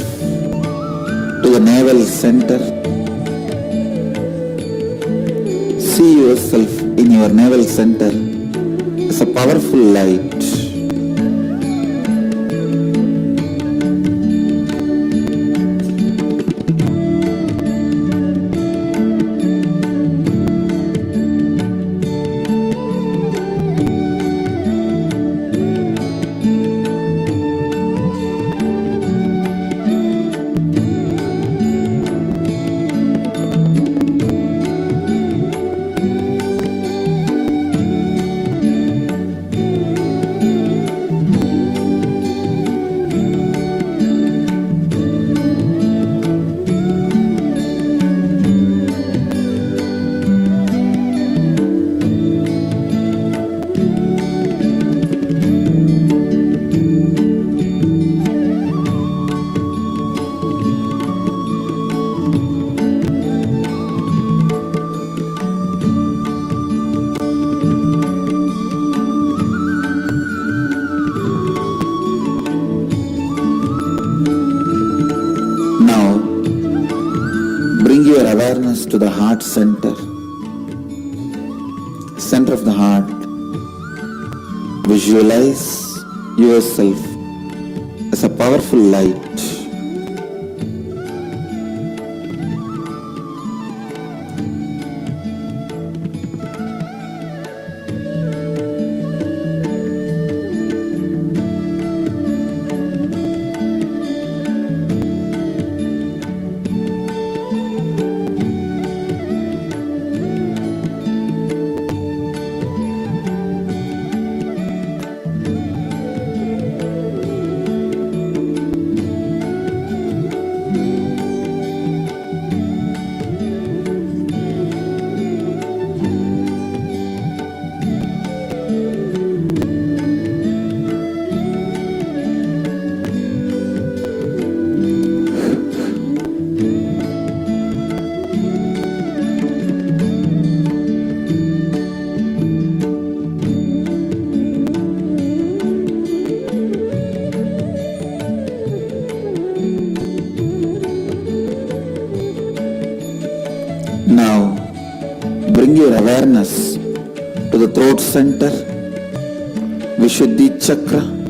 to the navel center. See yourself in your navel center as a powerful light. Awareness to the heart center, center of the heart. Visualize yourself as a powerful light. Now, bring your awareness to the throat center, Vishuddhi chakra.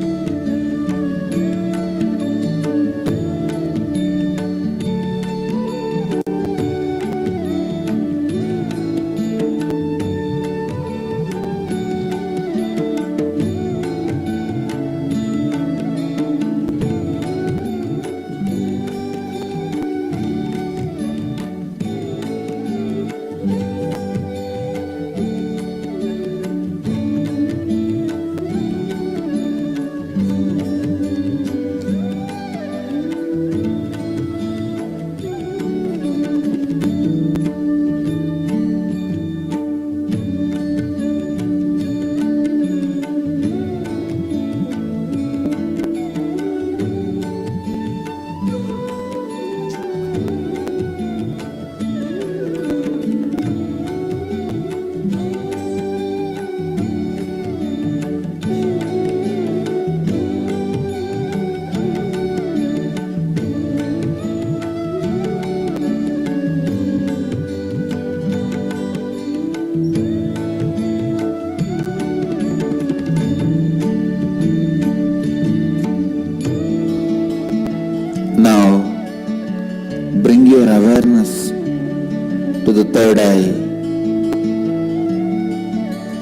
the third eye,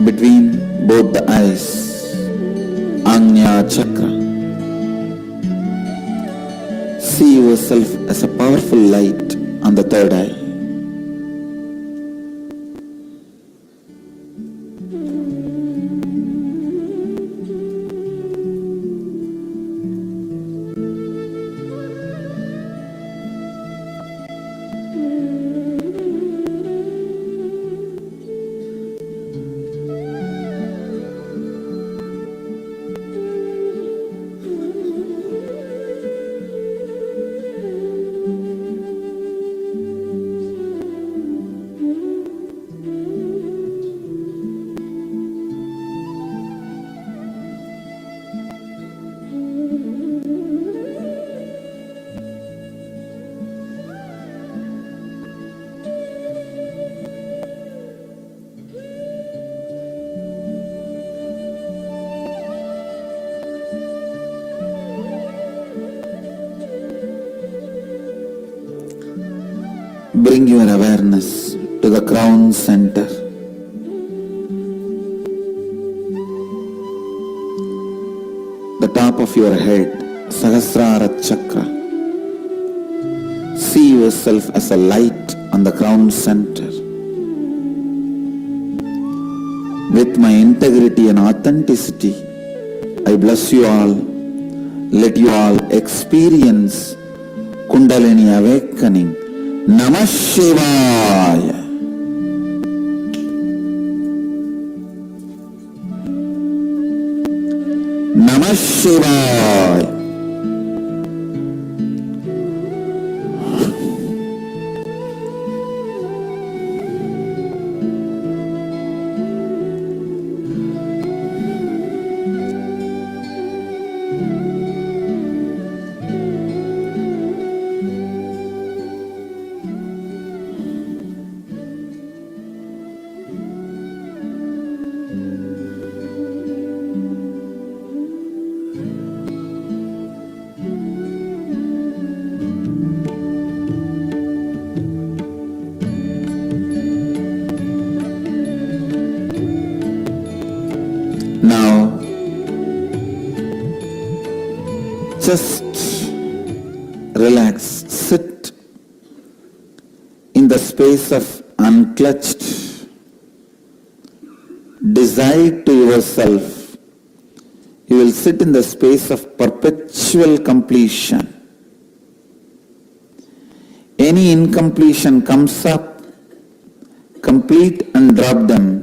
between both the eyes, Ajna Chakra. See yourself as a powerful light on the third eye. Bring your awareness to the crown center. The top of your head, Sahasrara Chakra. See yourself as a light on the crown center. With my integrity and authenticity, I bless you all. Let you all experience Kundalini awakening. Namah Shivaya. Namah Shivaya. Now, just relax, sit in the space of unclutched. Decide to yourself, you will sit in the space of perpetual completion. Any incompletion comes up, complete and drop them.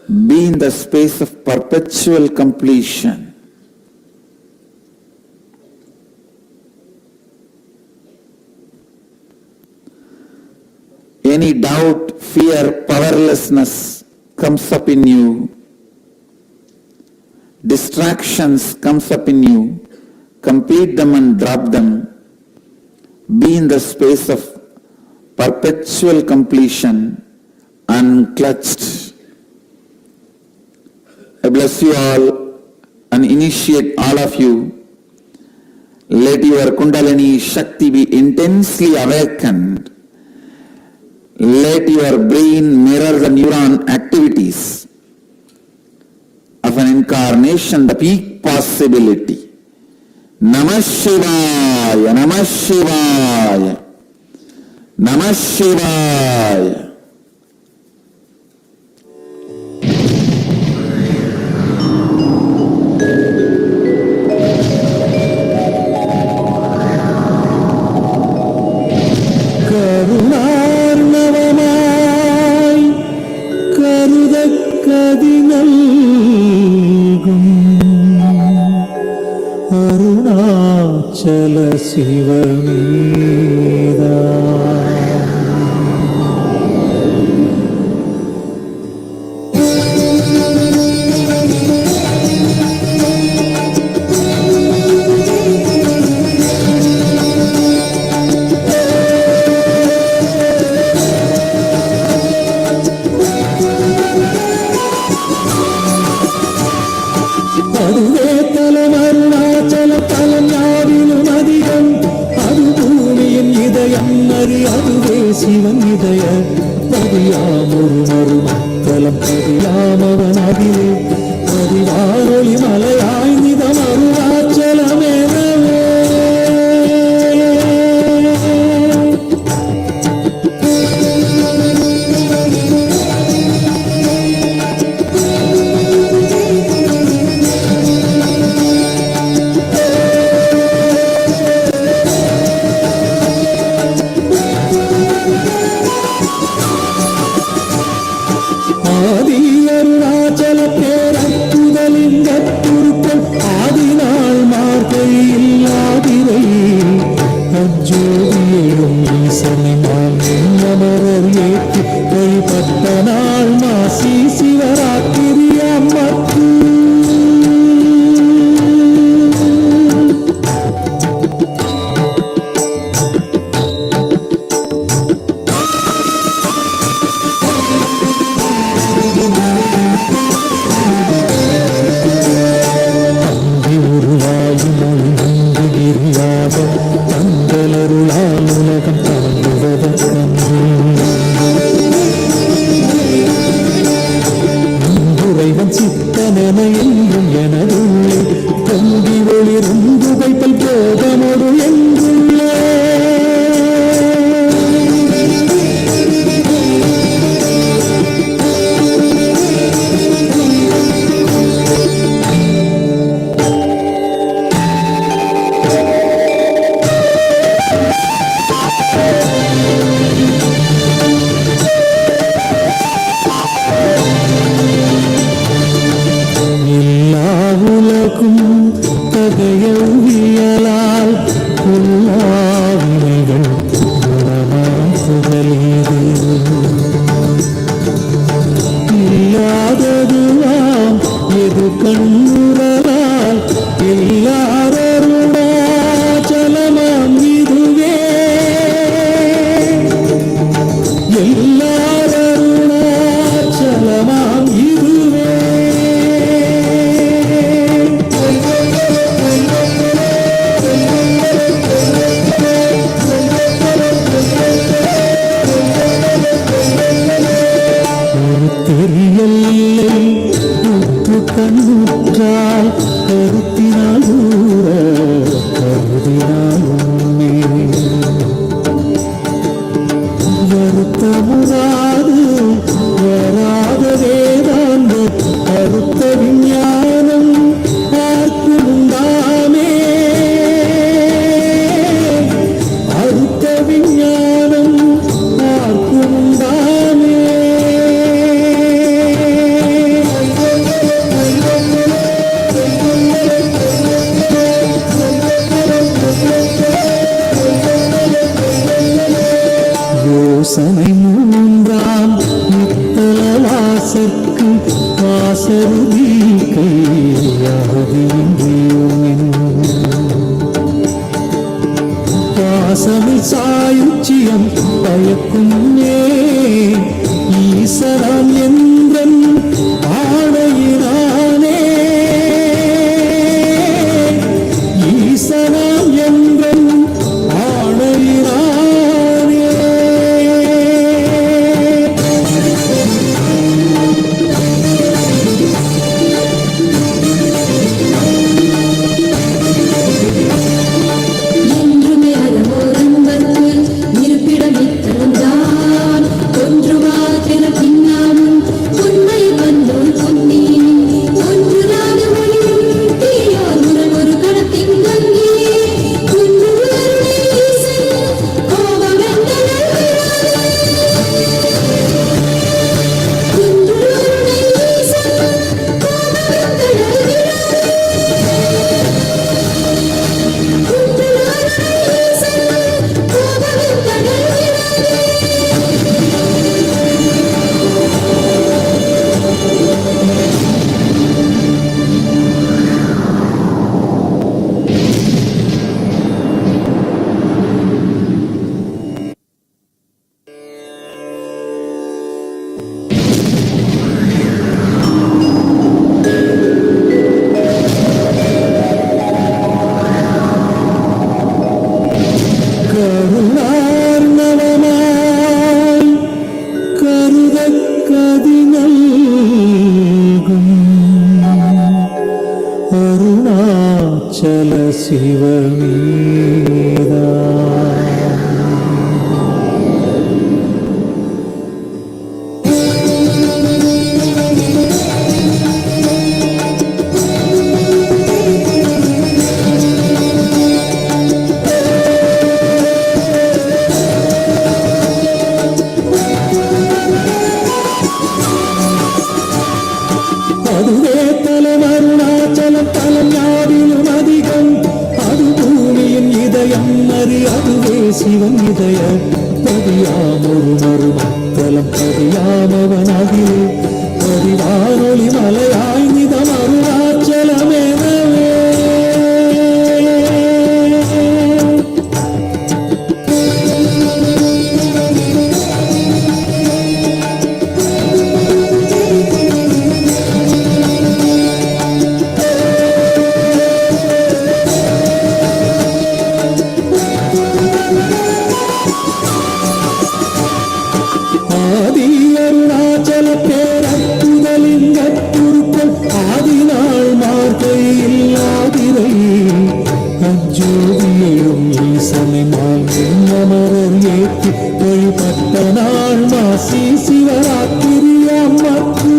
Be in the space of perpetual completion. Any doubt, fear, powerlessness comes up in you. Distractions comes up in you. Complete them and drop them. Be in the space of perpetual completion, unclutched. I bless you all and initiate all of you. Let your Kundalini Shakti be intensely awakened. Let your brain mirror the neuron activities of an incarnation, the peak possibility. Namah Shivaya, Namah Shivaya, Namah Shivaya. Aduvetalam Arunachala Talam Yavinum Adhigam ഹൃദയ പതിയാമൊരു മറുമത്തലം പതിയാമവനതിലെ പതിവാറൊളി മലയായി നിതമറുവാച്ചലമേറവേ சிவமேதா. அதுவே தலம் அருணாச்சலம் தலம் யாவிலும் அதிகம். அது பூமியின் இதயம் அறி அதுவே சிவன் இதய பதியாம் ஒரு மறுமத்தலம் பதியாமவன் அதிலே பதிவானொளி மலையாய் நிதம் அருணாச்சலமெனவே. ஆதி அருணாச்சல பேரற்புதலிங்க குருக்கள் ஆதிநாள் மார்கையில் ஆதிரை அஜோதியும் ஈசனை மால் அமரர் ஏற்றி வழிபட்ட நாள் மாசி சிவராத்திரி அம்மக்கு.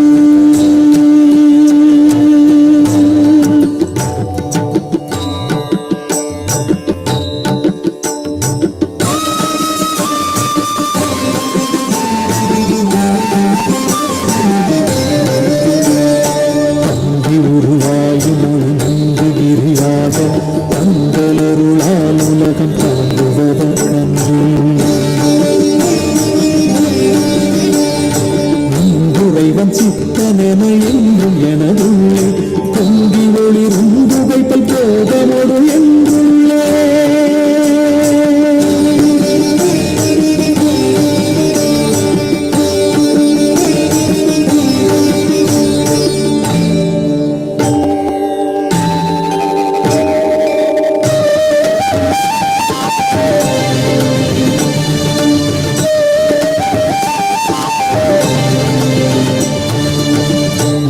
உருவாயும் ஒழுங்கு கிரியாக தங்களருளால் உலகம் தாங்குவதற்கன்று இறைவன் சித்தனென என்றும் எனதுள்ளே பொங்கி ஒளிரும் புகைப்பல் போதமொடு என்றுள்ளே.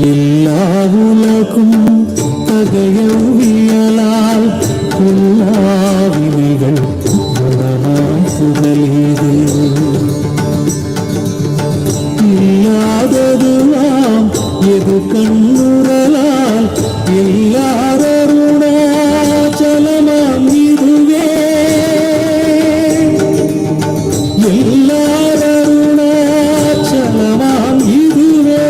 எல்லா உலகும் தகையவியலால் எல்லாவினைகள் குணமாய் புகழீது இல்லாததுவாம் எது கண்ணுறலால் எல்லாரருணாச்சலமாம் இதுவே எல்லாரருணாச்சலமாம் இதுவே.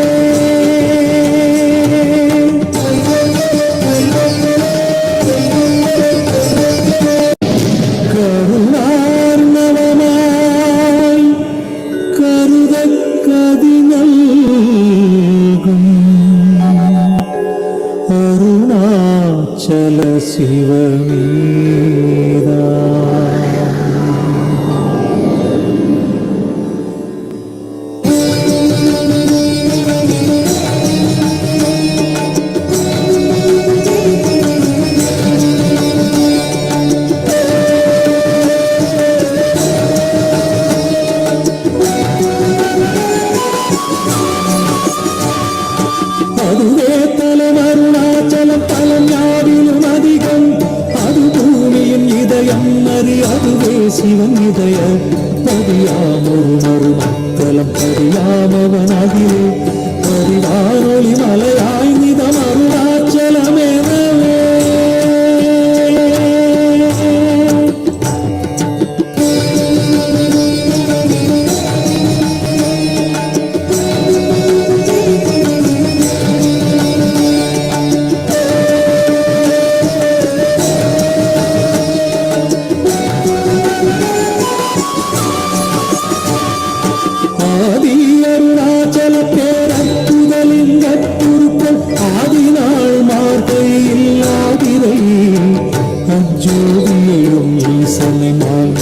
கருணார்ணவமாய் கருதக் கதிநல்கும் அருணாச்சல சிவமேதா. அதுவே தலம் அருணாச்சலம் தலம் யாவிலும் அதிகம். அது பூமியின் இதயம் அறி அதுவே சிவன் இதய பதியாம் ஒரு மறுமத்தலம் பதியாமவன் அதிலே பதிவானொளி மலையாய் நிதம் அருணாச்சலமெனவே. ஆதி அருணாச்சல பேரற்புதலிங்க குருக்கள் ஆதிநாள் மார்கையில் ஆதிரை அஜோதியும் ஈசனை மால்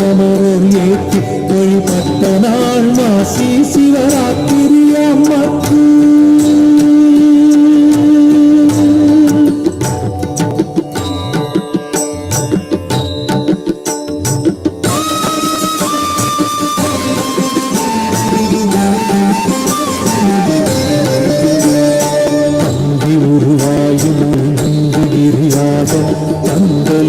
அமரர் ஏற்றி வழிபட்ட நாள் மாசி சிவராத்திரி அம்மக்கு. உருவாயும் ஒழுங்கு கிரியாக தங்கள்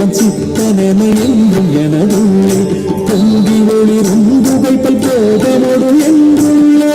என் சித்தனென என்றும் எனதுள்ளே பொங்கி ஒளிரும் புகைப்பல் போகமொடு என்றுள்ளே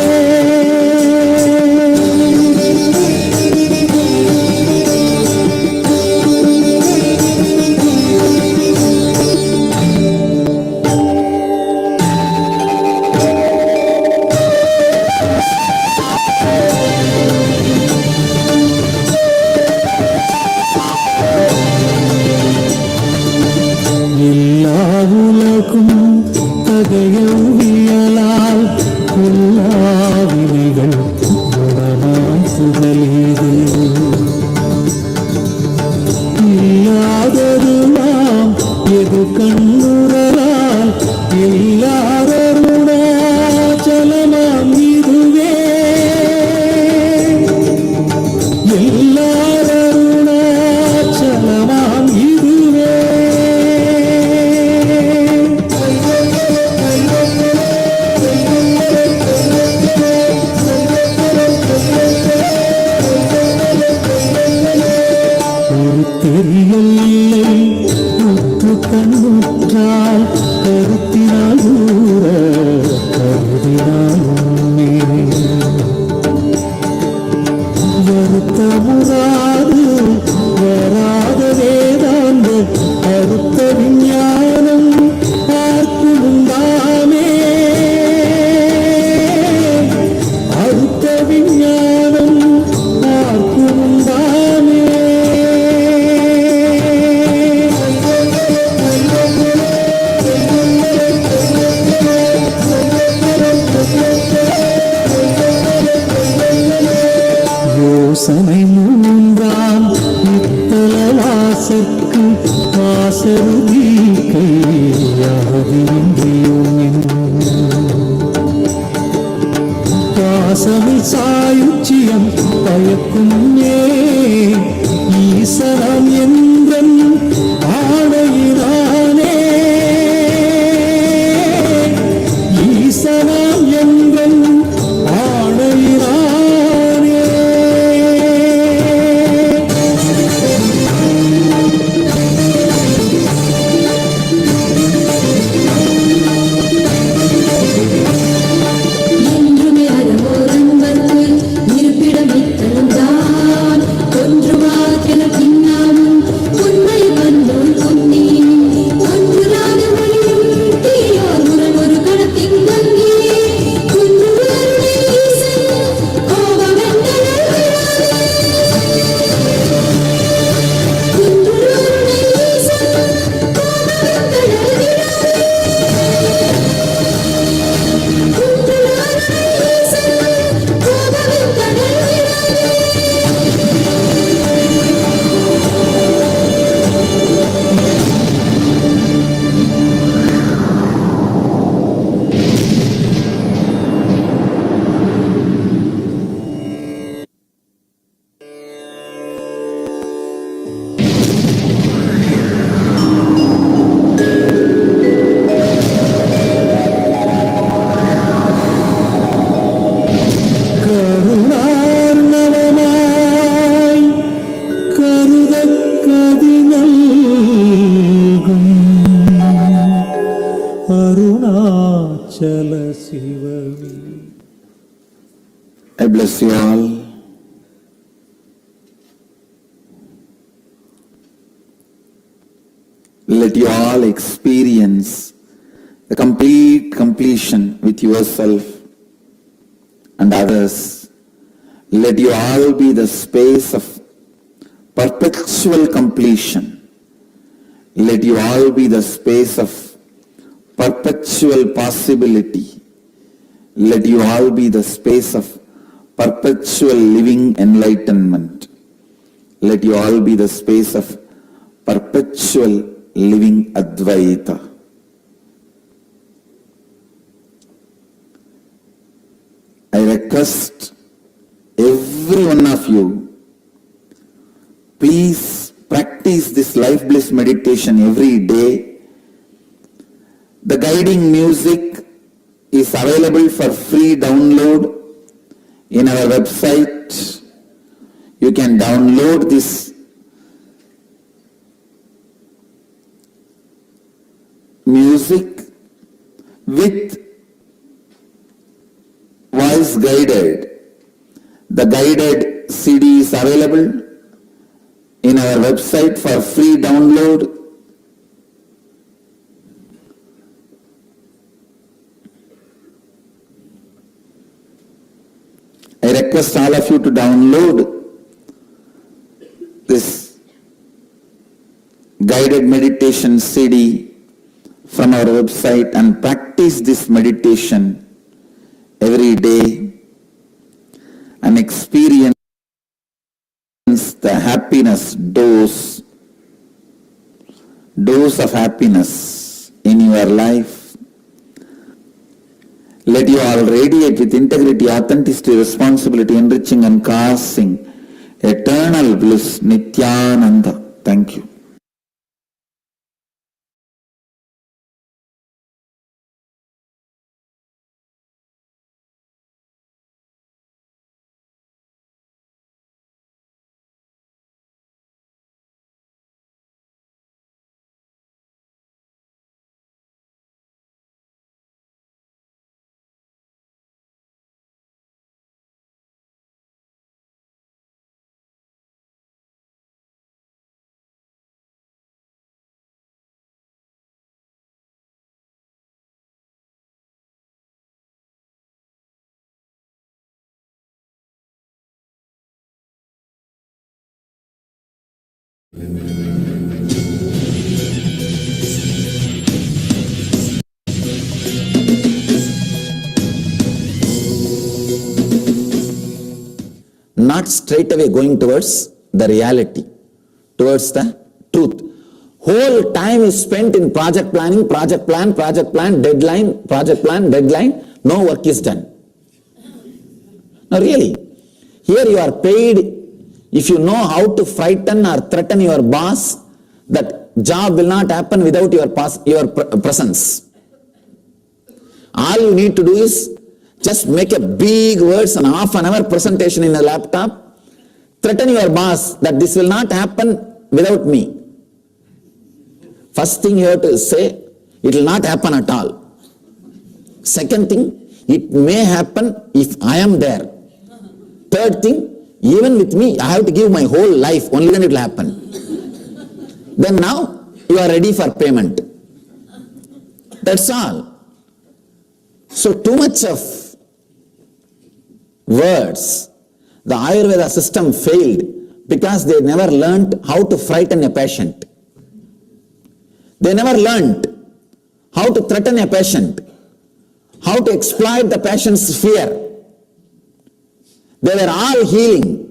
தகையவியலால் கொல்லாவினைகள் குணமாய் புகழீது இல்லாததுலாம் எது கண்ணுறலால் எல்லாரருணாச்சலமாம் இதுவே எல்லாரருணாச்சலமாம் இதுவே தெரியல் இல்லை உற்று கண்ணுற்றால் கருத்தினால் ஊற கருதினால் உண்மை வருத்தமுறாது வராத வேதாந்த அறுத்த விஞ்ஞானம் பார்க்குமுண்டாமே அறுத்த விஞ்ஞானம் பார்க்குமுண்டாமே யோசனை மூன்றாம் இத்தல வாசற்கு வாசருதி கையாதிரிந்தியோம் பாசமில் சாயுச்சியம் பயக்கும் ஈசனம் என்றன் ஆணையினானே ஈசனம் என்றன் ஆணையினானே என்றுமே அறவோரன்பர்க்கு இருப்பிடமித்தனம்தான் ஒன்று வாக்கின பின்னாலும் உண்மை வந்தோள் பொன்னி ஒன்றுராத மொழியும் தீயோர் உறன் ஒரு கடத்தின் தங்கி குன்று அருளை ஈசன் கோபமென்றனர் குன்று அருளை ஈசன் கோபமென்றனர் கருணார்ணவமாய் கருதக்கதி நல்கும் அருணாச்சல சிவமே. I bless you all. Let you all experience the complete completion with yourself and others. Let you all be the space of perpetual completion. Let you all be the space of perpetual possibility. Let you all be the space of perpetual living enlightenment. Let you all be the space of perpetual living Advaita. I request every one of you, please practice this life bliss meditation every day. The guiding music is available for free download in our website. You can download this music with voice guided. The guided CD is available in our website for free download. I request all of you to download this guided meditation CD from our website and practice this meditation every day and experience the happiness dose of happiness in your life. Let you all radiate with integrity, authenticity, responsibility, enriching and causing eternal bliss. Nithyananda. Thank you. Not straight away going towards the reality, towards the truth. Whole time is spent in project planning, project plan, deadline, project plan, deadline. No work is done. No, really. Here you are paid. If you know how to frighten or threaten your boss, that job will not happen without your presence. All you need to do is just make a big words and half-an-hour presentation in a laptop. Threaten your boss that this will not happen without me. First thing you have to say, it will not happen at all. Second thing, it may happen if I am there. Third thing, even with me, I have to give my whole life, only then it will happen. Then now, you are ready for payment. That's all. So too much of words. The Ayurveda system failed because they never learned how to frighten a patient. They never learned how to threaten a patient, how to exploit the patient's fear. They were all healing.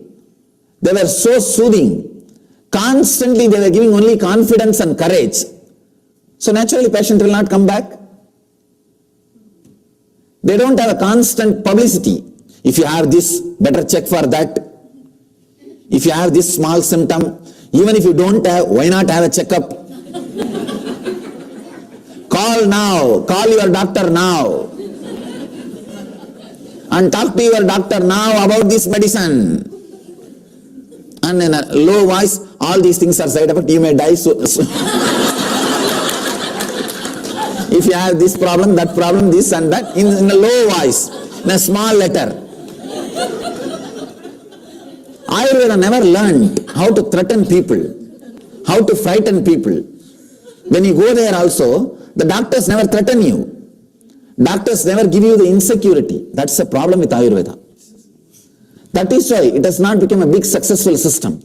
They were so soothing. Constantly they were giving only confidence and courage. So naturally patient will not come back. They don't have a constant publicity. If you have this, better check for that. If you have this small symptom, even if you don't have, why not have a checkup? Call now, call your doctor now. And talk to your doctor now about this medicine. And in a low voice, all these things are side effects, you may die so. If you have this problem, that problem, this and that, in a low voice, in a small letter. Ayurveda never learned how to threaten people, how to frighten people. When you go there also, the doctors never threaten you. Doctors never give you the insecurity. That's the problem with Ayurveda. That is why it has not become a big successful system.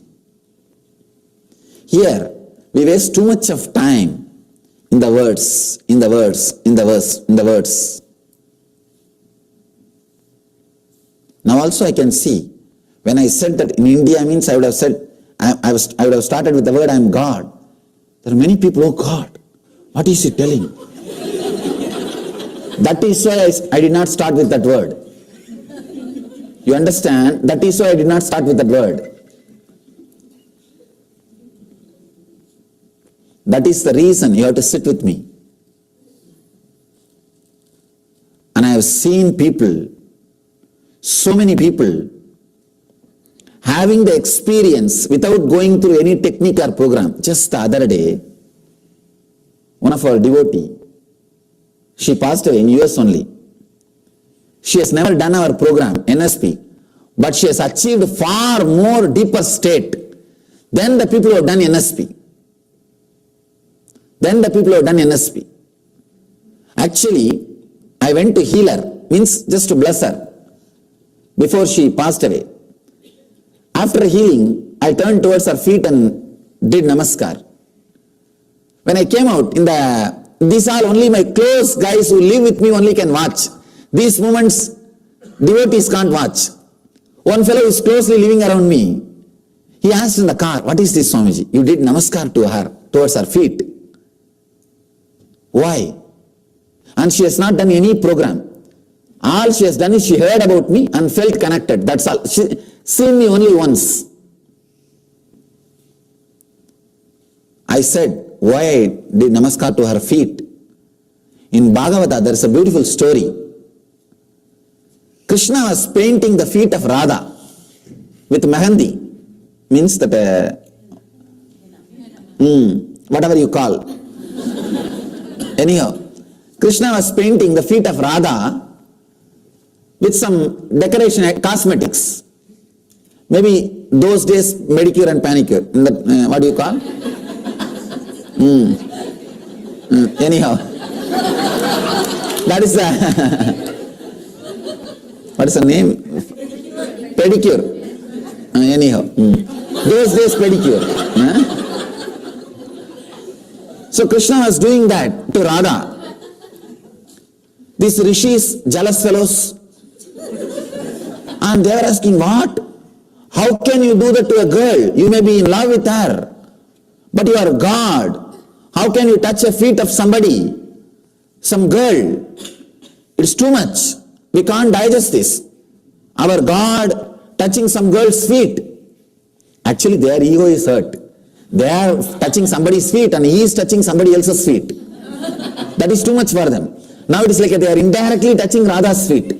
Here, we waste too much of time in the words, in the words, in the verse, in the words. Now also I can see, when I said that in India means I would have said, I would have started with the word I am God. There are many people, oh God, what is he telling? That is why I did not start with that word. You understand? That is why I did not start with that word. That is the reason you have to sit with me. And I have seen people, so many people, having the experience without going through any technique or program. Just the other day, one of our devotee, She passed away in US only. She has never done our program, NSP, but she has achieved far more deeper state than the people who have done NSP. Actually, I went to heal her, means just to bless her, before she passed away. After healing, I turned towards her feet and did namaskar. When I came out, these are only my close guys who live with me only can watch. These moments, devotees can't watch. One fellow is closely living around me. He asked in the car, what is this, Swamiji? You did namaskar to her, towards her feet. Why? And she has not done any program. All she has done is she heard about me and felt connected. That's all. She seen me only once. I said, why I did namaskar to her feet? In Bhagavata, there is a beautiful story. Krishna was painting the feet of Radha with mehandi, means that, whatever you call. Anyhow, Krishna was painting the feet of Radha with some decoration, cosmetics. Maybe those days, medicure and panicure. What do you call? Anyhow, that is the, what is the name? Pedicure. Anyhow, those days pedicure. So Krishna was doing that to Radha. These rishis, jealous fellows, and they were asking, what? How can you do that to a girl? You may be in love with her, but you are God. How can you touch the feet of somebody, some girl? It's too much. We can't digest this. Our God touching some girl's feet. Actually, their ego is hurt. They are touching somebody's feet and he is touching somebody else's feet. That is too much for them. Now it is like they are indirectly touching Radha's feet,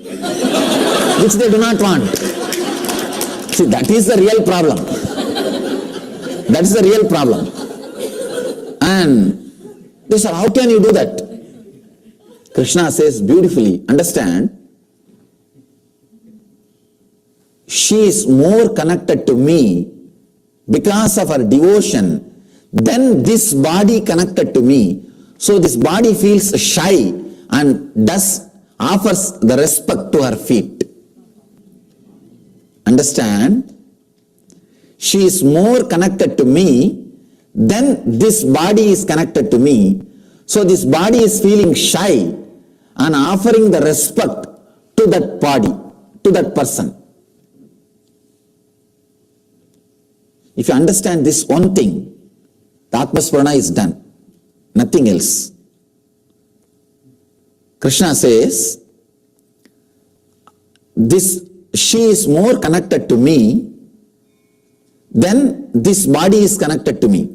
which they do not want. See, that is the real problem. That is the real problem. And they said, how can you do that? Krishna says beautifully, understand, she is more connected to me because of her devotion than this body connected to me. So this body feels shy and thus offers the respect to her feet. Understand? She is more connected to me than this body is connected to me. So this body is feeling shy and offering the respect to that body, to that person. If you understand this one thing, the Atmaspurana is done. Nothing else. Krishna says, she is more connected to me than this body is connected to me.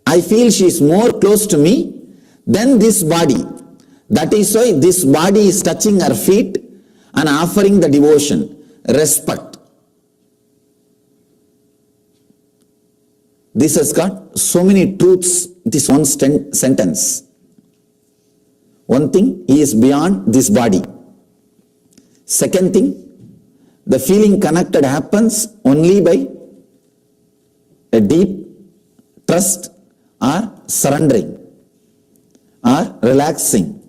I feel she is more close to me than this body. That is why this body is touching her feet and offering the devotion, respect. This has got so many truths, this one sentence. One thing, he is beyond this body. Second thing, the feeling connected happens only by a deep trust or surrendering or relaxing.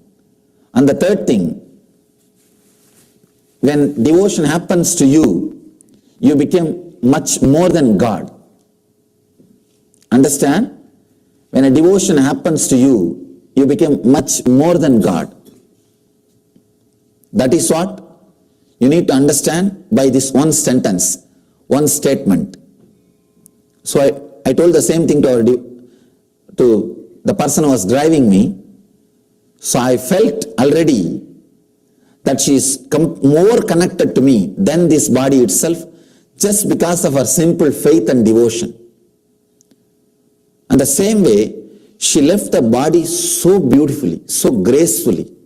And the third thing, when devotion happens to you, you become much more than God. Understand? When a devotion happens to you, you become much more than God. That is what you need to understand by this one sentence, one statement. So I told the same thing to the person who was driving me. So I felt already that she is more connected to me than this body itself, just because of her simple faith and devotion. And the same way, she left the body so beautifully, so gracefully.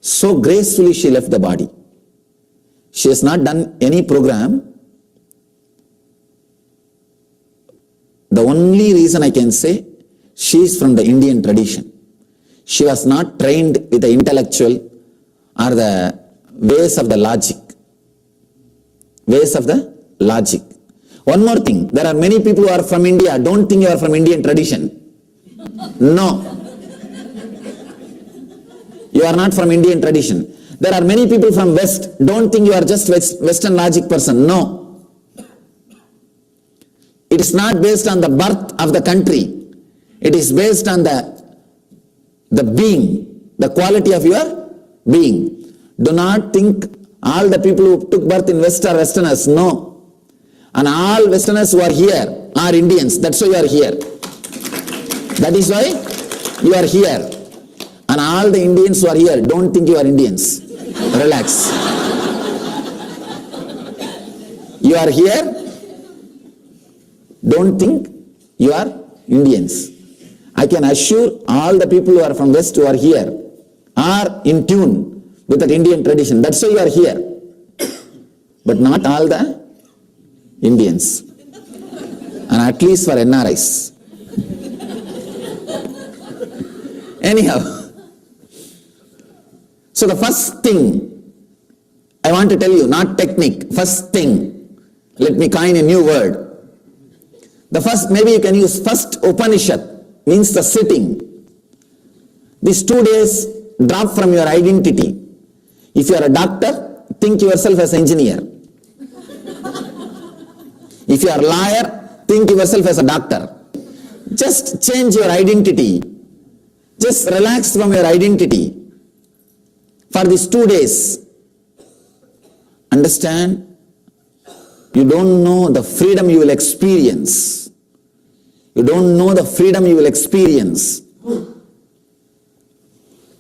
So gracefully she left the body. She has not done any program. The only reason I can say, she is from the Indian tradition. She was not trained with the intellectual or the ways of the logic. Ways of the logic. One more thing, there are many people who are from India. Don't think you are from Indian tradition. No. You are not from Indian tradition. There are many people from West. Don't think you are just Western logic person. No. It is not based on the birth of the country. It is based on the being, the quality of your being. Do not think all the people who took birth in West are Westerners. No. And all Westerners who are here are Indians. That's why you are here. That is why you are here. And all the Indians who are here, don't think you are Indians. Relax. You are here. Don't think you are Indians. I can assure all the people who are from West who are here are in tune with that Indian tradition. That's why you are here. But not all the Indians. And at least for NRIs. Anyhow. So the first thing I want to tell you, not technique, first thing, let me coin a new word. The first, maybe you can use first Upanishad, means the sitting. These 2 days drop from your identity. If you are a doctor, think yourself as an engineer. If you are a lawyer, think yourself as a doctor. Just change your identity. Just relax from your identity. For these 2 days, understand, you don't know the freedom you will experience. You don't know the freedom you will experience.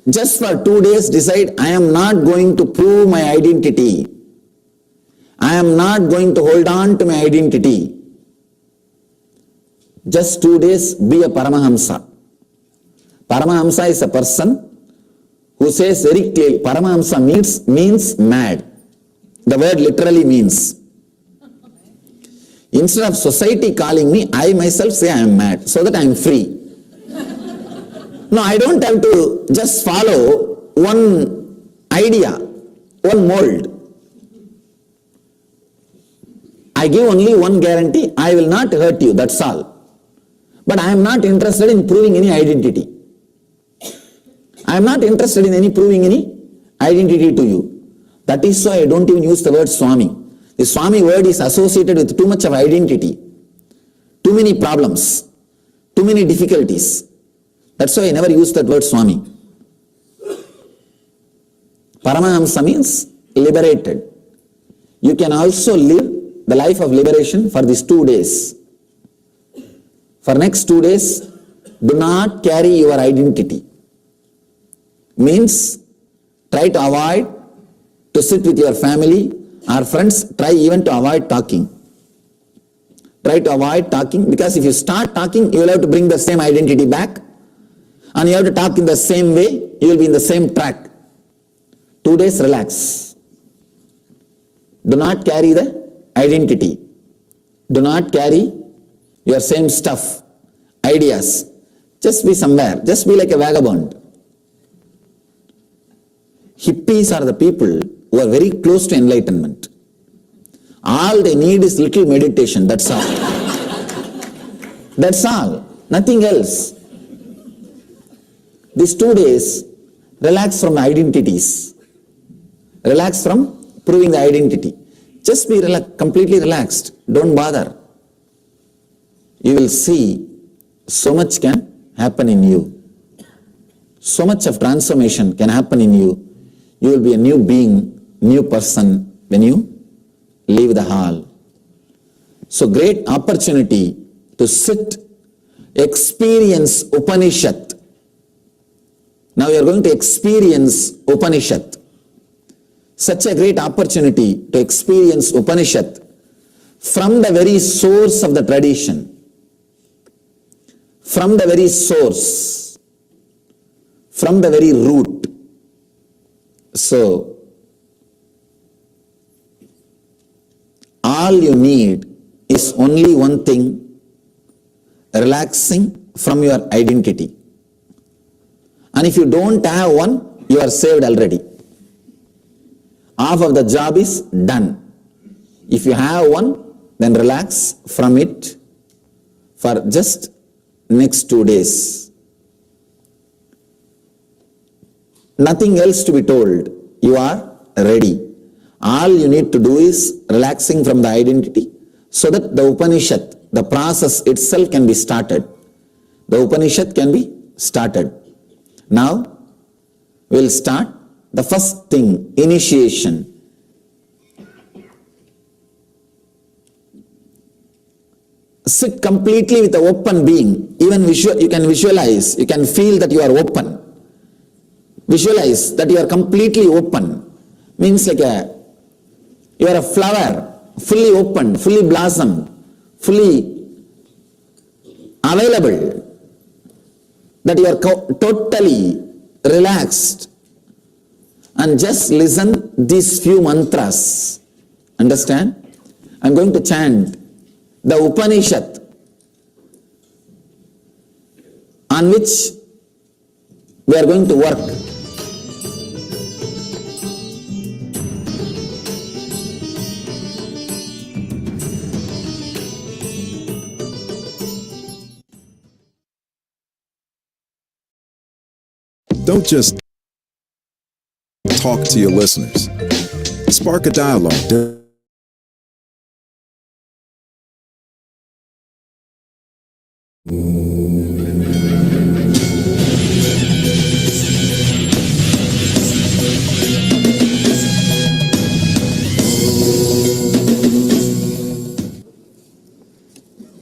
Just for 2 days decide, I am not going to prove my identity. I am not going to hold on to my identity. Just 2 days, be a Paramahamsa. Paramahamsa is a person who says very clearly, Paramahamsa means mad. The word literally means. Instead of society calling me, I myself say I am mad, so that I am free. No, I don't have to just follow one idea, one mold. I give only one guarantee, I will not hurt you, that's all. But I am not interested in proving any identity. I am not interested in proving any identity to you. That is why I don't even use the word Swami. The Swami word is associated with too much of identity, too many problems, too many difficulties. That's why I never use that word Swami. Paramahamsa means liberated. You can also live the life of liberation for these 2 days. For next 2 days, do not carry your identity. Means, try to avoid to sit with your family or friends, try even to avoid talking. Try to avoid talking, because if you start talking, you will have to bring the same identity back, and you have to talk in the same way, you will be in the same track. 2 days, relax. Do not carry the identity. Do not carry your same stuff, ideas. Just be somewhere. Just be like a vagabond. Hippies are the people who are very close to enlightenment. All they need is little meditation, that's all. That's all, nothing else. These 2 days, relax from identities. Relax from proving the identity. Just be completely relaxed, don't bother. You will see so much can happen in you. So much of transformation can happen in you. You will be a new being, new person when you leave the hall. So great opportunity to sit, experience Upanishad. Now you are going to experience Upanishad. Such a great opportunity to experience Upanishad from the very source of the tradition. From the very source. From the very root. So, all you need is only one thing, relaxing from your identity. And if you don't have one, you are saved already. Half of the job is done. If you have one, then relax from it for just next 2 days. Nothing else to be told. You are ready. All you need to do is relaxing from the identity so that the Upanishad, the process itself can be started. The Upanishad can be started. Now, we'll start the first thing, initiation. Sit completely with the open being. Even you can visualize, you can feel that you are open. Visualize that you are completely open. Means like you are a flower, fully open, fully blossomed, fully available. That you are totally relaxed. And just listen these few mantras. Understand? I'm going to chant the Upanishad on which we are going to work. Don't just talk to your listeners. Spark a dialogue.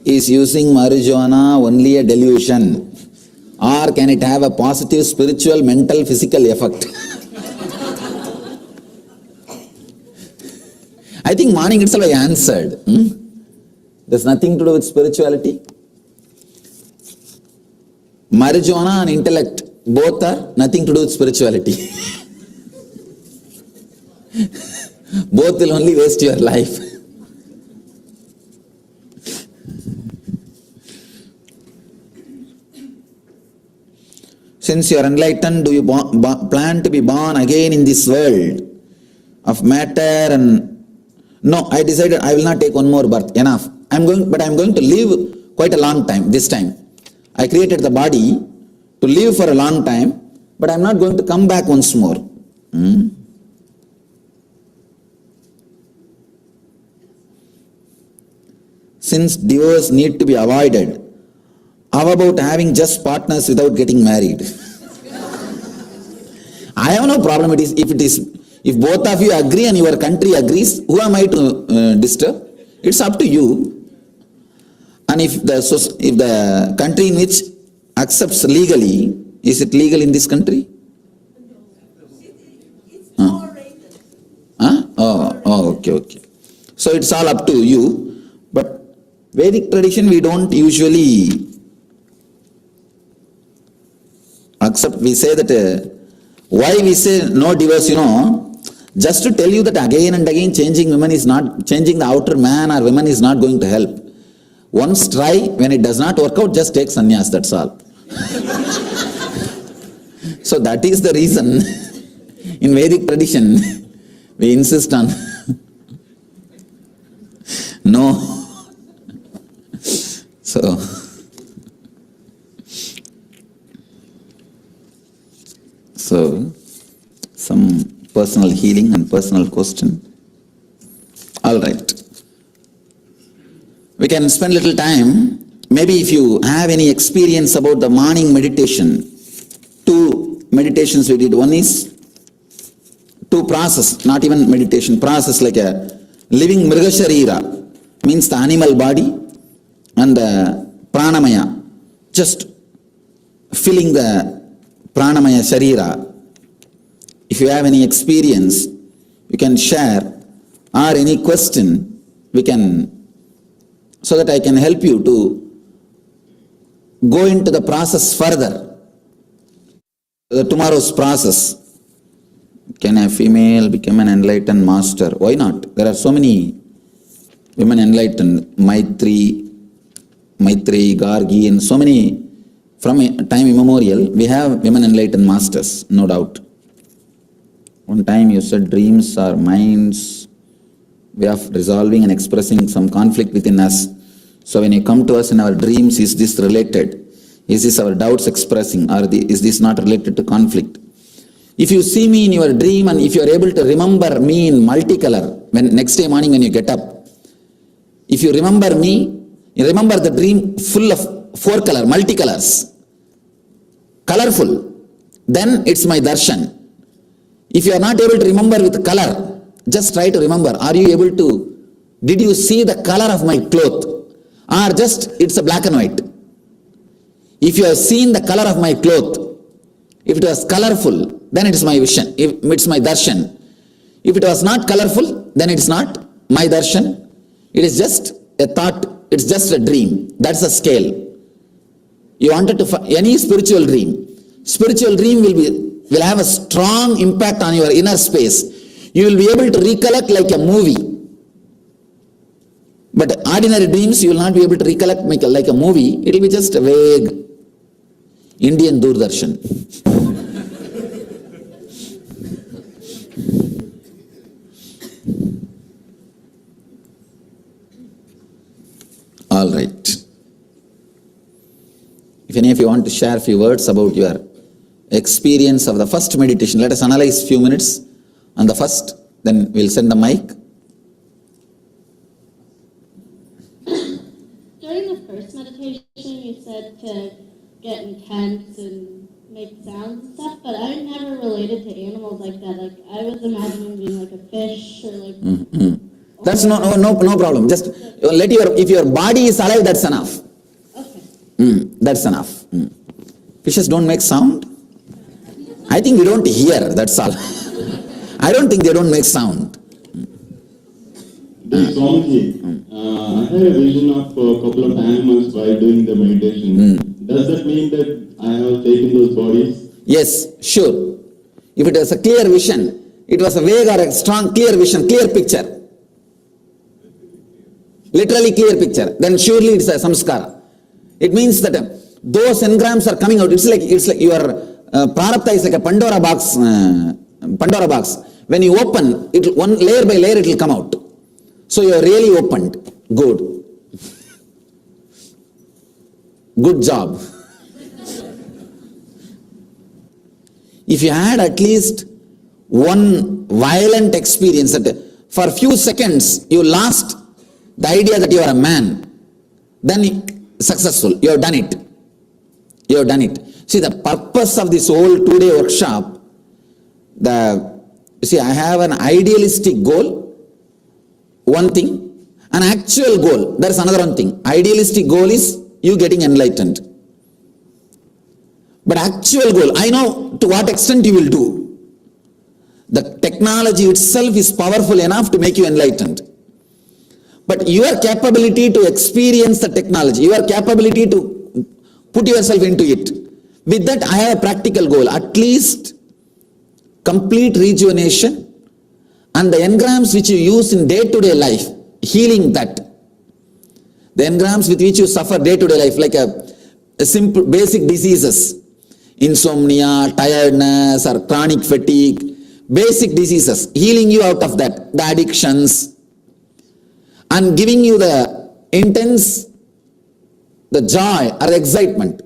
Is using marijuana only a delusion? Or can it have a positive spiritual, mental, physical effect? I think morning itself I answered. There's nothing to do with spirituality. Marijuana and intellect, both are nothing to do with spirituality. Both will only waste your life. Since you are enlightened, do you plan to be born again in this world of matter? And no, I decided I will not take one more birth. Enough. But I'm going to live quite a long time this time. I created the body to live for a long time, but I'm not going to come back once more. Since divorce need to be avoided, how about having just partners without getting married? I have no problem. If both of you agree and your country agrees, who am I to disturb? It's up to you. And if the country in which accepts legally, is it legal in this country? Okay. So it's all up to you. But Vedic tradition, we don't usually accept. We say that, why we say no divorce, just to tell you that again and again changing the outer man or woman is not going to help. Once try, when it does not work out, just take sannyas, that's all. So that is the reason in Vedic tradition we insist on no. So some personal healing and personal question. All right. We can spend little time. Maybe if you have any experience about the morning meditation, 2 meditations we did. One is to process, not even meditation, process like a living mriga sharira, means the animal body, and the pranamaya, just filling the pranamaya sharira. If you have any experience, you can share, or any question, we can, so that I can help you to go into the process further. Tomorrow's process. Can a female become an enlightened master? Why not? There are so many women enlightened, Maitri, Gargi, and so many From time immemorial, we have women enlightened masters, no doubt. One time you said dreams are minds, way of resolving and expressing some conflict within us. So when you come to us in our dreams, is this related? Is this our doubts expressing, or is this not related to conflict? If you see me in your dream and if you are able to remember me in multicolor, when next day morning when you get up, if you remember me, you remember the dream full of 4 color, multicolors, colorful, then it's my darshan. If you are not able to remember with color, just try to remember. Are you able to, did you see the color of my cloth? Or just it's a black and white? If you have seen the color of my cloth, if it was colorful, then it is my vision, it's my darshan. If it was not colorful, then it's not my darshan. It is just a thought, it's just a dream. That's a scale. You wanted to any spiritual dream will have a strong impact on your inner space. You will be able to recollect like a movie. But ordinary dreams, you will not be able to recollect like a movie. It will be just a vague Indian Doordarshan. All right. If any of you want to share a few words about your experience of the first meditation, let us analyze few minutes on the first, then we'll send the mic. During the first meditation, you said to get intense and make sounds and stuff, but I never related to animals like that. Like, I was imagining being like a fish or like... That's no problem. Just let if your body is alive, that's enough. Okay. That's enough. Fishes don't make sound. I think we don't hear, that's all. I don't think they don't make sound. Swamiji, I had a vision of a couple of animals while doing the meditation. Does that mean that I have taken those bodies? Yes, sure. If it was a clear vision, it was a vague or a strong clear vision, clear picture. Literally clear picture, then surely it's a samskara. It means that those engrams are coming out. It's like your prarabdha is like a Pandora box. When you open, it one layer by layer it will come out. So you are really opened. Good. Good job. If you had at least one violent experience that for a few seconds you lost the idea that you are a man, then successful, you have done it. You have done it. See, the purpose of this whole 2-day workshop, I have an idealistic goal, one thing, an actual goal, there is another one thing. Idealistic goal is you getting enlightened. But actual goal, I know to what extent you will do. The technology itself is powerful enough to make you enlightened. But your capability to experience the technology, your capability to put yourself into it, with that I have a practical goal, at least complete rejuvenation and the engrams which you use in day-to-day life, healing that. The engrams with which you suffer day-to-day life, like a simple basic diseases, insomnia, tiredness or chronic fatigue, basic diseases, healing you out of that, the addictions, and giving you the intense, the joy or the excitement.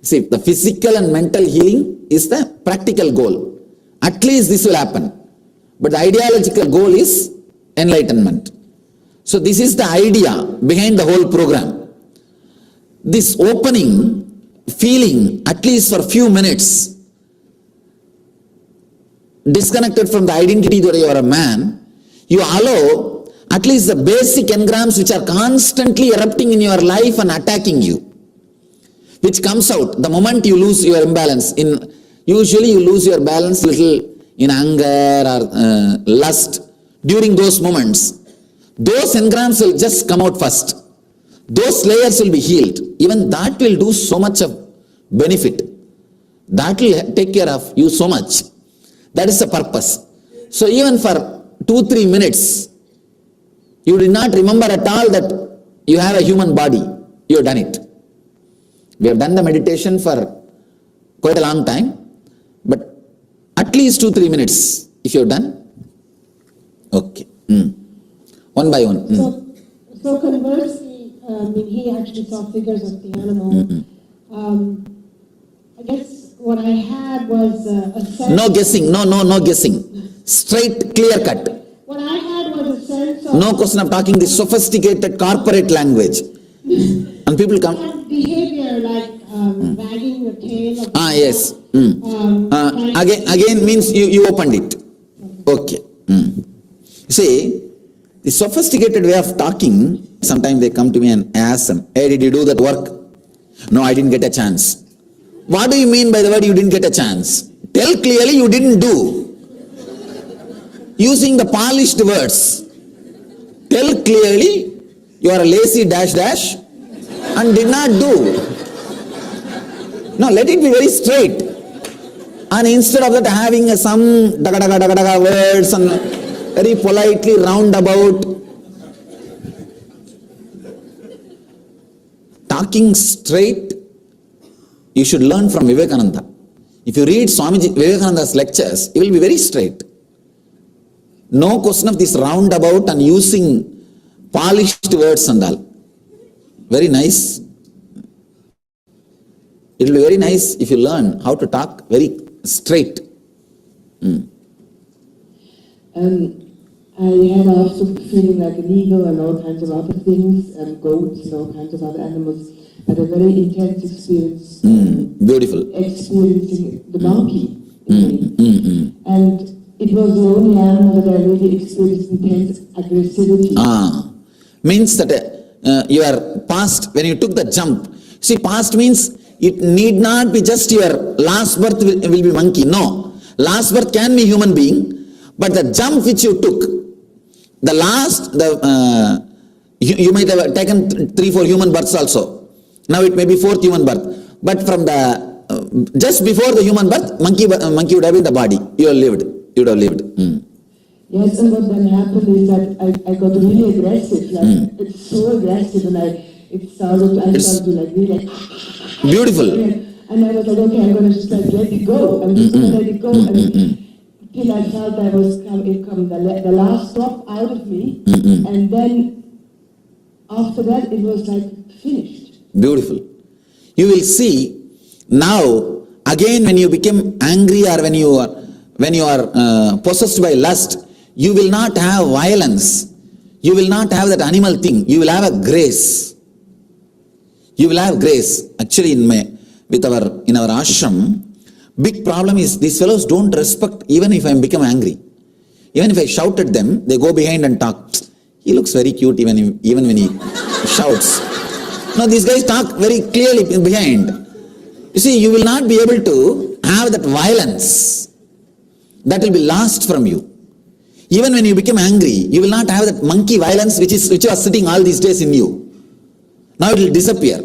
See, the physical and mental healing is the practical goal. At least this will happen. But the ideological goal is enlightenment. So this is the idea behind the whole program. This opening, feeling, at least for a few minutes, disconnected from the identity that you are a man, you allow at least the basic engrams which are constantly erupting in your life and attacking you, which comes out the moment you lose your imbalance. Usually you lose your balance little in anger or lust. During those moments, those engrams will just come out first. Those layers will be healed. Even that will do so much of benefit. That will take care of you so much. That is the purpose. So even for 2-3 minutes, you did not remember at all that you have a human body. You have done it. We have done the meditation for quite a long time, but at least 2-3 minutes if you have done. Okay. One by one. So conversely, he actually saw figures of the animal. I guess what I had was a sense. No guessing. No guessing. Straight, clear cut. What I had was a sense of. No question of talking this sophisticated corporate language. And people come. Behavior like wagging your tail. Yes. Again means you opened it. Okay. See, the sophisticated way of talking, sometimes they come to me and ask them, hey, did you do that work? No, I didn't get a chance. What do you mean by the word you didn't get a chance? Tell clearly you didn't do. Using the polished words. Tell clearly you are a lazy ... and did not do. No, let it be very straight. And instead of that having some words and very politely roundabout, talking straight, you should learn from Vivekananda. If you read Swamiji Vivekananda's lectures, it will be very straight. No question of this roundabout and using polished words and all. Very nice. It will be very nice if you learn how to talk very straight. I had also feeling like an eagle and all kinds of other things, and goats and all kinds of other animals. Had a very intense experience. Beautiful. Experiencing the monkey. And it was the only animal that I really experienced intense aggressivity. Means that your past, when you took the jump, see, past means it need not be just your last birth will be monkey. No. Last birth can be human being, but the jump which you took, the last, you might have taken 3-4 human births also. Now it may be 4th human birth. But from the, just before the human birth, monkey would have been the body. You would have lived. Yes, and what then happened is that I got really aggressive. Like, it's so aggressive, and I started to like really like. Beautiful. And I was like, okay, I'm going to just like let it go. I'm just going to let it go. And till I felt I was the last drop out of me. And then after that, it was like finished. Beautiful. You will see now, again when you become angry or when you are possessed by lust, you will not have violence. You will not have that animal thing. You will have a grace. You will have grace. Actually, in our ashram, big problem is these fellows don't respect even if I become angry. Even if I shout at them, they go behind and talk. He looks very cute even when he shouts. No, these guys talk very clearly behind. You see, you will not be able to have that violence. That will be lost from you. Even when you become angry, you will not have that monkey violence which was sitting all these days in you. Now it will disappear.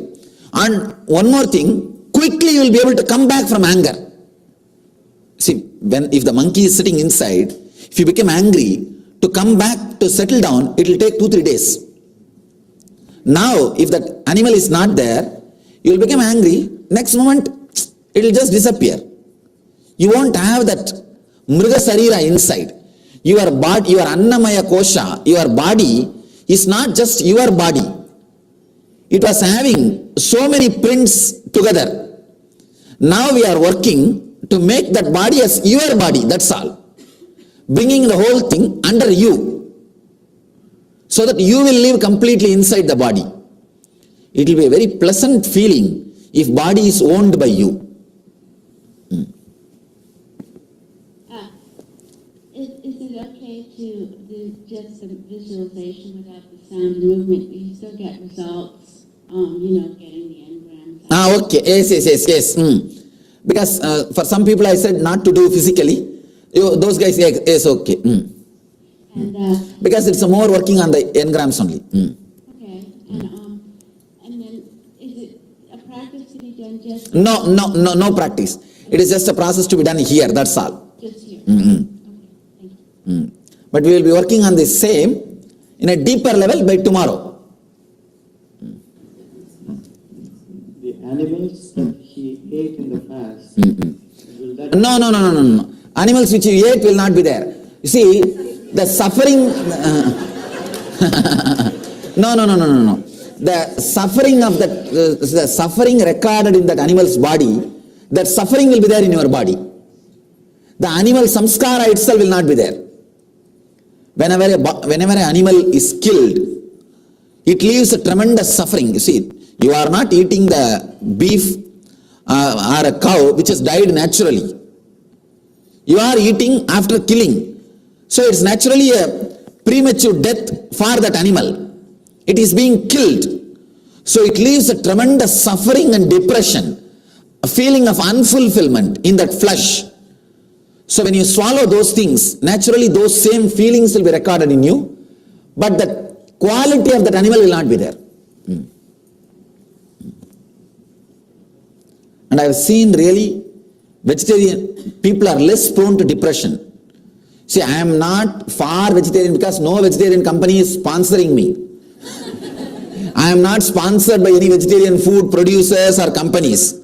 And one more thing, quickly you will be able to come back from anger. See, if the monkey is sitting inside, if you become angry, to come back, to settle down, it will take 2-3 days. Now, if that animal is not there, you will become angry, next moment, it will just disappear. You won't have that Mriga Sarira inside. Your body, your Annamaya Kosha, your body is not just your body. It was having so many prints together. Now we are working to make that body as your body, that's all. Bringing the whole thing under you, so that you will live completely inside the body. It will be a very pleasant feeling if body is owned by you. Is it okay to do just some visualization without the sound and movement? You still get results, getting the engrams. Okay, yes. Because for some people I said not to do physically. Those guys, yes, okay. And, because it's more working on the engrams only. Okay, and then is it a practice to be done just? No practice. It is just a process to be done here, that's all. Just here. Okay, thank you. But we will be working on the same in a deeper level by tomorrow. the animals that he ate in the past, will that... No. Animals which you ate will not be there. You see, the suffering... No. The suffering of the suffering recorded in that animal's body, that suffering will be there in your body. The animal samskara itself will not be there. Whenever an animal is killed, it leaves a tremendous suffering. You see, you are not eating the beef or a cow which has died naturally. You are eating after killing. So it's naturally a premature death for that animal. It is being killed. So it leaves a tremendous suffering and depression, a feeling of unfulfillment in that flesh. So when you swallow those things, naturally those same feelings will be recorded in you, but the quality of that animal will not be there. And I have seen really vegetarian people are less prone to depression. See, I am not for vegetarian because no vegetarian company is sponsoring me. I am not sponsored by any vegetarian food producers or companies.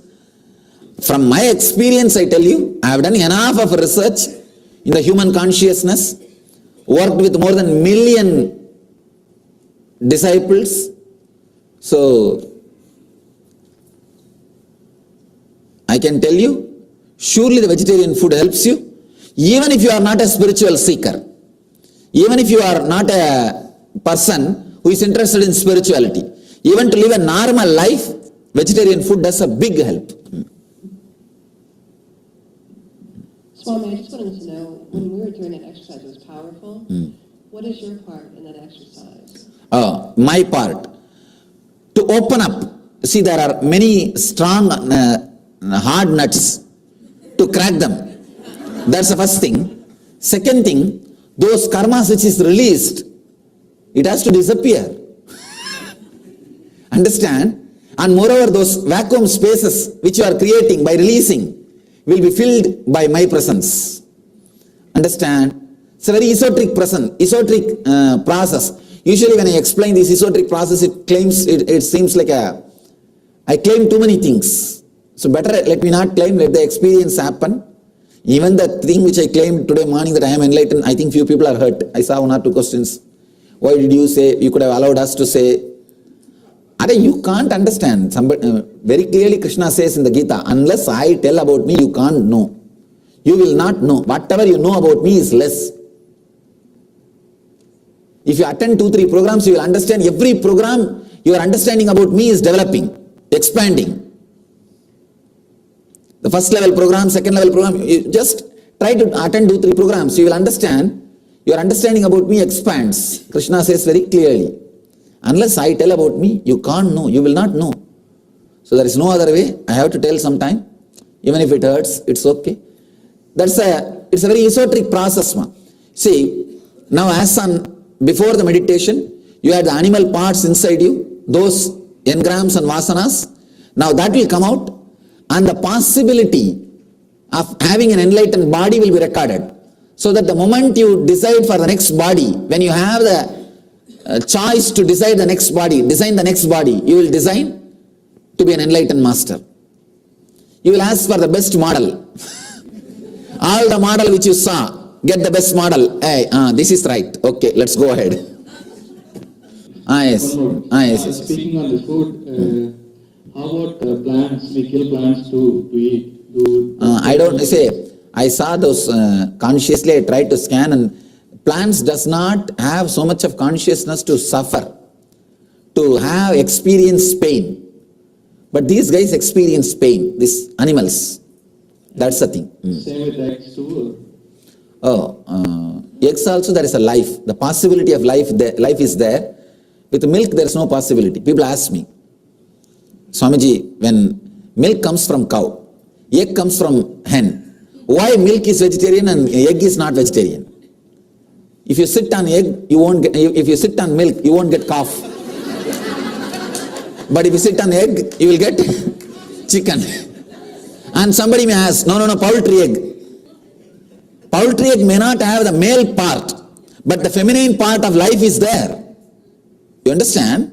From my experience, I tell you, I have done enough of research in the human consciousness, worked with more than 1 million disciples. So, I can tell you, surely the vegetarian food helps you. Even if you are not a spiritual seeker, even if you are not a person who is interested in spirituality, even to live a normal life, vegetarian food does a big help. Swami, I just wanted to know, when we were doing that exercise, it was powerful. What is your part in that exercise? My part, to open up. See, there are many strong, hard nuts, to crack them. That's the first thing. Second thing, those karmas which is released, it has to disappear. Understand? And moreover, those vacuum spaces which you are creating by releasing will be filled by my presence. Understand? It's a very esoteric process. Usually when I explain this esoteric process, it seems like I claim too many things. So better let me not claim, let the experience happen. Even the thing which I claimed today morning that I am enlightened, I think few people are hurt. I saw 1 or 2 questions. Why did you say, you could have allowed us to say? You can't understand. Very clearly Krishna says in the Gita, unless I tell about me, you can't know. You will not know. Whatever you know about me is less. If you attend 2-3 programs, you will understand every program, your understanding about me is developing, expanding. The first level program, second level program, you just try to attend 2-3 programs, you will understand, your understanding about me expands. Krishna says very clearly, unless I tell about me, you can't know, you will not know. So there is no other way, I have to tell sometime, even if it hurts, it's okay. It's a very esoteric process. See, now before the meditation, you had the animal parts inside you, those engrams and vasanas. Now that will come out, and the possibility of having an enlightened body will be recorded. So that the moment you decide for the next body, when you have the choice to decide the next body, design the next body, you will design to be an enlightened master. You will ask for the best model. All the model which you saw, get the best model. Hey, this is right. Okay, let's go ahead. Yes. Speaking on the food, how about plants? We kill plants to eat. I don't say. I saw those consciously. I tried to scan, and plants does not have so much of consciousness to suffer, to have experience pain. But these guys experience pain. These animals. That's the thing. Same with eggs too. Eggs also there is a life. The possibility of life is there. With milk there is no possibility. People ask me, Swamiji, when milk comes from cow, egg comes from hen, why milk is vegetarian and egg is not vegetarian? If you sit on egg, you won't get. If you sit on milk, you won't get cough. But if you sit on egg, you will get chicken. And somebody may ask, no, poultry egg. Poultry egg may not have the male part, but the feminine part of life is there. You understand?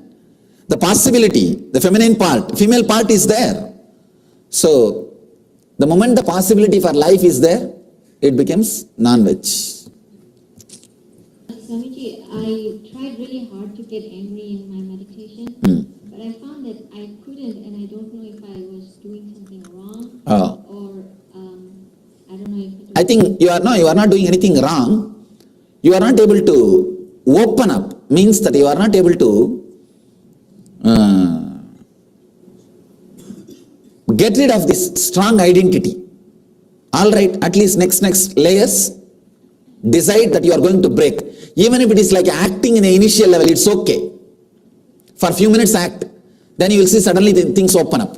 The possibility, the feminine part, female part is there. So, the moment the possibility for life is there, it becomes non-veg. Swamiji, I tried really hard to get angry in my meditation, but I found that I couldn't, and I don't know if I was doing something wrong, or I don't know if I think you are not doing anything wrong. You are not able to open up, means that you are not able to get rid of this strong identity. All right, at least next layers, decide that you are going to break. Even if it is like acting in the initial level, it's okay. For a few minutes act, then you will see suddenly things open up.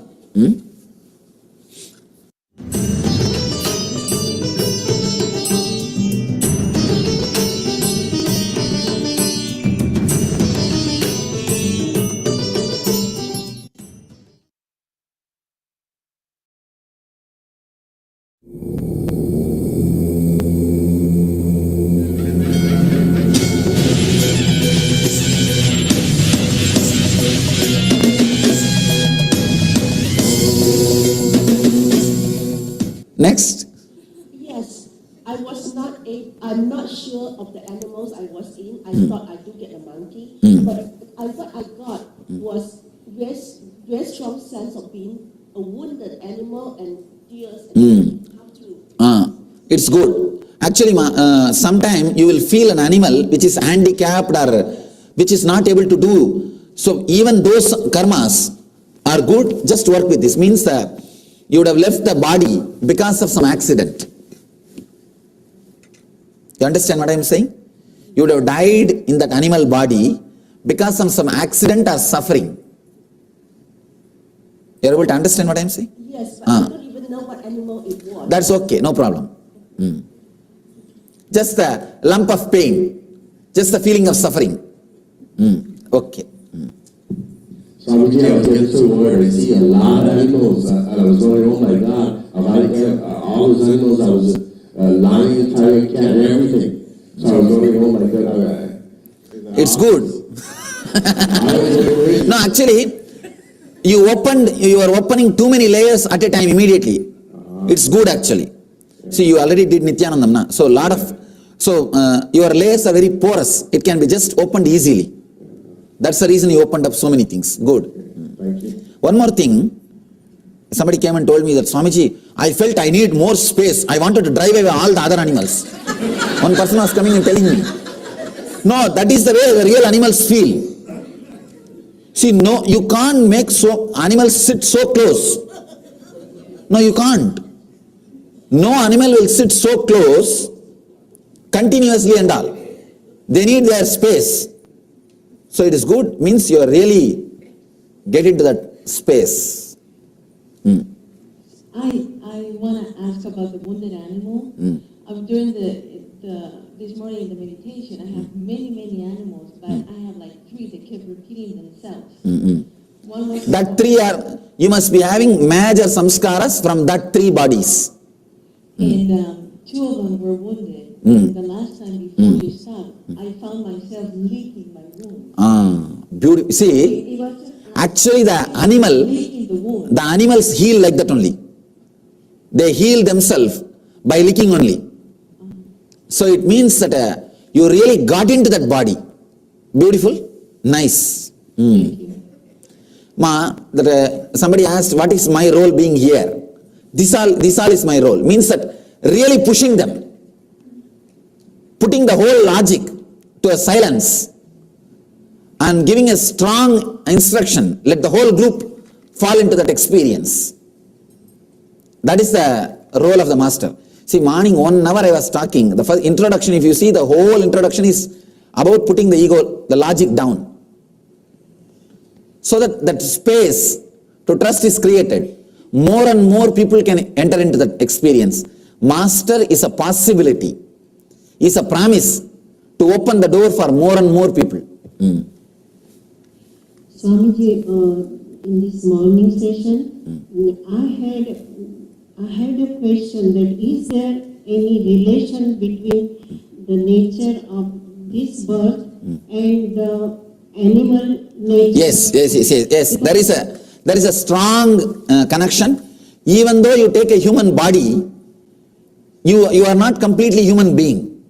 Next. Yes, I'm not sure of the animals I was in. I thought I do get a monkey, but what I got was very strong sense of being a wounded animal and tears and how to. It's good. Actually, sometimes you will feel an animal which is handicapped or which is not able to do. So even those karmas are good. Just work with this. Means that you would have left the body because of some accident. You understand what I am saying? You would have died in that animal body because of some accident or suffering. You are able to understand what I am saying? Yes, but I don't even know what animal it was. That's okay, no problem. Just a lump of pain, just a feeling of suffering. Okay. Swamiji, I was getting so worried. I see a lot of animals. I was going, oh my God, all those animals, I was lion, tiger, cat, everything. So I was going, oh my God. It's good. No, actually, you are opening too many layers at a time immediately. It's good actually. See, you already did Nithyanandam, na? So your layers are very porous. It can be just opened easily. That's the reason you opened up so many things. Good. Thank you. One more thing. Somebody came and told me that, Swamiji, I felt I need more space. I wanted to drive away all the other animals. One person was coming and telling me. No, that is the way the real animals feel. See, no, you can't make animals sit so close. No, you can't. No animal will sit so close continuously and all. They need their space. So it is good, means you are really get into that space. I want to ask about the wounded animal. I'm doing this morning in the meditation. I have many animals, but I have like 3 that kept repeating themselves. One was that 3 are, you must be having major samskaras from that 3 bodies. And 2 of them were wounded. And the last time before you stopped, I found myself licking my wound. Beautiful. See, actually the animals heal like that only. They heal themselves by licking only. So it means that you really got into that body. Beautiful? Nice. Somebody asked, what is my role being here? This all is my role. Means that really pushing them. Putting the whole logic to a silence and giving a strong instruction. Let the whole group fall into that experience. That is the role of the master. See, morning 1 hour I was talking. The first introduction, if you see, the whole introduction is about putting the ego, the logic down. So that space to trust is created. More and more people can enter into that experience. Master is a possibility. Is a promise to open the door for more and more people. Swamiji, in this morning session, I had a question that is there any relation between the nature of this birth and animal nature. Yes. There is a strong connection. Even though you take a human body, you are not completely human being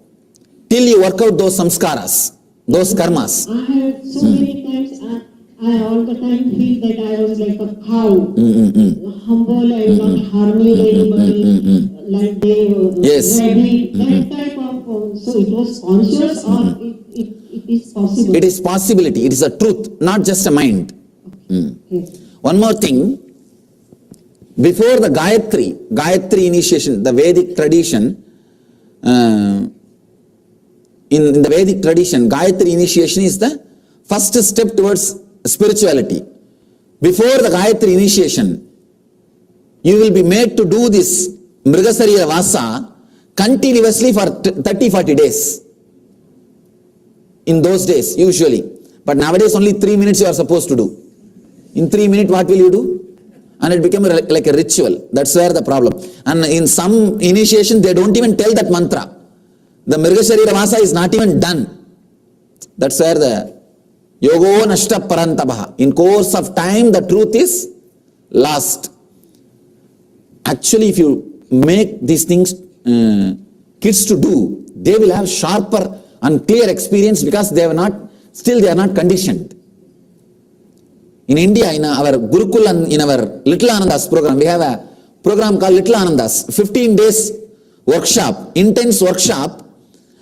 till you work out those samskaras, those karmas. I have so many times, I all the time feel that I was like a cow, humble and not harming anybody, like they were Yes. ready, that type of, so it was conscious or it is possible? It is possibility, it is a truth, not just a mind. One more thing, before the Gayatri initiation, the Vedic tradition, in the Vedic tradition, Gayatri initiation is the first step towards spirituality. Before the Gayatri initiation, you will be made to do this Mrigasarira Vasa continuously for 30-40 days. In those days, usually. But nowadays only 3 minutes you are supposed to do. In 3 minutes, what will you do? And it became like a ritual. That's where the problem. And in some initiation, they don't even tell that mantra. The Mrigasarira Vasa is not even done. That's where the Yogo Nashta Parantabaha. In course of time, the truth is lost. Actually, if you make these things kids to do, they will have sharper and clear experience because they are not conditioned. In India, in our Gurukul and in our Little Anandas program, we have a program called Little Anandas, 15 days workshop, intense workshop.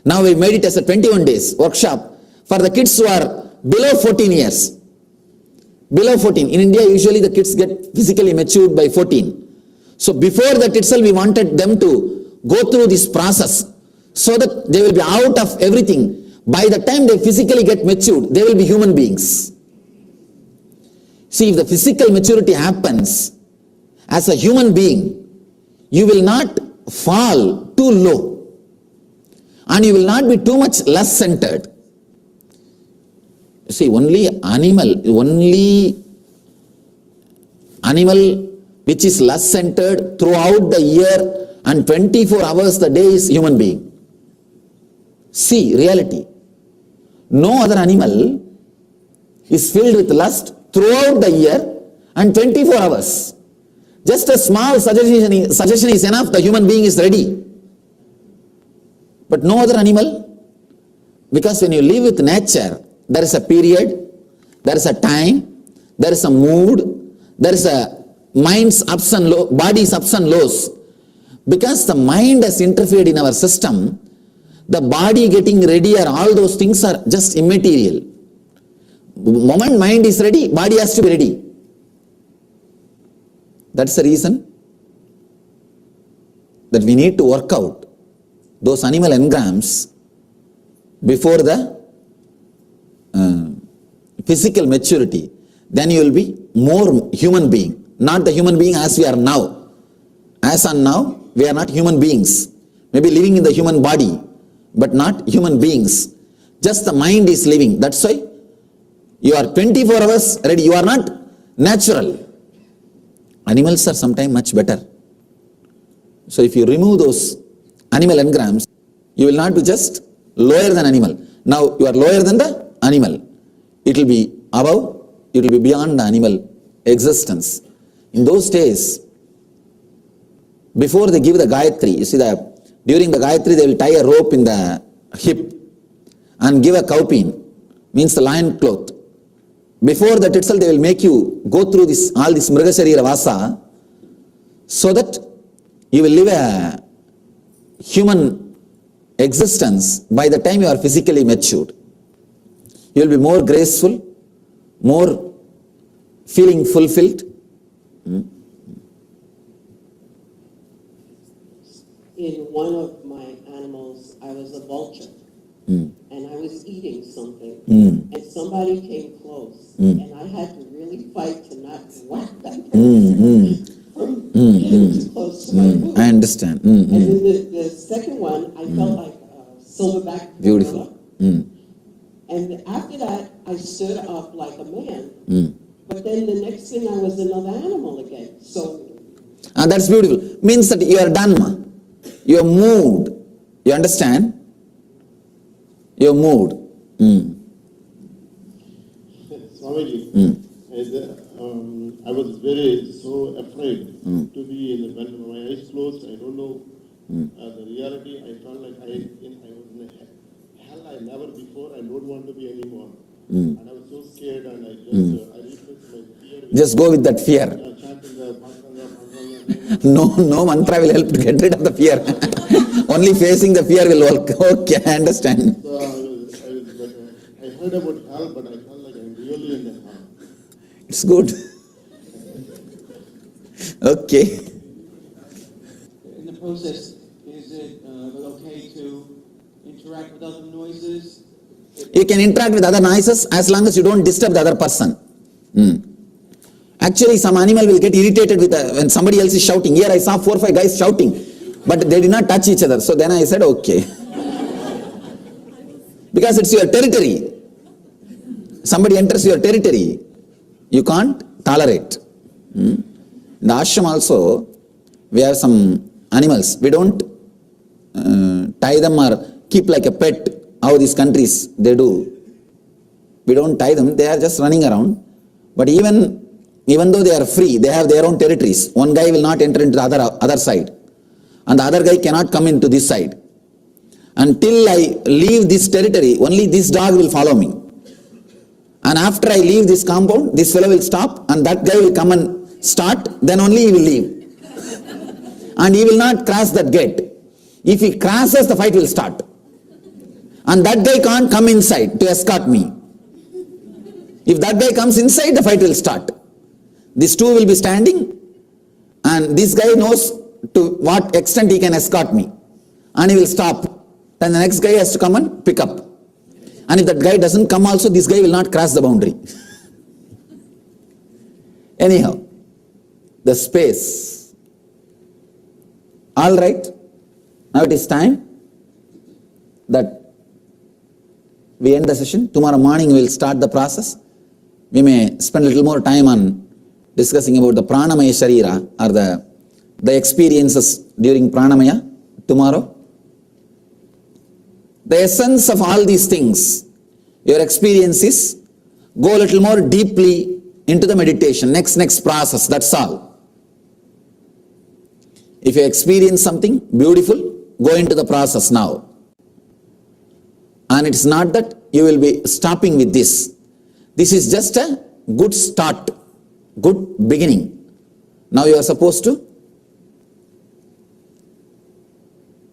Now we made it as a 21 days workshop for the kids who are below 14 years. Below 14. In India, usually the kids get physically matured by 14. So before that itself, we wanted them to go through this process so that they will be out of everything. By the time they physically get matured, they will be human beings. See, if the physical maturity happens as a human being, you will not fall too low and you will not be too much less centered. See, only animal which is less centered throughout the year and 24 hours the day is human being. See, reality. No other animal is filled with lust throughout the year and 24 hours. Just a small suggestion is enough, the human being is ready. But no other animal, because when you live with nature, there is a period, there is a time, there is a mood, there is a mind's ups and lows, body's ups and lows. Because the mind has interfered in our system, the body getting ready or all those things are just immaterial. The moment mind is ready, body has to be ready. That's the reason that we need to work out those animal engrams before the physical maturity. Then you will be more human being, not the human being as we are now. As on now, we are not human beings. Maybe living in the human body, but not human beings. Just the mind is living. That's why you are 24 hours ready. You are not natural. Animals are sometimes much better. So if you remove those animal engrams, you will not be just lower than animal. Now you are lower than the animal. It will be above, it will be beyond the animal existence. In those days, before they give the Gayatri, you see that during the Gayatri they will tie a rope in the hip and give a cowpeen, means the lion cloth. Before that itself they will make you go through all this Mrigasarira Vasa so that you will live a human existence by the time you are physically matured. You will be more graceful, more feeling fulfilled. In one of my animals, I was a vulture, and I was eating something, and somebody came close, and I had to really fight to not whack that person from getting too close to my food. I understand. And then the second one, I felt like a silverback Beautiful. And after that, I stood up like a man. But then the next thing, I was another animal again. So. And that's beautiful. Means that you are done. You are moved. You understand? You are moved. Swamiji, I was so afraid to be when my eyes closed. I don't know the reality. I felt like I was in a hell I never before. I don't want to be anymore. And I was so scared, and I replaced my fear. Just go with that fear. No mantra will help to get rid of the fear. Only facing the fear will work. Okay, I understand. So I heard about hell, but I felt like I'm really in the hell. It's good. Okay. In the process, is it okay to interact with other noises? You can interact with other noises as long as you don't disturb the other person. Actually, some animal will get irritated with when somebody else is shouting. Here I saw 4 or 5 guys shouting, but they did not touch each other. So then I said, okay. Because it's your territory. Somebody enters your territory, you can't tolerate. In the ashram also, we have some animals. We don't tie them or keep like a pet, how these countries they do. We don't tie them, they are just running around. But even though they are free, they have their own territories. One guy will not enter into the other side, and the other guy cannot come into this side. Until I leave this territory, only this dog will follow me. And after I leave this compound, this fellow will stop, and that guy will come and start, then only he will leave. And he will not cross that gate. If he crosses, the fight will start. And that guy can't come inside to escort me. If that guy comes inside, the fight will start. These two will be standing, and this guy knows to what extent he can escort me. And he will stop. Then the next guy has to come and pick up. And if that guy doesn't come also, this guy will not cross the boundary. Anyhow, the space. All right. Now it is time that we end the session. Tomorrow morning we will start the process. We may spend a little more time on discussing about the pranamaya sharira, or the experiences during pranamaya tomorrow. The essence of all these things, your experiences, go a little more deeply into the meditation, next process, that's all. If you experience something beautiful, go into the process now. And it's not that you will be stopping with this. This is just a good start, good beginning. Now you are supposed to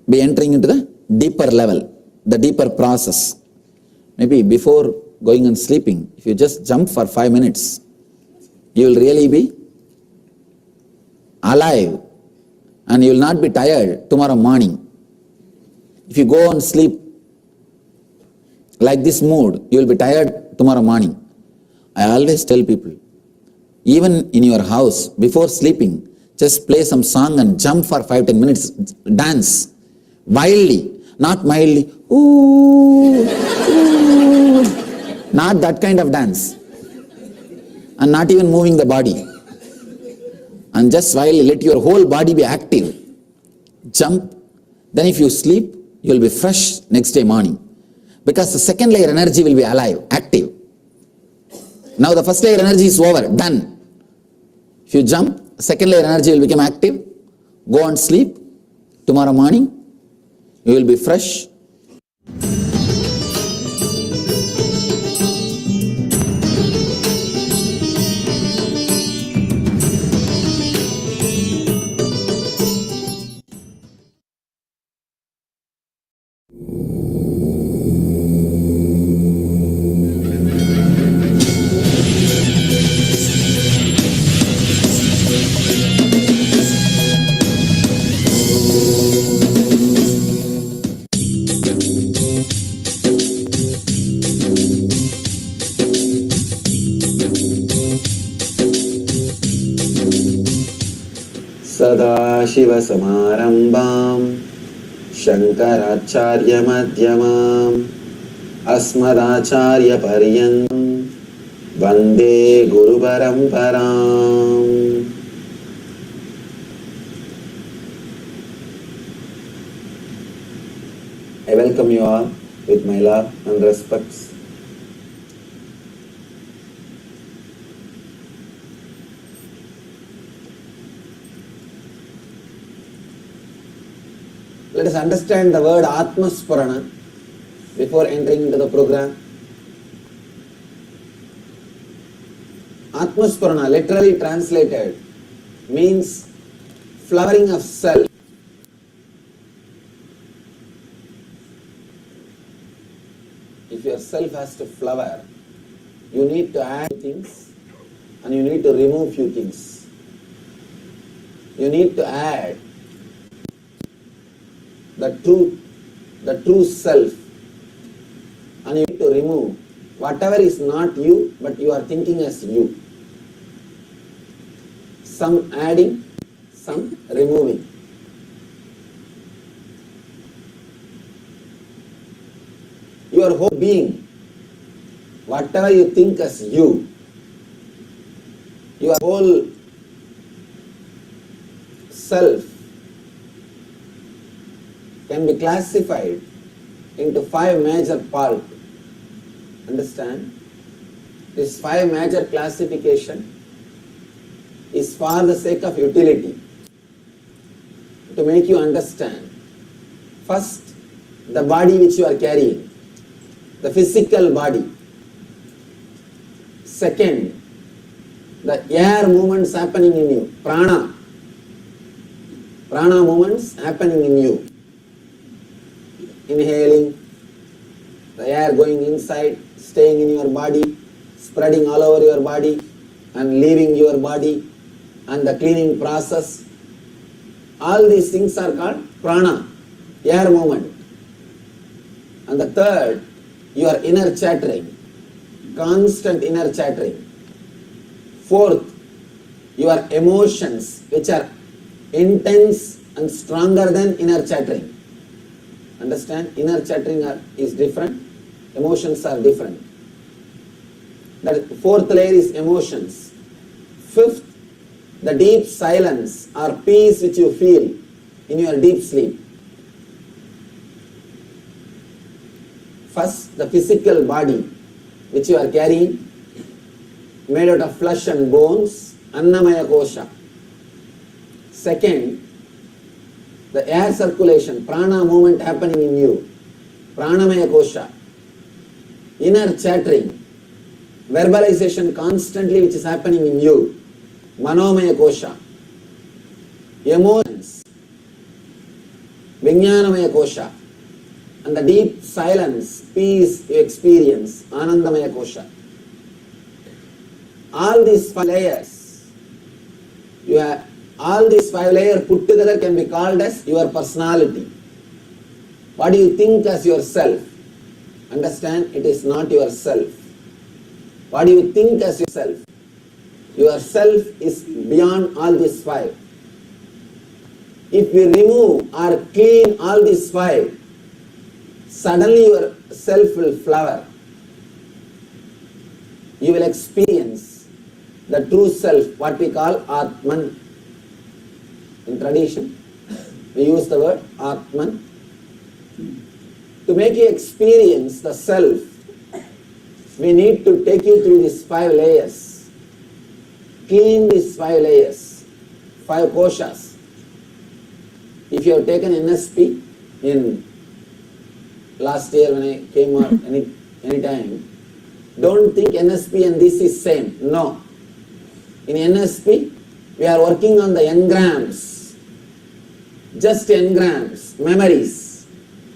be entering into the deeper level, the deeper process. Maybe before going and sleeping, if you just jump for 5 minutes, you will really be alive and you will not be tired tomorrow morning. If you go and sleep like this mood, you will be tired tomorrow morning. I always tell people, even in your house, before sleeping, just play some song and jump for 5-10 minutes, dance wildly, not mildly, ooh, ooh, not that kind of dance, and not even moving the body, and just wildly let your whole body be active. Jump, then if you sleep, you will be fresh next day morning, because the second layer energy will be alive, active. Now the first layer energy is over, done. If you jump, second layer energy will become active. Go and sleep. Tomorrow morning, you will be fresh. Sadashiva Tattva Shankaracharya Madhyamam Asmadacharya Paryantam Vande Guru Paramparam. I welcome you all with my love and respects. Let us understand the word Atmaspurana before entering into the program. Atmaspurana, literally translated, means flowering of self. If your self has to flower, you need to add things and you need to remove few things. You need to add the true self, and you need to remove whatever is not you but you are thinking as you. Some adding, some removing. Your whole being, whatever you think as you, your whole self can be classified into 5 major parts. Understand? This 5 major classification is for the sake of utility, to make you understand. First, the body which you are carrying, the physical body. Second, the air movements happening in you, prana. Prana movements happening in you. Inhaling, the air going inside, staying in your body, spreading all over your body and leaving your body, and the cleaning process. All these things are called prana, air movement. And the third, your inner chattering, constant inner chattering. Fourth, your emotions, which are intense and stronger than inner chattering. Understand? Inner chattering is different, emotions are different. The fourth layer is emotions. Fifth, the deep silence or peace which you feel in your deep sleep. First, the physical body which you are carrying, made out of flesh and bones, Annamaya Kosha. Second, the air circulation, prana movement happening in you, Pranamaya Kosha. Inner chattering, verbalization constantly which is happening in you, Manomaya Kosha. Emotions, Vijnanamaya Kosha. And the deep silence, peace you experience, Anandamaya Kosha. All these 5 layers, all these 5 layers put together can be called as your personality. What do you think as yourself? Understand, it is not yourself. What do you think as yourself? Yourself is beyond all these 5. If we remove or clean all these 5, suddenly your self will flower. You will experience the true self, what we call Atman. In tradition, we use the word Atman. To make you experience the self, we need to take you through these 5 layers. Clean these 5 layers, 5 koshas. If you have taken NSP in last year when I came or any time, don't think NSP and this is same. No. In NSP, we are working on the engrams. Just engrams, memories,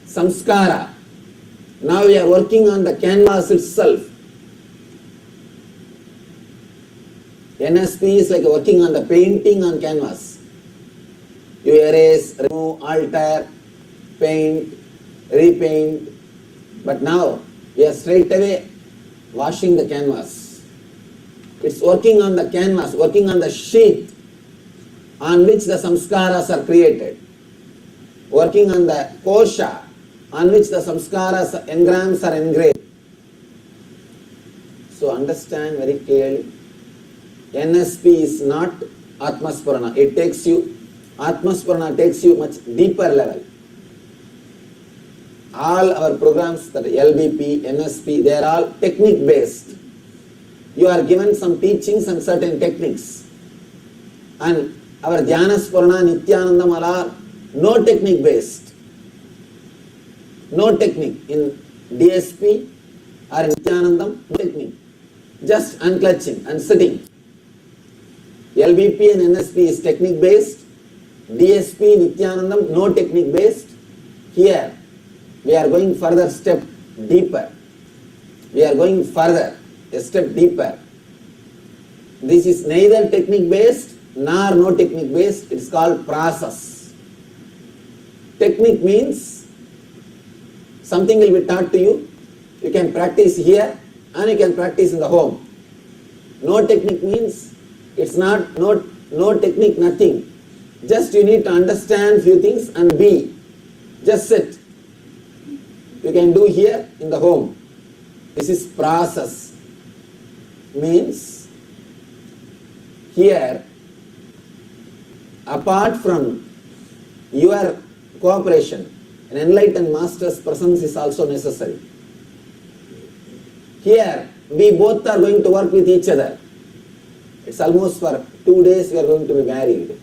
samskara. Now we are working on the canvas itself. NSP is like working on the painting on canvas. You erase, remove, alter, paint, repaint. But now we are straight away washing the canvas. It's working on the canvas, working on the sheet on which the samskaras are created. Working on the kosha on which the samskaras, engrams are engraved. So understand very clearly, NSP is not Atmaspurana. It takes you, Atmaspurana takes you much deeper level. All our programs, that LBP, NSP, they are all technique based. You are given some teachings and certain techniques. And our Dhyanaspurana, Nithyananda are no technique based. No technique. In DSP or in Nithyanandam, no technique. Just unclutching and sitting. LBP and NSP is technique based. DSP, Nithyanandam, no technique based. Here, we are going further step deeper. We are going further, a step deeper. This is neither technique based nor no technique based. It is called process. Technique means something will be taught to you. You can practice here and you can practice in the home. No technique means it's not no technique, nothing. Just you need to understand few things and be. Just sit. You can do here in the home. This is process. Means here, apart from your cooperation, an enlightened master's presence is also necessary. Here, we both are going to work with each other. It's almost for 2 days we are going to be married.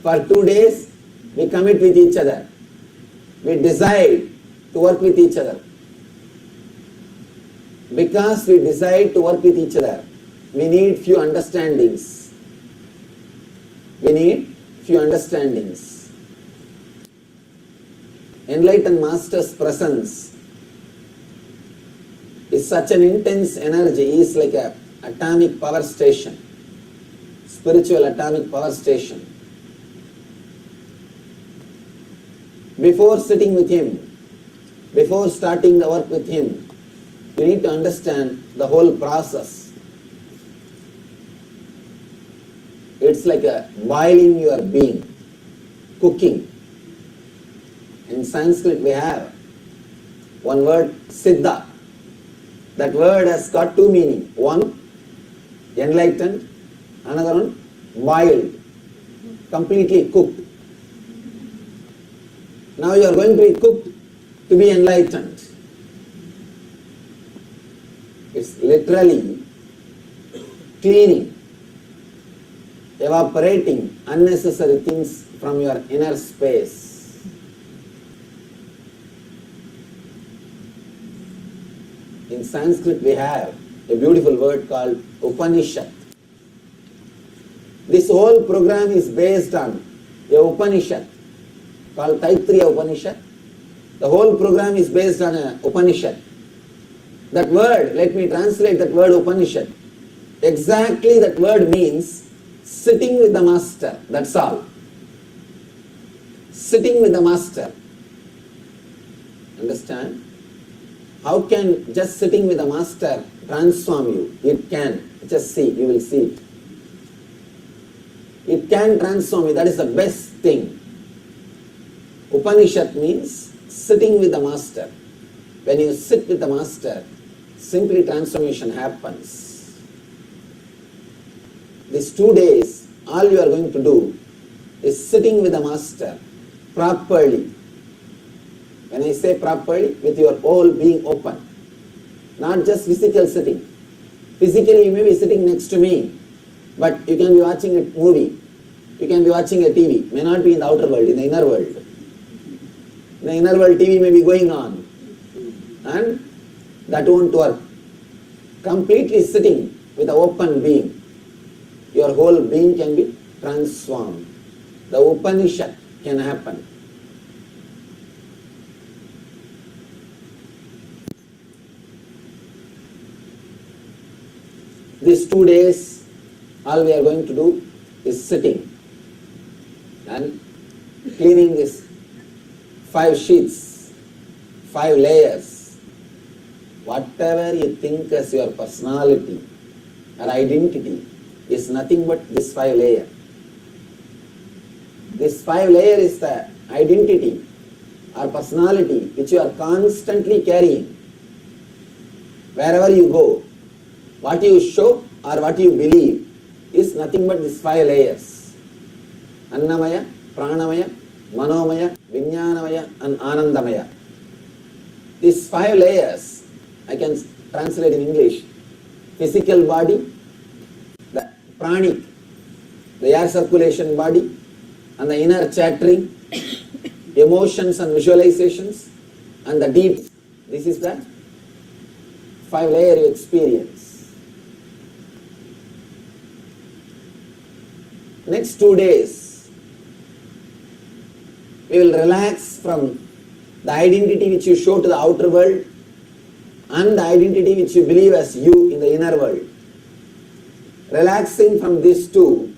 For 2 days, we commit with each other. We decide to work with each other. Because we decide to work with each other, we need few understandings. We need few understandings. Enlightened Master's presence is such an intense energy. He is like an atomic power station, spiritual atomic power station. Before sitting with him, before starting the work with him, you need to understand the whole process. It's like a boiling your being, cooking. In Sanskrit we have one word, siddha. That word has got two meanings. One, enlightened, another one, boiled, completely cooked. Now you are going to be cooked to be enlightened. It's literally cleaning, evaporating unnecessary things from your inner space. In Sanskrit we have a beautiful word called Upanishad. This whole program is based on a Upanishad called Taittiriya Upanishad. The whole program is based on a Upanishad. That word, let me translate that word Upanishad. Exactly that word means sitting with the master, that's all. Sitting with the master. Understand? How can just sitting with the master transform you? It can. Just see, you will see it. It can transform you, that is the best thing. Upanishad means sitting with the master. When you sit with the master, simply transformation happens. These 2 days, all you are going to do is sitting with the master properly. When I say properly, with your whole being open. Not just physical sitting. Physically you may be sitting next to me, but you can be watching a movie. You can be watching a TV. May not be in the outer world, in the inner world. In the inner world, TV may be going on. And that won't work. Completely sitting with an open being, your whole being can be transformed. The Upanishad can happen. These 2 days, all we are going to do is sitting and cleaning these 5 sheets, 5 layers. Whatever you think as your personality or identity is nothing but this 5 layer. This 5 layer is the identity or personality which you are constantly carrying. Wherever you go, what you show or what you believe is nothing but these 5 layers. Annamaya, Pranamaya, Manomaya, Vijnanamaya and Anandamaya. These 5 layers, I can translate in English. Physical body, the pranic, the air circulation body, and the inner chattering, emotions and visualizations, and the deep. This is the 5-layer you experience. Next 2 days, we will relax from the identity which you show to the outer world and the identity which you believe as you in the inner world. Relaxing from these two,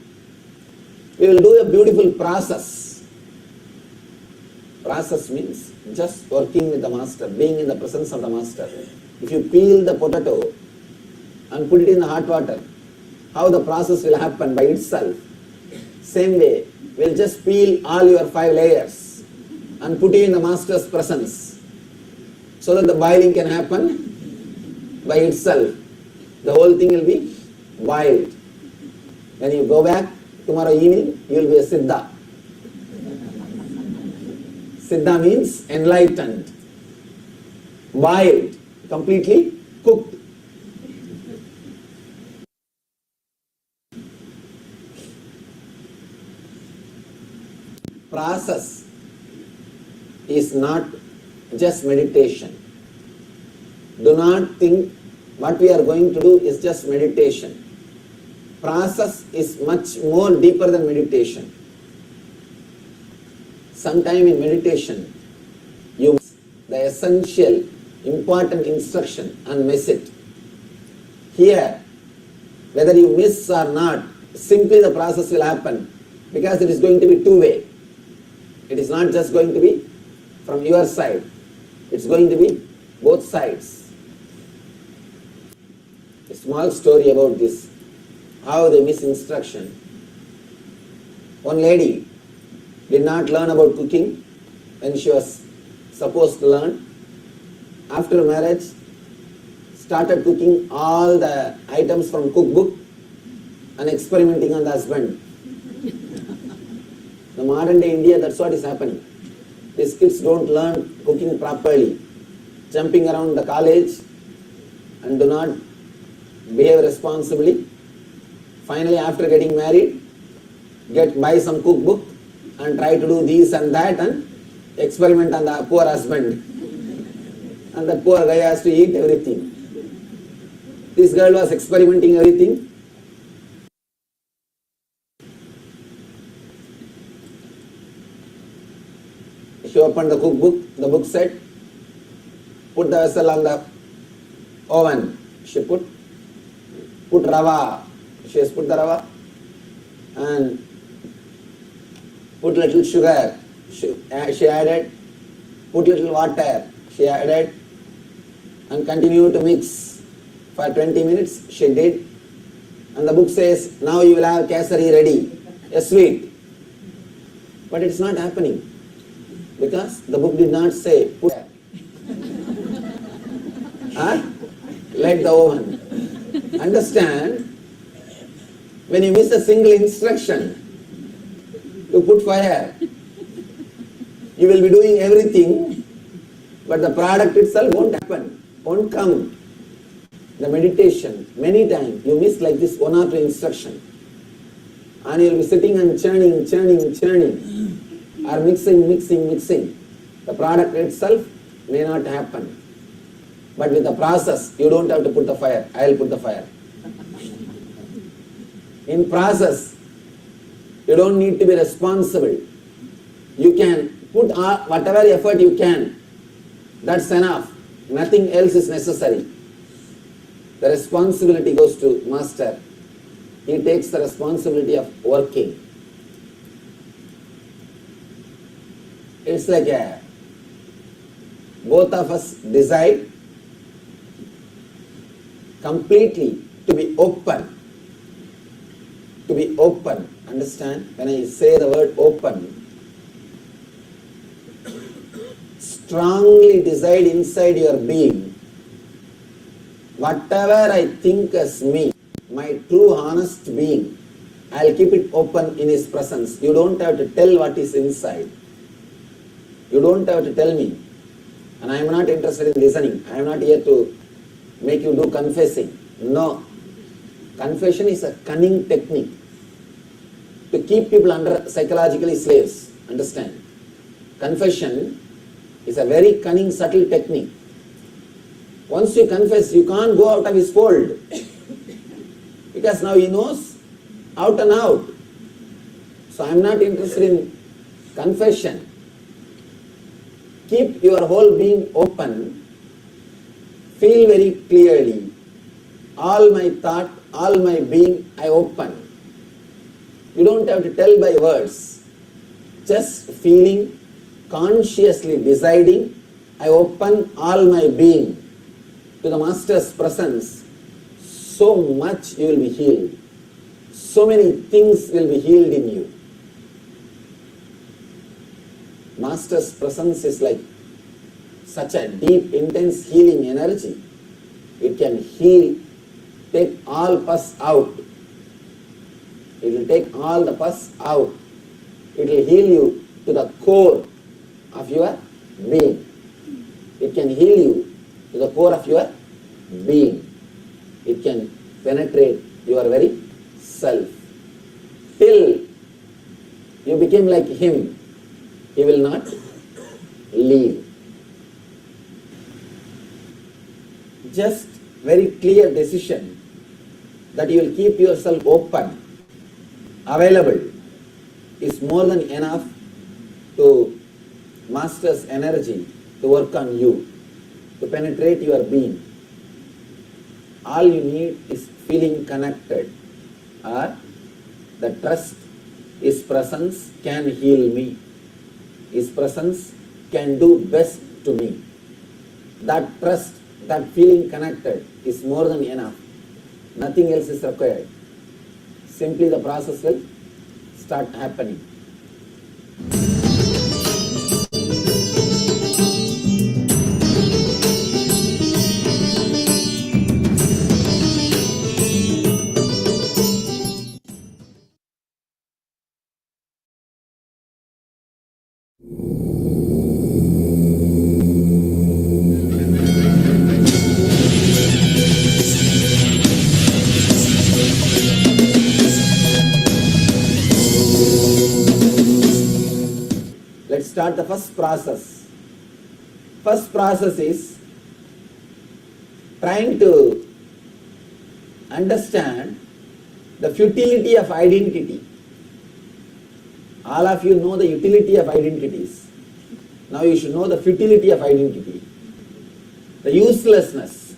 we will do a beautiful process. Process means just working with the master, being in the presence of the master. If you peel the potato and put it in the hot water, how the process will happen by itself. Same way, we'll just peel all your 5 layers and put it in the master's presence so that the boiling can happen by itself. The whole thing will be boiled. When you go back tomorrow evening, you will be a Siddha. Siddha means enlightened, boiled, completely cooked. Process is not just meditation. Do not think what we are going to do is just meditation. Process is much more deeper than meditation. Sometime in meditation, you miss the essential, important instruction and miss it. Here, whether you miss or not, simply the process will happen because it is going to be two-way. It is not just going to be from your side. It's going to be both sides. A small story about this, how they miss instruction. One lady did not learn about cooking when she was supposed to learn. After marriage, started cooking all the items from cookbook and experimenting on the husband. The modern day India, that's what is happening. These kids don't learn cooking properly, jumping around the college and do not behave responsibly. Finally, after getting married, buy some cookbook and try to do this and that and experiment on the poor husband. And the poor guy has to eat everything. This girl was experimenting everything. She opened the cookbook, the book said, put the vessel on the oven. She put rava. She has put the rava and put little sugar. She added, put little water. She added and continued to mix. For 20 minutes she did. And the book says, now you will have kesari ready, a sweet. But it's not happening. Because the book did not say, put light the oven. Understand, when you miss a single instruction to put fire, you will be doing everything, but the product itself won't happen, won't come. The meditation, many times you miss like this 1 or 2 instruction, and you will be sitting and churning, or mixing. The product itself may not happen. But with the process, you don't have to put the fire. I will put the fire. In process, you don't need to be responsible. You can put whatever effort you can. That's enough. Nothing else is necessary. The responsibility goes to master. He takes the responsibility of working. It's like both of us decide completely to be open. To be open. Understand? When I say the word open, strongly decide inside your being, whatever I think as me, my true honest being, I'll keep it open in his presence. You don't have to tell what is inside. You don't have to tell me. And I am not interested in listening. I am not here to make you do confessing. No. Confession is a cunning technique to keep people under psychologically slaves. Understand? Confession is a very cunning, subtle technique. Once you confess, you can't go out of his fold. Because now he knows out and out. So I am not interested in confession. Keep your whole being open. Feel very clearly. All my thought, all my being, I open. You don't have to tell by words. Just feeling, consciously deciding, I open all my being to the Master's presence. So much you will be healed. So many things will be healed in you. Master's presence is like such a deep, intense healing energy. It can heal, take all pus out. It will take all the pus out. It will heal you to the core of your being. It can heal you to the core of your being. It can penetrate your very self. Till you become like him, he will not leave. Just very clear decision that you will keep yourself open, available, is more than enough to Master's energy to work on you, to penetrate your being. All you need is feeling connected, or the trust, his presence can heal me. His presence can do best to me. That trust, that feeling connected is more than enough. Nothing else is required. Simply the process will start happening. Let's start the first process. First process is trying to understand the futility of identity. All of you know the utility of identities. Now you should know the futility of identity. The uselessness,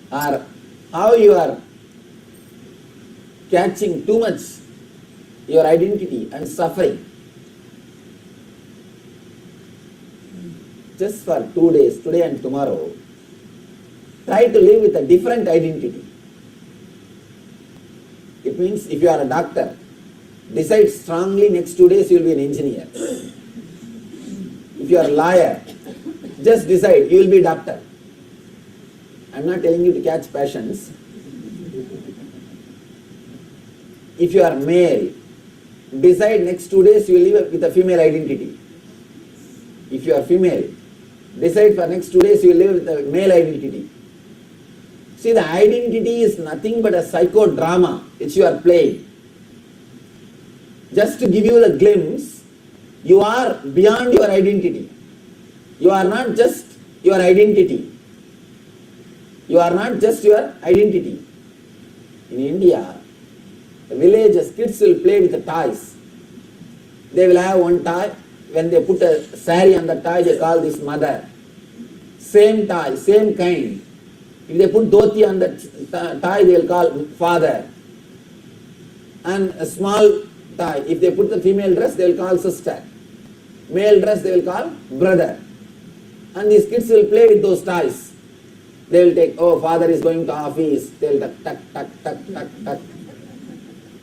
or how you are catching too much your identity and suffering. Just for 2 days, today and tomorrow, try to live with a different identity. It means if you are a doctor, decide strongly next 2 days you will be an engineer. If you are a lawyer, just decide you will be a doctor. I am not telling you to catch passions. If you are male, decide next 2 days you will live with a female identity. If you are female, decide for next 2 days you will live with a male identity. See, the identity is nothing but a psychodrama which you are playing. Just to give you the glimpse, you are beyond your identity. You are not just your identity. You are not just your identity. In India, the villages, kids will play with the toys. They will have one toy. When they put a sari on the toy, they call this mother. Same toy, same kind. If they put dhoti on the toy, they will call father. And a small toy, if they put the female dress, they will call sister. Male dress, they will call brother. And these kids will play with those toys. They will take, oh, father is going to office. They will tuck, tuck, tuck, tuck, tuck, tuck.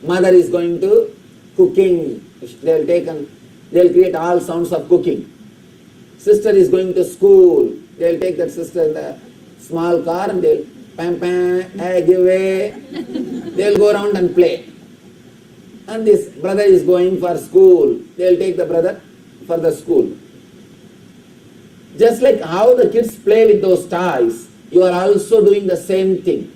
Mother is going to cooking. They will take and they will create all sounds of cooking. Sister is going to school. They will take that sister in the small car and they will pam pam, hey, give way. They will go around and play. And this brother is going for school. They will take the brother for the school. Just like how the kids play with those toys, you are also doing the same thing.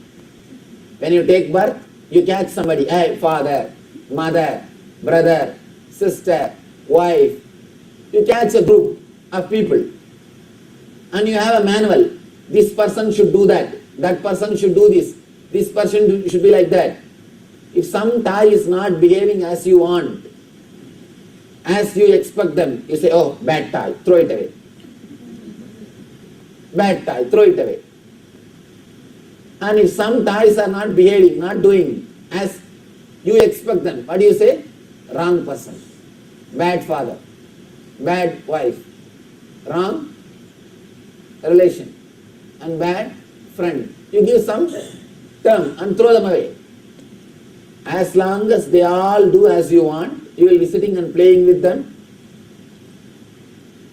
When you take birth, you catch somebody, hey, father, mother, brother, sister, wife. You catch a group of people and you have a manual. This person should do that. That person should do this. This person should be like that. If some toy is not behaving as you want, as you expect them, you say, oh, bad toy, throw it away. Bad toy, throw it away. And if some toys are not behaving, not doing as you expect them, what do you say? Wrong person. Bad father. Bad wife. Wrong relation. And bad friend. You give some term and throw them away. As long as they all do as you want, you will be sitting and playing with them.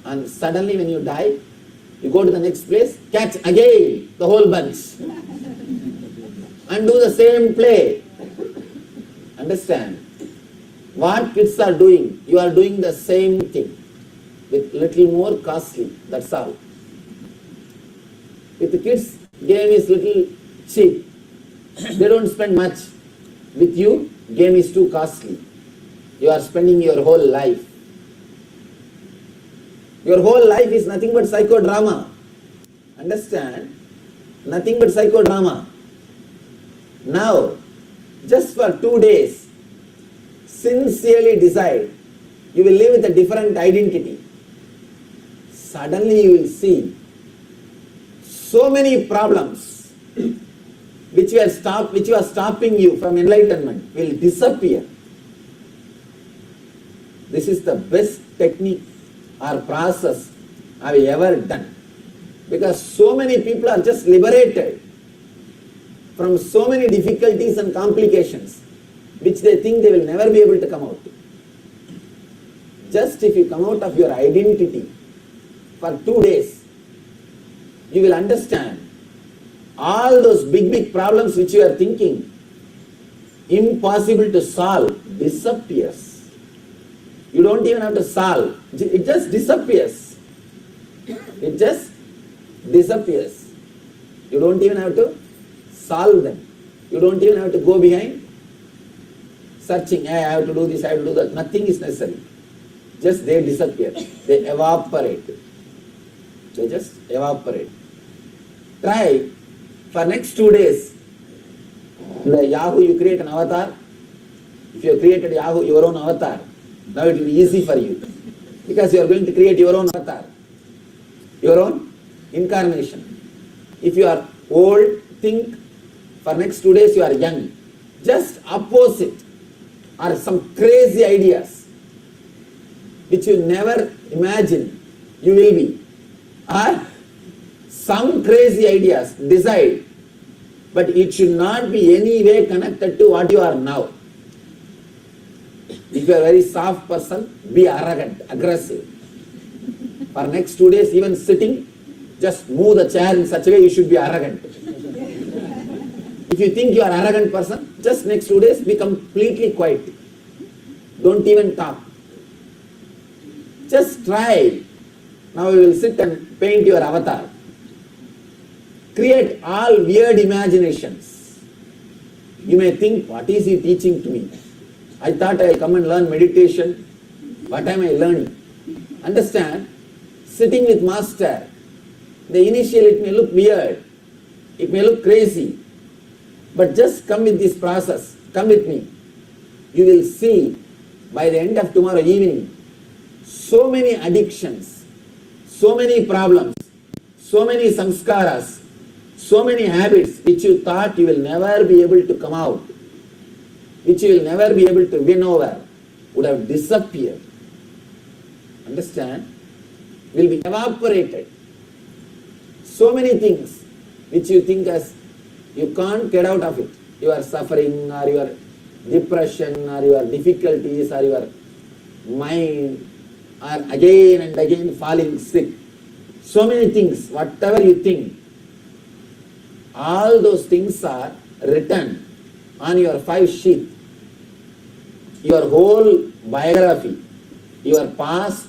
And suddenly when you die, you go to the next place, catch again the whole bunch. And do the same play. Understand? What kids are doing, you are doing the same thing. With little more costly, that's all. With the kids, game is little cheap. They don't spend much. With you, game is too costly. You are spending your whole life. Your whole life is nothing but psychodrama. Understand? Nothing but psychodrama. Now, just for 2 days, sincerely decide you will live with a different identity. Suddenly you will see so many problems which are stopping you from enlightenment will disappear. This is the best technique or process I have ever done. Because so many people are just liberated from so many difficulties and complications which they think they will never be able to come out. Just if you come out of your identity for 2 days, you will understand all those big problems which you are thinking impossible to solve disappears. You don't even have to solve. It just disappears. It just disappears. You don't even have to solve them. You don't even have to go behind searching, I have to do this, I have to do that. Nothing is necessary. Just they disappear. They evaporate. They just evaporate. Try for next 2 days. In the Yahoo you create an avatar. If you have created Yahoo, your own avatar, now it will be easy for you. Because you are going to create your own avatar. Your own incarnation. If you are old, think for next 2 days you are young. Just opposite are some crazy ideas which you never imagine you will be. Or some crazy ideas, decide. But it should not be any way connected to what you are now. If you are a very soft person, be arrogant, aggressive. For next 2 days, even sitting, just move the chair in such a way you should be arrogant. If you think you are an arrogant person, just next 2 days be completely quiet. Don't even talk. Just try. Now you will sit and paint your avatar. Create all weird imaginations. You may think, what is he teaching to me? I thought I come and learn meditation. What am I learning? Understand? Sitting with master. The initial it may look weird. It may look crazy. But just come with this process. Come with me. You will see by the end of tomorrow evening, so many addictions, so many problems, so many samskaras, so many habits which you thought you will never be able to come out, which you will never be able to win over, would have disappeared. Understand? Will be evaporated. So many things which you think as you can't get out of it. Your suffering or your depression or your difficulties or your mind are again and again falling sick. So many things, whatever you think, all those things are written on your 5 sheets. Your whole biography, your past,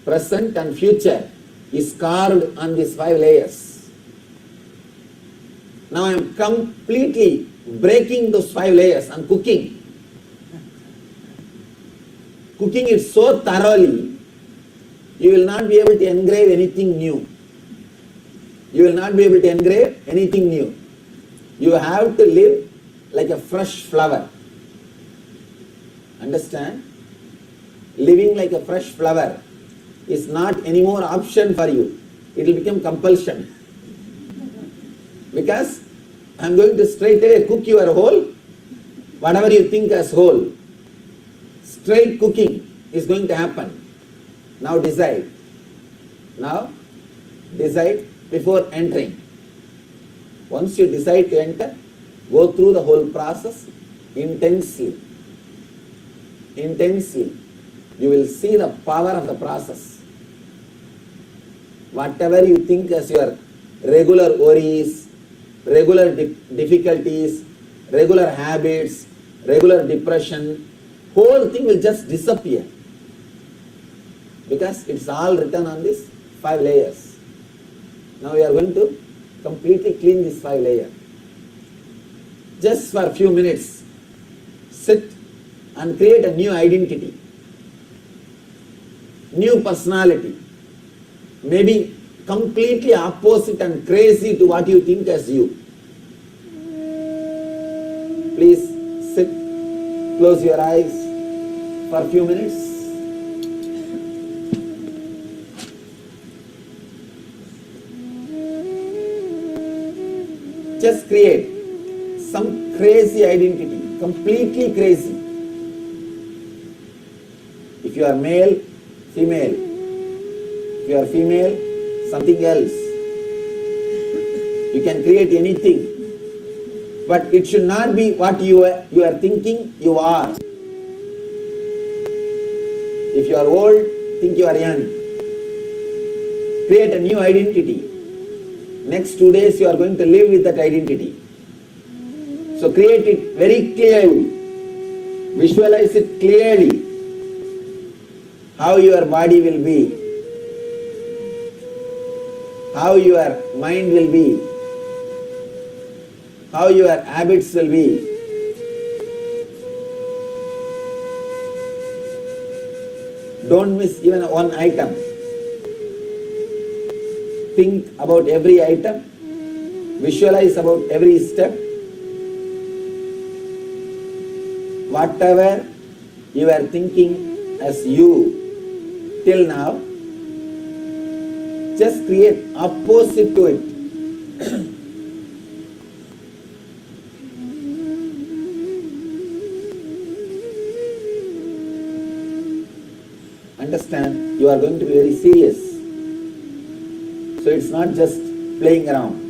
present and future is carved on these 5 layers. Now I am completely breaking those 5 layers and cooking. Cooking it so thoroughly you will not be able to engrave anything new. You will not be able to engrave anything new. You have to live like a fresh flower. Understand? Living like a fresh flower is not any more option for you. It will become compulsion. Because I am going to straight away cook your whole, whatever you think as whole. Straight cooking is going to happen. Now decide. Now decide before entering. Once you decide to enter, go through the whole process intensely. Intensely. You will see the power of the process. Whatever you think as your regular worries, regular difficulties, regular habits, regular depression, whole thing will just disappear. Because it's all written on these 5 layers. Now we are going to completely clean this 5 layers. Just for a few minutes, sit and create a new identity, new personality, maybe completely opposite and crazy to what you think as you. Please sit, close your eyes for a few minutes. Just create some crazy identity, completely crazy. If you are male, female. If you are female, something else. You can create anything. But it should not be what you are thinking you are. If you are old, think you are young. Create a new identity. Next 2 days you are going to live with that identity. So create it very clearly. Visualize it clearly. How your body will be. How your mind will be. How your habits will be. Don't miss even one item. Think about every item. Visualize about every step. Whatever you are thinking as you till now, just create opposite to it. Understand, you are going to be very serious. So it's not just playing around.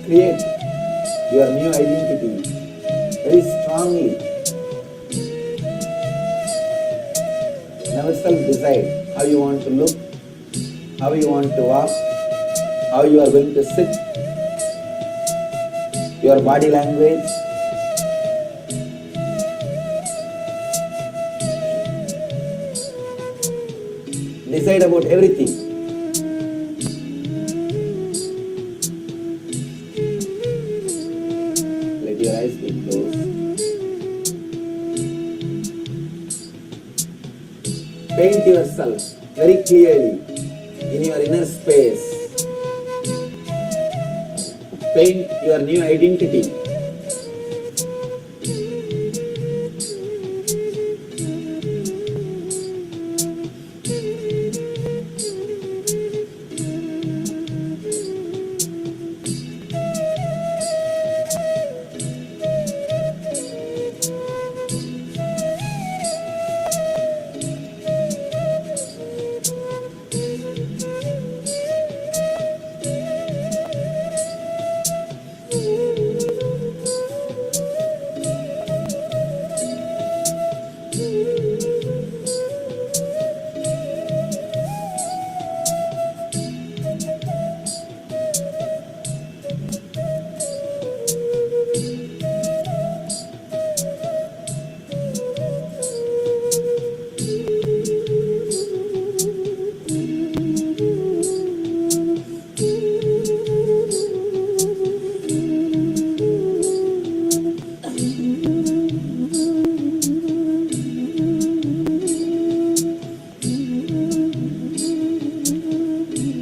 Create your new identity very strongly. Never self-decide how you want to look, how you want to walk, how you are going to sit, your body language. Decide about everything. Your eyes be closed. Paint yourself very clearly in your inner space. Paint your new identity.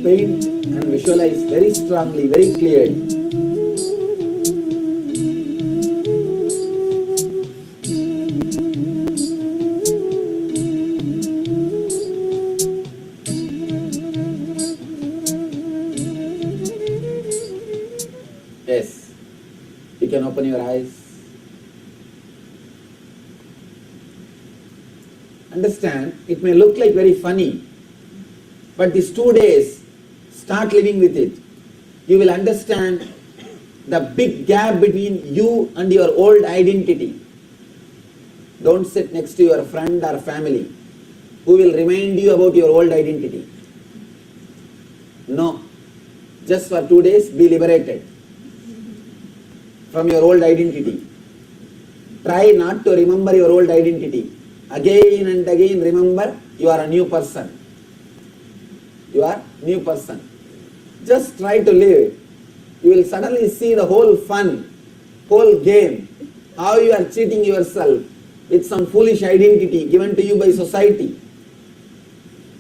paint and visualize very strongly, very clearly. Yes, you can open your eyes. Understand, it may look like very funny, but these 2 days, start living with it. You will understand the big gap between you and your old identity. Don't sit next to your friend or family who will remind you about your old identity. No, just for 2 days be liberated from your old identity. Try not to remember your old identity. Again and again remember you are a new person. You are new person. Just try to live it. You will suddenly see the whole fun, whole game, how you are cheating yourself with some foolish identity given to you by society,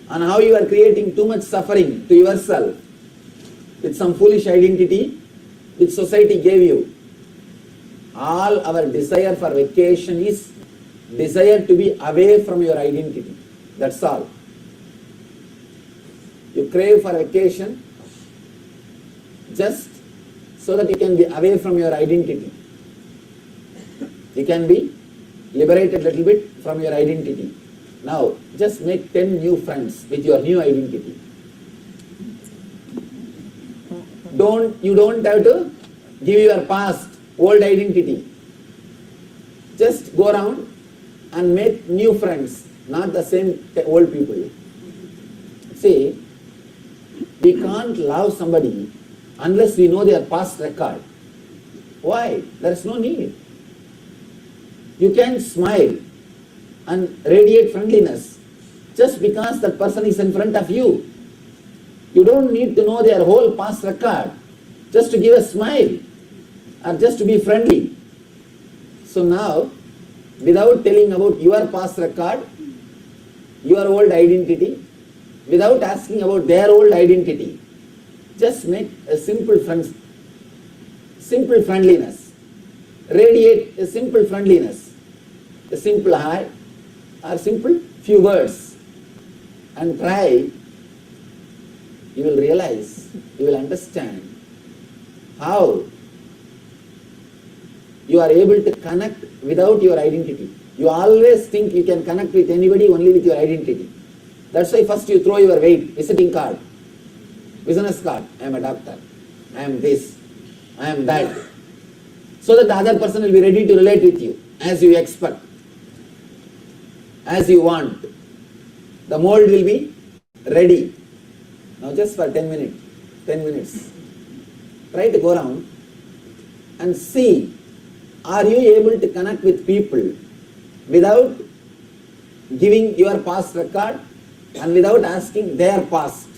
and how you are creating too much suffering to yourself with some foolish identity which society gave you. All our desire for vacation is desire to be away from your identity. That's all. You crave for vacation just so that you can be away from your identity. You can be liberated a little bit from your identity. Now, just make 10 new friends with your new identity. You don't have to give your past, old identity. Just go around and make new friends, not the same old people. See, we can't love somebody unless we know their past record. Why? There is no need. You can smile and radiate friendliness just because that person is in front of you. You don't need to know their whole past record just to give a smile or just to be friendly. So now, without telling about your past record, your old identity, without asking about their old identity, just make a simple friendliness. Radiate a simple friendliness, a simple hi, or simple few words, and try. You will realize, you will understand how you are able to connect without your identity. You always think you can connect with anybody only with your identity. That's why first you throw your weight, visiting card, business card. I am a doctor, I am this, I am that. So that the other person will be ready to relate with you as you expect, as you want. The mold will be ready. Now just for 10 minutes, try to go around and see, are you able to connect with people without giving your past record and without asking their past?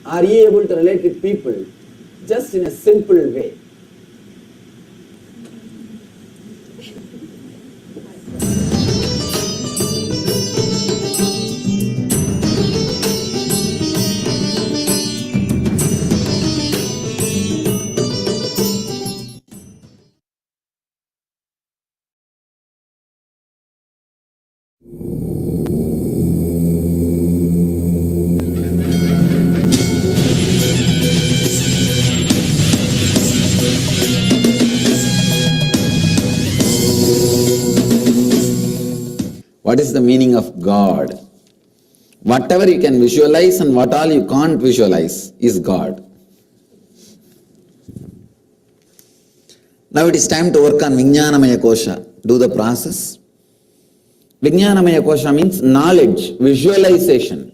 Are you able to relate with people just in a simple way? What is the meaning of God? Whatever you can visualize and what all you can't visualize is God. Now it is time to work on Vijnanamaya Kosha. Do the process. Vijnanamaya Kosha means knowledge, visualization.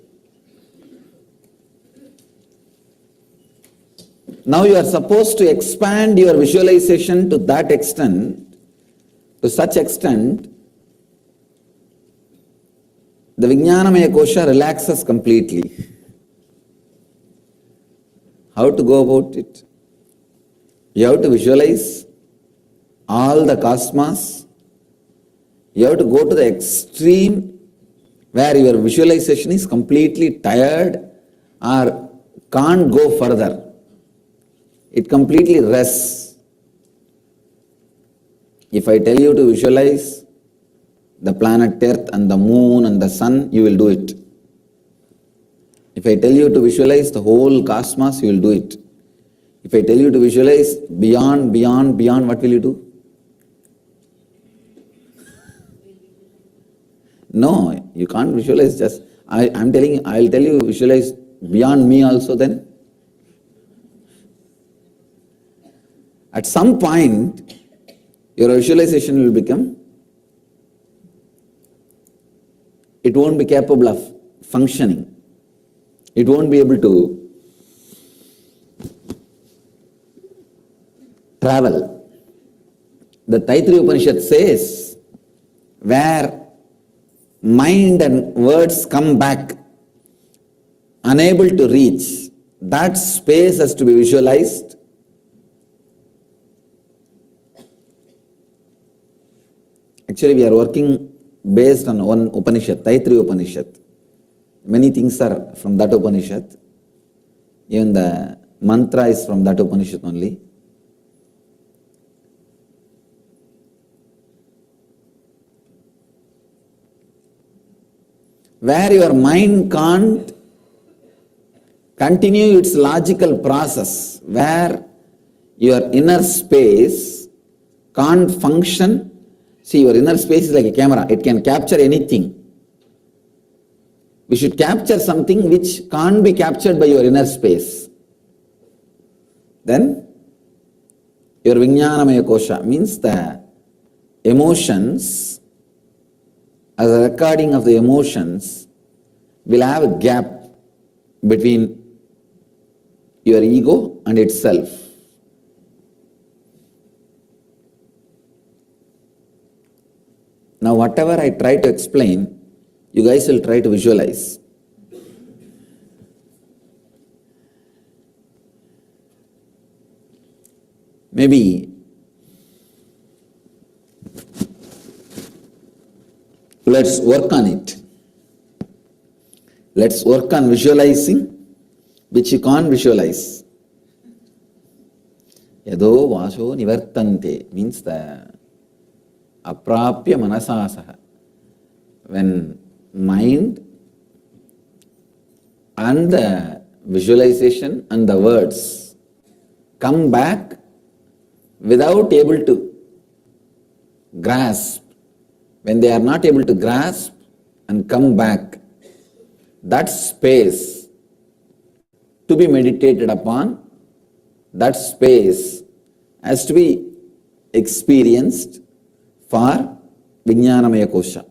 Now you are supposed to expand your visualization to that extent, to such extent, the Vijnanamaya Kosha relaxes completely. How to go about it? You have to visualize all the cosmos. You have to go to the extreme where your visualization is completely tired or can't go further. It completely rests. If I tell you to visualize the planet Earth and the moon and the sun, you will do it. If I tell you to visualize the whole cosmos, you will do it. If I tell you to visualize beyond, what will you do? No, you can't visualize just, I'll tell you visualize beyond me also then. At some point, your visualization will become, it won't be capable of functioning. It won't be able to travel. The Taittiriya Upanishad says, where mind and words come back, unable to reach, that space has to be visualized. Actually, we are working based on one Upanishad, Taittiriya Upanishad. Many things are from that Upanishad. Even the mantra is from that Upanishad only. Where your mind can't continue its logical process, where your inner space can't function. See, your inner space is like a camera, it can capture anything. We should capture something which can't be captured by your inner space. Then, your Vijnanamaya Kosha means the emotions, as a recording of the emotions, will have a gap between your ego and itself. Now, whatever I try to explain, you guys will try to visualize. Maybe let's work on it. Let's work on visualizing, which you can't visualize. Yado vaso nivartante means the aprapya manasasaha. When mind and the visualization and the words come back without able to grasp, when they are not able to grasp and come back, that space to be meditated upon, that space has to be experienced for Vijnanamaya Kosha.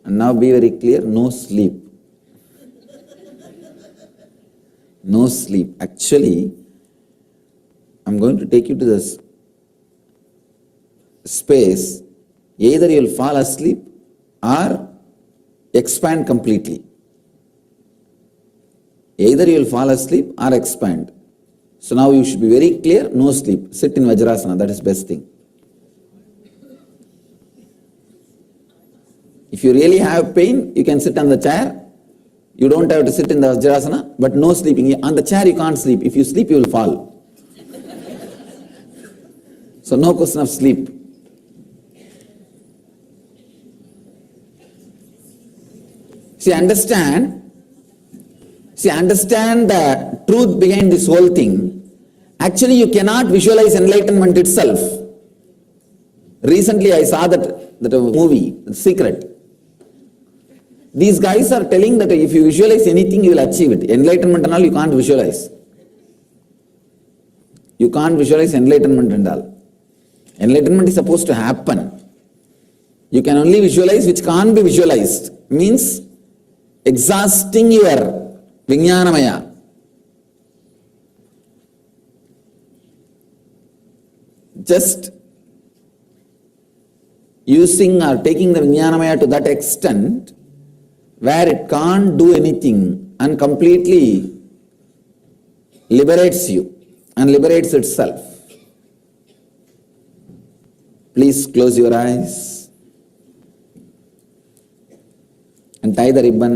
And now be very clear, no sleep. No sleep. Actually, I'm going to take you to this space. Either you'll fall asleep or expand completely. Either you'll fall asleep or expand. So now you should be very clear, no sleep. Sit in Vajrasana, that is best thing. If you really have pain, you can sit on the chair. You don't have to sit in the Vajrasana, but no sleeping. On the chair you can't sleep. If you sleep, you will fall. So no question of sleep. See, understand the truth behind this whole thing. Actually, you cannot visualize enlightenment itself. Recently, I saw that movie, The Secret. These guys are telling that if you visualize anything, you will achieve it. Enlightenment and all, you can't visualize. You can't visualize enlightenment and all. Enlightenment is supposed to happen. You can only visualize which can't be visualized. Means exhausting your Vijnanamaya. Just using or taking the Vijnanamaya to that extent where it can't do anything and completely liberates you and liberates itself. Please close your eyes. and tie the ribbon.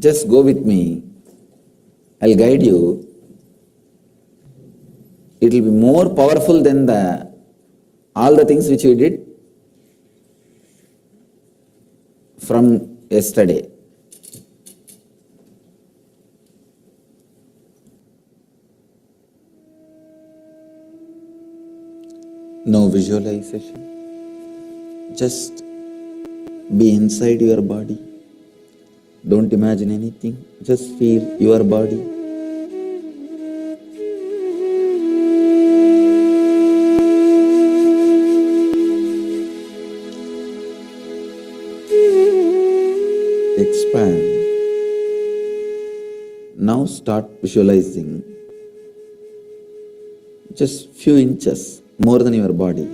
Just go with me. I'll guide you. It will be more powerful than all the things which we did from yesterday. No visualization. Just be inside your body. Don't imagine anything. Just feel your body. Expand. Now start visualizing just few inches more than your body.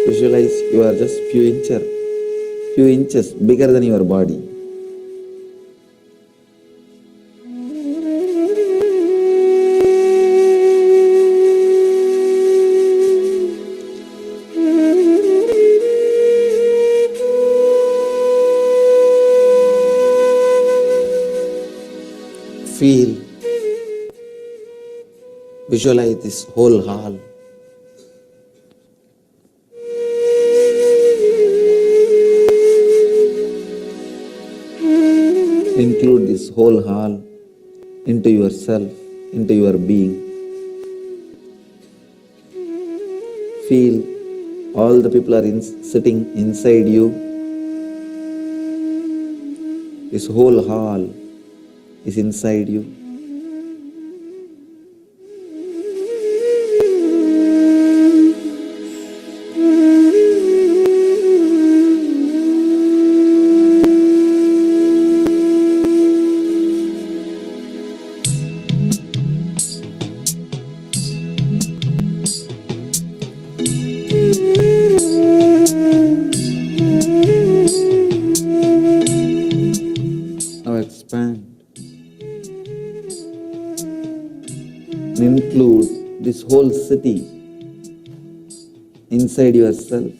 Visualize you are just few inches bigger than your body. Feel, visualize this whole hall. Include this whole hall into yourself, into your being. Feel all the people are sitting inside you. This whole hall is inside you. Now expand. Include this whole city inside yourself.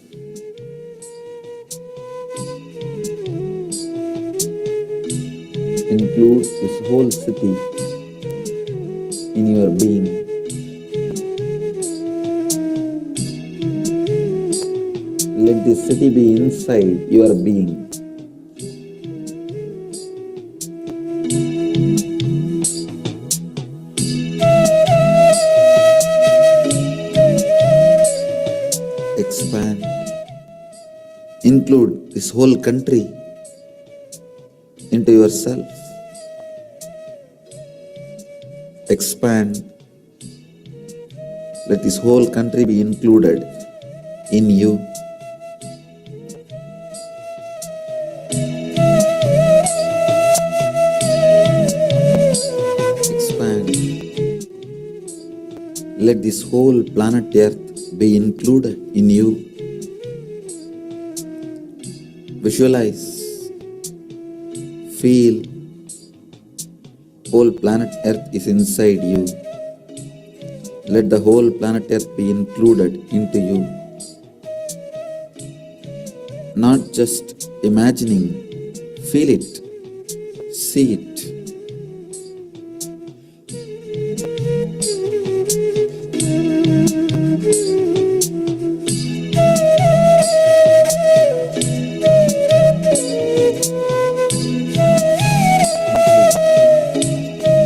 Include this whole city in your being. Let this city be inside your being. Expand. Include this whole country into yourself. Expand. Let this whole country be included in you. Expand. Let this whole planet Earth be included in you. Visualize, feel, whole planet Earth is inside you. Let the whole planet Earth be included into you. Not just imagining, feel it, see it.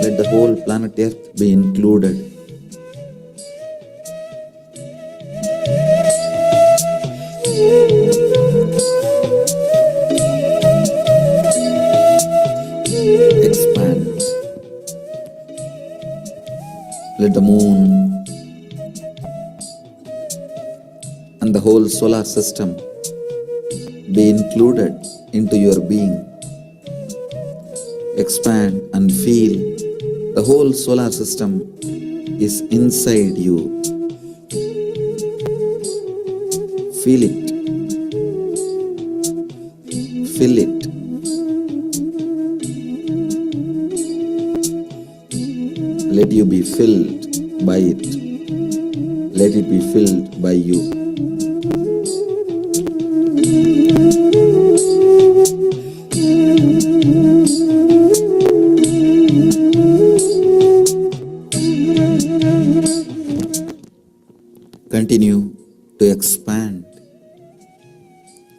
Let the whole planet Earth be included. Expand. Let the moon and the whole solar system be included into your being. Expand and feel the whole solar system is inside you. Feel it. Feel it. Let you be filled by it. Let it be filled by you. Continue to expand.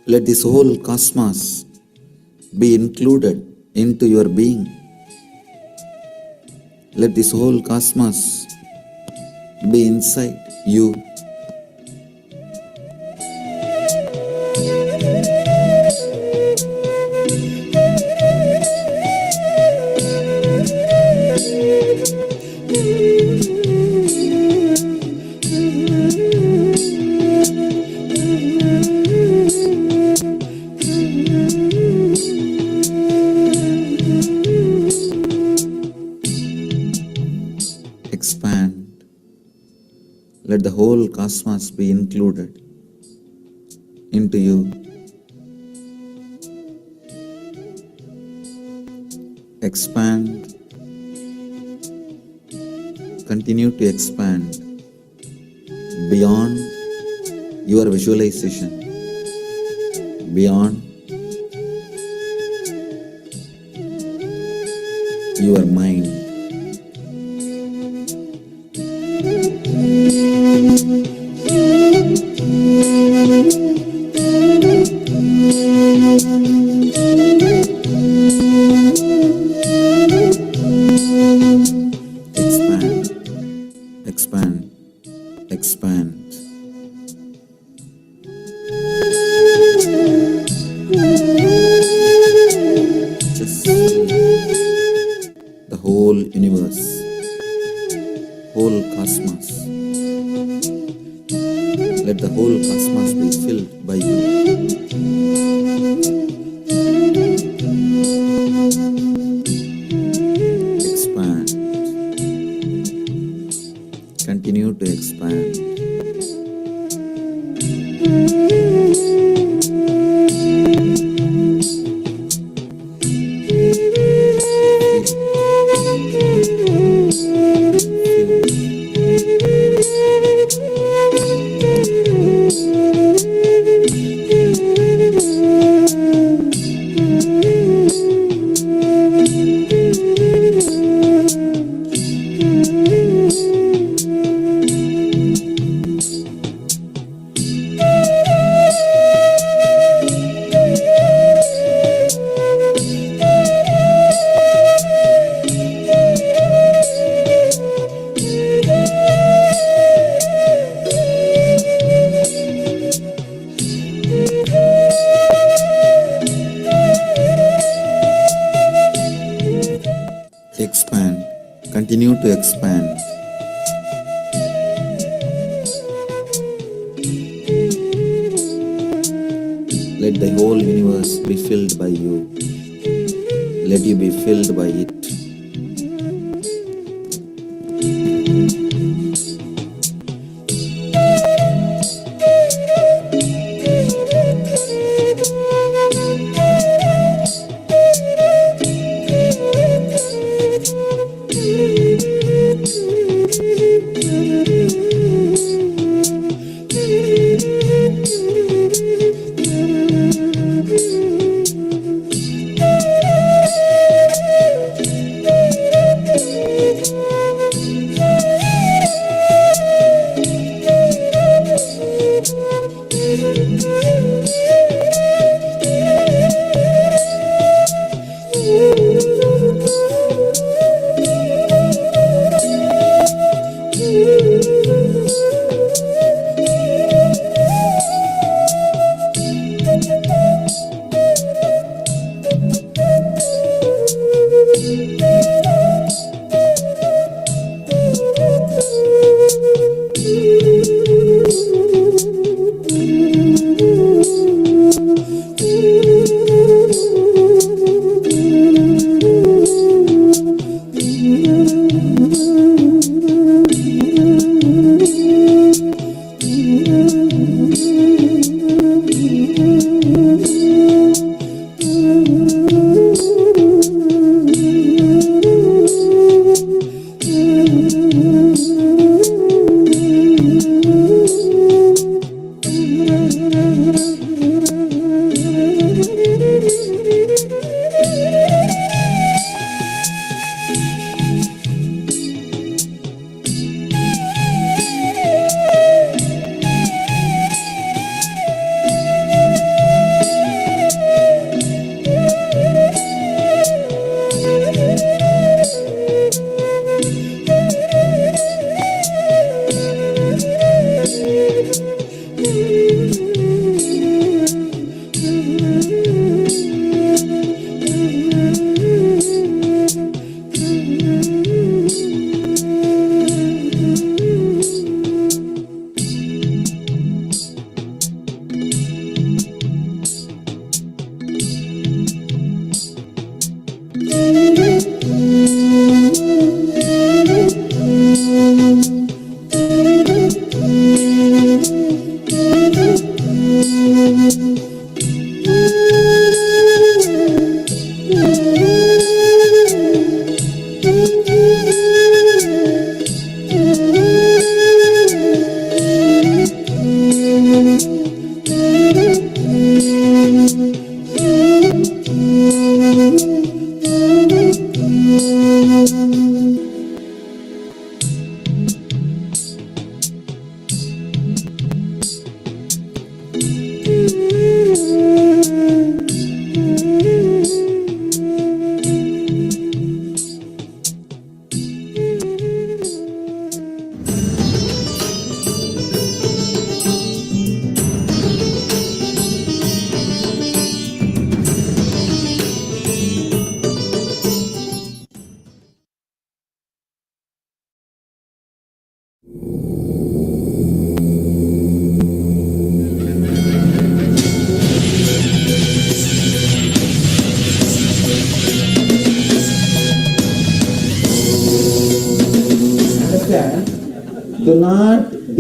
Let this whole cosmos be included into your being. Let this whole cosmos be inside you. Expand. Let the whole cosmos be included into you. Expand. Continue to expand beyond your visualization, beyond your mind. Expand, expand. Just the whole universe, whole cosmos. Let the whole cosmos be filled by you. Expand. Continue to expand. Expand. Continue to expand. Let the whole universe be filled by you. Let you be filled by it.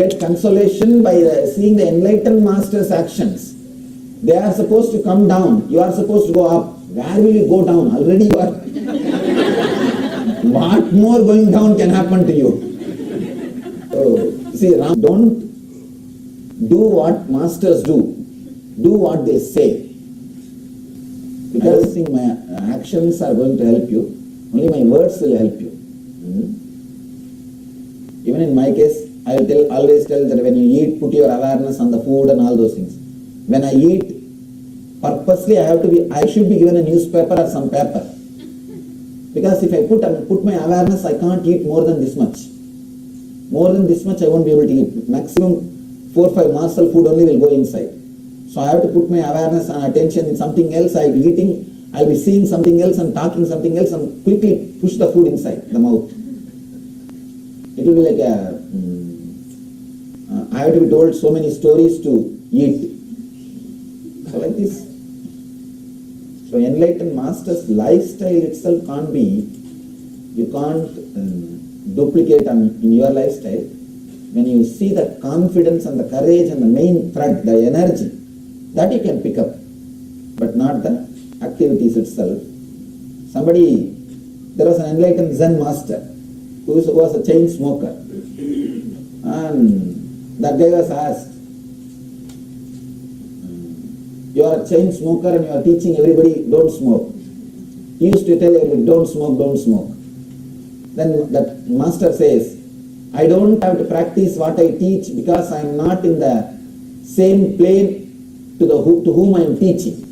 get consolation by seeing the enlightened master's actions. They are supposed to come down. You are supposed to go up. Where will you go down? Already you are. What more going down can happen to you? Oh, see, Ram, don't do what masters do. Do what they say. Because I think my actions are going to help you. Only my words will help you. Even in my case, I will always tell that when you eat, put your awareness on the food and all those things. When I eat, purposely I should be given a newspaper or some paper. Because if I put my awareness, I can't eat more than this much. More than this much I won't be able to eat. Maximum 4 or 5 morsel food only will go inside. So I have to put my awareness and attention in something else. I'll be eating, I'll be seeing something else and talking something else and quickly push the food inside the mouth. It will be like I have to be told so many stories to eat. So like this. So enlightened master's lifestyle itself can't be, you can't duplicate in your lifestyle. When you see the confidence and the courage and the main thread, the energy, that you can pick up, but not the activities itself. There was an enlightened Zen master who was a chain smoker, and that guy was asked, you are a chain smoker and you are teaching everybody don't smoke. He used to tell everybody don't smoke, don't smoke. Then that master says, I don't have to practice what I teach because I am not in the same plane to whom I am teaching.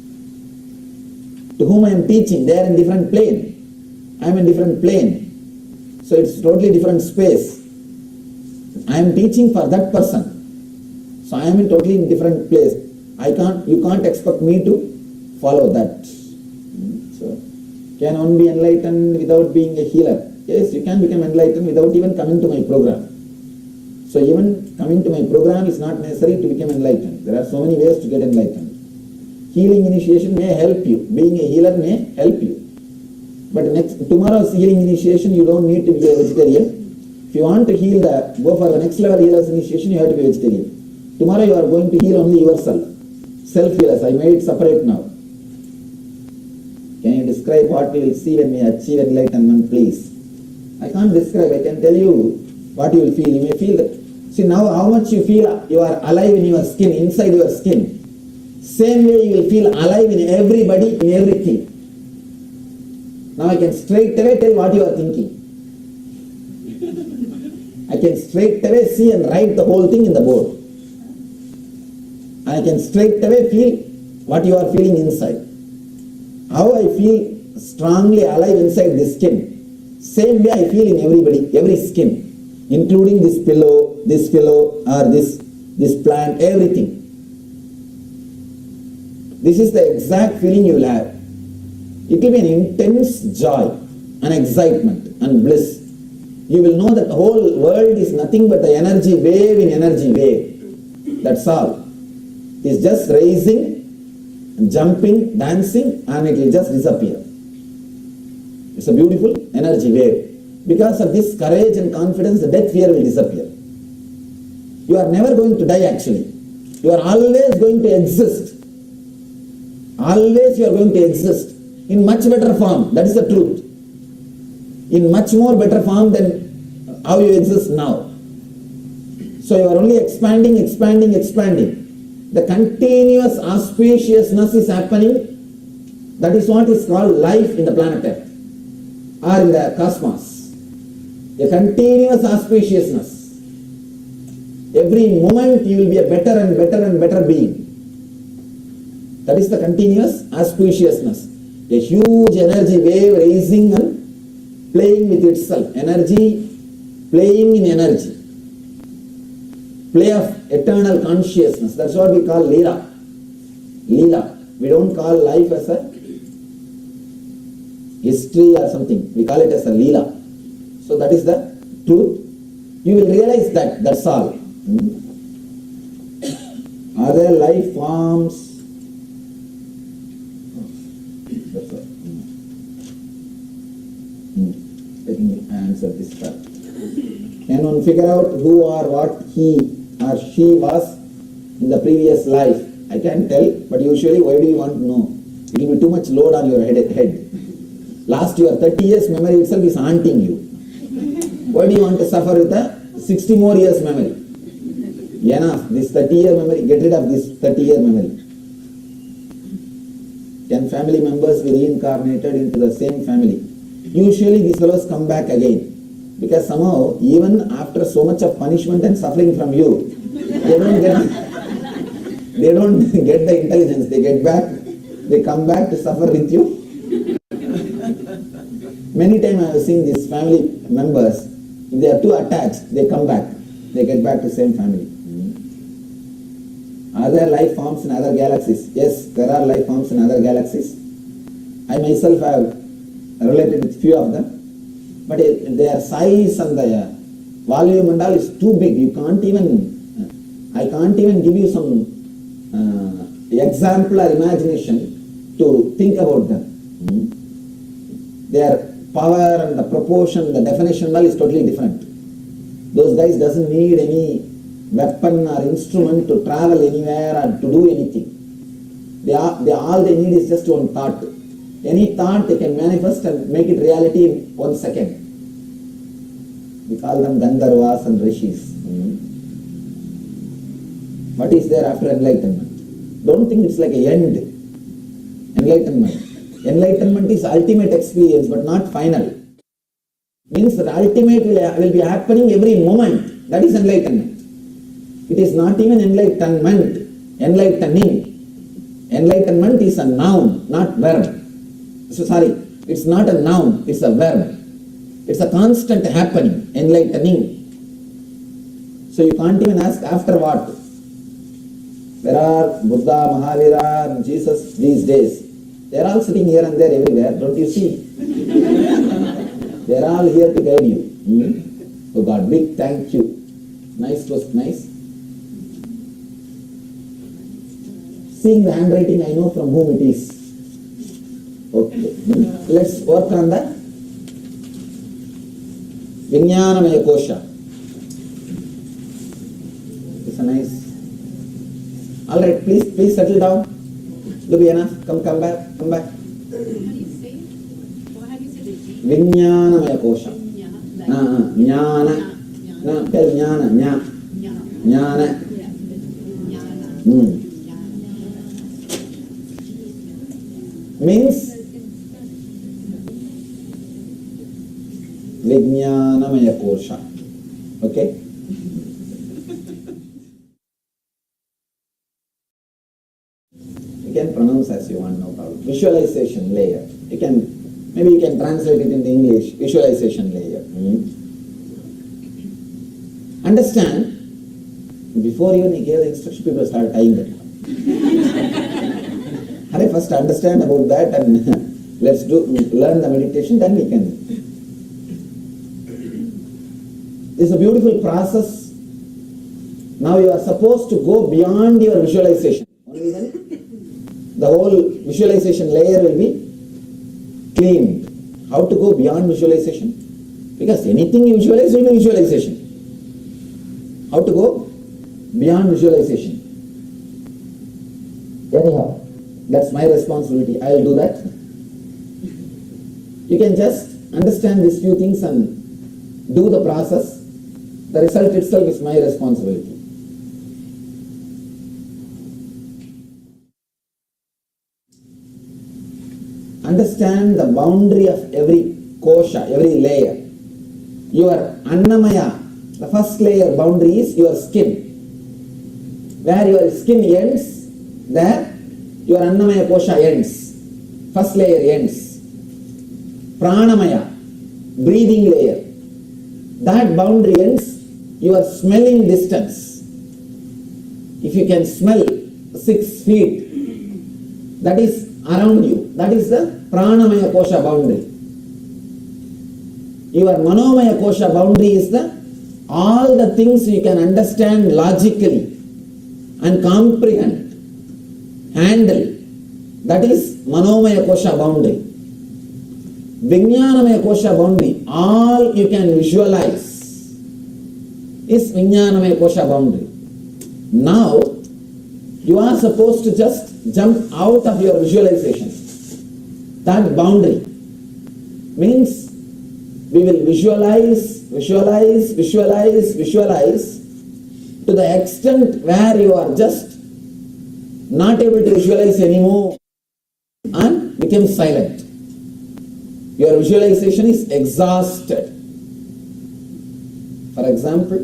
To whom I am teaching, they are in different plane. I am in different plane. So it's totally different space. I am teaching for that person. So I am in totally in different place. You can't expect me to follow that. So can one be enlightened without being a healer? Yes, you can become enlightened without even coming to my program. So even coming to my program is not necessary to become enlightened. There are so many ways to get enlightened. Healing initiation may help you. Being a healer may help you. But tomorrow's healing initiation, you don't need to be a vegetarian. If you want to go for the next level healer's initiation, you have to be vegetarian. Tomorrow you are going to heal only yourself. Self-healers, I made it separate now. Can you describe what we will see when we achieve enlightenment, please? I can't describe, I can tell you what you will feel. You may feel that. See now how much you feel you are alive in your skin, inside your skin. Same way you will feel alive in everybody, in everything. Now I can straight away tell what you are thinking. I can straight away see and write the whole thing in the board. I can straight away feel what you are feeling inside. How I feel strongly alive inside this skin. Same way I feel in everybody, every skin, including this pillow, or this plant, everything. This is the exact feeling you will have. It will be an intense joy, an excitement and bliss. You will know that the whole world is nothing but the energy wave in energy wave. That's all. It is just rising, jumping, dancing, and it will just disappear. It's a beautiful energy wave. Because of this courage and confidence, the death fear will disappear. You are never going to die actually. You are always going to exist. Always you are going to exist in much better form. That is the truth. In much more better form than how you exist now. So you are only expanding. The continuous auspiciousness is happening. That is what is called life in the planet Earth or in the cosmos. A continuous auspiciousness. Every moment you will be a better and better being. That is the continuous auspiciousness. A huge energy wave rising and playing with itself. Energy playing in energy. Play of eternal consciousness. That's what we call Leela. Leela. We don't call life as a history or something. We call it as a Leela. So that is the truth. You will realize that. That's all. Are there life forms? That's all. Let me answer this part. Can one figure out who or what he or she was in the previous life. I can't tell, but usually why do you want to know? It will be too much load on your head. Last your 30 years memory itself is haunting you. Why do you want to suffer with a 60 more years memory? Enough, this 30-year memory, get rid of this 30-year memory. 10 family members were reincarnated into the same family. Usually these fellows come back again. Because somehow, even after so much of punishment and suffering from you, they don't get the intelligence. They get back, they come back to suffer with you. Many times I have seen these family members, if they are too attached, they come back. They get back to same family. Are there life forms in other galaxies? Yes, there are life forms in other galaxies. I myself have related with few of them. But their size and the volume and all is too big. I can't even give you some example or imagination to think about them. Their power and the proportion, the definition and all is totally different. Those guys doesn't need any weapon or instrument to travel anywhere or to do anything. All they need is just one thought. Any thought they can manifest and make it reality in 1 second. We call them Gandharvas and Rishis. What is there after enlightenment? Don't think it's like an end. Enlightenment. Enlightenment is ultimate experience but not final. Means that ultimate will be happening every moment. That is enlightenment. It is not even enlightenment. Enlightening. Enlightenment is a noun, not verb. It's not a noun, it's a verb. It's a constant happening, enlightening. So you can't even ask after what. There are Buddha, Mahavira, and Jesus these days. They are all sitting here and there everywhere, don't you see? They are all here to guide you. Oh God, big thank you. Nice, was nice. Seeing the handwriting, I know from whom it is. Okay, let's work on that. Vijnanamaya kosha. It's a nice. All right, please settle down. Do be enough. Come back. How do you say it? How do you say the G? Vijnanamaya kosha. Jnana. No, tell jnana. Jnana. Means Vijnanamaya kosha. Okay? You can pronounce as you want, no problem. Visualization layer. Maybe you can translate it into English. Visualization layer. Understand, before even you give the instruction, people start tying it. First understand about that and let's learn the meditation, then we can. This is a beautiful process. Now you are supposed to go beyond your visualization. Only then the whole visualization layer will be cleaned. How to go beyond visualization? Because anything you visualize will be visualization. How to go beyond visualization? Anyhow, that's my responsibility. I will do that. You can just understand these few things and do the process. The result itself is my responsibility. Understand the boundary of every kosha, every layer. Your annamaya, the first layer boundary is your skin. Where your skin ends, there your annamaya kosha ends. First layer ends. Pranamaya, breathing layer. That boundary ends your smelling distance. If you can smell 6 feet, that is around you. That is the pranamaya kosha boundary. Your manomaya kosha boundary is all the things you can understand logically and comprehend, handle. That is manomaya kosha boundary. Vijnanamaya kosha boundary, all you can visualize is Vijnanamaya kosha boundary. Now, you are supposed to just jump out of your visualization. That boundary means we will visualize to the extent where you are just not able to visualize anymore and become silent. Your visualization is exhausted. For example,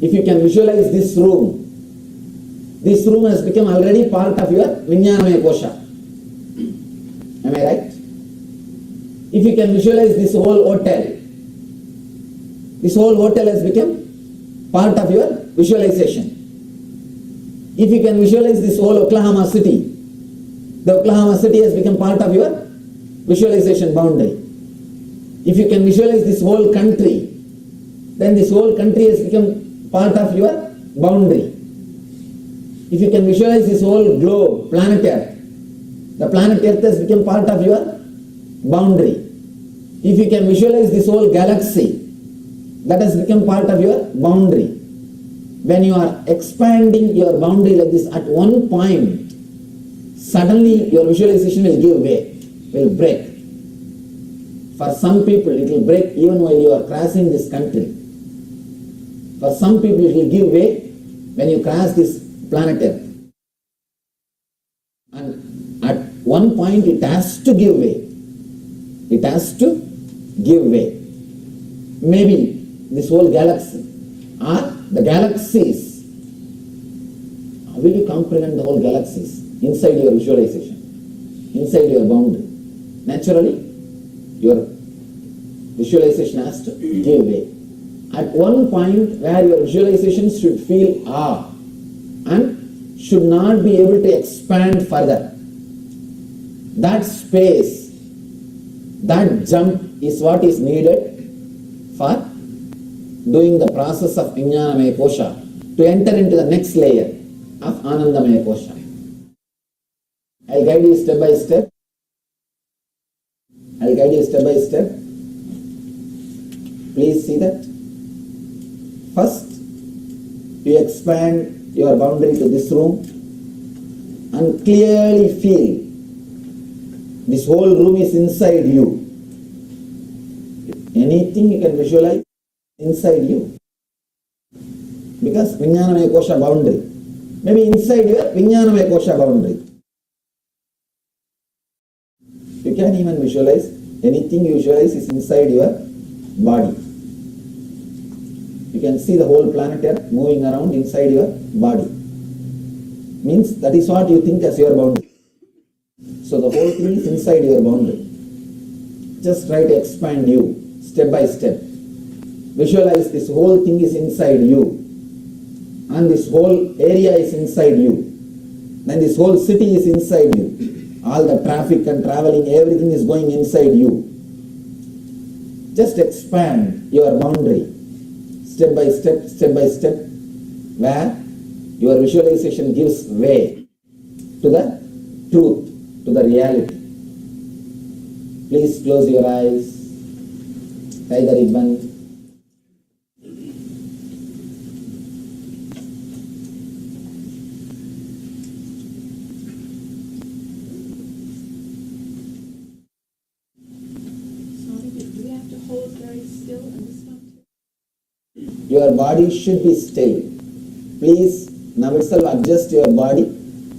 if you can visualize this room has become already part of your Vijnanamaya Kosha. Am I right? If you can visualize this whole hotel has become part of your visualization. If you can visualize this whole Oklahoma City, the Oklahoma City has become part of your visualization boundary. If you can visualize this whole country, then this whole country has become part of your boundary. If you can visualize this whole globe, planet Earth, the planet Earth has become part of your boundary. If you can visualize this whole galaxy, that has become part of your boundary. When you are expanding your boundary like this, at one point, suddenly your visualization will give way, will break. For some people, it will break even while you are crossing this country. For some people, it will give way when you cross this planet Earth. And at one point, it has to give way. It has to give way. Maybe this whole galaxy or the galaxies. How will you comprehend the whole galaxies inside your visualization, inside your boundary? Naturally, your visualization has to give way. At one point where your visualization should feel awe and should not be able to expand further. That space, that jump is what is needed for doing the process of Vijnanamaya Kosha to enter into the next layer of Anandamaya Kosha. I'll guide you step by step. Please see that. First, you expand your boundary to this room and clearly feel this whole room is inside you. Anything you can visualize inside you. Because Vijnanamaya Kosha boundary. Maybe inside your Vijnanamaya Kosha boundary. You can't even visualize. Anything you visualize is inside your body. You can see the whole planet Earth moving around inside your body. Means that is what you think as your boundary. So the whole thing is inside your boundary. Just try to expand you step by step. Visualize this whole thing is inside you. And this whole area is inside you. Then this whole city is inside you. All the traffic and traveling, everything is going inside you. Just expand your boundary. Step by step, where your visualization gives way to the truth, to the reality. Please close your eyes, tie the ribbon. Your body should be still. Please now itself adjust your body.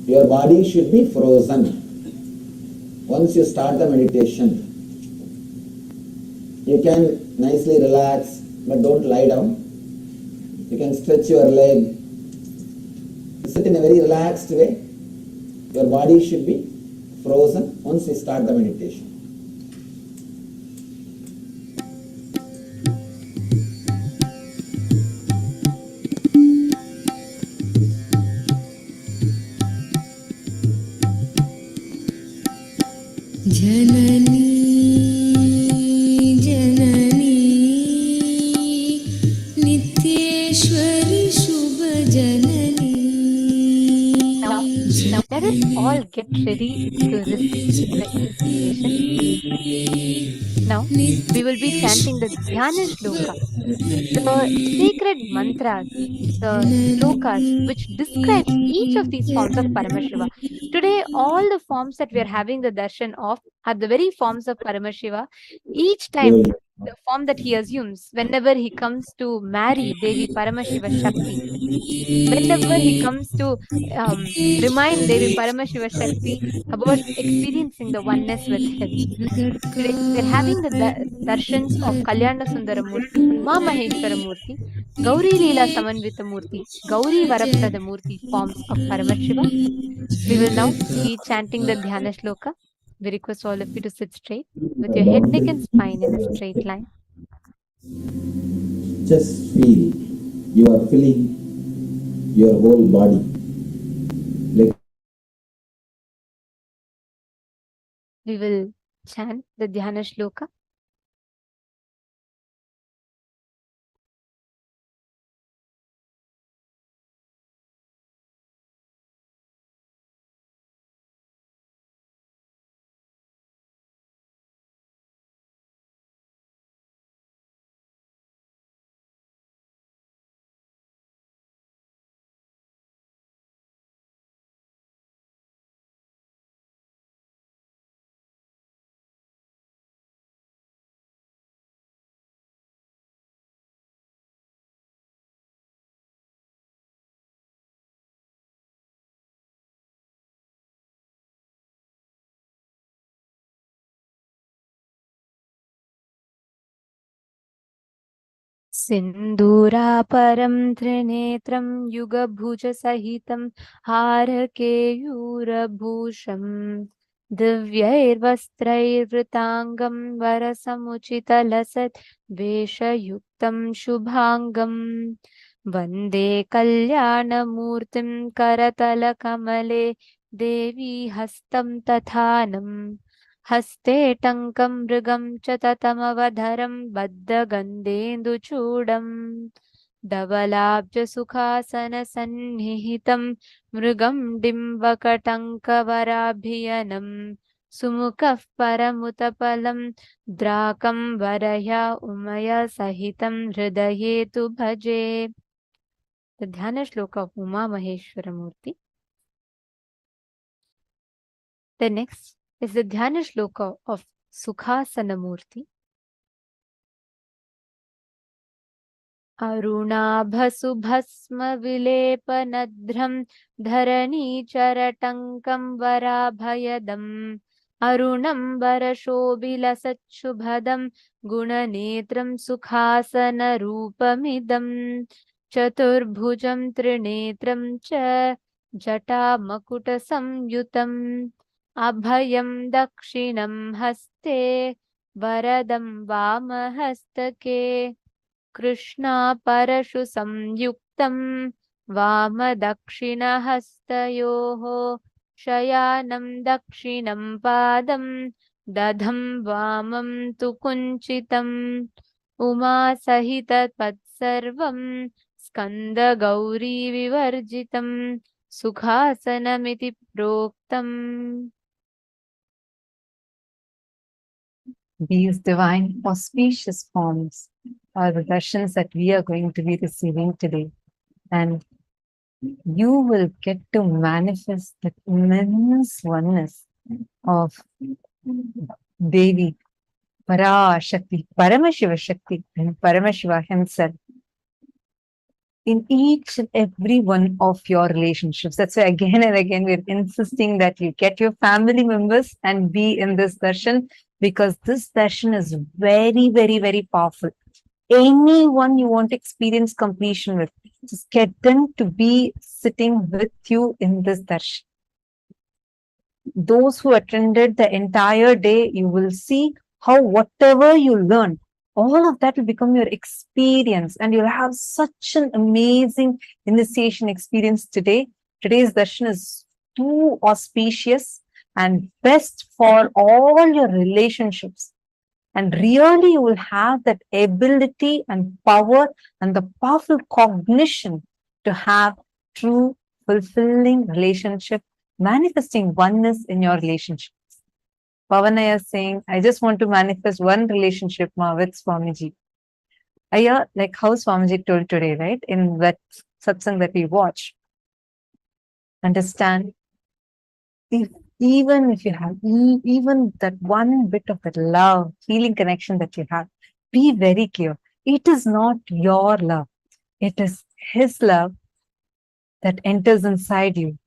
Your body should be frozen. Once you start the meditation, you can nicely relax, but don't lie down. You can stretch your leg. Sit in a very relaxed way. Your body should be frozen once you start the meditation. Let us all get ready to receive the inspiration. Now, we will be chanting the Dhyana Shloka, the sacred mantras, the slokas which describes each of these forms of Paramashiva. Today, all the forms that we are having the darshan of are the very forms of Paramashiva. Each time, the form that he assumes whenever he comes to marry Devi Paramashiva Shakti, whenever he comes to remind Devi Paramashiva Shakti about experiencing the oneness with him. Today, we are having the darshans of Kalyana Sundara Murti, Uma Maheshwara Murti, Gauri Leela Samanvita Murti, Gauri Varaprada Murti forms of Paramashiva. We will now be chanting the Dhyana Shloka. We request all of you to sit straight with your head, neck and spine in a straight line. Just feel you are filling your whole body. We will chant the Dhyana Shloka. सिन्दूरापरं त्रिनेत्रं युगभुजसहितं हारकेयूरभूषं दिव्यैर्वस्त्रैर्वृताङ्गं वरसमुचितलसत् वेषयुक्तं शुभाङ्गं वन्दे कल्याणमूर्तिं करतलकमले देवी हस्तं तथानम् हस्ते टङ्कं मृगं च ततमवधरं बद्धगन्धेन्दुचूडम् धवलाब्जसुखासनसन्निहितं मृगं डिम्बकटङ्कवराभियनं सुमुखः परमुतपलं द्राकं वरया उमया सहितं हृदये तु भजे. The Dhyana Shloka of Uma Maheshwara Murti. The next is the Dhyana Shloka of Sukhasana Murti. Arunabhasubhasma vilepanadhram dharani charatankam varabhayadam arunam varashobhilasachubhadam gunanetram sukhasana rupamidam chaturbhujam trinetram cha jata makuta samyutam abhayam dakshinam haste varadam vamahastake Krishna parashu samyuktam vama dakshina hastayoho shayanam dakshinam padam dadham vamam tu kunchitam uma sahita patsarvam skanda gauri vivarjitam sukhasanamiti proktam. These divine auspicious forms are the darshans that we are going to be receiving today. And you will get to manifest the immense oneness of Devi, Parashakti, Paramashiva Shakti, and Paramashiva Himself in each and every one of your relationships. That's why again and again we're insisting that you get your family members and be in this darshan, because this darshan is very, very, very powerful. Anyone you want to experience completion with, just get them to be sitting with you in this darshan. Those who attended the entire day, you will see how whatever you learn, all of that will become your experience, and you'll have such an amazing initiation experience today. Today's darshan is too auspicious and best for all your relationships. And really you will have that ability and power and the powerful cognition to have true fulfilling relationship manifesting oneness in your relationships. Pavanaya is saying, I just want to manifest one relationship with Swamiji. Like how Swamiji told today, right? In that satsang that we watch. Understand, even if you have even that one bit of that love, healing connection that you have, be very clear. It is not your love. It is His love that enters inside you,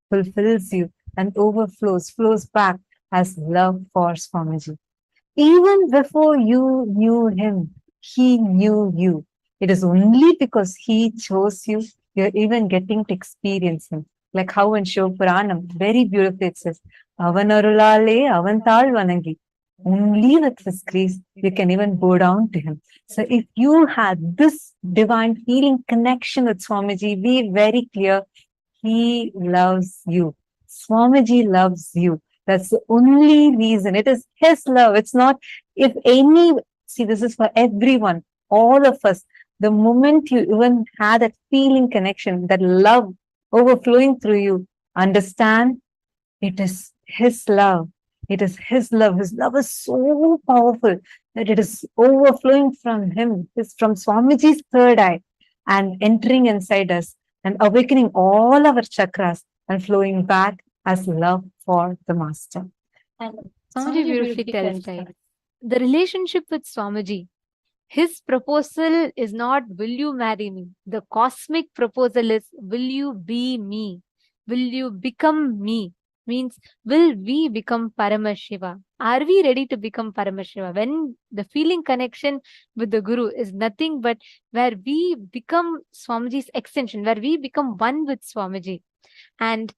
fulfills you, and flows back as love for Swamiji. Even before you knew Him, He knew you. It is only because He chose you, you're even getting to experience Him. Like how in Shiva Puranam, very beautifully it says, Avanarulale avantal vanangi. Only with His grace, you can even go down to Him. So if you had this divine healing connection with Swamiji, be very clear, He loves you. Swamiji loves you. That's the only reason. It is His love. It's not, if any, see, this is for everyone, all of us. The moment you even had that feeling connection, that love overflowing through you, understand it is His love. It is His love. His love is so powerful that it is overflowing from Him. It's from Swamiji's third eye and entering inside us and awakening all our chakras and flowing back as love for the Master. And Swamiji beautifully tells, right? The relationship with Swamiji, his proposal is not, will you marry me? The cosmic proposal is, will you be me? Will you become me? Means, will we become Paramashiva? Are we ready to become Paramashiva? When the feeling connection with the Guru is nothing but where we become Swamiji's extension, where we become one with Swamiji. And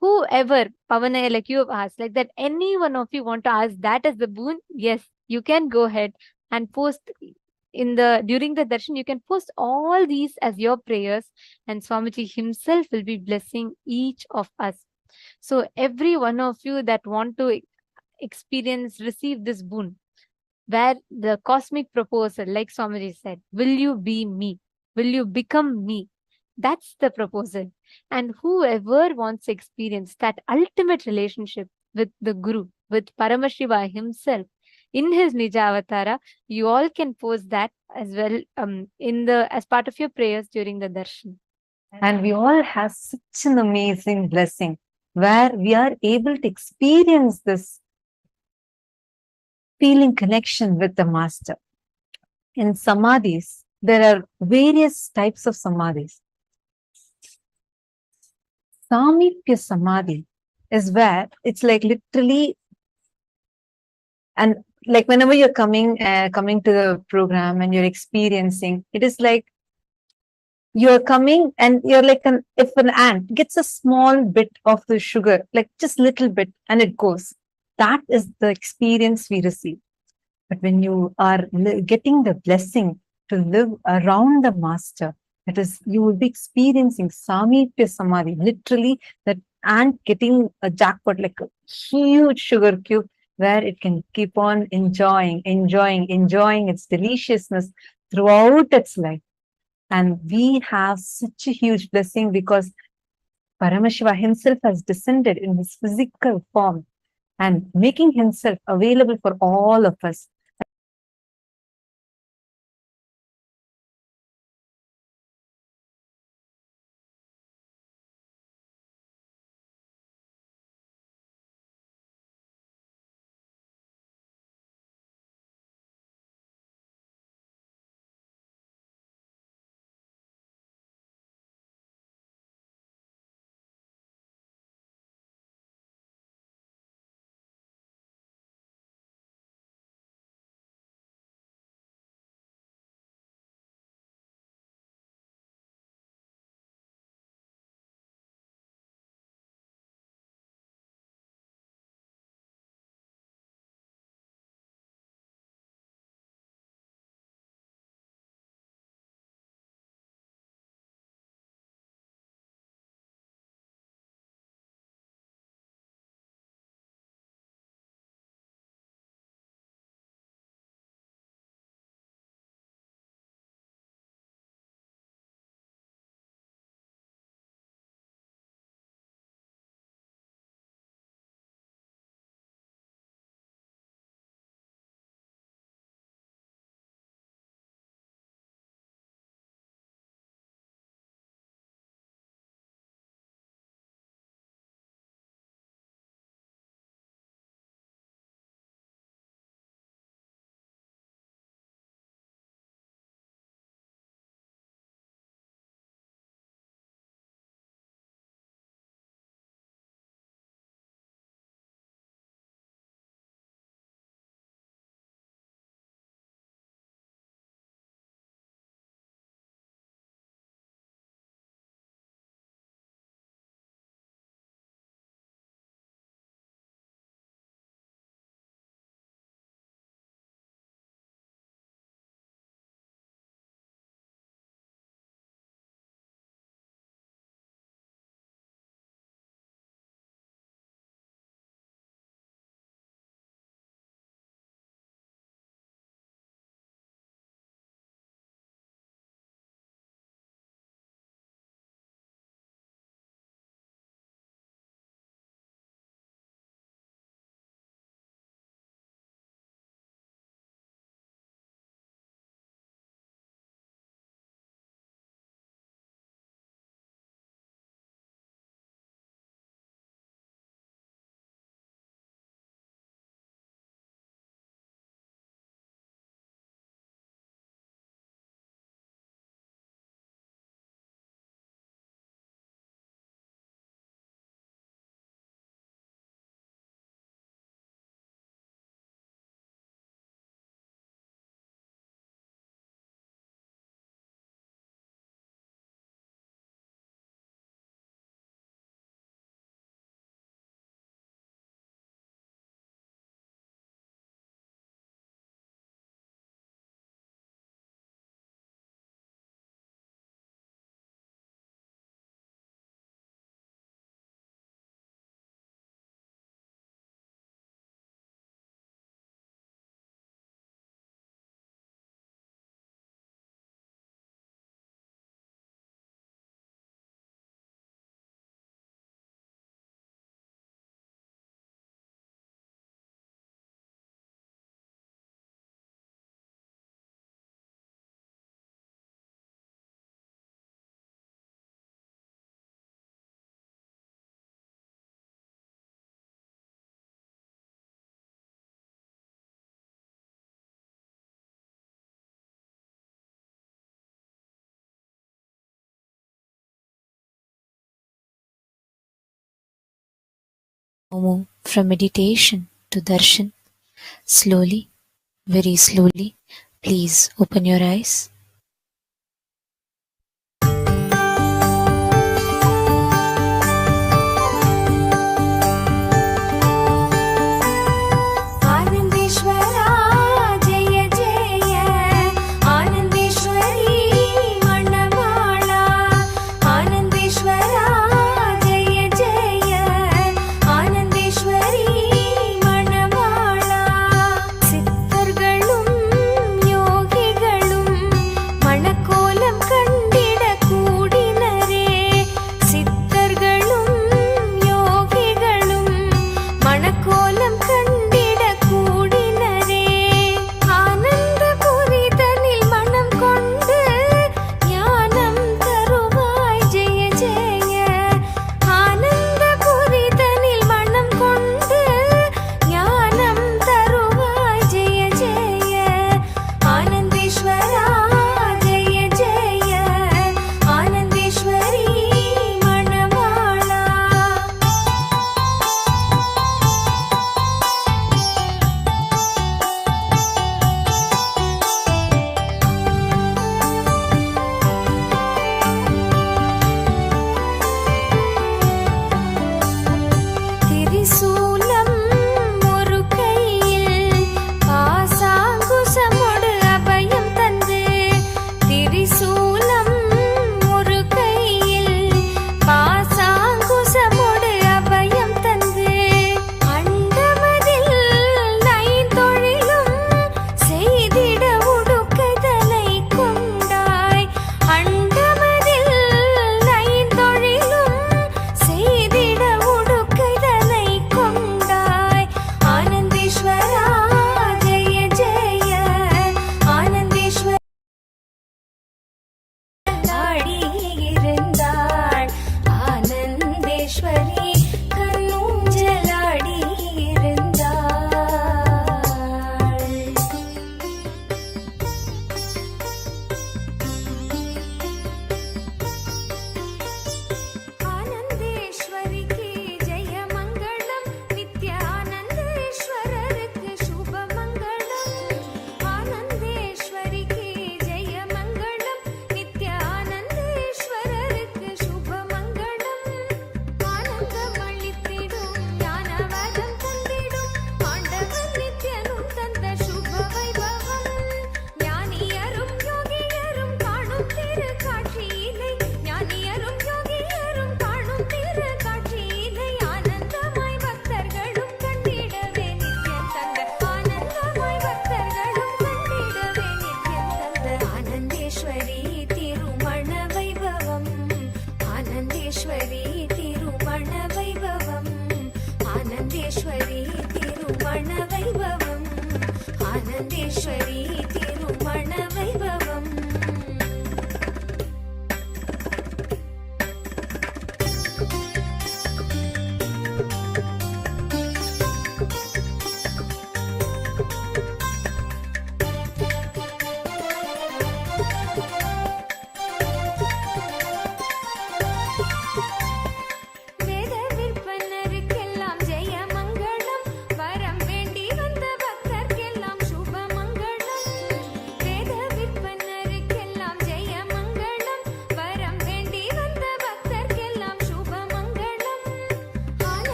whoever, Pavanaya, like you have asked, like that any one of you want to ask that as the boon, yes, you can go ahead and post during the darshan, you can post all these as your prayers, and Swamiji himself will be blessing each of us. So every one of you that want to experience, receive this boon, where the cosmic proposal, like Swamiji said, will you be me? Will you become me? That's the proposal. And whoever wants to experience that ultimate relationship with the Guru, with Paramashiva himself, in his Nija Avatara, you all can post that as well as part of your prayers during the darshan. And we all have such an amazing blessing where we are able to experience this feeling connection with the Master. In samadhis, there are various types of samadhis. Samipya samadhi is where it's like literally, and like whenever you're coming to the program and you're experiencing, it is like you're coming and you're like if an ant gets a small bit of the sugar, like just little bit, and it goes. That is the experience we receive. But when you are getting the blessing to live around the Master, that is, you will be experiencing Samipya Samadhi, literally that ant getting a jackpot, like a huge sugar cube, where it can keep on enjoying its deliciousness throughout its life. And we have such a huge blessing because Paramashiva himself has descended in his physical form and making himself available for all of us. move from meditation to darshan. Slowly, very slowly, please open your eyes.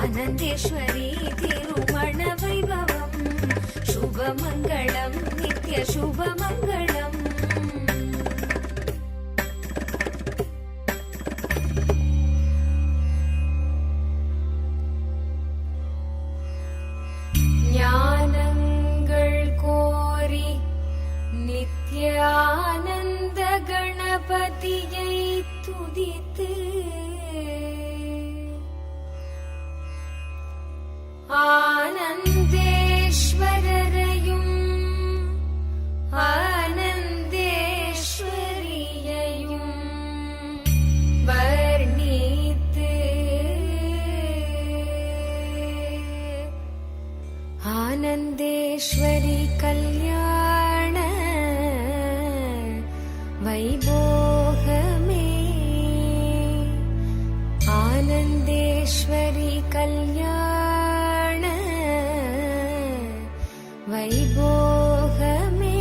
आनंदेश्वरी तिरुमणवैभवम् शुभमङ्गलम् नित्यशुभमङ्गलम् ஞானங்கள் கோரி நித்ய ஆனந்த கணபதியை துதித்து கல்யாண வைபோகமே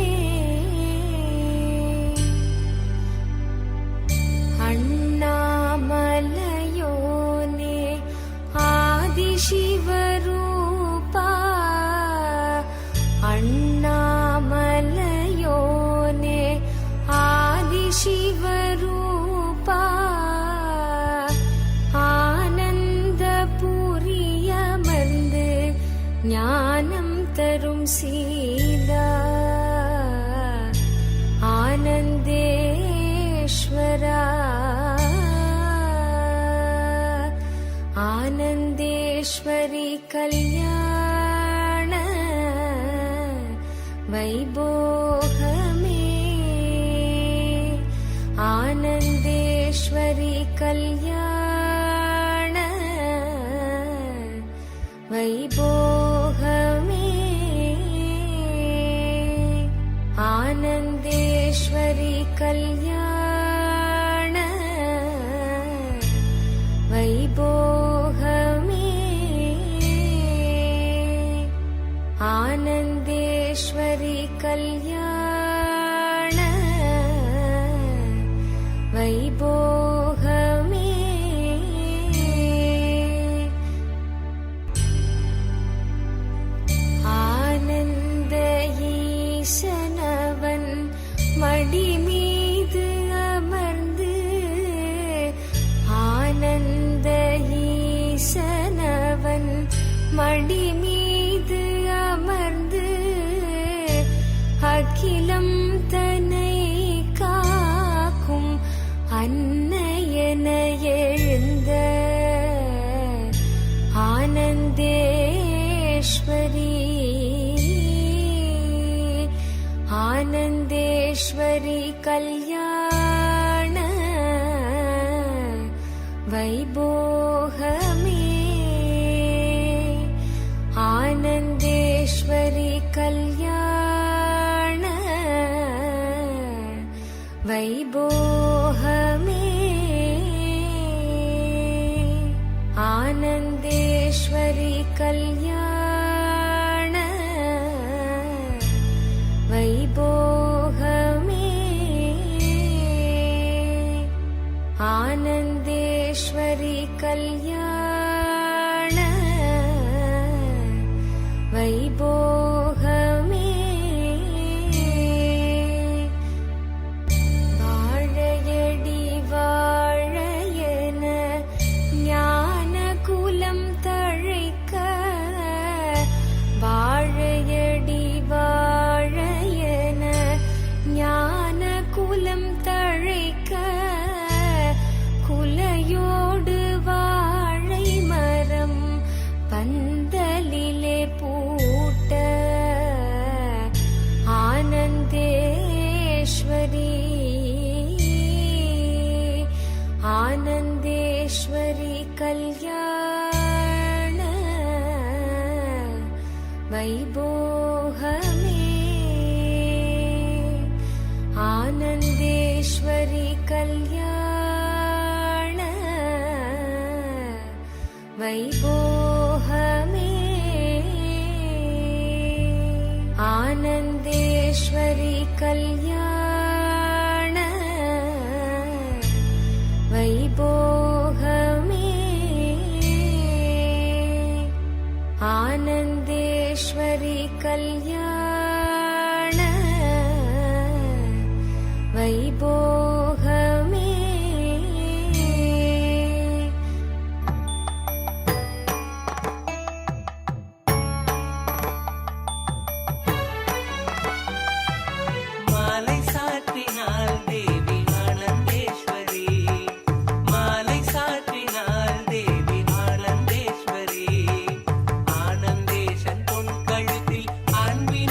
அண்ணாமலையோனே ஆதிசிவரூபா அண்ணாமலையோனே ஆதிசிவரூபா ஆனந்தபுரியமர்ந்து ஞானம் தரும் சீலா ஆனந்தேஸ்வரா ஆனந்தேஸ்வரி கல்யாண வைபோகமே ஆனந்தேஸ்வரி கல்யாண வைபோகமே ஆனந்தேஸ்வரி கல்யாண வைபோகமே ஆனந்தேஸ்வரி கல்யாண வைபோகமே ஆனந்த ஈசனவன் மடி மீது அமர்ந்து ஆனந்த ஈசனவன் மடி மீது அமர்ந்து அகிலம் தன்னை காக்கும் அன்னையன எழுந்த ஆனந்தேஸ்வரி ஆனந்தேஸ்வரி கல்யாண வைபோகமே ஆனந்தேஸ்வரி கல்யாண வைபோகமே ஆனந்தேஸ்வரி கல்யாண வைபோகமே ஆனந்தேஸ்வரி கல்யாண வைபோகமே வாழையடி வாழையன ஞான குலம் தழைக்க வாழையடி வாழையன ஞான குலம் தழைக்க குலையோடு வாழை மரம் பந்தலிலே பூட்ட ஆனந்தேஸ்வரி ஆனந்தேஸ்வரி கல்யாண வைபோகமே ஆனந்தேஸ்வரி கல்யாண வைபோகமே ஆனந்தேஸ்வரி கல்யாண வைபோகமே ஆனந்தேஸ்வரி கல்யாண வைபோகமே மாலை சாற்றினாள் தேவி ஆனந்தேஸ்வரி மாலை சாற்றினாள் தேவி ஆனந்தேஸ்வரி ஆனந்தேசன் பொன் கழுத்தில் அன்பில்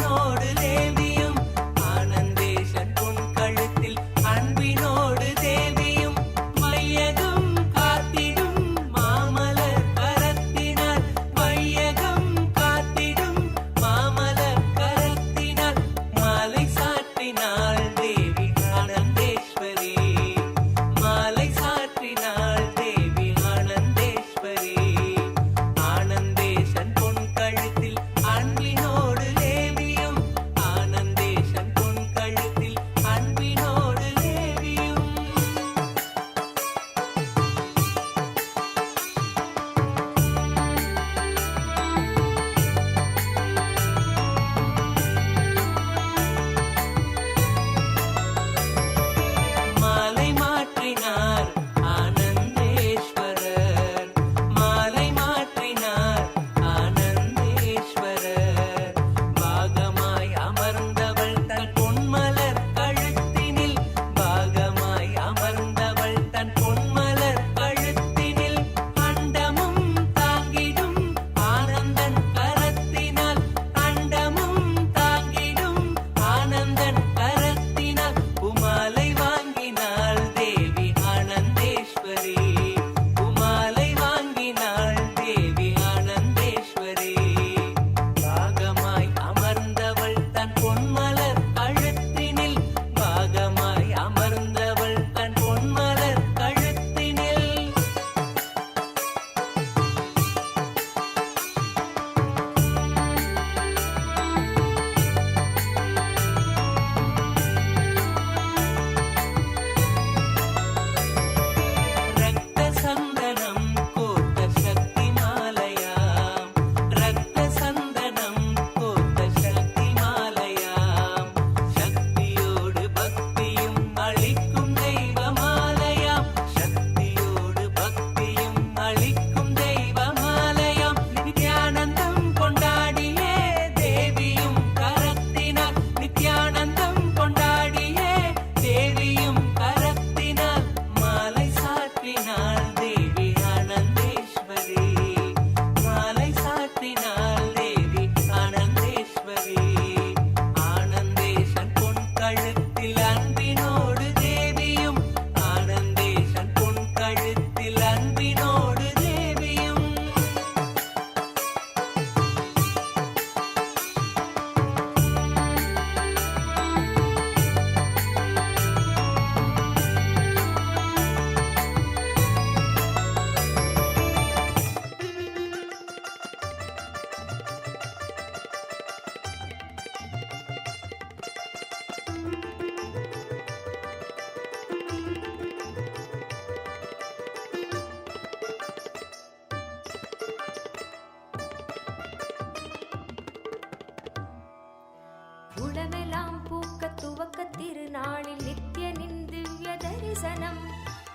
உளமெல்லாம் பூக்க துவக்க திருநாளில் நித்யனின் திவ்ய தரிசனம்.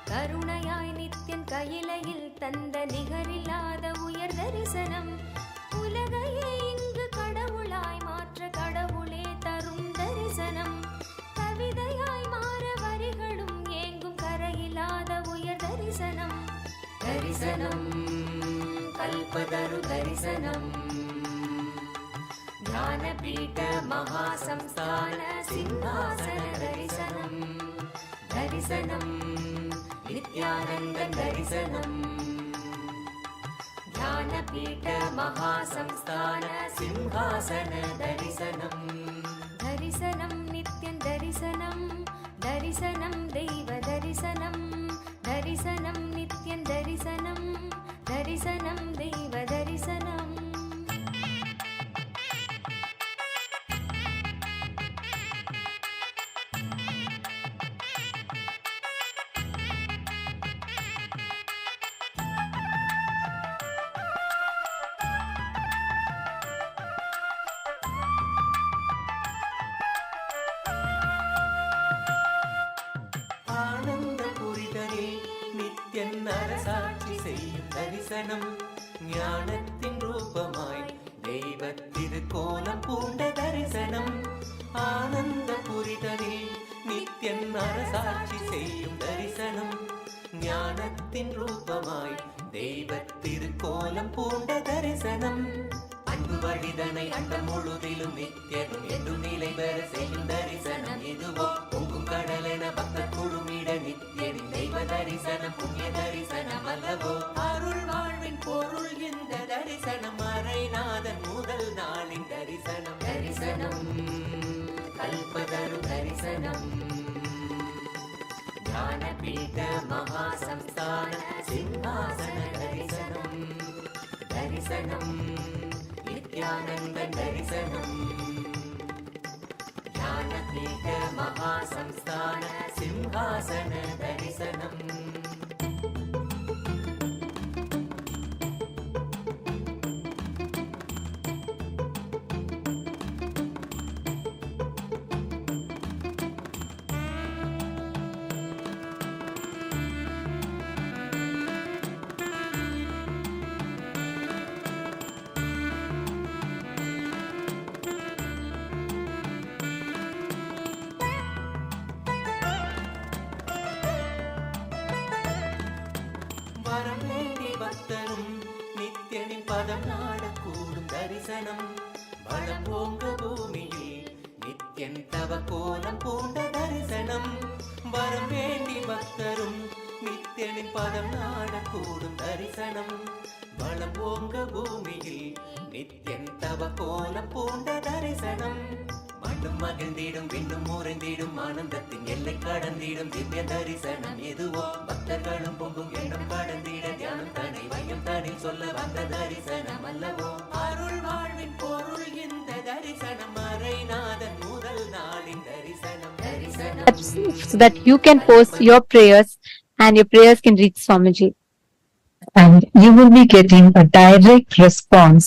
கருணையாய் நித்யன் கையிலையில் தந்த நிகரில்லாத உயர் தரிசனம். உலகையே இங்கு கடவுளாய் மாற்ற கடவுளே தரும் தரிசனம். கவிதையாய் மாற வரிகளும் ஏங்கும் கரையில்லாத உயர் தரிசனம். தரிசனம் கல்பதரு தரிசனம். ஞானபீட மகாசம்ஸ்தான சிம்ஹாசன தரிசனம். தரிசனம் நித்யானந்த தரிசனம். ஞானபீட மகாசம்ஸ்தான சிம்ஹாசன தரிசனம். தரிசனம் நித்யன் தரிசனம். தரிசனம் தெய்வ தரிசனம். தரிசனம் நித்யன் தரிசனம். தரிசனம் தெய்வ தரிசனம். ஆனந்த புரிதலில் நித்யன் அரசாட்சி செய்யும் தரிசனம். ஞானத்தின் ரூபமாய் தெய்வ திருக்கோலம் பூண்ட தரிசனம். ஆனந்த புரிதலில் நித்யன் அரசாட்சி செய்யும் தரிசனம். ஞானத்தின் ரூபமாய் தெய்வ திருக்கோலம் பூண்ட தரிசனம். அன்பு வழிதனை அண்டம் முழுதிலும் நித்யனும் என்று நிலை பெற செய்யும் தரிசனம். இதுவோ பொங்கும் கடலென பக்தர் குழுமிட நித்யனின் தெய்வ தரிசனம். புண்ணிய தரிசனம் அல்லவோ அருள் வாழ்வின் பொருள் இந்த தரிசனம். அரைநாதன் முதல் நாளின் தரிசனம். தரிசனம் கல்பதரு தரிசனம். ஞானபீட மகாசம்ஸ்தான சிம்ஹாசன தரிசனம். தரிசனம் நித்யானந்த தரிசனம். ஞானபீட மகாசம்ஸ்தான சிம்ஹாசன தரிசனம். வரம் வேண்டி பக்தரும் நித்யனின் பதம் நாடக்கூடும் தரிசனம். வளம் போங்க பூமியில் நித்யன் தவ கோலம் பூண்ட தரிசனம். வரம் வேண்டி பக்தரும் நித்யனின் பதம் நாடக்கூடும் தரிசனம். வளம் போங்க பூமியில் நித்யன் தவ கோலம் பூண்ட தரிசனம். மண்ணும் மகிழ்ந்திடும் விண்ணும் முறைந்திடும் ஆனந்தத்தின் எல்லை கடந்திடும் திவ்ய தரிசனம். எதுவோ பக்தர்களும் பொங்கும் எண்ணம் கடந்திட தியானம் தனை வையம் தனி சொல்ல வந்த தரிசனம் அல்லவோ அருள் வாழ்வின் பொருள் இந்த தரிசனம். அரைநாதன் முதல் நாளின் தரிசனம். தரிசனம் So that you can post your prayers and your prayers can reach Swamiji. And you will be getting a direct response,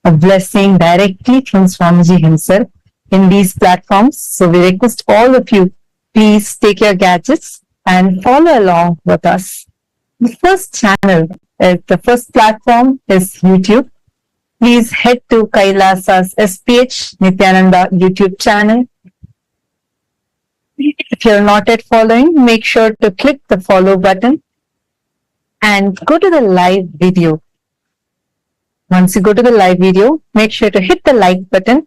a blessing directly from Swamiji himself in these platforms. So we request all of you, please take your gadgets and follow along with us. The first channel, the first platform is YouTube. Please head to KAILASA's SPH Nithyananda YouTube channel. If you're not yet following, make sure to click the follow button and go to the live video. Once you go to the live video, make sure to hit the like button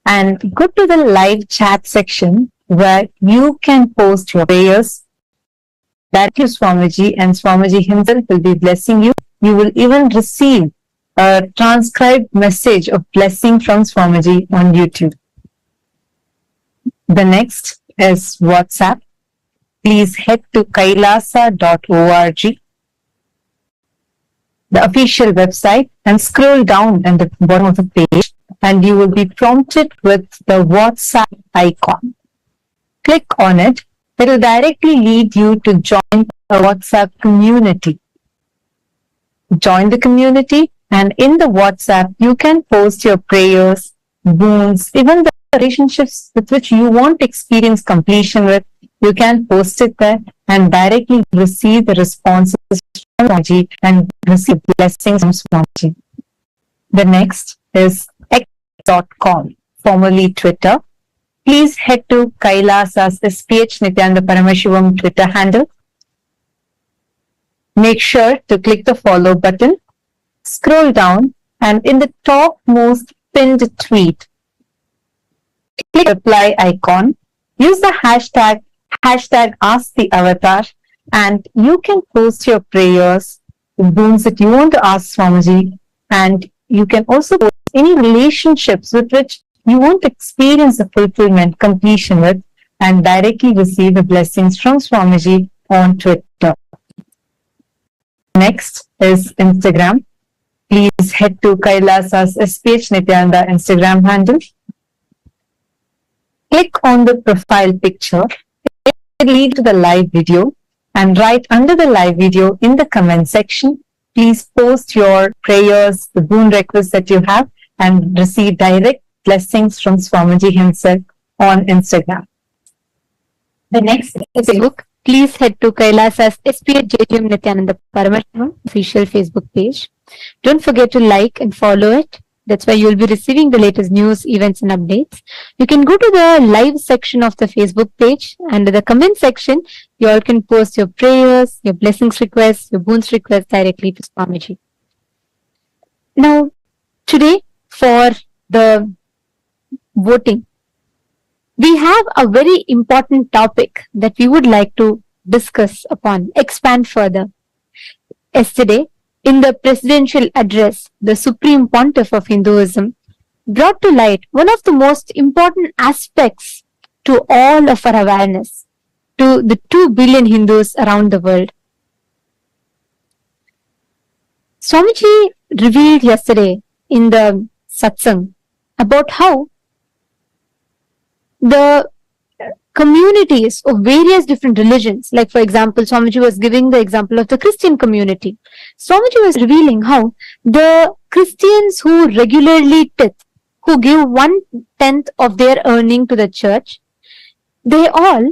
and go to the live chat section where you can post your prayers directly to Swamiji, and Swamiji himself will be blessing you. You will even receive a transcribed message of blessing from Swamiji on YouTube. The next is WhatsApp. Please head to kailasa.org, the official website, and scroll down at the bottom of the page and you will be prompted with the WhatsApp icon. Click on it. It will directly lead you to join a WhatsApp community. Join the community, and in the WhatsApp, you can post your prayers, boons, even the relationships with which you want to experience completion with, you can post it there and directly receive the responses from Swamiji and receive blessings from Swamiji. The next is x.com, formerly Twitter. Please head to KAILASA's SPH Nithyananda Paramashivam Twitter handle. Make sure to click the follow button, scroll down, and in the topmost pinned tweet, click the reply icon, use the hashtag #AskTheAvatar, and you can post your prayers, the boons that you want to ask Swamiji, and you can also post any relationships with which you want to experience the fulfillment, completion with, and directly receive the blessings from Swamiji on Twitter. Next is Instagram. Please head to KAILASA's SPH Nithyananda Instagram handle. Click on the profile picture, lead to the live video, and right under the live video in the comment section, please post your prayers, the boon requests that you have, and receive direct blessings from Swamiji himself on Instagram. The next is Facebook. Please head to KAILASA's SPH JGM Nithyananda Paramashivam official Facebook page. Don't forget to like and follow it. That's why you'll be receiving the latest news, events, and updates. You can go to the live section of the Facebook page, and in the comment section, you all can post your prayers, your blessings requests, your boons requests directly to Swamiji. Now, today for the voting, we have a very important topic that we would like to discuss upon, expand further. Yesterday, in the presidential address, the Supreme Pontiff of Hinduism brought to light one of the most important aspects to all of our awareness, to the 2 billion Hindus around the world. Swamiji revealed yesterday in the satsang about how the communities of various different religions, like for example, Swamiji was giving the example of the Christian community. Swamiji was revealing how the Christians who regularly tithe, who give 1/10 of their earning to the church, they all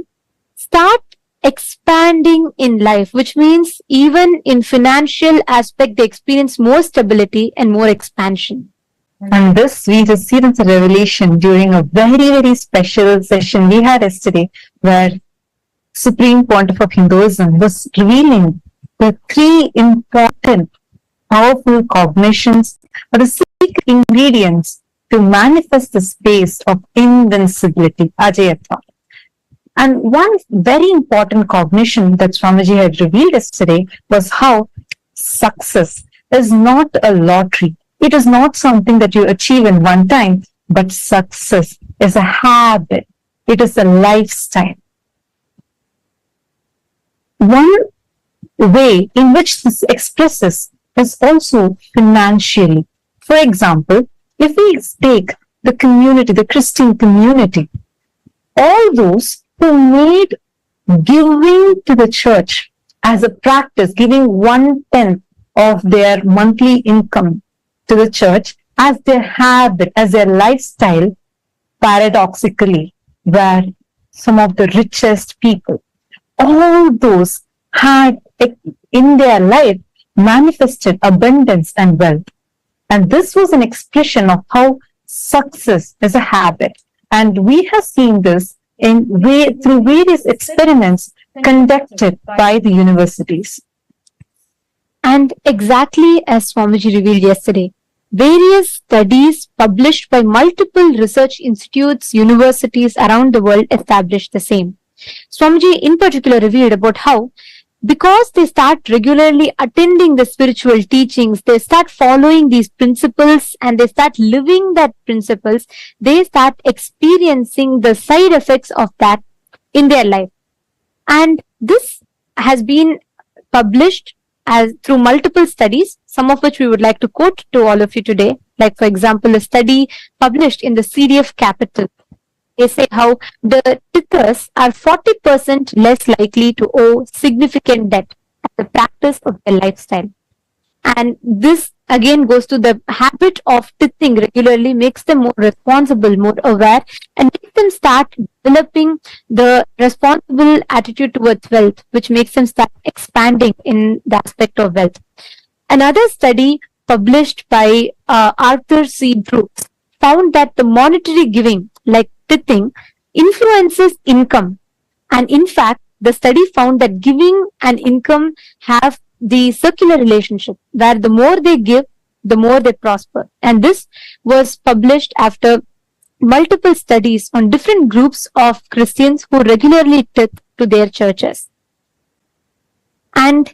start expanding in life, which means even in financial aspect, they experience more stability and more expansion. And this we received as a revelation during a very, very special session we had yesterday, where Supreme Pontiff of Hinduism was revealing the 3 important, powerful cognitions or the secret ingredients to manifest the space of invincibility, Ajayatva. And one very important cognition that Swamiji had revealed yesterday was how success is not a lottery. It is not something that you achieve in one time, but success is a habit. It is a lifestyle. One way in which this expresses is also financially. For example, if we take the community, the Christian community, all those who made giving to the church as a practice, giving 1/10 of their monthly income to the church as their habit, as their lifestyle, paradoxically, were some of the richest people. All those had in their life manifested abundance and wealth. And this was an expression of how success is a habit. And we have seen this through various experiments conducted by the universities. And exactly as Swamiji revealed yesterday, various studies published by multiple research institutes, universities around the world established the same. Swamiji in particular revealed about how, because they start regularly attending the spiritual teachings, they start following these principles and they start living that principles, they start experiencing the side effects of that in their life. And this has been published as through multiple studies, some of which we would like to quote to all of you today. Like for example, a study published in the CDF Capital. They say how the tithers are 40% less likely to owe significant debt as a practice of their lifestyle. And this again goes to the habit of tithing regularly, makes them more responsible, more aware, and makes them start developing the responsible attitude towards wealth, which makes them start expanding in the aspect of wealth. Another study published by Arthur C. Brooks found that the monetary giving, like tithing, influences income. And in fact, the study found that giving and income have the circular relationship, where the more they give, the more they prosper. And this was published after multiple studies on different groups of Christians who regularly tithe to their churches. And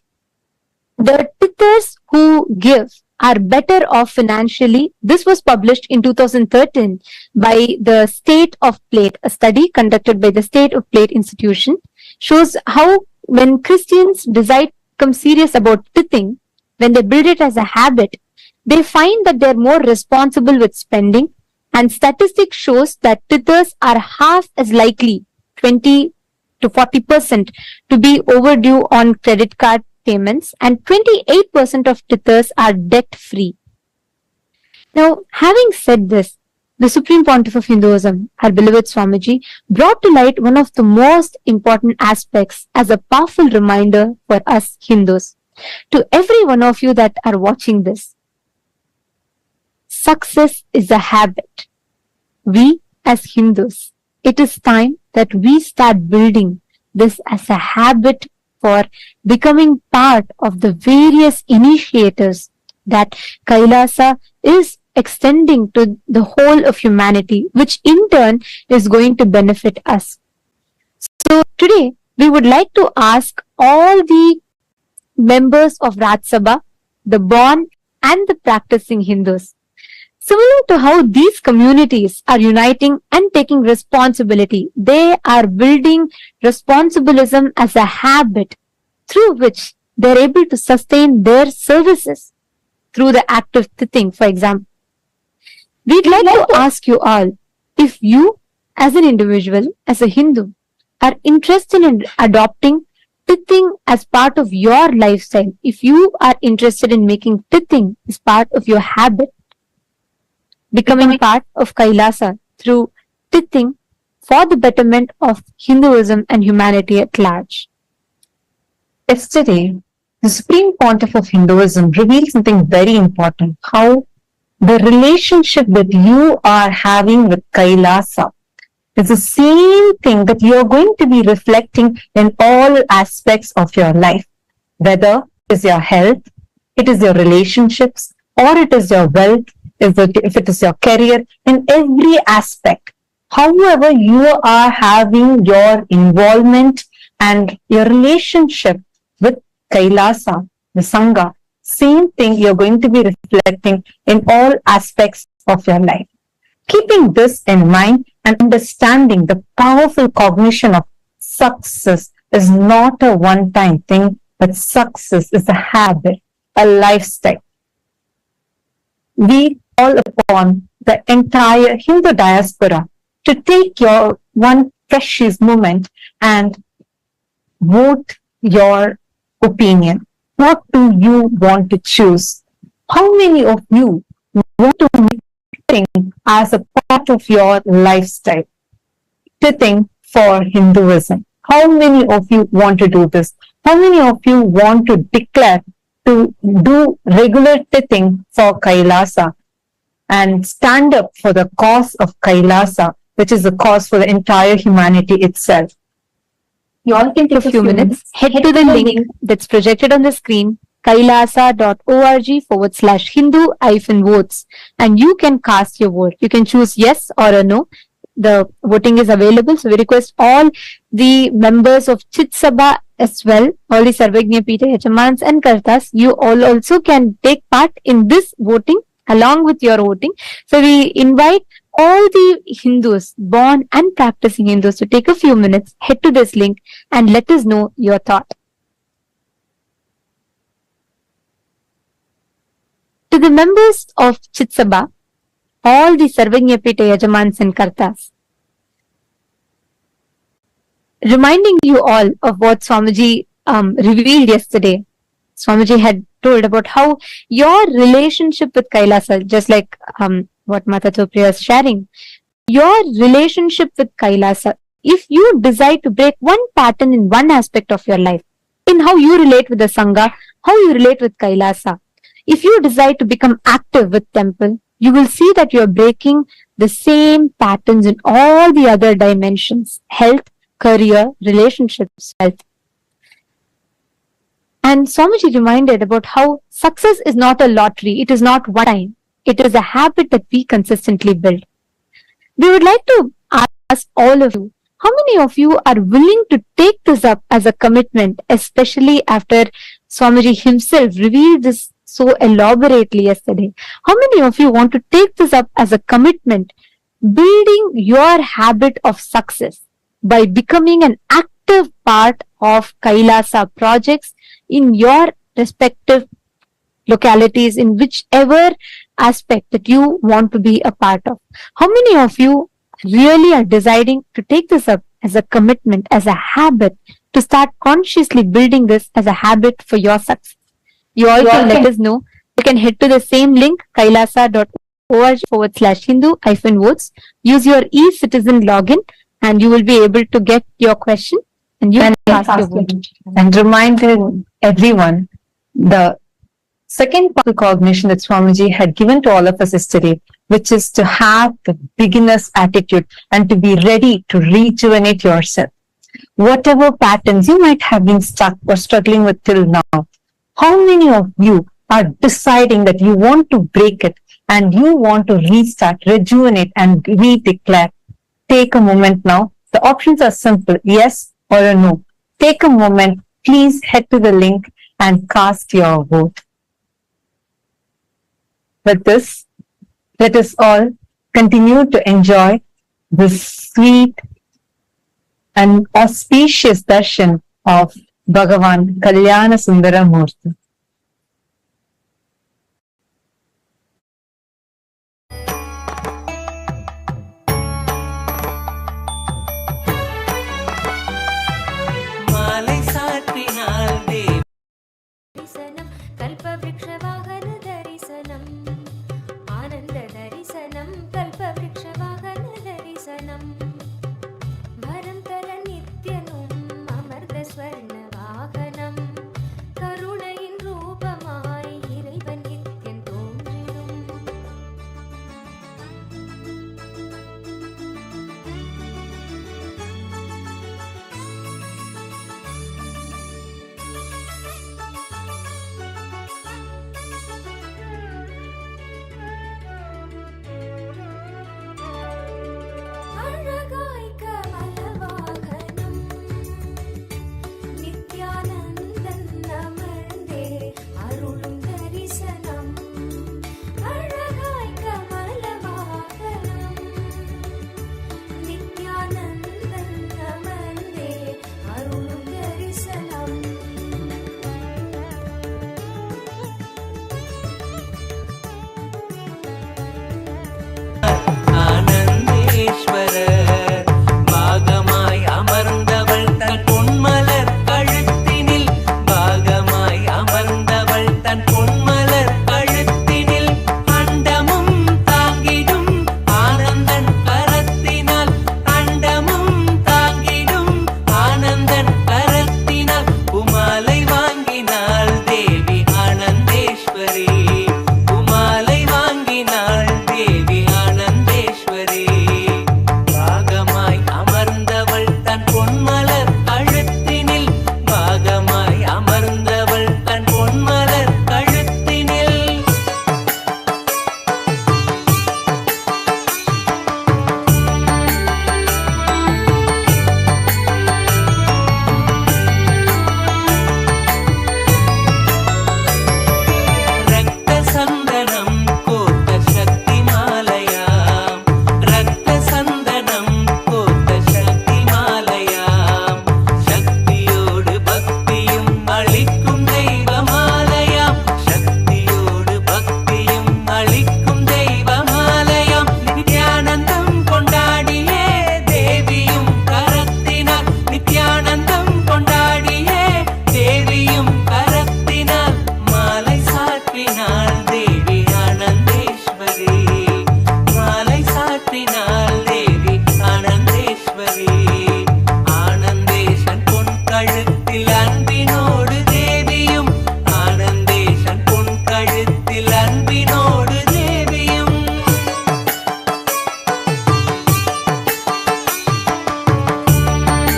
the tithers who give are better off financially. This was published in 2013 by the State of Plate. A study conducted by the State of Plate Institution shows how when Christians decide to become serious about tithing, when they build it as a habit, they find that they're more responsible with spending, and statistics shows that tithers are half as likely, 20 to 40%, to be overdue on credit card payments, and 28% of tithers are debt-free. Now, having said this, the Supreme Pontiff of Hinduism, our beloved Swamiji, brought to light one of the most important aspects as a powerful reminder for us Hindus. To every one of you that are watching this, success is a habit. We as Hindus, it is time that we start building this as a habit for becoming part of the various initiatives that Kailasa is extending to the whole of humanity, which in turn is going to benefit us. So today, we would like to ask all the members of Raj Sabha, the born and the practicing Hindus, similar to how these communities are uniting and taking responsibility, they are building responsibilism as a habit through which they are able to sustain their services through the act of tithing, for example. We'd like to ask you all, if you as an individual, as a Hindu, are interested in adopting tithing as part of your lifestyle, if you are interested in making tithing as part of your habit, becoming part of Kailasa through tithing for the betterment of Hinduism and humanity at large. Yesterday, the Supreme Pontiff of Hinduism revealed something very important, how the relationship that you are having with Kailasa is the same thing that you are going to be reflecting in all aspects of your life, whether it is your health, it is your relationships, or it is your wealth, if it is your career, in every aspect. However, you are having your involvement and your relationship with Kailasa, the Sangha, same thing you're going to be reflecting in all aspects of your life. Keeping this in mind and understanding the powerful cognition of success is not a one-time thing, but success is a habit, a lifestyle. We call upon the entire Hindu diaspora to take your one precious moment and vote your opinion. What do you want to choose? How many of you want to make tithing as a part of your lifestyle? Tithing for Hinduism. How many of you want to do this? How many of you want to declare to do regular tithing for Kailasa and stand up for the cause of Kailasa, which is the cause for the entire humanity itself? You all can take a few minutes, head to the link that's projected on the screen, kailasa.org/Hindu-votes, and you can cast your vote. You can choose yes or a no. The voting is available, so we request all the members of Chit Sabha as well, all the Sarvajna Pita Yajamans and Kartas, you all also can take part in this voting along with your voting. So we invite all the Hindus, born and practicing Hindus, to take a few minutes, head to this link and let us know your thought. To the members of Chit Sabha, all the Sarvajna Pita Yajamans and Kartas, reminding you all of what Swamiji revealed yesterday, Swamiji had told about how your relationship with Kailasa, just like what Mata Chopriya is sharing, your relationship with Kailasa, if you decide to break one pattern in one aspect of your life, in how you relate with the Sangha, how you relate with Kailasa, if you decide to become active with temple, you will see that you are breaking the same patterns in all the other dimensions: health, career, relationships, health. And Swamiji reminded about how success is not a lottery, it is not one time, it is a habit that we consistently build. We would like to ask all of you, how many of you are willing to take this up as a commitment, especially after Swamiji himself revealed this so elaborately yesterday? How many of you want to take this up as a commitment, building your habit of success by becoming an active part of Kailasa projects in your respective localities, in whichever aspect that you want to be a part of? How many of you really are deciding to take this up as a commitment, as a habit, to start consciously building this as a habit for your success? You all can let us know. You can head to the same link, kailasa.org/Hindu-votes. Use your e-citizen login and you will be able to get your question and you can ask your vote. And reminded everyone, the second part of cognition that Swamiji had given to all of us yesterday, which is to have the beginner's attitude and to be ready to rejuvenate yourself. Whatever patterns you might have been stuck or struggling with till now, how many of you are deciding that you want to break it and you want to restart, rejuvenate and re-declare? Take a moment now. The options are simple, yes or a no. Take a moment. Please head to the link and cast your vote. With this, let us all continue to enjoy this sweet and auspicious darshan of Bhagavān Kalyana Sundara Murthy. அழகான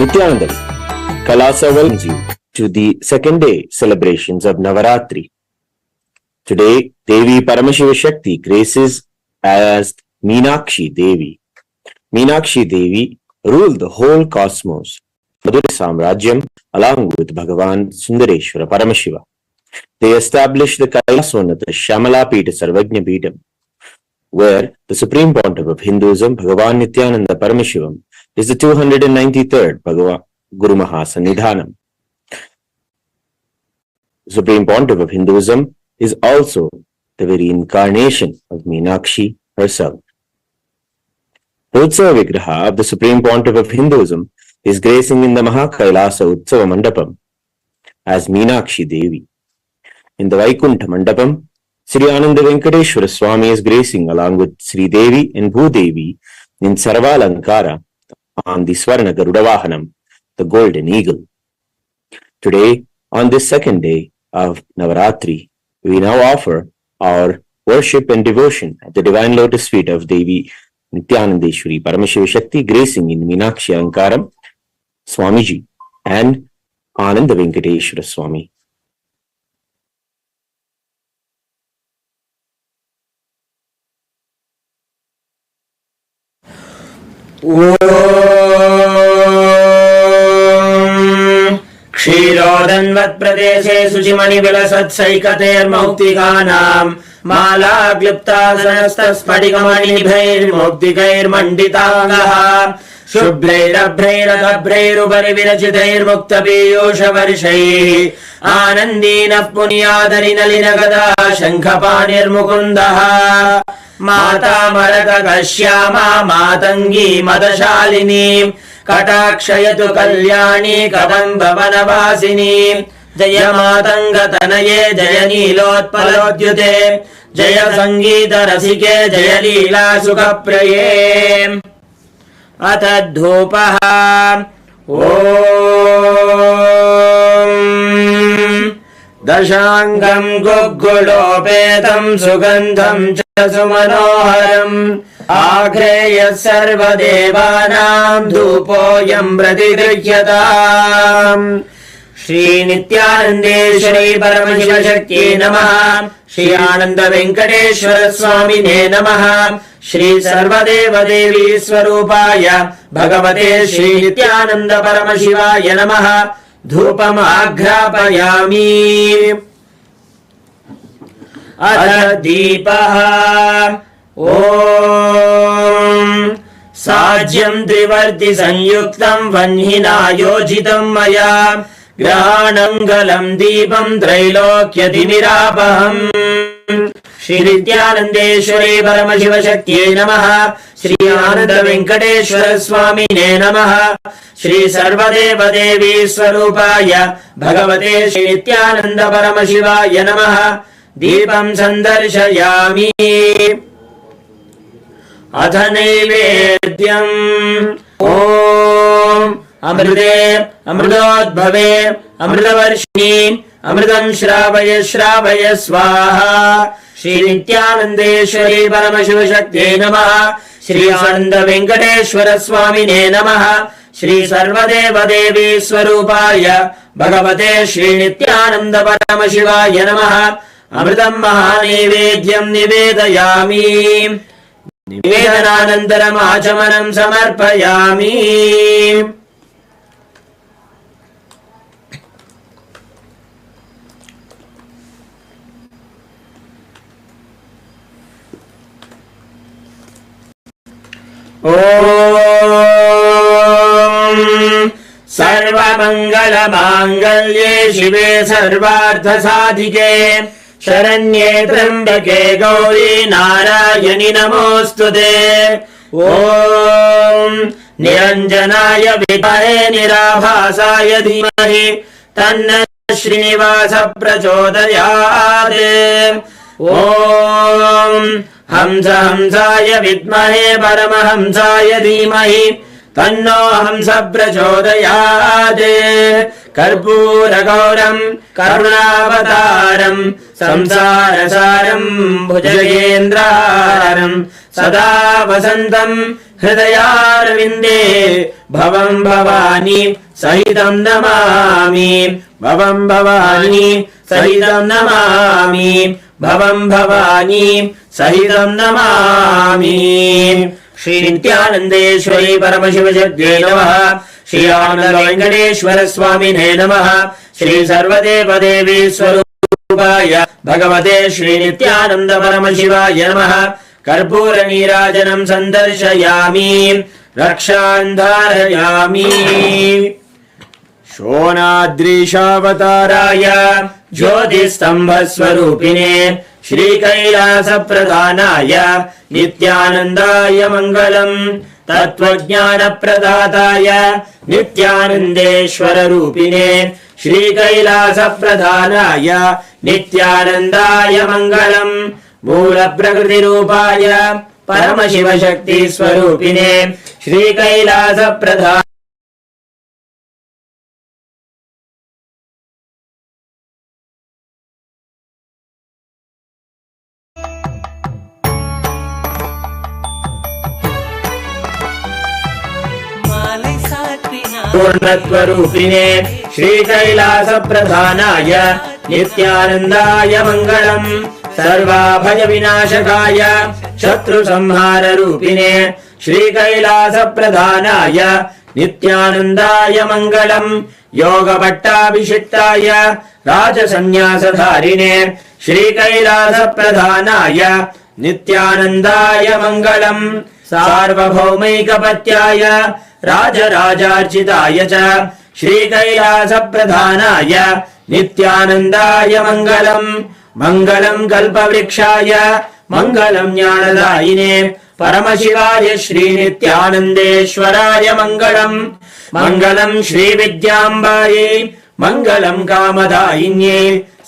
Nithyananda, KAILASA welcomes you to the second day celebrations of Navaratri. Today, Devi Paramashiva Shakti graces as Meenakshi Devi. Meenakshi Devi ruled the whole cosmos, Madhura Samrajyam, along with Bhagavān Sundareshwara Paramashiva. They established the KAILASA at the Shamala Pita Sarvajna Pītam, where the Supreme Pontiff of Hinduism, Bhagavān Nithyananda Paramashivam, is the 293rd Guru Mahāsanidhanam. The Supreme Pontiff of Hinduism is also the very incarnation of Meenakshi herself. The Utsava Vigraha of the Supreme Pontiff of Hinduism is gracing in the Mahā KAILΑSA Utsava Mandapam as Meenakshi Devi. In the Vaikuntha Mandapam, Sri Ananda Venkateshwara Swami is gracing along with Sri Devi and Bhudevi in Sarvalankara on the Swarna Garuda Vahanam, the golden eagle. Today, on this second day of Navaratri, we now offer our worship and devotion at the divine lotus feet of Devi Nithyanandeshwari Paramashiva Shakti gracing in Meenakshi Alankaram, Swamiji and Ananda Venkateshwara Swami. क्षीरोदन्वत्प्रदेशे शुचिमणिविलसत्सैकतेर्मौक्तिकानां मालाक्लुप्तासनस्तस्फटिकमणिभैर्मौक्तिकैर्मण्डिताङ्गः शुभ्रैरभ्रैरदभ्रैरुपरि विरचितैर्मुक्तपीयूषवर्षैः आनन्दीनः पुनीयादरिनलिनगदा शङ्खपाणिर्मुकुन्दः माता मरकश्यामा मातङ्गी मदशालिनी कटाक्षयतु कल्याणी कदम्बवनवासिनी जय मातङ्गतनये जय नीलोत्पलोद्युते जय सङ्गीतरसिके जय लीलासुखप्रिये अथ धूपः ॐ दशाङ्गं गुग्गुलोपेतं सुगन्धं च सुमनोहरम् आघ्रेयः सर्वदेवानां धूपोऽयं प्रतिगृह्यताम् श्रीनित्यानन्देश्वरी परमशिवशक्त्यै नमः श्री आनन्द वेङ्कटेश्वर स्वामिने नमः श्री सर्वदेवदेवी स्वरूपाय भगवते श्री नित्यानन्द परमशिवाय नमः धूपमाघ्रापयामि अथ दीपः ॐ साज्यं त्रिवर्ति संयुक्तं वह्निना योजितं मया ग्रहाणङ्गलं दीपं त्रैलोक्यतिमिरापहम् श्री नित्यानन्देश्वरी परमशिवशक्त्यै नमः श्री आनन्द वेङ्कटेश्वर स्वामिने नमः श्री सर्वदेवदेवी स्वरूपाय भगवते श्री नित्यानन्द परमशिवाय नमः दीपं सन्दर्शयामि अथ नैवेद्यम् ॐ अमृते अमृतोद्भवे अमृतवर्षिणि अमृतं श्रावय श्रावय स्वाहा श्री नित्यानन्देश्वरी परमशिवशक्त्यै नमः श्री आनन्द वेङ्कटेश्वर स्वामिने नमः श्री सर्वदेवदेवी स्वरूपाय भगवते श्री नित्यानन्द परमशिवाय नमः अमृतं महानैवेद्यं निवेदयामि निवेदनानन्तरम् आचमनं समर्पयामि ॐ सर्वमङ्गलमाङ्गल्ये शिवे सर्वार्थसाधिके शरण्ये त्र्यम्बके गौरी नारायणि नमोऽस्तुते ॐ निरञ्जनाय विद्महे निराभासाय धीमहि तन्नः श्रीनिवास प्रचोदयात् ॐ हंस हंसाय विद्महे परमहंसाय धीमहि तन्नो हंस प्रचोदयात् कर्पूरगौरं करुणावतारं संसारसारं भुजगेन्द्रहारं सदा वसन्तं हृदयारविन्दे भवं भवानी सहितं नमामि भवं भवानी सहितं नमामि भवं भवानी सहितं नमामि। श्री नित्यानन्देश्वरी परमशिवशक्त्यै नमः। श्री आनन्दवेङ्कटेश्वर स्वामिने नमः। श्री सर्वदेवदेवी स्वरूपाय भगवते श्री नित्यानन्द परमशिवाय नमः। कर्पूर नीराजनं सन्दर्शयामि रक्षान् धारयामि। शोणाद्रीशावताराय ज्योतिस्तम्भस्वरूपिणे श्रीकैलासप्रधानाय नित्यानन्दाय मङ्गलम्। तत्त्वज्ञानप्रदाताय नित्यानन्देश्वररूपिणे श्रीकैलासप्रधानाय नित्यानन्दाय मङ्गलम्। मूलप्रकृतिरूपाय परमशिवशक्तिस्वरूपिणे श्रीकैलासप्रधानाय पूर्णत्वरूपिणे श्रीकैलासप्रधानाय नित्यानन्दाय मङ्गलम्। सर्वाभयविनाशकाय शत्रुसंहाररूपिणे श्रीकैलासप्रधानाय नित्यानन्दाय मङ्गलम्। योगपट्टाभिषिक्ताय राजसन्न्यासधारिणे श्रीकैलासप्रधानाय नित्यानन्दाय मङ्गलम्। सार्वभौमैकपत्याय राजराजार्चिताय च श्रीकैलासप्रधानाय नित्यानन्दाय मङ्गलम्। मङ्गलम् कल्पवृक्षाय मङ्गलम् ज्ञानदायिने परमशिवाय श्रीनित्यानन्देश्वराय मङ्गलम्। मङ्गलम् श्रीविद्याम्बायै मङ्गलम् कामदायिन्ये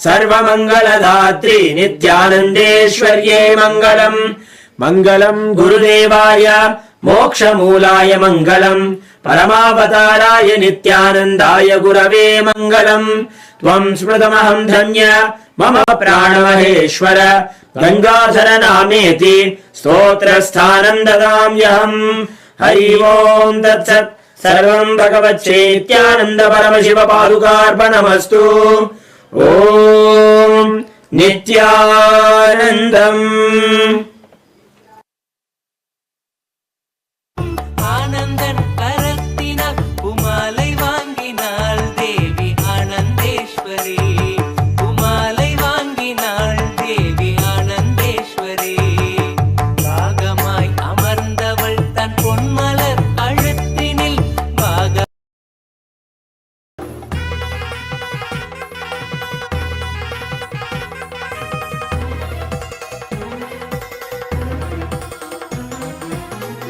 सर्वमङ्गलदात्री नित्यानन्देश्वर्यै मङ्गलम्। मङ्गलम् गुरुदेवाय मोक्षमूलाय मङ्गलम्। परमावताराय नित्यानन्दाय गुरवे मङ्गलम्। त्वम् स्मृतमहम् धन्य मम प्राणमहेश्वर गङ्गाधर नामेति स्तोत्रस्थानम् ददाम्यहम्। हरि ओम् तत्सत्। सर्वम् भगवच्छेत्यानन्द परमशिव पादुकार्पणमस्तु। ओम् नित्यानन्दम्। ஆனந்தன் கரத்தினால் உமாலை வாங்கினாள் தேவி ஆனந்தேஸ்வரி. உமாலை வாங்கினாள் தேவி ஆனந்தேஸ்வரி. பாகமாய் அமர்ந்தவள் தன் பொன்மலர் கழுத்தினில் பாக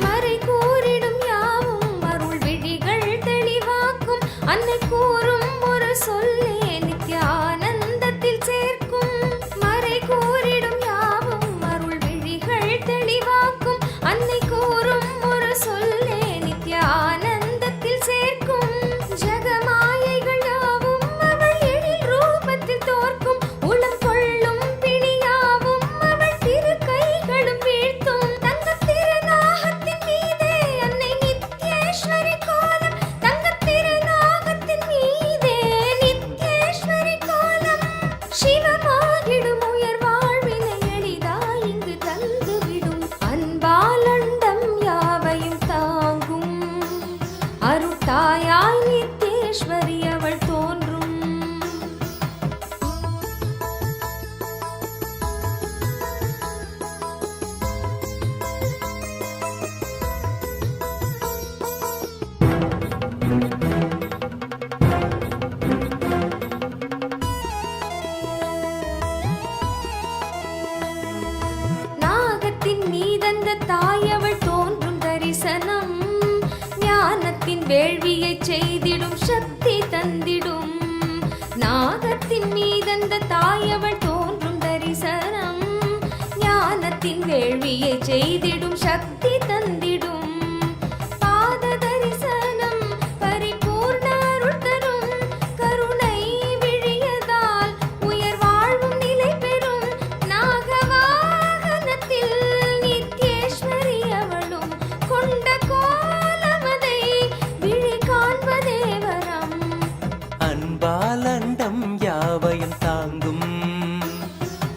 மறை கூறிடும் யாவும் அருள் விழிகள் தெளிவாக்கும். அன்னை கூறும் ஒரு சொல்லே நித்யானந்தத்தில் சேர்க்கும். மறை கூறிடும் யாவும் அருள் விழிகள் தெளிவாக்கும். அன்னை கூறும் ஒரு சொல்லே நித்யானந்தத்தில் சேர்க்கும். ஜகமாயைகள் யாவும் அவள் எழில் ரூபத்தில் தோற்கும். உளம் கொள்ளும் பிணியாவும் அவள் திரு கைகளும் வீழ்த்தும். தங்கத் திருநாகத்தின் மீதே அன்னை நித்யேஸ்வரி கோலம். தங்கத் திருநாகத்தின் மீதே நித்யேஸ்வரி கோலம். சிவமாகிடும் உயர் வாழ்வினை எளிதாய் இங்கு தந்துவிடும். அன்பால் அண்டம் யாவையும் தாங்கும். அருட்டாயாய் நித்யேஸ்வரி அவள் தோன்றும். நாகத்தின் மீதந்த தாயவள் தோன்றும் தரிசனம். ஞானத்தின் வேள்வியை செய்திடும் சக்தி தந்திடும். நாகத்தின் மீதந்த தாயவள் தோன்றும் தரிசனம். ஞானத்தின் வேள்வியை செய்திடும் சக்தி தந்திடும். பாத தரிசனம் பரிபூர்ண அருள் தரும். கருணை விழியதால் உயர் வாழ்வும் நிலை பெறும். நாகவாகனத்தில் நித்யேஸ்வரி அவளும் கொண்ட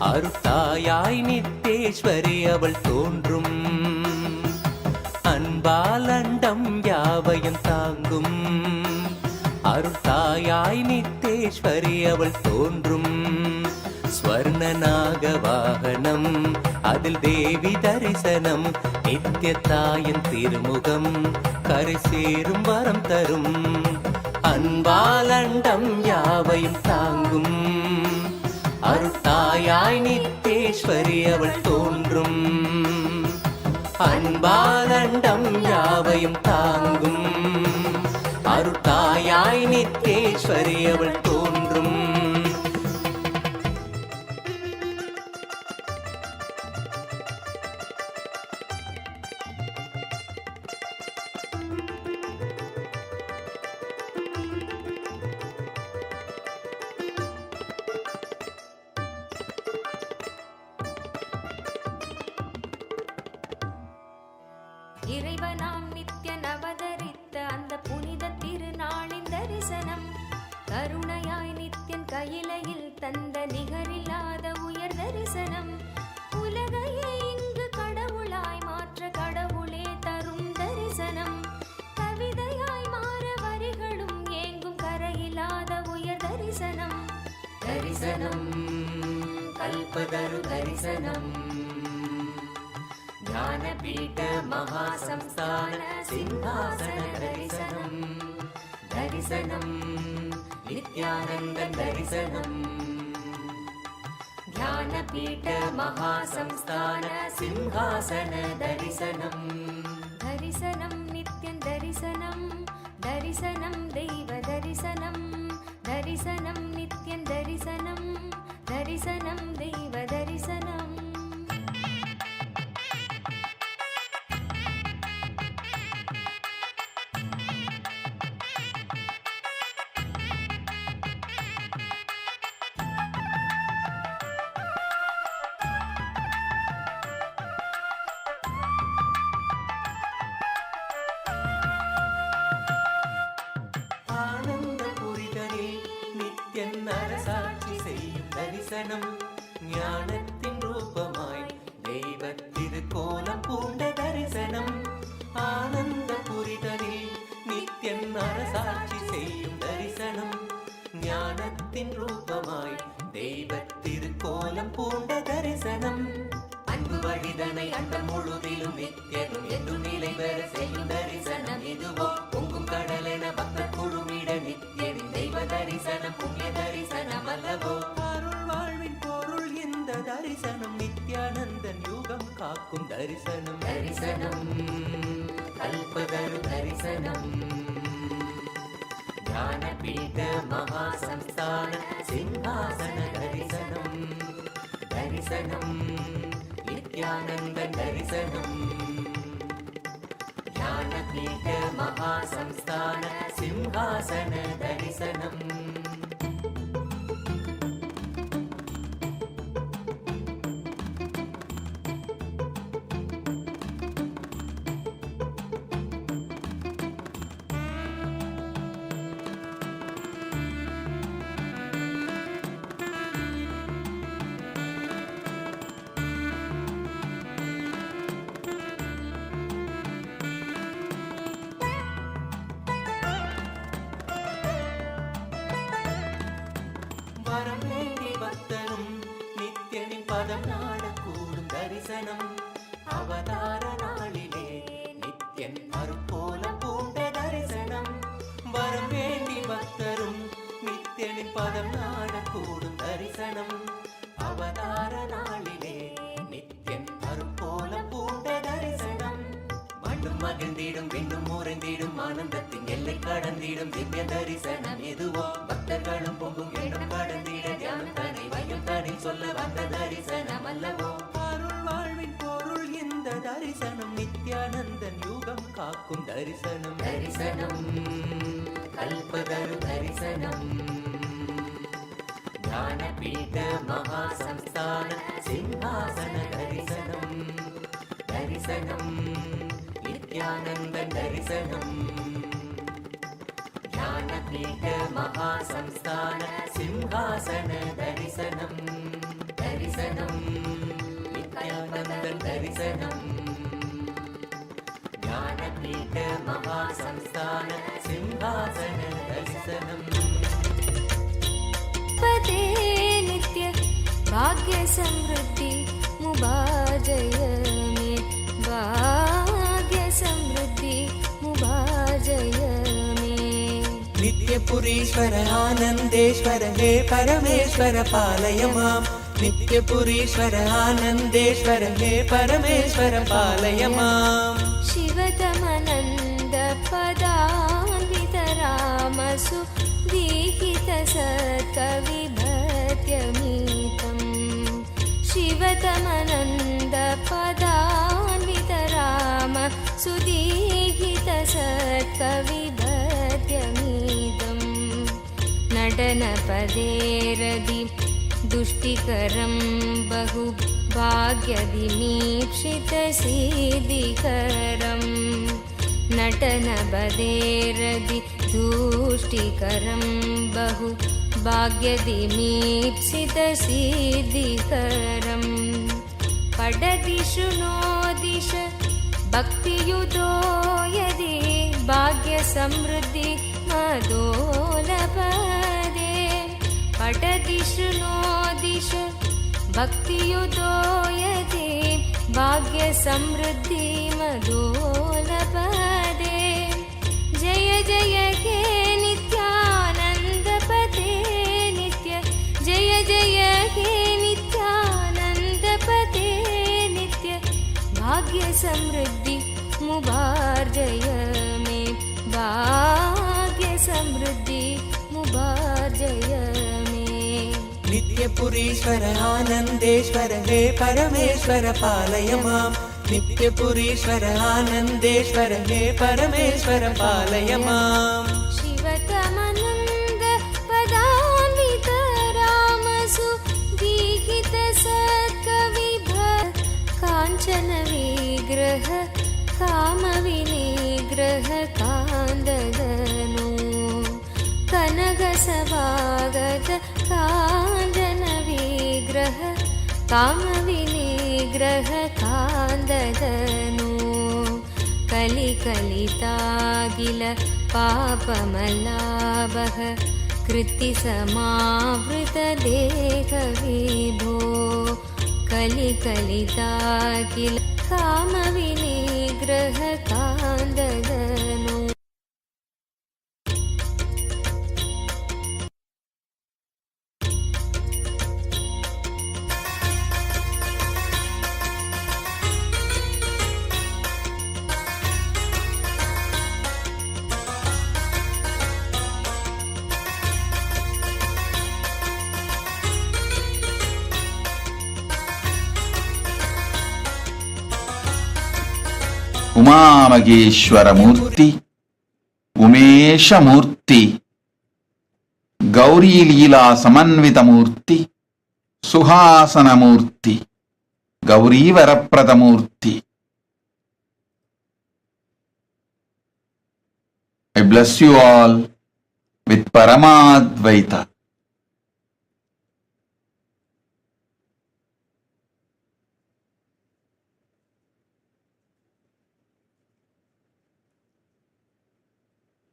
அருத்தாயாய் நித்தேஸ்வரி அவள் தோன்றும், அன்பால் அண்டம் யாவையும் தாங்கும். அருத்தாயாய் நித்தேஸ்வரி அவள் தோன்றும், ஸ்வர்ணநாக வாகனம் அதில் தேவி தரிசனம். நித்தியத்தாயின் திருமுகம் கரை சேரும் வரம் தரும், அன்பால் அண்டம் யாவையும் தாங்கும். அருத்தாயாய் நித்தேஸ்வரி அவள் தோன்றும், அன்பால் அண்டம் யாவையும் தாங்கும். அருத்தாயாய் நித்தேஸ்வரி அவள் தோன்றும். இறைவனாம் நித்யன் அவதரித்த அந்த புனித திருநாளின் தரிசனம், கருணையாய் நித்யன் கையிலையில் தந்த நிகரில்லாத உயர் தரிசனம். உலகையே இங்கு கடவுளாய் மாற்ற கடவுளே தரும் தரிசனம், கவிதையாய் மாற வரிகளும் ஏங்கும் கரையில்லாத உயர் தரிசனம். தரிசனம் கல்பதரு தரிசனம், ஞானபீட மகாசம்ஸ்தான சிம்ஹாசன தரிசனம். தரிசனம் நித்யானந்தன் தரிசனம், ஞானபீட மகாசம்ஸ்தான சிம்ஹாசன தரிசனம். தரிசனம் நித்யன் தரிசனம், தரிசனம் தெய்வ தரிசனம். தரிசனம் நித்யன் தரிசனம், தரிசனம் தெய்வ தரிசனம். ஞானத்தின் ரூபமாய் தெய்வ திருக்கோலம் பூண்ட தரிசனம். ஆனந்த புரிதலில் நித்யன் அரசாட்சி செய்யும் தரிசனம். ஞானத்தின் ரூபமாய் தெய்வ திருக்கோலம் பூண்ட தரிசனம். அன்பு வழிதனை அண்டம் முழுதிலும் நித்யனும் என்றும் நிலை பெற செய்யும் தரிசனம். இதுவோ பொங்கும் கடலென பக்த குழுமிட நித்யனின் தெய்வ தரிசனம் புண்ணிய தரிசனம் அல்லவோ. அருள் வாழ்வின் பொருள் இந்த தரிசனம், நித்யானந்தன் யுகம் காக்கும் தரிசனம். தரிசனம் கல்பதரு தரிசனம், ஞானபீட மகாசம்ஸ்தான சிம்ஹாசன தரிசனம். தரிசனம் நித்யானந்தன் தரிசனம், ஞானபீட மகாசம்ஸ்தான சிம்ஹாசன தரிசனம். வரம் வேண்டி பக்தனும் நித்யனின் பதம் நாடக்கூடும் தரிசனம். அவதார நாளிலே நித்யன் அருக்கோலம் பூண்ட தரிசனம். வரம் வேண்டி பக்தரும் நித்யனின் பதம் நாடக்கூடும் தரிசனம். அவதார நாளிலே நித்யன் அருக்கோலம் பூண்ட தரிசனம். மண்ணும் மகிழ்ந்திடும் விண்ணும் உறைந்திடும் ஆனந்தத்தின் எல்லை கடந்திடும் திவ்ய தரிசனம். எதுவோ பக்தர்களும் பொங்கும் எண்ணம் கடந்திட தியானம் தனை வையும் தனி சொல்ல வந்த தரிசனம் அல்லவோ. அருள் வாழ்வின் பொருள் இந்த தரிசனம், நித்யானந்தன் யுகம் காக்கும் தரிசனம். தரிசனம் கல்பதரு தரிசனம், ஞானபீட மகாசம்ஸ்தான சிம்ஹாசன தரிசனம். தரிசனம் நித்யானந்தன் தரிசனம், ஞானபீட மகாசம்ஸ்தான சிம்ஹாசன தரிசனம். தரிசனம் दर्शनम् नित्यानन्दं दर्शनम् ज्ञानपीठ महासंस्थान सिंहासन दर्शनम् पदे नित्य भाग्य समृद्धि मुबाजय मे भाग्य समृद्धि मुबाजय मे नित्यपुरीश्वर आनन्देश्वर हे परमेश्वर पालय माम् नित्यपुरीश्वर आनन्देश्वर हे परमेश्वर पालय माम् शिवतमनन्द पदान्वित रामसु दीहित सत्कविभत्यमीतम् शिवतमनन्द पदान्वित राम सुदीहित सत्कविभत्यमीतम् नटनपदेरदि दुष्टिकरं बहु भाग्यदिमीक्षित सिद्धिकरम् नटनपदेरदि दुष्टिकरं बहु भाग्यदिमीप्सित सिद्धिकरम् पडदि शृणोदिश भक्तियुतो यदि भाग्यसमृद्धि मदोलपदे पठति शृणोदिश भक्तियुतो यदि भाग्यसमृद्धि मदोलपदे जय जय हे नित्यानन्दपते नित्य जय जय हे नित्यानन्दपते नित्य भाग्यसमृद्धि मुबार्जय मे भाग्यसमृद्धि मुबार्जय नित्यपुरीश्वर आनन्देश्वर हे परमेश्वर पालय माम् नित्यपुरीश्वर आनन्देश्वर हे परमेश्वर पालय माम् शिवतमनन्द पदान्वित रामसु दीहित सत्कविभ काञ्चन विग्रह कामविनिग्रह कान्ददनु कनकसभागत काञ्चन विग्रह कामविनिग्रह कान्ददनु कलिकलितागिल पापमलाभः कृत्तिसमावृत देहविभो कलिकलितागिल कामविनिग्रह कान्ददनु ఉమామగేశ్వరమూర్తి ఉమేశమూర్తి గౌరీలీలా సమన్వితమూర్తి సుహాసనమూర్తి గౌరీవరప్రదమూర్తి. I bless you all with Paramadvaita.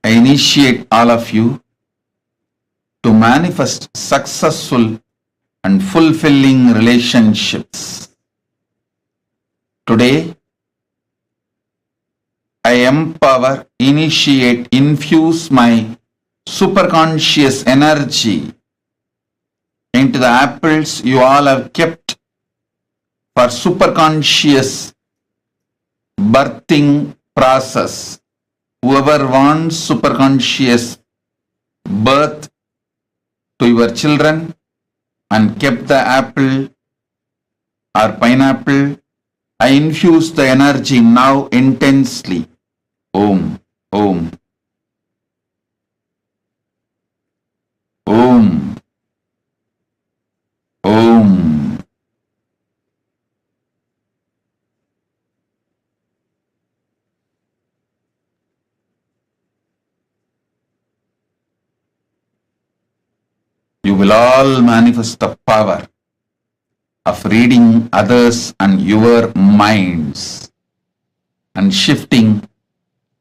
I initiate all of you to manifest successful and fulfilling relationships. Today, I empower, initiate, infuse my superconscious energy into the apples you all have kept for superconscious birthing process. Whoever wants superconscious birth to your children and kept the apple or pineapple, I infuse the energy now intensely. Om, Om, Om, Om. You will all manifest the power of reading others and your minds and shifting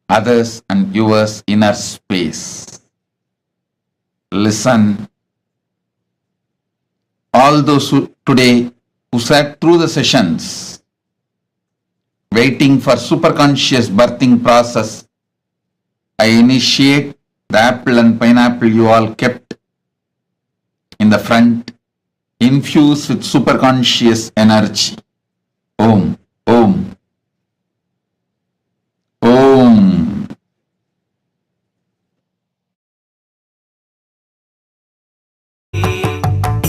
others and yours inner space. Listen. All those who today who sat through the sessions waiting for superconscious birthing process, I initiate the apple and pineapple you all kept in the front, infused with superconscious energy. Om, Om, Om.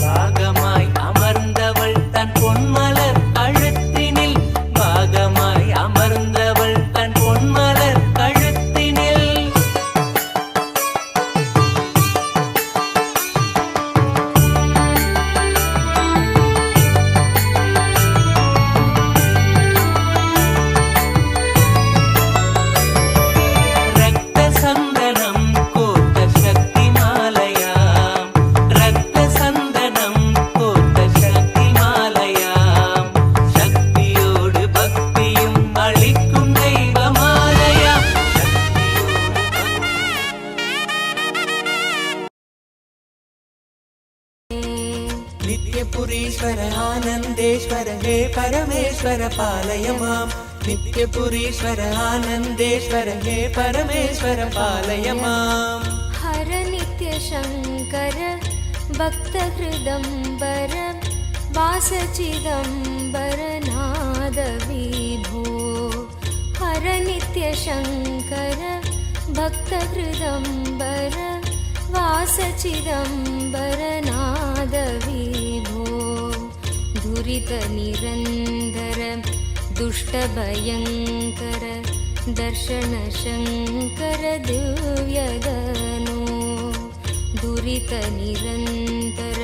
பாகமாய் அமர்ந்தவள் தன் பொன்மலர் கழுத்தினில், பாகமாய் அமர்ந்தவள் தன் பொன்மலர் கழுத்தினில். ரத்த சந்தனம் கோர்த்த சக்தி மாலையாம், ரத்த சந்தனம் கோர்த்த சக்தி மாலையாம், சக்தியோடு பக்தியும் அளிக்கும் தெய்வ மாலையாம். நித்யபுரீஸ்வர ஆனந்தேஸ்வர ஹே பரமேஸ்வர பாலய மாம், நித்யபுரீஸ்வர ஆனந்தேஸ்வர ஹே பரமேஸ்வர பாலய மாம். हर नित्य शङ्कर भक्तहृदम्बर वासचिदम्बर नाद विभो. हर नित्य शङ्कर भक्तहृदम्बर वासचिदम्बर नाद विभो. दुरित निरन्तर दुष्टभयङ्कर दर्शन शङ्कर दिव्यगनो. दुरित निरन्तर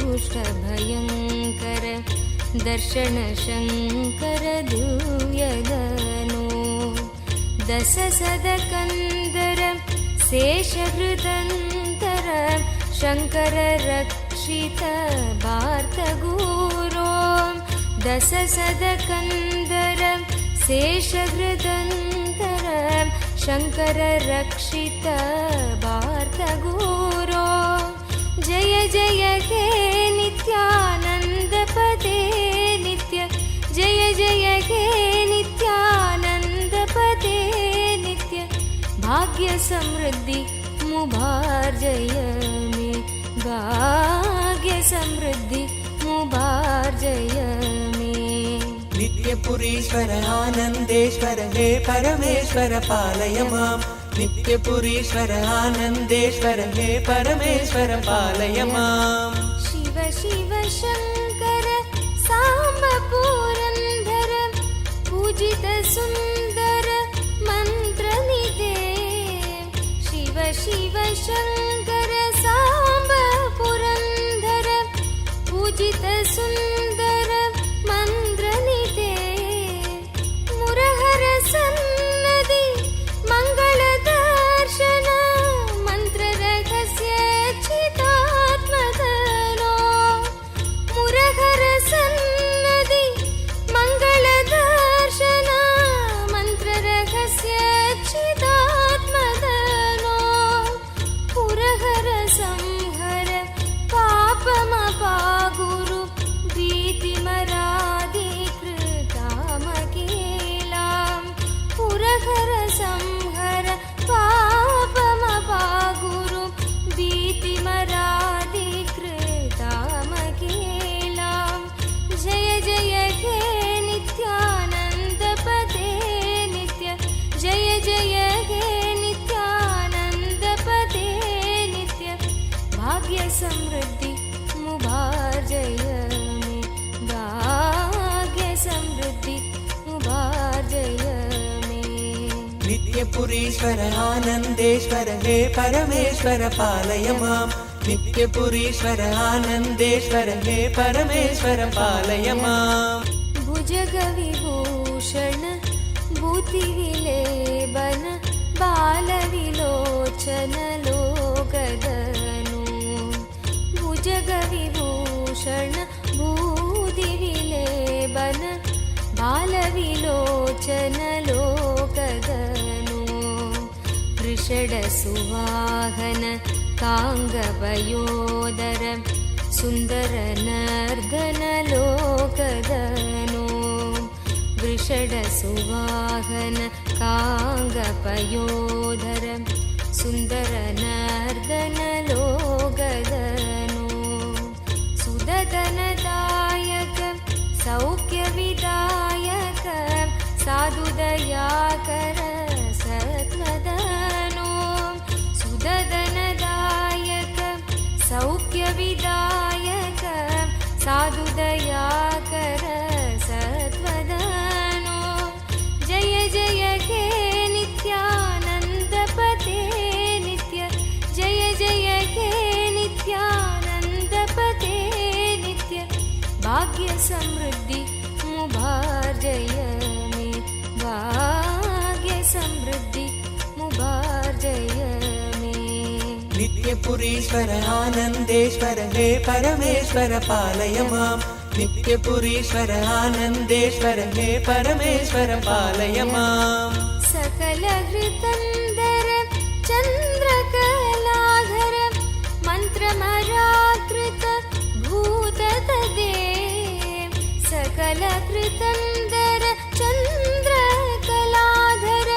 दुष्टभयङ्कर दर्शन शङ्कर दिव्यगनो. दश सदकन्दर शेषहृदन्तर शङ्कर रक्षित वार्तगुरो. दश सदकन्दर शेषहृदन्तर शङ्कर रक्षित वार्तगुरो. जय जय हे नित्यानन्द पदे नित्य, जय जय हे नित्यानन्द पदे नित्य. भाग्य समृद्धि मुभार्जय मे, भाग्य समृद्धि मुभार्जय मे. नित्यपुरीश्वर आनन्देश्वर हे परमेश्वर पालय माम्, नित्यपुरीश्वर आनन्देश्वर हे परमेश्वर पालय माम्. शिव शिव शङ्कर साम्ब पुरन्दर पूजित सुन्दर मन्त्रनिधे. शिव शिव शङ्कर साम्ब पुरन्दर पूजित सुन्दर मन्त्रनिधे. मुरहर सन्नदि मंगल दर्शन मंत्र रहस्य चिदात्मदनो. मुरहर सन्नदि मंगल दर्शन मंत्र रहस्य चिदात्मदनो. पुरहर संहर पापमपा गुरु भीतिमराधिकृतामकेलाम्. पुरहर संहर पापमपा गुरु भीतिमराधिकृतामकेलाम्. जय जय हे नित्यानन्द पदे नित्य, जय जय हे नित्यानन्द पदे नित्य. भाग्य समृद्धि मुभार्जय मे, भाग्य समृद्धि मुभार्जय मे. नित्यपुरीश्वर आनन्देश्वर हे परमेश्वर पालय माम्, नित्यपुरीश्वर आनन्देश्वर हे परमेश्वर पालय माम्. भुजग विभूषण भूतिविलेबन बालविलोचन लोकदनु. भुजग विभूषण भूति लोचनलोकगनो वृषडसुवाहन काङ्गपयोदर सुन्दरनर्दनलोकगनो वृषडसुवाहन काङ्गपयोदर सुन्दरनर्दनलोकगनो सुदतनदायक सौख्यविदायक साधुदयाकर सत्मदनो सुदतनदायक सौख्यविदायक साधुदयाकर सत्वदनो जय जय हे नित्यानन्दपते नित्य जय जय हे नित्यानन्दपते नित्य भाग्य समृद्धि मुभार्जय मे भाग्य समृद्धि मुभार्जय मे नित्यपुरीश्वर आनन्देश्वर हे परमेश्वर पालय मां नित्यपुरीश्वर आनन्देश्वर हे परमेश्वर पालय मां सकलहृतन्दर चन्द्रकलाधर मन्त्रमराकृत भूततदे सकलहृतन्दर चन्द्रकलाधर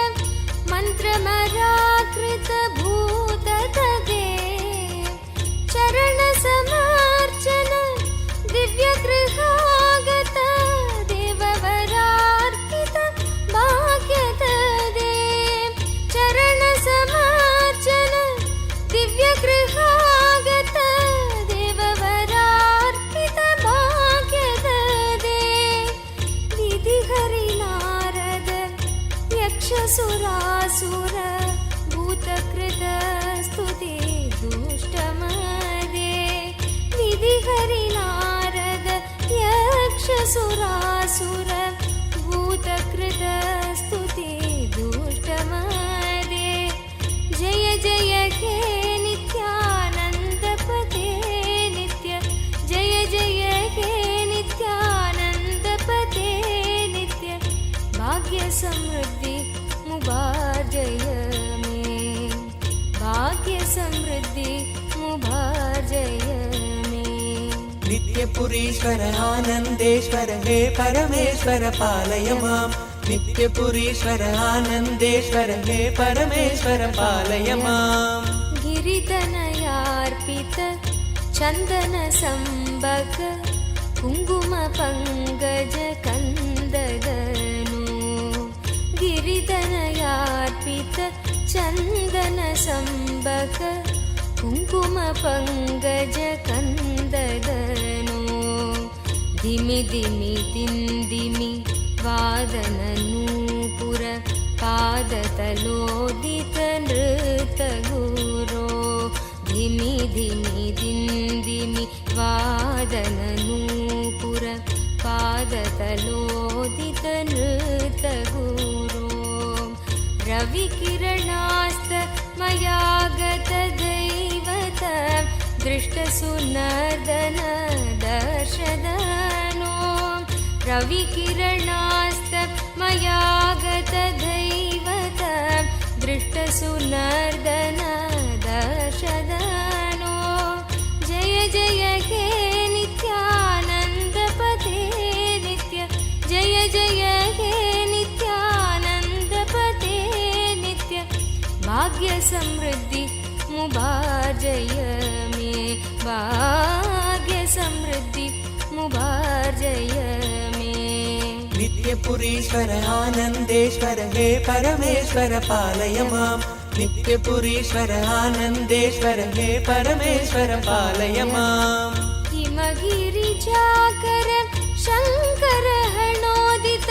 मन्त्रमराकृत भूततदे चरणसमार्चन दिव्यगृहागत देववरार्पित भाग्यतदे चरणसमार्चन दिव्यगृहागत देववरार्पित भाग्यतदे विधिहरिनारद यक्षसुरासुर भूतकृत स्तुति दुष्टमदे विधिहरिनारद यक्षसुरासुर भूतकृत स्तुति दुष्टमदे जय जय हे नित्यानन्दपते नित्य जय जय हे नित्यानन्दपते नित्य भाग्य समृद्धि मुभार्जय मे भाग्य समृद्धि मुभार्जय मे नित्यपुरीश्वर आनन्देश्वर हे परमेश्वर पालय मां नित्यपुरीश्वर आनन्देश्वर हे परमेश्वर पालय मां गिरिधनयार्पित चन्दन संबक कुङ्कुम पङ्कज कन्ददनु गिरिधनयार्पित चन्दन संबक कुङ्कुम पङ्कज कन्ददनु धिमि धिमि दिन्दिमि वादननूपुर पादतलोदित नृतगुरो धिमि धिमि दिन्दिमि वादननूपुर पादतलोदित नृतगुरो रविकिरणास्त मया गत दैवत दृष्टसुनर्दन दर्शदनो रविकिरणास्त मया गत दैवत दृष्टसुनर्दन दर्शदनो जय जय हे नित्यानन्दपते नित्य जय जय हे नित्यानन्दपते नित्य भाग्य समृद्धि मुभार्जय मे भाग्य समृद्धि मुभार्जय मे नित्यपुरीश्वर आनन्देश्वर हे परमेश्वर पालय मां नित्यपुरीश्वर आनन्देश्वर हे परमेश्वर पालय मां हिमगिरिजाकर शङ्कर हणोदित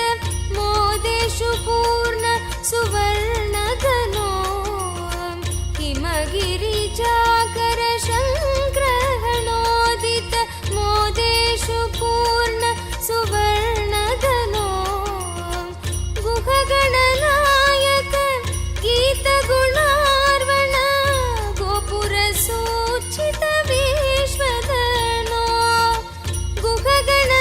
मोदेषु पूर्ण सुवर्णधनो हिमगिरिजाकर शङ्कर हणोदित मोदेषु पूर्ण सुवर्णधनो गुहगणनायक गीतगुणार्वण गोपुरसूचित विश्वधनो गुहगण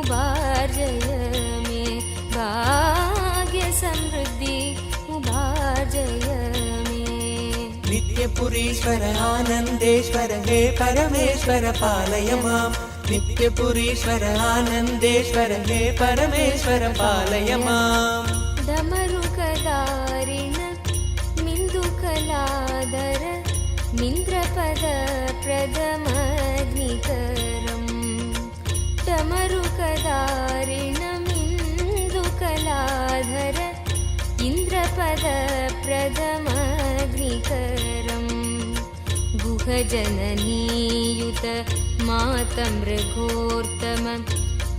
मुभार्जय मे भाग्य समृद्धि मुभार्जय मे नित्यपुरीश्वर आनन्देश्वर हे परमेश्वर पालय माम् नित्यपुरीश्वर आनन्देश्वर हे परमेश्वर पालय माम् डमरुकदारिण मिन्दुकलादर मिन्द्रपद प्रदमग्निकरम् डमरुकदारिण मिन्दुकलाधर इन्द्रपद प्रदमग्निकरम् गुहजननीयुत मातमृगोत्तम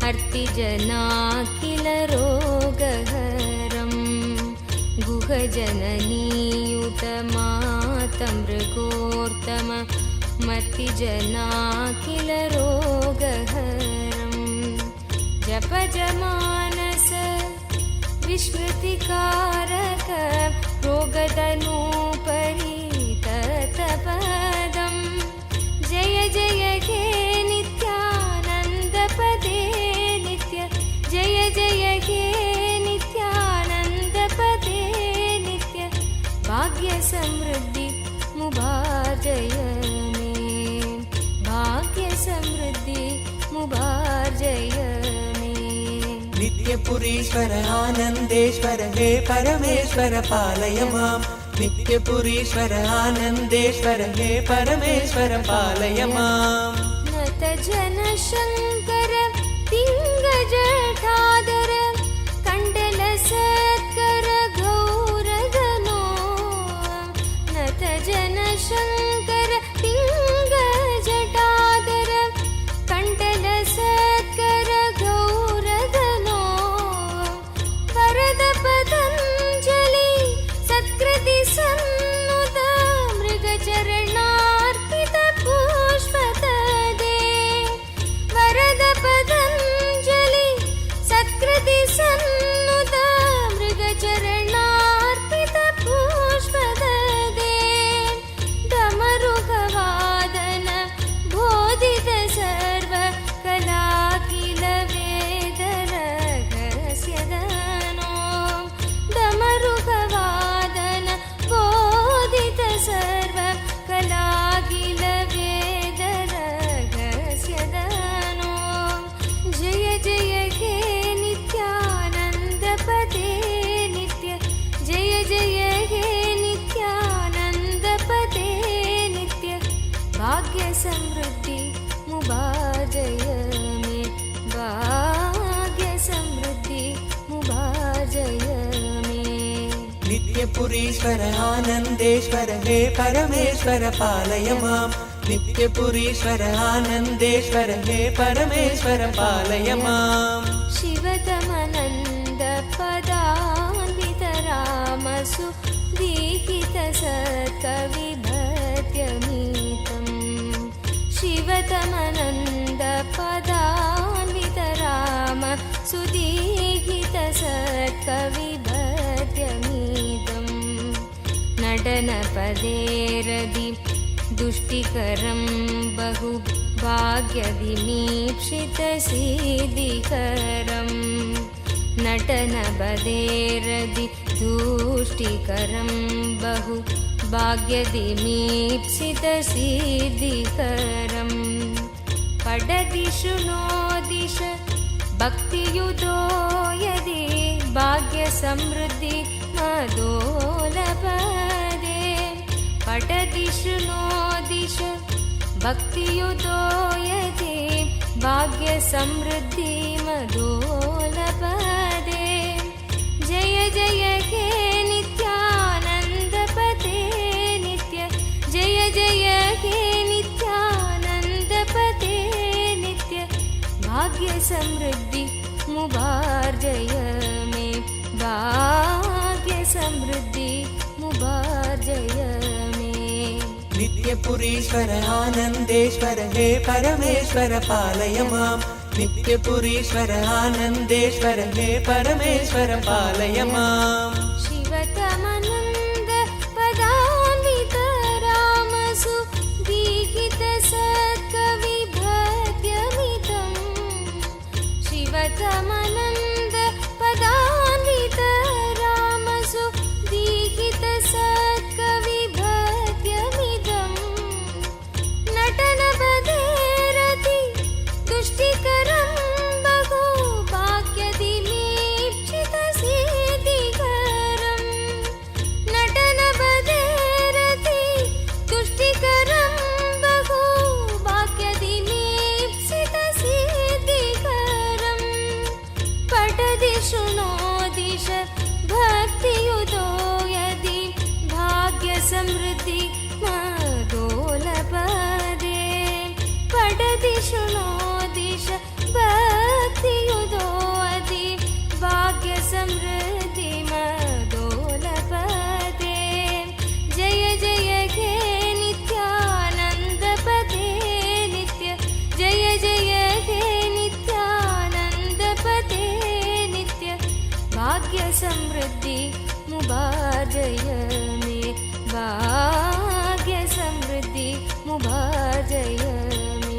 अर्तिजनाखिल रोगहरम् गुहजननीयुत मातमृगोत्तम मतिजनाखिल रोगहरम् जपजमानस विस्मृतिकारक रोगतनूपरिततपदम् जय जय हे नित्यानन्दपदे नित्य जय जय हे नित्यानन्दपदे नित्य भाग्य समृद्धि मुभार्जय मे भाग्य समृद्धि मुभार्जय मे नित्यपुरीश्वर आनन्देश्वर हे परमेश्वर पालय माम् नित्यपुरीश्वर आनन्देश्वर हे परमेश्वर पालय माम् नत जनशङ्कर पिङ्गजठादर कण्डल सत्कर गौरगनो नत जनशङ्कर पिङ्गजटादर कण्डल सत्कर गौरगनो वरद पतञ्जलि सत्कृति सन्नुत मृगचरणार्पित पुष्पतदे वरद पतञ्जलि सत्कृति सन्नुत मृगचरणार्पित पुष्पतदे डमरुकवादन बोधित सर्व कलाकिल वेद रहस्यदनो डमरुकवादन बोधित सर्व कलाकिल वेद रहस्यदनो जय जय हे नित्यानन्दपदे नित्य जय जय हे नित्यानन्दपदे नित्य भाग्य समृद्धि मुभार्जय मे भाग्य समृद्धि मुभार्जय मे नित्यपुरीश्वर आनन्देश्वर हे परमेश्वर पालय माम् नित्यपुरीश्वर आनन्देश्वर हे परमेश्वर पालय माम् शिवतमनन्द पदान्वित रामसु दीहित सत्कविभत्यमीतम् शिवतमनन्द पदान्वित राम सुदीहित सत्कविभत्यमीतम् नटनपदेरदि दुष्टिकरं बहु भाग्यदिमीप्सित सिद्धिकरम् नटनपदेरदि दुष्टिकरं बहु भाग्यदिमीप्सित सिद्धिकरम् पडदिषु नो दिश भक्तियुतो यदि भाग्यसमृद्धि मदोलपदे पटदिषु नो दिश भक्तियुतो यदि भाग्यसमृद्धि मदोलपदे जय जय हे नित्यानन्दपदे नित्य जय जय हे नित्यानन्दपदे नित्य भाग्य समृद्धि मुभार्जय मे भाग्य समृद्धि मुभार्जय मे नित्यपुरीश्वर आनन्देश्वर हे परमेश्वर पालय माम् नित्यपुरीश्वर आनन्देश्वर हे परमेश्वर पालय माम् शिवतमनन्द पदान्वित रामसु दीहित सत्कविभत्यमितम् शिव समृद्धि मुभाजय मे भाग्य समृद्धि मुभाजय मे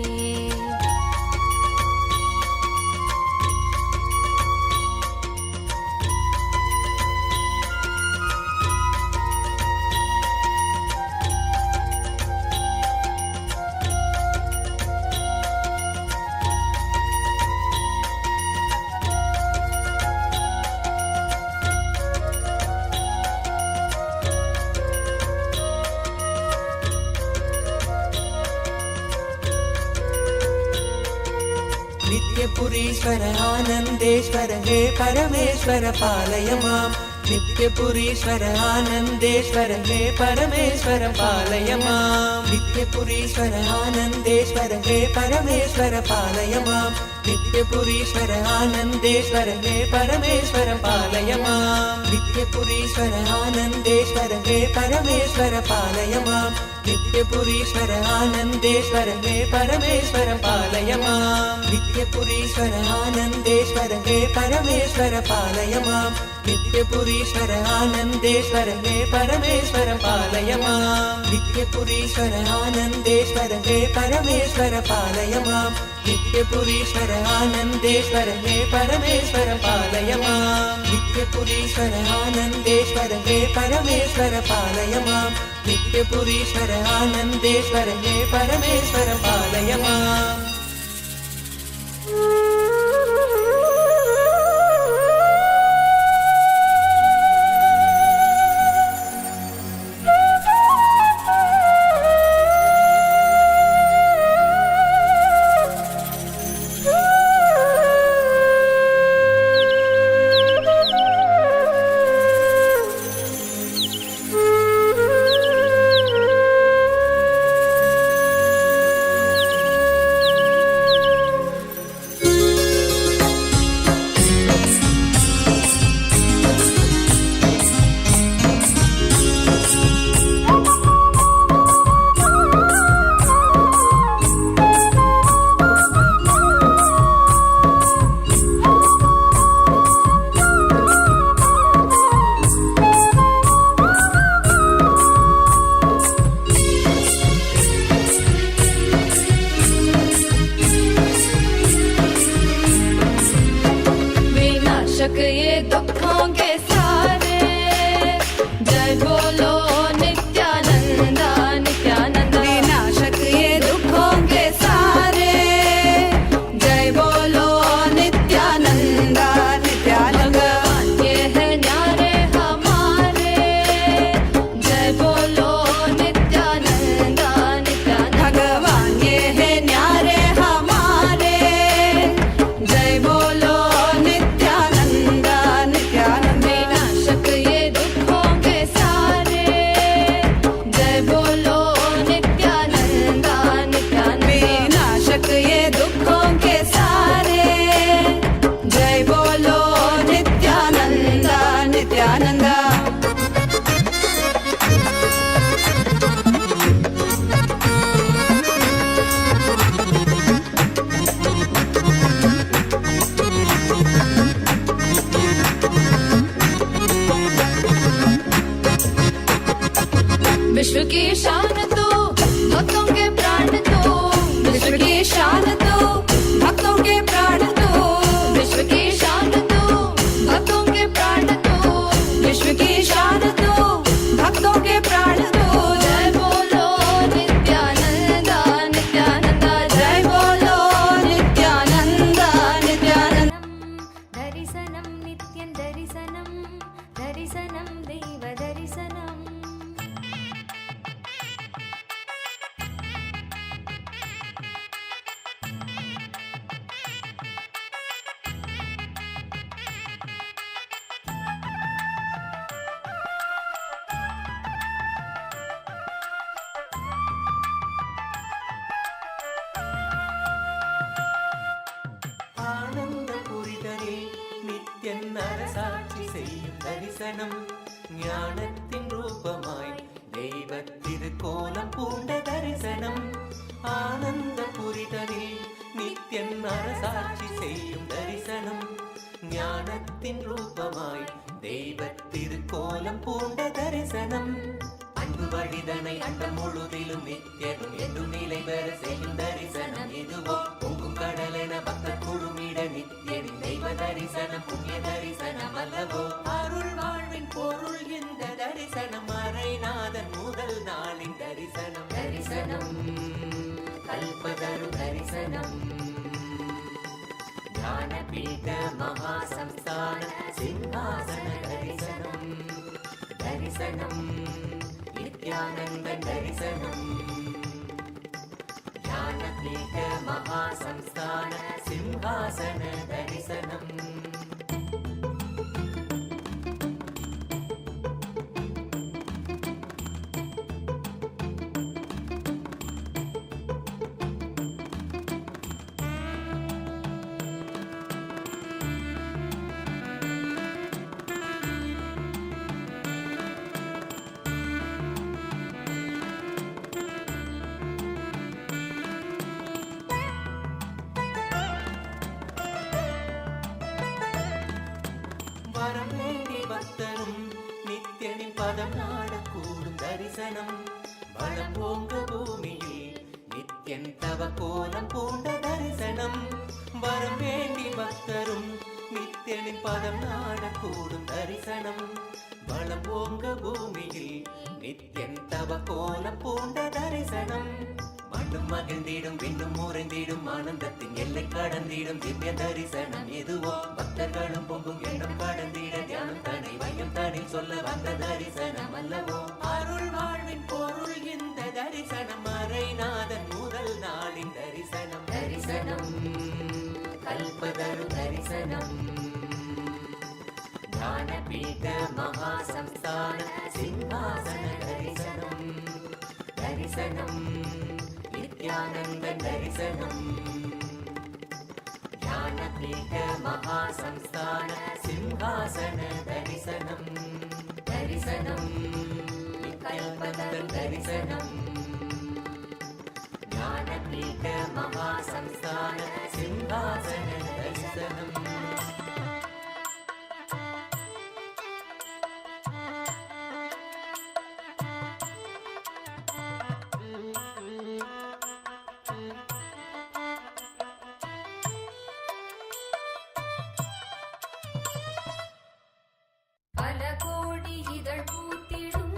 नित्यपुरीश्वर आनन्देश्वर हे परमेश्वर पालय माम् नित्यपुरीश्वर आनन्देश्वर हे परमेश्वर पालय माम् नित्यपुरीश्वर आनन्देश्वर हे परमेश्वर पालय माम् नित्यपुरीश्वर आनन्देश्वर हे परमेश्वर पालय माम् नित्यपुरीश्वर आनन्देश्वर हे परमेश्वर पालय माम् नित्यपुरीश्वर आनन्देश्वर हे परमेश्वर पालय माम् नित्यपुरीश्वर आनन्देश्वर हे परमेश्वर पालय माम् नित्यपुरीश्वर आनन्देश्वर हे परमेश्वर पालय माम् नित्यपुरीश्वर आनन्देश्वर हे परमेश्वर पालय माम् नित्यपुरीश्वर आनन्देश्वर हे परमेश्वर पालय माम् नित्यपुरीश्वर आनन्देश्वर हे परमेश्वर पालय माम् नित्यपुरीश्वर आनन्देश्वर हे परमेश्वर पालय माम् विश्व की शान तो भक्तों के प्राण तो विश्व की शान तो भक्तों के प्राण तो विश्व की शान तो भक्तों के प्राण तो विश्व की शान तो भक्तों के प्राण तो जय बोलो नित्यानंदा नित्यानंदा जय बोलो नित्यानंदा नित्यानंदा दर्शनम नित्यं दर्शनम दर्शनम देव दर्शनम ஆனந்தபுரிதனே நித்யன் அரசாட்சி செய்யும் தரிசனம் ஞானத்தின் ரூபமாய் தெய்வ திருக்கோலம் பூண்ட தரிசனம் ஆனந்தபுரிதனே நித்யன் அரசாட்சி செய்யும் தரிசனம் ஞானத்தின் ரூபமாய் தெய்வத் திருக்கோலம் பூண்ட தரிசனம். அன்பு வழிதனை அண்டம் முழுதிலும் நித்தியனும் என்றும் நிலை பெற செய்யும் தரிசனம் இதுவோ. பொங்கும் கடலென பக்தர் குழுமிட நித்தியனின் தெய்வ தரிசனம் புண்ணிய தரிசனம் அல்லவோ. அருள் வாழ்வின் பொருள் இந்த தரிசனம், அரைநாதன் முதல் நாளின் தரிசனம். தரிசனம் கல்பதரு தரிசனம். ஞானபீட மகா சம்ஸ்தான சிம்ஹாசன தரிசனம். தரிசனம் நித்யானந்த தரிசனம். ஞானபீட மகா சம்ஸ்தான சிம்ஹாசன தரிசனம். வரம் வேண்டி பக்தரும் நித்தியனின் பதம் நாடக்கூடும் தரிசனம். வளம் போங்க பூமியில் நித்தியன் தவ கோலம் பூண்ட தரிசனம். வரம் வேண்டி பக்தரும் நித்தியனின் பதம் நாடக்கூடும் தரிசனம். வளம் போங்க பூமியில் நித்தியன் தவ கோலம் பூண்ட தரிசனம். மண்ணும் மகிழ்ந்திடும் விண்ணும் உறைந்திடும் ஆனந்தத்தின் எல்லை கடந்திடும் திவ்ய தரிசனம் எதுவோ. பக்தர்களும் பொங்கும் எண்ணம் கடந்திட தியானம் தனை வையம் தனில் சொல்ல வந்த தரிசனம் அல்லவோ. அருள் வாழ்வின் பொருள் இந்த தரிசனம், அரைநாதன் முதல் நாளின் தரிசனம். தரிசனம் கல்பதரு தரிசனம். ஞானபீட மகா சம்ஸ்தான சிம்ஹாசன தரிசனம். தரிசனம் நித்யானந்த தரிசனம். ஞானபீட மகா சம்ஸ்தான சிம்ஹாசன தரிசனம். தரிசனம் கல்பதரு தரிசனம். ஞானபீட மகா சம்ஸ்தான சிம்ஹாசன தரிசனம். பல கோடி இதழ் பூத்திடும்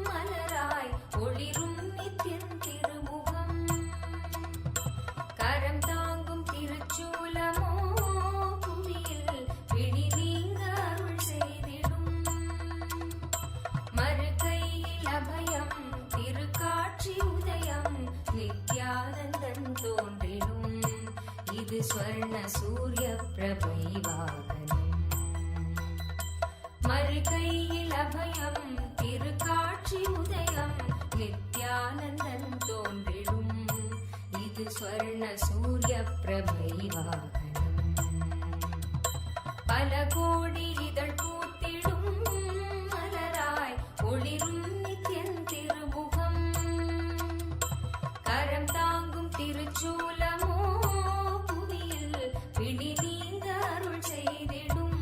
மலராய் ஒளிரும் நித்தியன் திருமுகம். கரம் தாங்கும் திருச்சூலமோ புவியில் பிடி நீங்க அருள் செய்திடும். மறு கையில் அபயம் திருக்காட்சி உதயம் நித்யானந்தன் தோன்றிடும். இது ஸ்வர்ண சூரிய பிரபை வாகனம். மறு கையில் அபயம் திருக்காட்சி உதயம் நித்யானந்தன் தோன்றிடும். இது ஸ்வர்ண சூரிய பிரபை வாகனம். பல கோடி இதழ் பூத்திடும் மலராய் ஒளிரும் நித்தியன் திருமுகம். கரம் தாங்கும் திருச்சூலமோ புவியில் பிடி நீங்க அருள் செய்திடும்.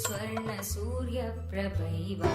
स्वर्ण सूर्य प्रभैवा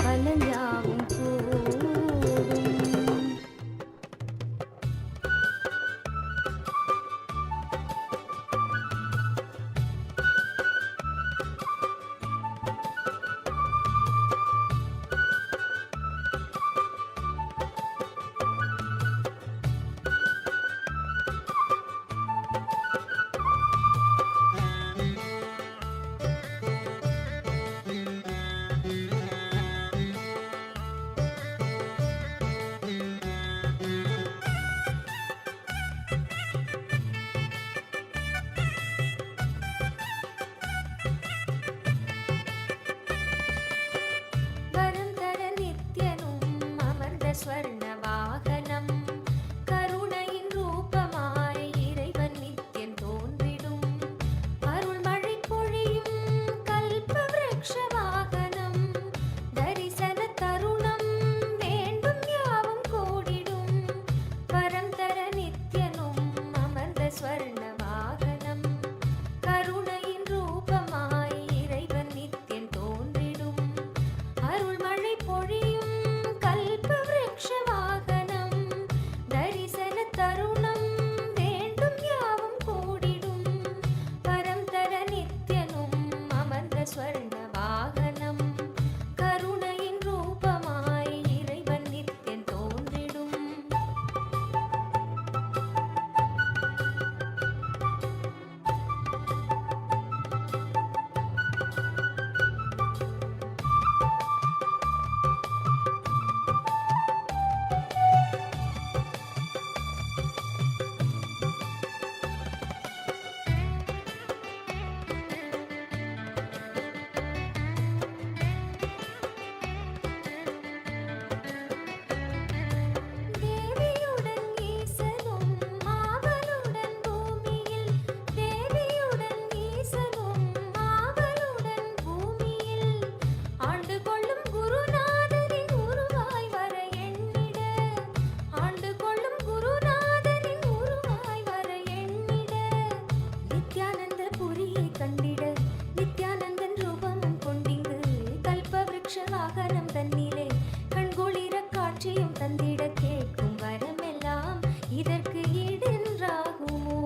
பலஞாவும் கூடும். வரம் தர நித்யனும் அமர்ந்த ஸ்வர்ண வாகனம், கருணையின் ரூபமாய் இறைவன் நித்யன் தோன்றிடும். அருள்மழை பொழியும் கல்ப விருக்ஷ வாகனம், தரிசன தருணம் வேண்டும் யாவும் கூடிடும். வரம் தர நித்யனும் அமர்ந்த ஸ்வர்ண வாகனம், கருணையின் ரூபமாய் இறைவன் நித்யன் தோன்றிடும். அருள்மழை பொழியும் கல்ப விருக்ஷ வாகனம், தரிசன தருணம் வேண்டும் யாவும் கூடிடும். வரம் தர நித்யனும் அமர்ந்த ஸ்வர்ண வாகனம், கருணையின் ரூபமாய் இறைவன் நித்யன் தோன்றிடும். தேவியுடன் ஈசனும் ஆவலுடன் பூமியில், தேவியுடன் ஈசனும் ஆவலுடன் பூமியில், ஆண்டு கொள்ளும் குருநாதரின் உருவாய் வர எண்ணிட, ஆண்டு கொள்ளும் குருநாதரின் உருவாய் வர எண்ணிட. நித்யானந்த புரியை கண்டிட, நித்யானந்தன் ரூபமும் கொண்டிங்கு கல்ப விருக்ஷ வாகனம் தன்னிலே கண்குளிர காட்சியும் தந்திட. கேட்கும் வரமெல்லாம் இதற்கு ஈடென்றாகுமோ,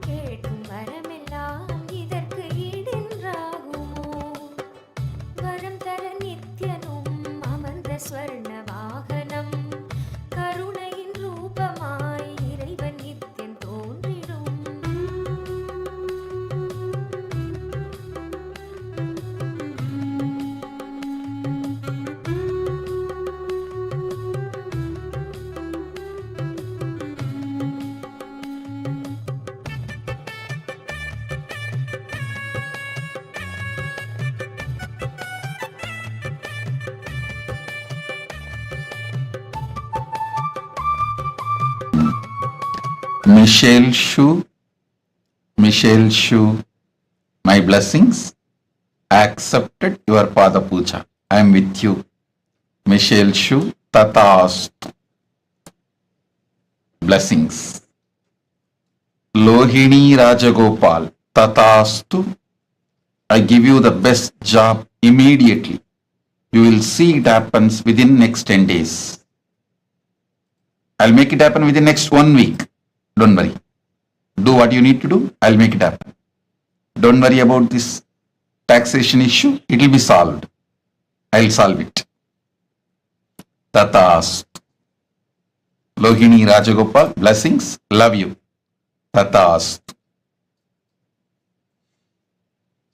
கேட்கும் வரமெல்லாம் இதற்கு ஈடென்றாகுமோ. வரம் தர நித்யனும் அமர்ந்த ஸ்வர்ண வாகனம், கருணையின் ரூபமாய் இறைவன் Nithyan தோன்றிடும். Michelle Shu, my blessings. I accepted your Pada Puja. I am with you. Michelle Shu, Tatastu. Blessings. Lohini Rajagopal, Tatastu. I give you the best job immediately. You will see it happens within next 10 days. I'll make it happen within next 1 week. Don't worry. Do what you need to do. I'll make it happen. Don't worry about this taxation issue. It will be solved. I'll solve it. Tatastu. Lohini Rajagopal, blessings. Love you. Tatastu.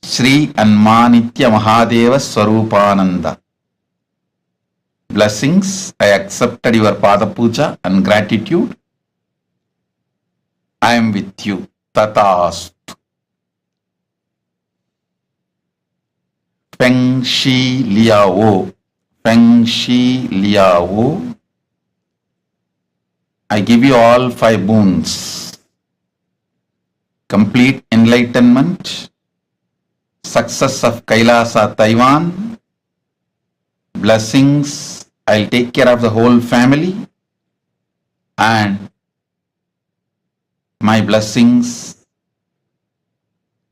Sri Anmanitya Mahadeva Swarupananda. Blessings. I accepted your Pada Puja and gratitude. I am with you. Tatastu. Feng Shi Liao. Feng Shi Liao. I give you all 5 boons. Complete enlightenment, success of Kailasa Taiwan, blessings, I'll take care of the whole family, and my blessings,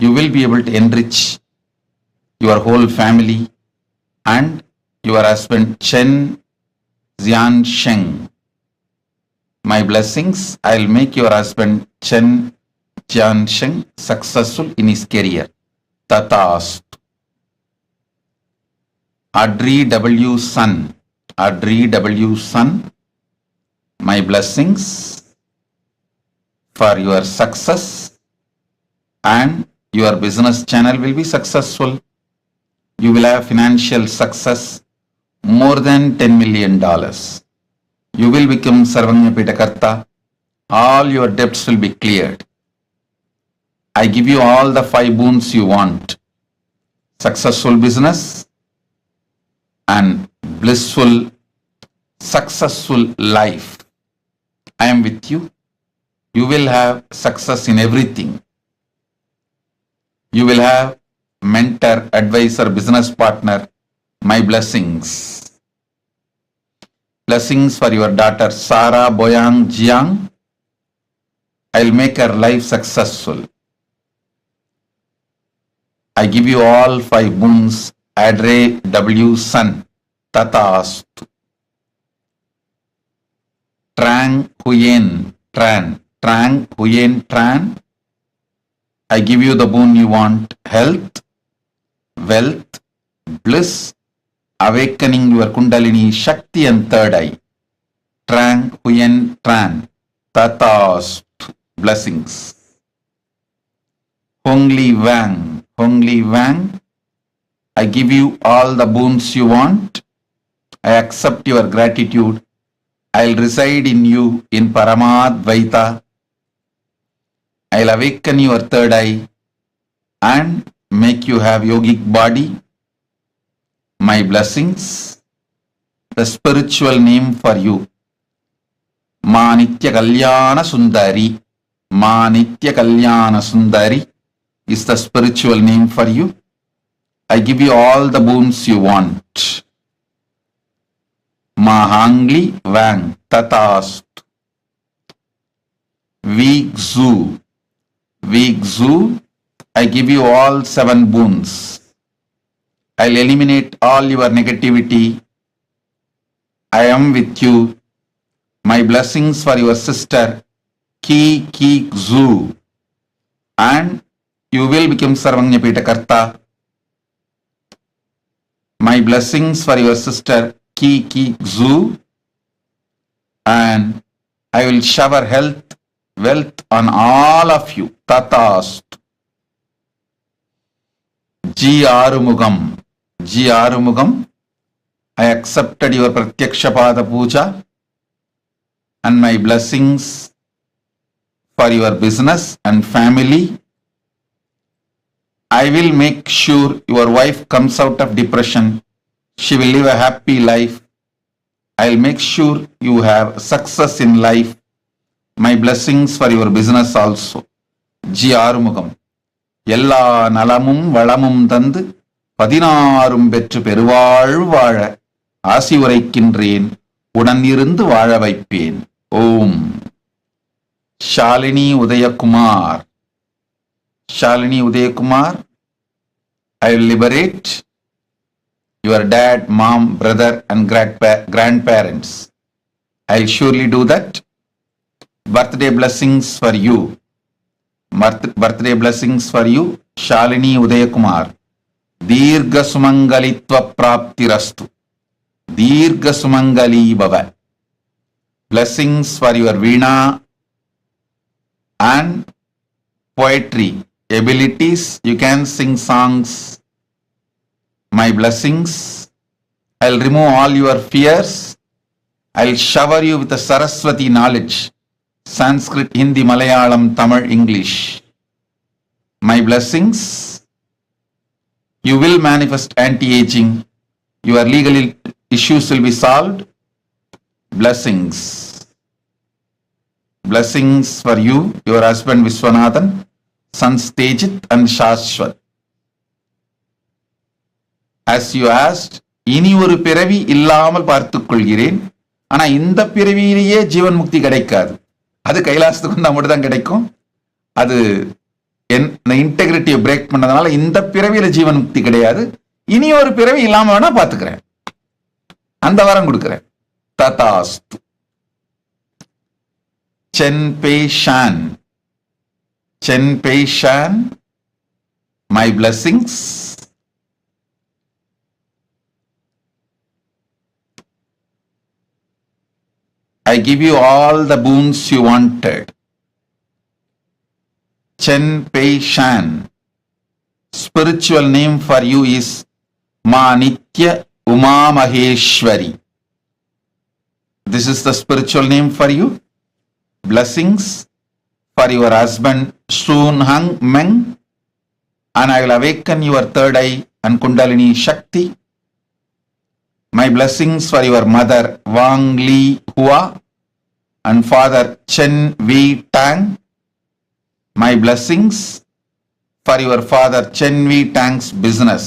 you will be able to enrich your whole family and your husband Chen Xian Sheng. My blessings, I'll make your husband Chen Xian Sheng successful in his career. Tatast. Adri W. Sun. Adri W. Sun. My blessings for your success, and your business channel will be successful. You will have financial success more than $10 million. You will become Sarvanya Pitakarta. All your debts will be cleared. I give you all the 5 boons you want. Successful business and blissful, successful life. I am with you. You will have success in everything. You will have mentor, advisor, business partner. My blessings. Blessings for your daughter Sarah Boyang Jiang. I'll make her life successful. I give you all 5 boons. Adre W. Sun. Tatastu. Trang Huyen Tran. Trang Huyen Tran. I give you the boon you want. Health, wealth, bliss, awakening your Kundalini, Shakti and third eye. Trang Huyen Tran. Tatast. Blessings. Hongli Wang. Hongli Wang. I give you all the boons you want. I accept your gratitude. I'll reside in you in Paramadvaita. I'll awaken your third eye and make you have yogic body. My blessings. The spiritual name for you. Ma Nitya Kalyana Sundari. Ma Nitya Kalyana Sundari is the spiritual name for you. I give you all the boons you want. Mahangli Wang Tatast. Weak Zoo. Weak Zoo. I give you all 7 boons. I'll eliminate all your negativity. I am with you. My blessings for your sister Ki Ki Zoo. And you will become Sarvanya Pitakarta. My blessings for your sister Ki Ki Zoo. And I will shower health, wealth on all of you. Tatast. G. Arumugam. G. Arumugam. I accepted your Pratyakshapada Puja and my blessings for your business and family. I will make sure your wife comes out of depression. She will live a happy life. I'll make sure you have success in life. My blessings for your business also. G. Arumugam. Yella nalamum valamum tandu பதினாறும் பெற்று பெருவாழ் வாழ ஆசி உரைக்கின்றேன் உடனிருந்து வாழ வைப்பேன். ஓம். Shalini Udayakumar. Shalini Udayakumar, I will liberate your dad, mom, brother and grandparents. I'll surely do that. Birthday blessings for you. Birthday blessings for you, Shalini Udayakumar. Dirgha Sumangalitva Praptirastu. Dirgha Sumangali Bhava. Blessings for your Veena and poetry abilities. You can sing songs. My blessings. I'll remove all your fears. I'll shower you with the Saraswati knowledge. Sanskrit, Hindi, Malayalam, Tamil, English. My blessings. You will manifest anti-aging. Your legal issues will be solved. Blessings. Blessings for you, your husband Viswanathan, sons Tejit and Shashwat. As you asked, இனி ஒரு பிறவி இல்லாமல் பார்த்துக் கொள்கிறேன். ஆனா இந்த பிறவியிலேயே ஜீவன் முக்தி கிடைக்காது. அது கைலாசத்துக்கு வந்தா மட்டும் தான் கிடைக்கும். அது இன்டெகிரிட்டியை பிரேக் பண்ணதுனால இந்த பிறவியில ஜீவன் முக்தி கிடையாது. இனி ஒரு பிறவி இல்லாம வேணா பாத்துக்கிறேன். அந்த வரம் கொடுக்கிறேன். ததாஸ்து. சென் பே ஷான், சென் பே ஷான், my blessings. I give you all the boons you wanted. Chen Pei Shan. Spiritual name for you is Ma Nitya Uma Maheshwari. This is the spiritual name for you. Blessings for your husband Soon Hang Meng, and I will awaken your third eye and Kundalini Shakti. My blessings for your mother Wang Li Hua and father Chen Wei Tang. My blessings for your father Chen Wei Tang's business.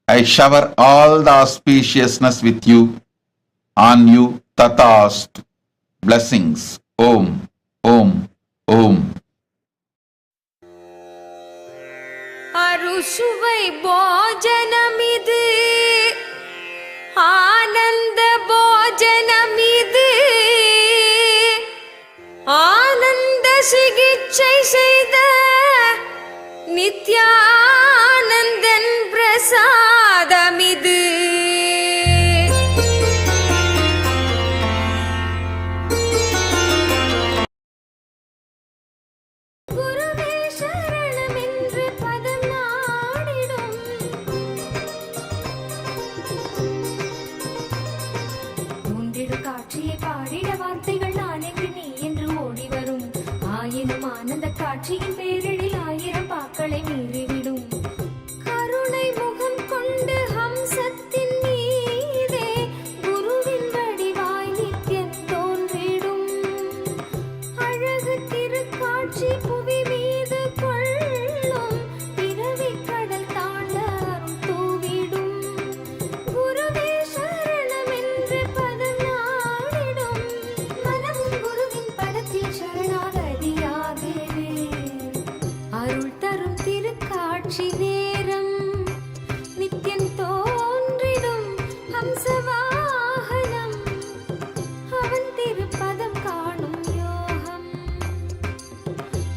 I shower all the auspiciousness with you, on you, Tatast. Blessings. Om, Om, Om. அறுசுவை போஜனமிது, ஆனந்த போஜனமிது, ஆனந்த சிகிச்சை செய்த நித்யானந்தன் பிரசாதமிது. காட்சியின் பேரில் ஆயிரம் பாக்களை மீறிவிடும் கருணை முகம் கொண்டு ஹம்சத்தின் மீதே குருவின் வடிவாய் நித்யம் தோன்றிடும் அழகு திருக்காட்சி புவி மீது கொள்ளும் பிறவி கடல் தாண்ட அருள் தூவிடும் குருவே சரணம் என்று பதம் நாடிடும் மனமும் குருவின் பதத்தில் சரணாகதியா அருள் தரும் திருக்காட்சி நேரம் நித்யன் தோன்றிடும் ஹம்சவாகனம் அவன் திருப்பதம் காணும் யோகம்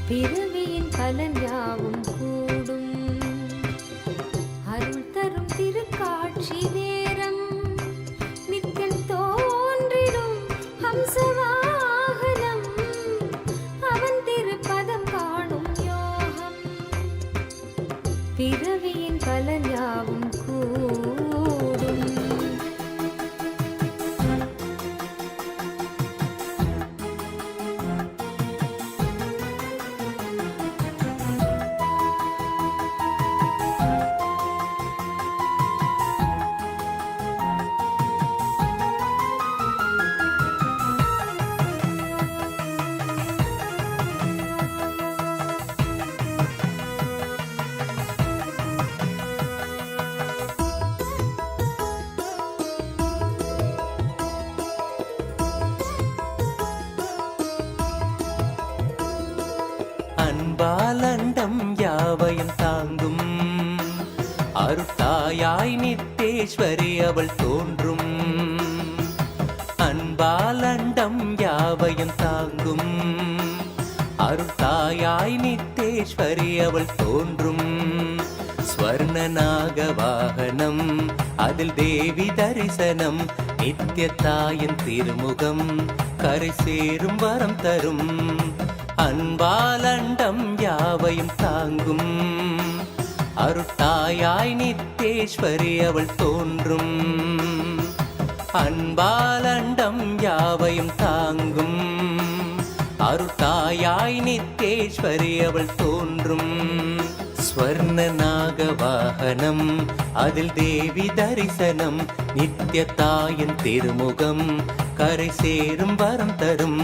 பிறவியின் பலன் யாவும் கூடும் அருள் தரும் திருக்காட்சி நேரம் நித்யன் தோன்றிடும் ஹம்சவாகனம் அவன் திருப்பதம் காணும் பிறவியின் பலன் யாவும் கூடும். அன்பாலண்டம் யாவையும் தாங்கும் அருத்தாயாய் நித்தேஸ்வரி அவள் தோன்றும். அன்பாலண்டம் யாவையும் தாங்கும் அருத்தாயாய் நித்தேஸ்வரி அவள் தோன்றும். ஸ்வர்ணநாக வாகனம் அதில் தேவி தரிசனம் நித்யத்தாயின் திருமுகம் கரை சேரும் வரம் தரும். அன்பாலண்டம் யாவையும் தாங்கும் அருட்டாயாய் நித்தேஸ்வரி அவள் தோன்றும். அன்பாலண்டம் யாவையும் தாங்கும் அருட்டாயாய் நித்தேஸ்வரி அவள் தோன்றும். ஸ்வர்ணநாக வாகனம் அதில் தேவி தரிசனம் நித்யத்தாயின் திருமுகம் கரை சேரும் வரம் தரும்.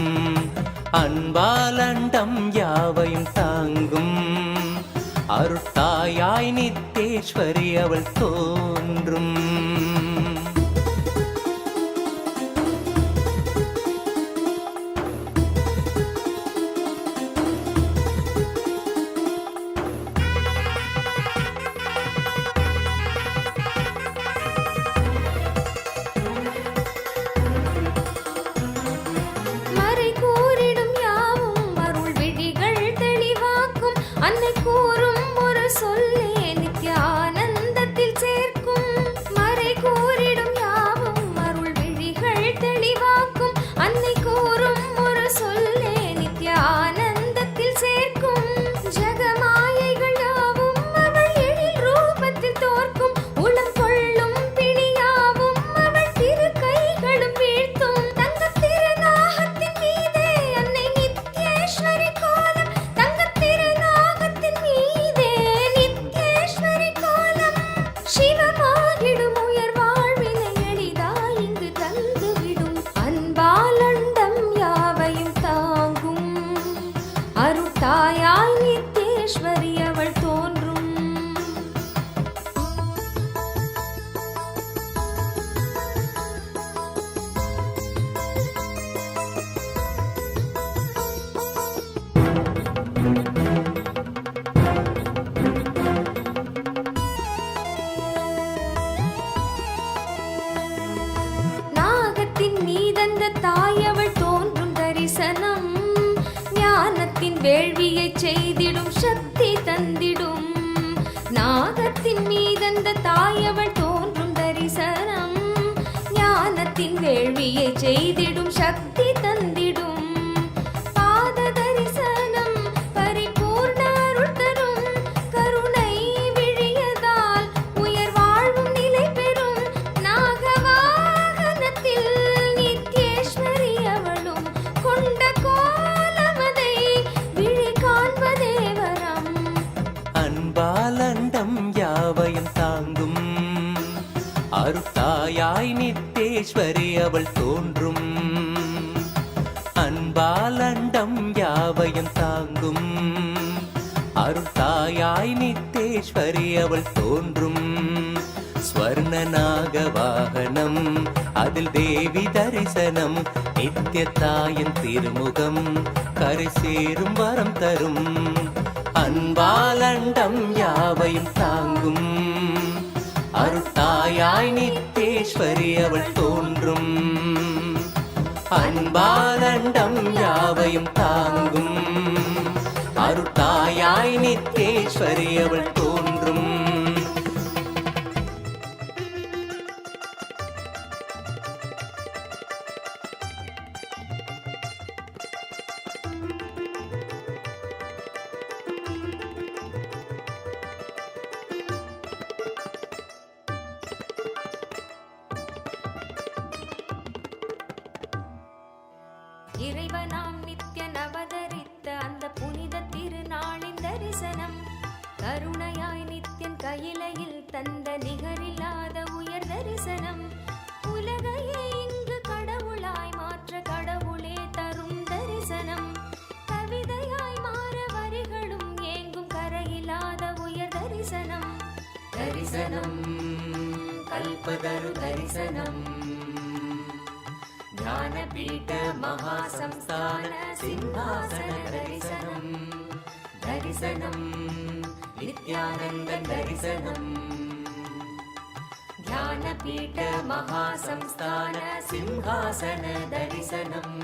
அன்பாலண்டம் யாவையும் தாங்கும் அருட்டாயாய் நித்தேஸ்வரி அவள் தோன்றும். வேள்வியை செய்திடும் சக்தி தந்திடும் நாகத்தின் மீதந்த தாயவள் தோன்றும் தரிசனம் ஞானத்தின் வேள்வியை செய்திடும் சக்தி தந்திடும் பாத தரிசனம் பரிபூர்ண அருள் தரும் கருணை விழியதால் உயர் வாழ்வும் நிலை பெறும் நாகவாகனத்தில் நித்யேஸ்வரி அவளும் கொண்ட கோலமதை விழி காண்பதே வரம் அன்பாலண்டம் யாவையும் தாங்கும் அருத்தாயாய் நித்தேஸ்வரி அவள் தோன்றும் அன்பாலண்டம் யாவையும் தாங்கும் அருத்தாயாய் நித்தேஸ்வரி அவள் தோன்றும் ஸ்வர்ணநாக வாகனம் அதில் தேவி தரிசனம் நித்தியத்தாயின் திருமுகம் கரை சேரும் வரம் தரும் அன்பாலண்டம் யாவையும் தாங்கும் அருத்தாயாய் நித்தேஸ்வரி அவள் தோன்றும் அன்பாலண்டம் யாவையும் தாங்கும் அருத்தாயாய் நித்தேஸ்வரி அவள் தோன்றும் இறைவனாம் நித்யன் அவதரித்த அந்த புனித திருநாளின் தரிசனம் கருணையாய் நித்யன் கையிலையில் தந்த நிகரில்லாத உயர் தரிசனம் உலகையே இங்கு கடவுளாய் மாற்ற கடவுளே தரும் தரிசனம் கவிதையாய் மாற வரிகளும் ஏங்கும் கரையில்லாத உயர் தரிசனம் தரிசனம் கல்பதரு தரிசனம் ஞானபீட மகாசம்ஸ்தான சிம்ஹாசன தரிசனம் தரிசனம் நித்யானந்தன் தரிசனம் ஞானபீட மகாசம்ஸ்தான சிம்ஹாசன தரிசனம்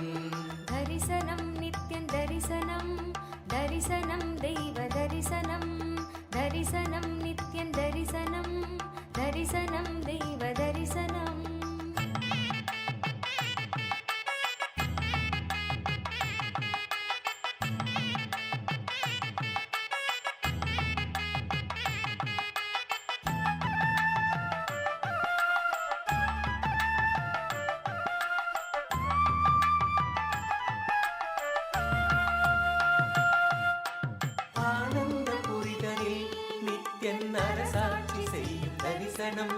தரிசனம் நித்யன் தரிசனம் தரிசனம் தெய்வ தரிசனம் தரிசனம் நித்யன் தரிசனம் தரிசனம் தெய்வ தரிசனம் அரசாட்சி செய்யும் தரிசனம்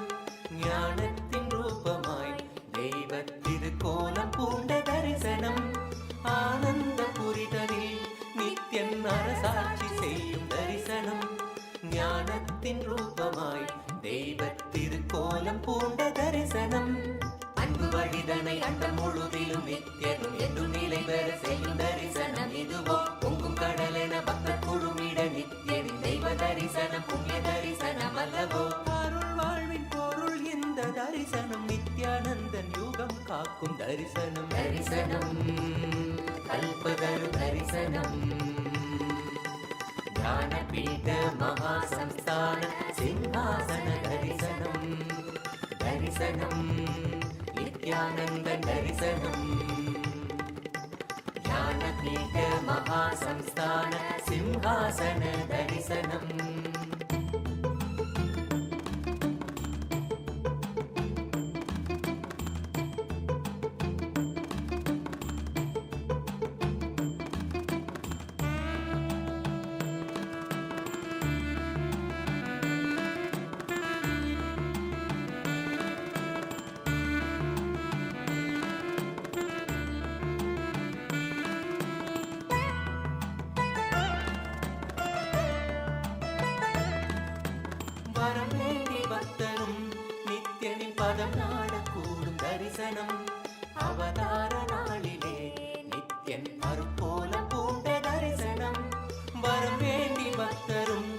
ஞானத்தின் ரூபமாய் தெய்வ திருக்கோலம் பூண்ட தரிசனம் ஆனந்த புரிதலில் நித்யன் அரசாட்சி செய்யும் தரிசனம் ஞானத்தின் ரூபமாய் தெய்வ திருக்கோலம் பூண்ட தரிசனம் அன்பு வழிதனை அண்டம் முழுதிலும் நித்யனும் என்றும் நிலை பெற செய்யும் தரிசனம் இதுவோ பொங்கும் கடலென பக்தர் குழுமிட நித்யனின் தெய்வ தரிசனம் புண்ணிய தரிசனம் அல்லவோ அருள் வாழ்வின் பொருள் இந்த தரிசனம் நித்யானந்தன் யுகம் காக்கும் தரிசனம் தரிசனம் கல்பதரு தரிசனம் ஞானபீட மகாசம்ஸ்தான சிம்ஹாசன தரிசனம் தரிசனம் நித்யானந்தன் தரிசனம் ஞானபீட மகாசம்ஸ்தான சிம்ஹாசன தரிசனம் பதம் நாடக்கூடும் தரிசனம் அவதார நாளிலே நித்யன் அருக்கோலம் பூண்ட தரிசனம் வரம் வேண்டி பக்தரும்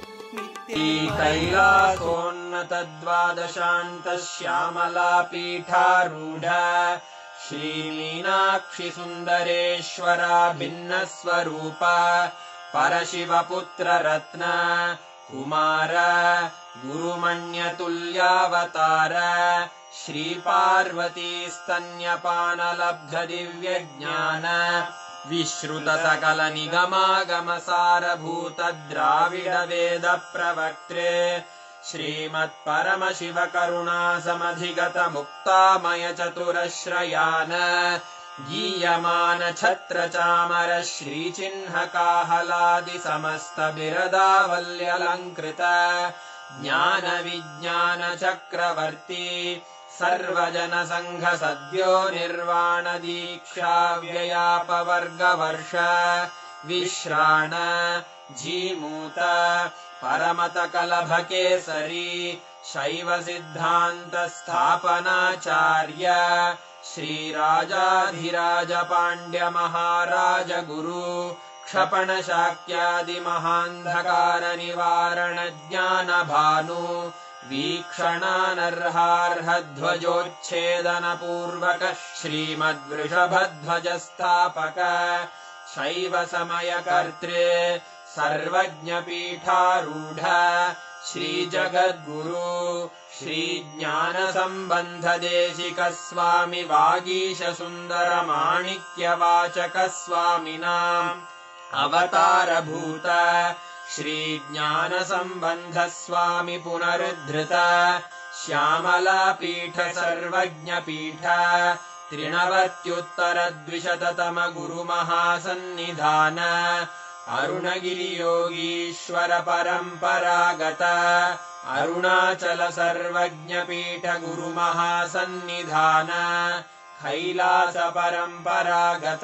कैलासोन्नतद्वादशान्त श्यामला पीठारूढ श्रीमीनाक्षि सुन्दरेश्वरा भिन्नस्वरूपा परशिवपुत्ररत्न कुमार गुरुमण्यतुल्यावतार श्रीपार्वती स्तन्यपानलब्धदिव्यज्ञान विश्रुतसकलनिगमागमसारभूत द्राविडवेदप्रवक्त्रे श्रीमत्परमशिवकरुणासमधिगतमुक्तामयचतुरश्रयान् गीयमान छत्रचामर श्रीचिह्नकाहलादिसमस्तबिरदावल्यलङ्कृत ज्ञानविज्ञानचक्रवर्ती सर्वजनसङ्घसद्यो निर्वाणदीक्षाव्ययापवर्गवर्ष विश्राण जीमूत परमतकलभकेसरी शैवसिद्धान्तस्थापनाचार्य श्रीराजाधिराजपाण्ड्यमहाराज गुरु क्षपणशाक्यादिमहान्धकारनिवारणज्ञानभानु वीक्षणानर्हार्हध्वजोच्छेदनपूर्वक श्रीमद्वृषभध्वजस्थापक शैवसमयकर्त्रे सर्वज्ञपीठारूढ श्रीजगद्गुरु श्रीज्ञानसम्बन्धदेशिकस्वामि वागीशसुन्दरमाणिक्यवाचकस्वामिनाम् अवतारभूत श्रीज्ञानसम्बन्धस्वामि पुनरुद्धृत श्यामलापीठ सर्वज्ञपीठ त्रिनवत्युत्तरद्विशततम गुरुमहासन्निधान अरुणगिरियोगीश्वर परम्परागत अरुणाचल सर्वज्ञपीठ गुरुमहासन्निधान कैलास परम्परागत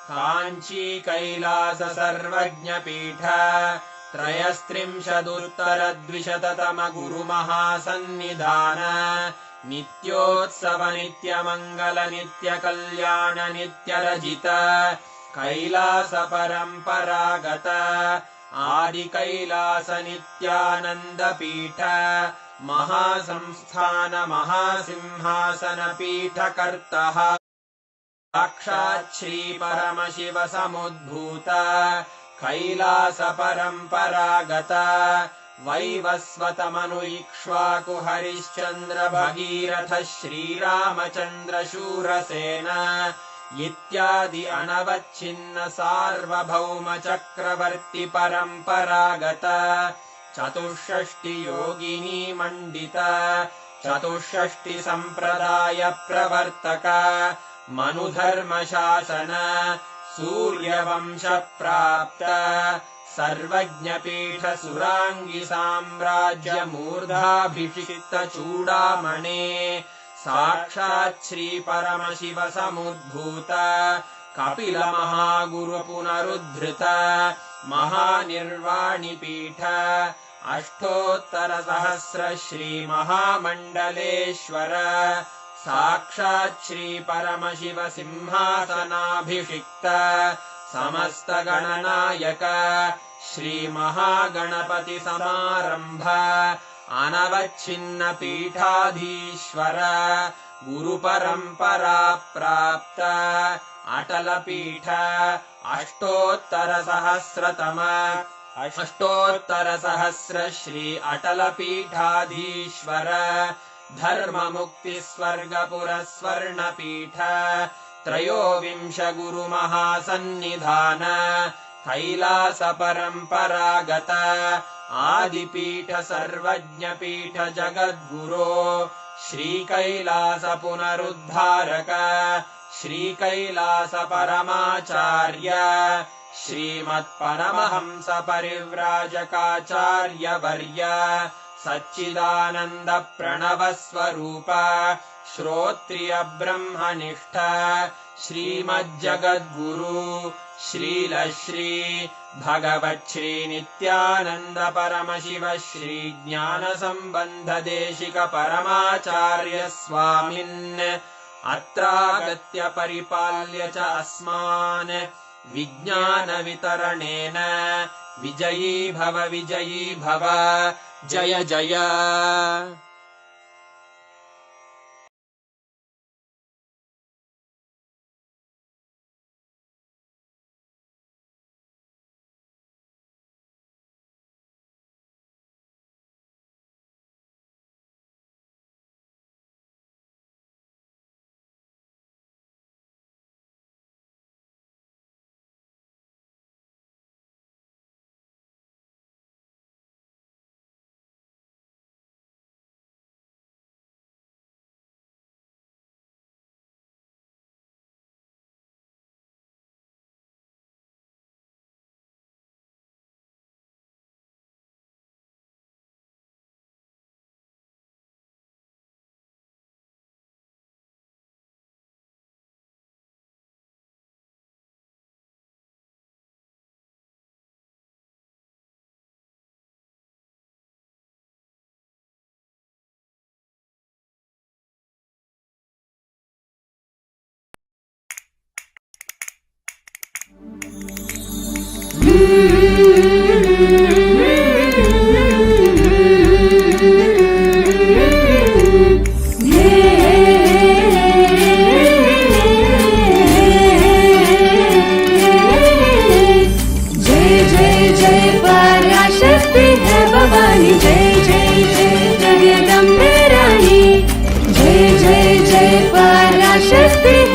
काञ्ची कैलास सर्वज्ञपीठ त्रयस्त्रिंशदुत्तरद्विशततम गुरुमहासन्निधान नित्योत्सव नित्यमङ्गल नित्यकल्याण नित्यरजित कैलास परम्परागत आदिकैलास नित्यानन्दपीठ महासंस्थान महासिंहासनपीठकर्तः साक्षात् श्री परमशिव समुद्भूत कैलास परम्परागत वैवस्वतमनु इक्ष्वाकु हरिश्चन्द्र भगीरथ श्रीरामचन्द्र शूरसेन इत्यादि अनवच्छिन्न सार्वभौम चक्रवर्ति परम्परागत चतुष्षष्टि योगिनी मण्डित चतुष्षष्टि सम्प्रदाय प्रवर्तक मनुधर्मशासन सूर्यवंश प्राप्त सर्वज्ञपीठ सुराङ्गि साम्राज्य मूर्धाभिषिक्त चूडामणे साक्षात् श्री परमशिव समुद्भूत कपिल महागुरु पुनरुद्धृत महानिर्वाणिपीठ अष्टोत्तर सहस्र श्री महामण्डलेश्वर साक्षात् श्री परमशिव सिंहासनाभिषिक्त समस्त गणनायक श्री महागणपति समारंभ अनवच्छिन्न पीठाधीश्वर गुरु परंपरा प्राप्त अटल पीठ अष्टोत्तर सहस्र श्री अटल पीठाधीश्वर धर्म मुक्ति स्वर्गपुर स्वर्ण पीठ त्रयोविंश गुरु महासन्निधान कैलास परम्परागत आदिपीठ सर्वज्ञपीठ जगद्गुरो श्री कैलास पुनरुद्धारक श्री कैलास परमाचार्य श्रीमत्परमहंस परिव्राजकाचार्य वर्य सच्चिदानंद प्रणव स्वरूप श्रोत्रिय ब्रह्मनिष्ठ श्रीमज्जगद्गुरु श्रील श्री भगवच्छ्री नित्यानंद परमशिव श्री ज्ञान संबंध देशिक परमाचार्य स्वामिन् अत्रागत्य परिपाल्य च अस्मान् विज्ञान वितरणेन विजयी भव जय जय। जय जय जय पराशक्ति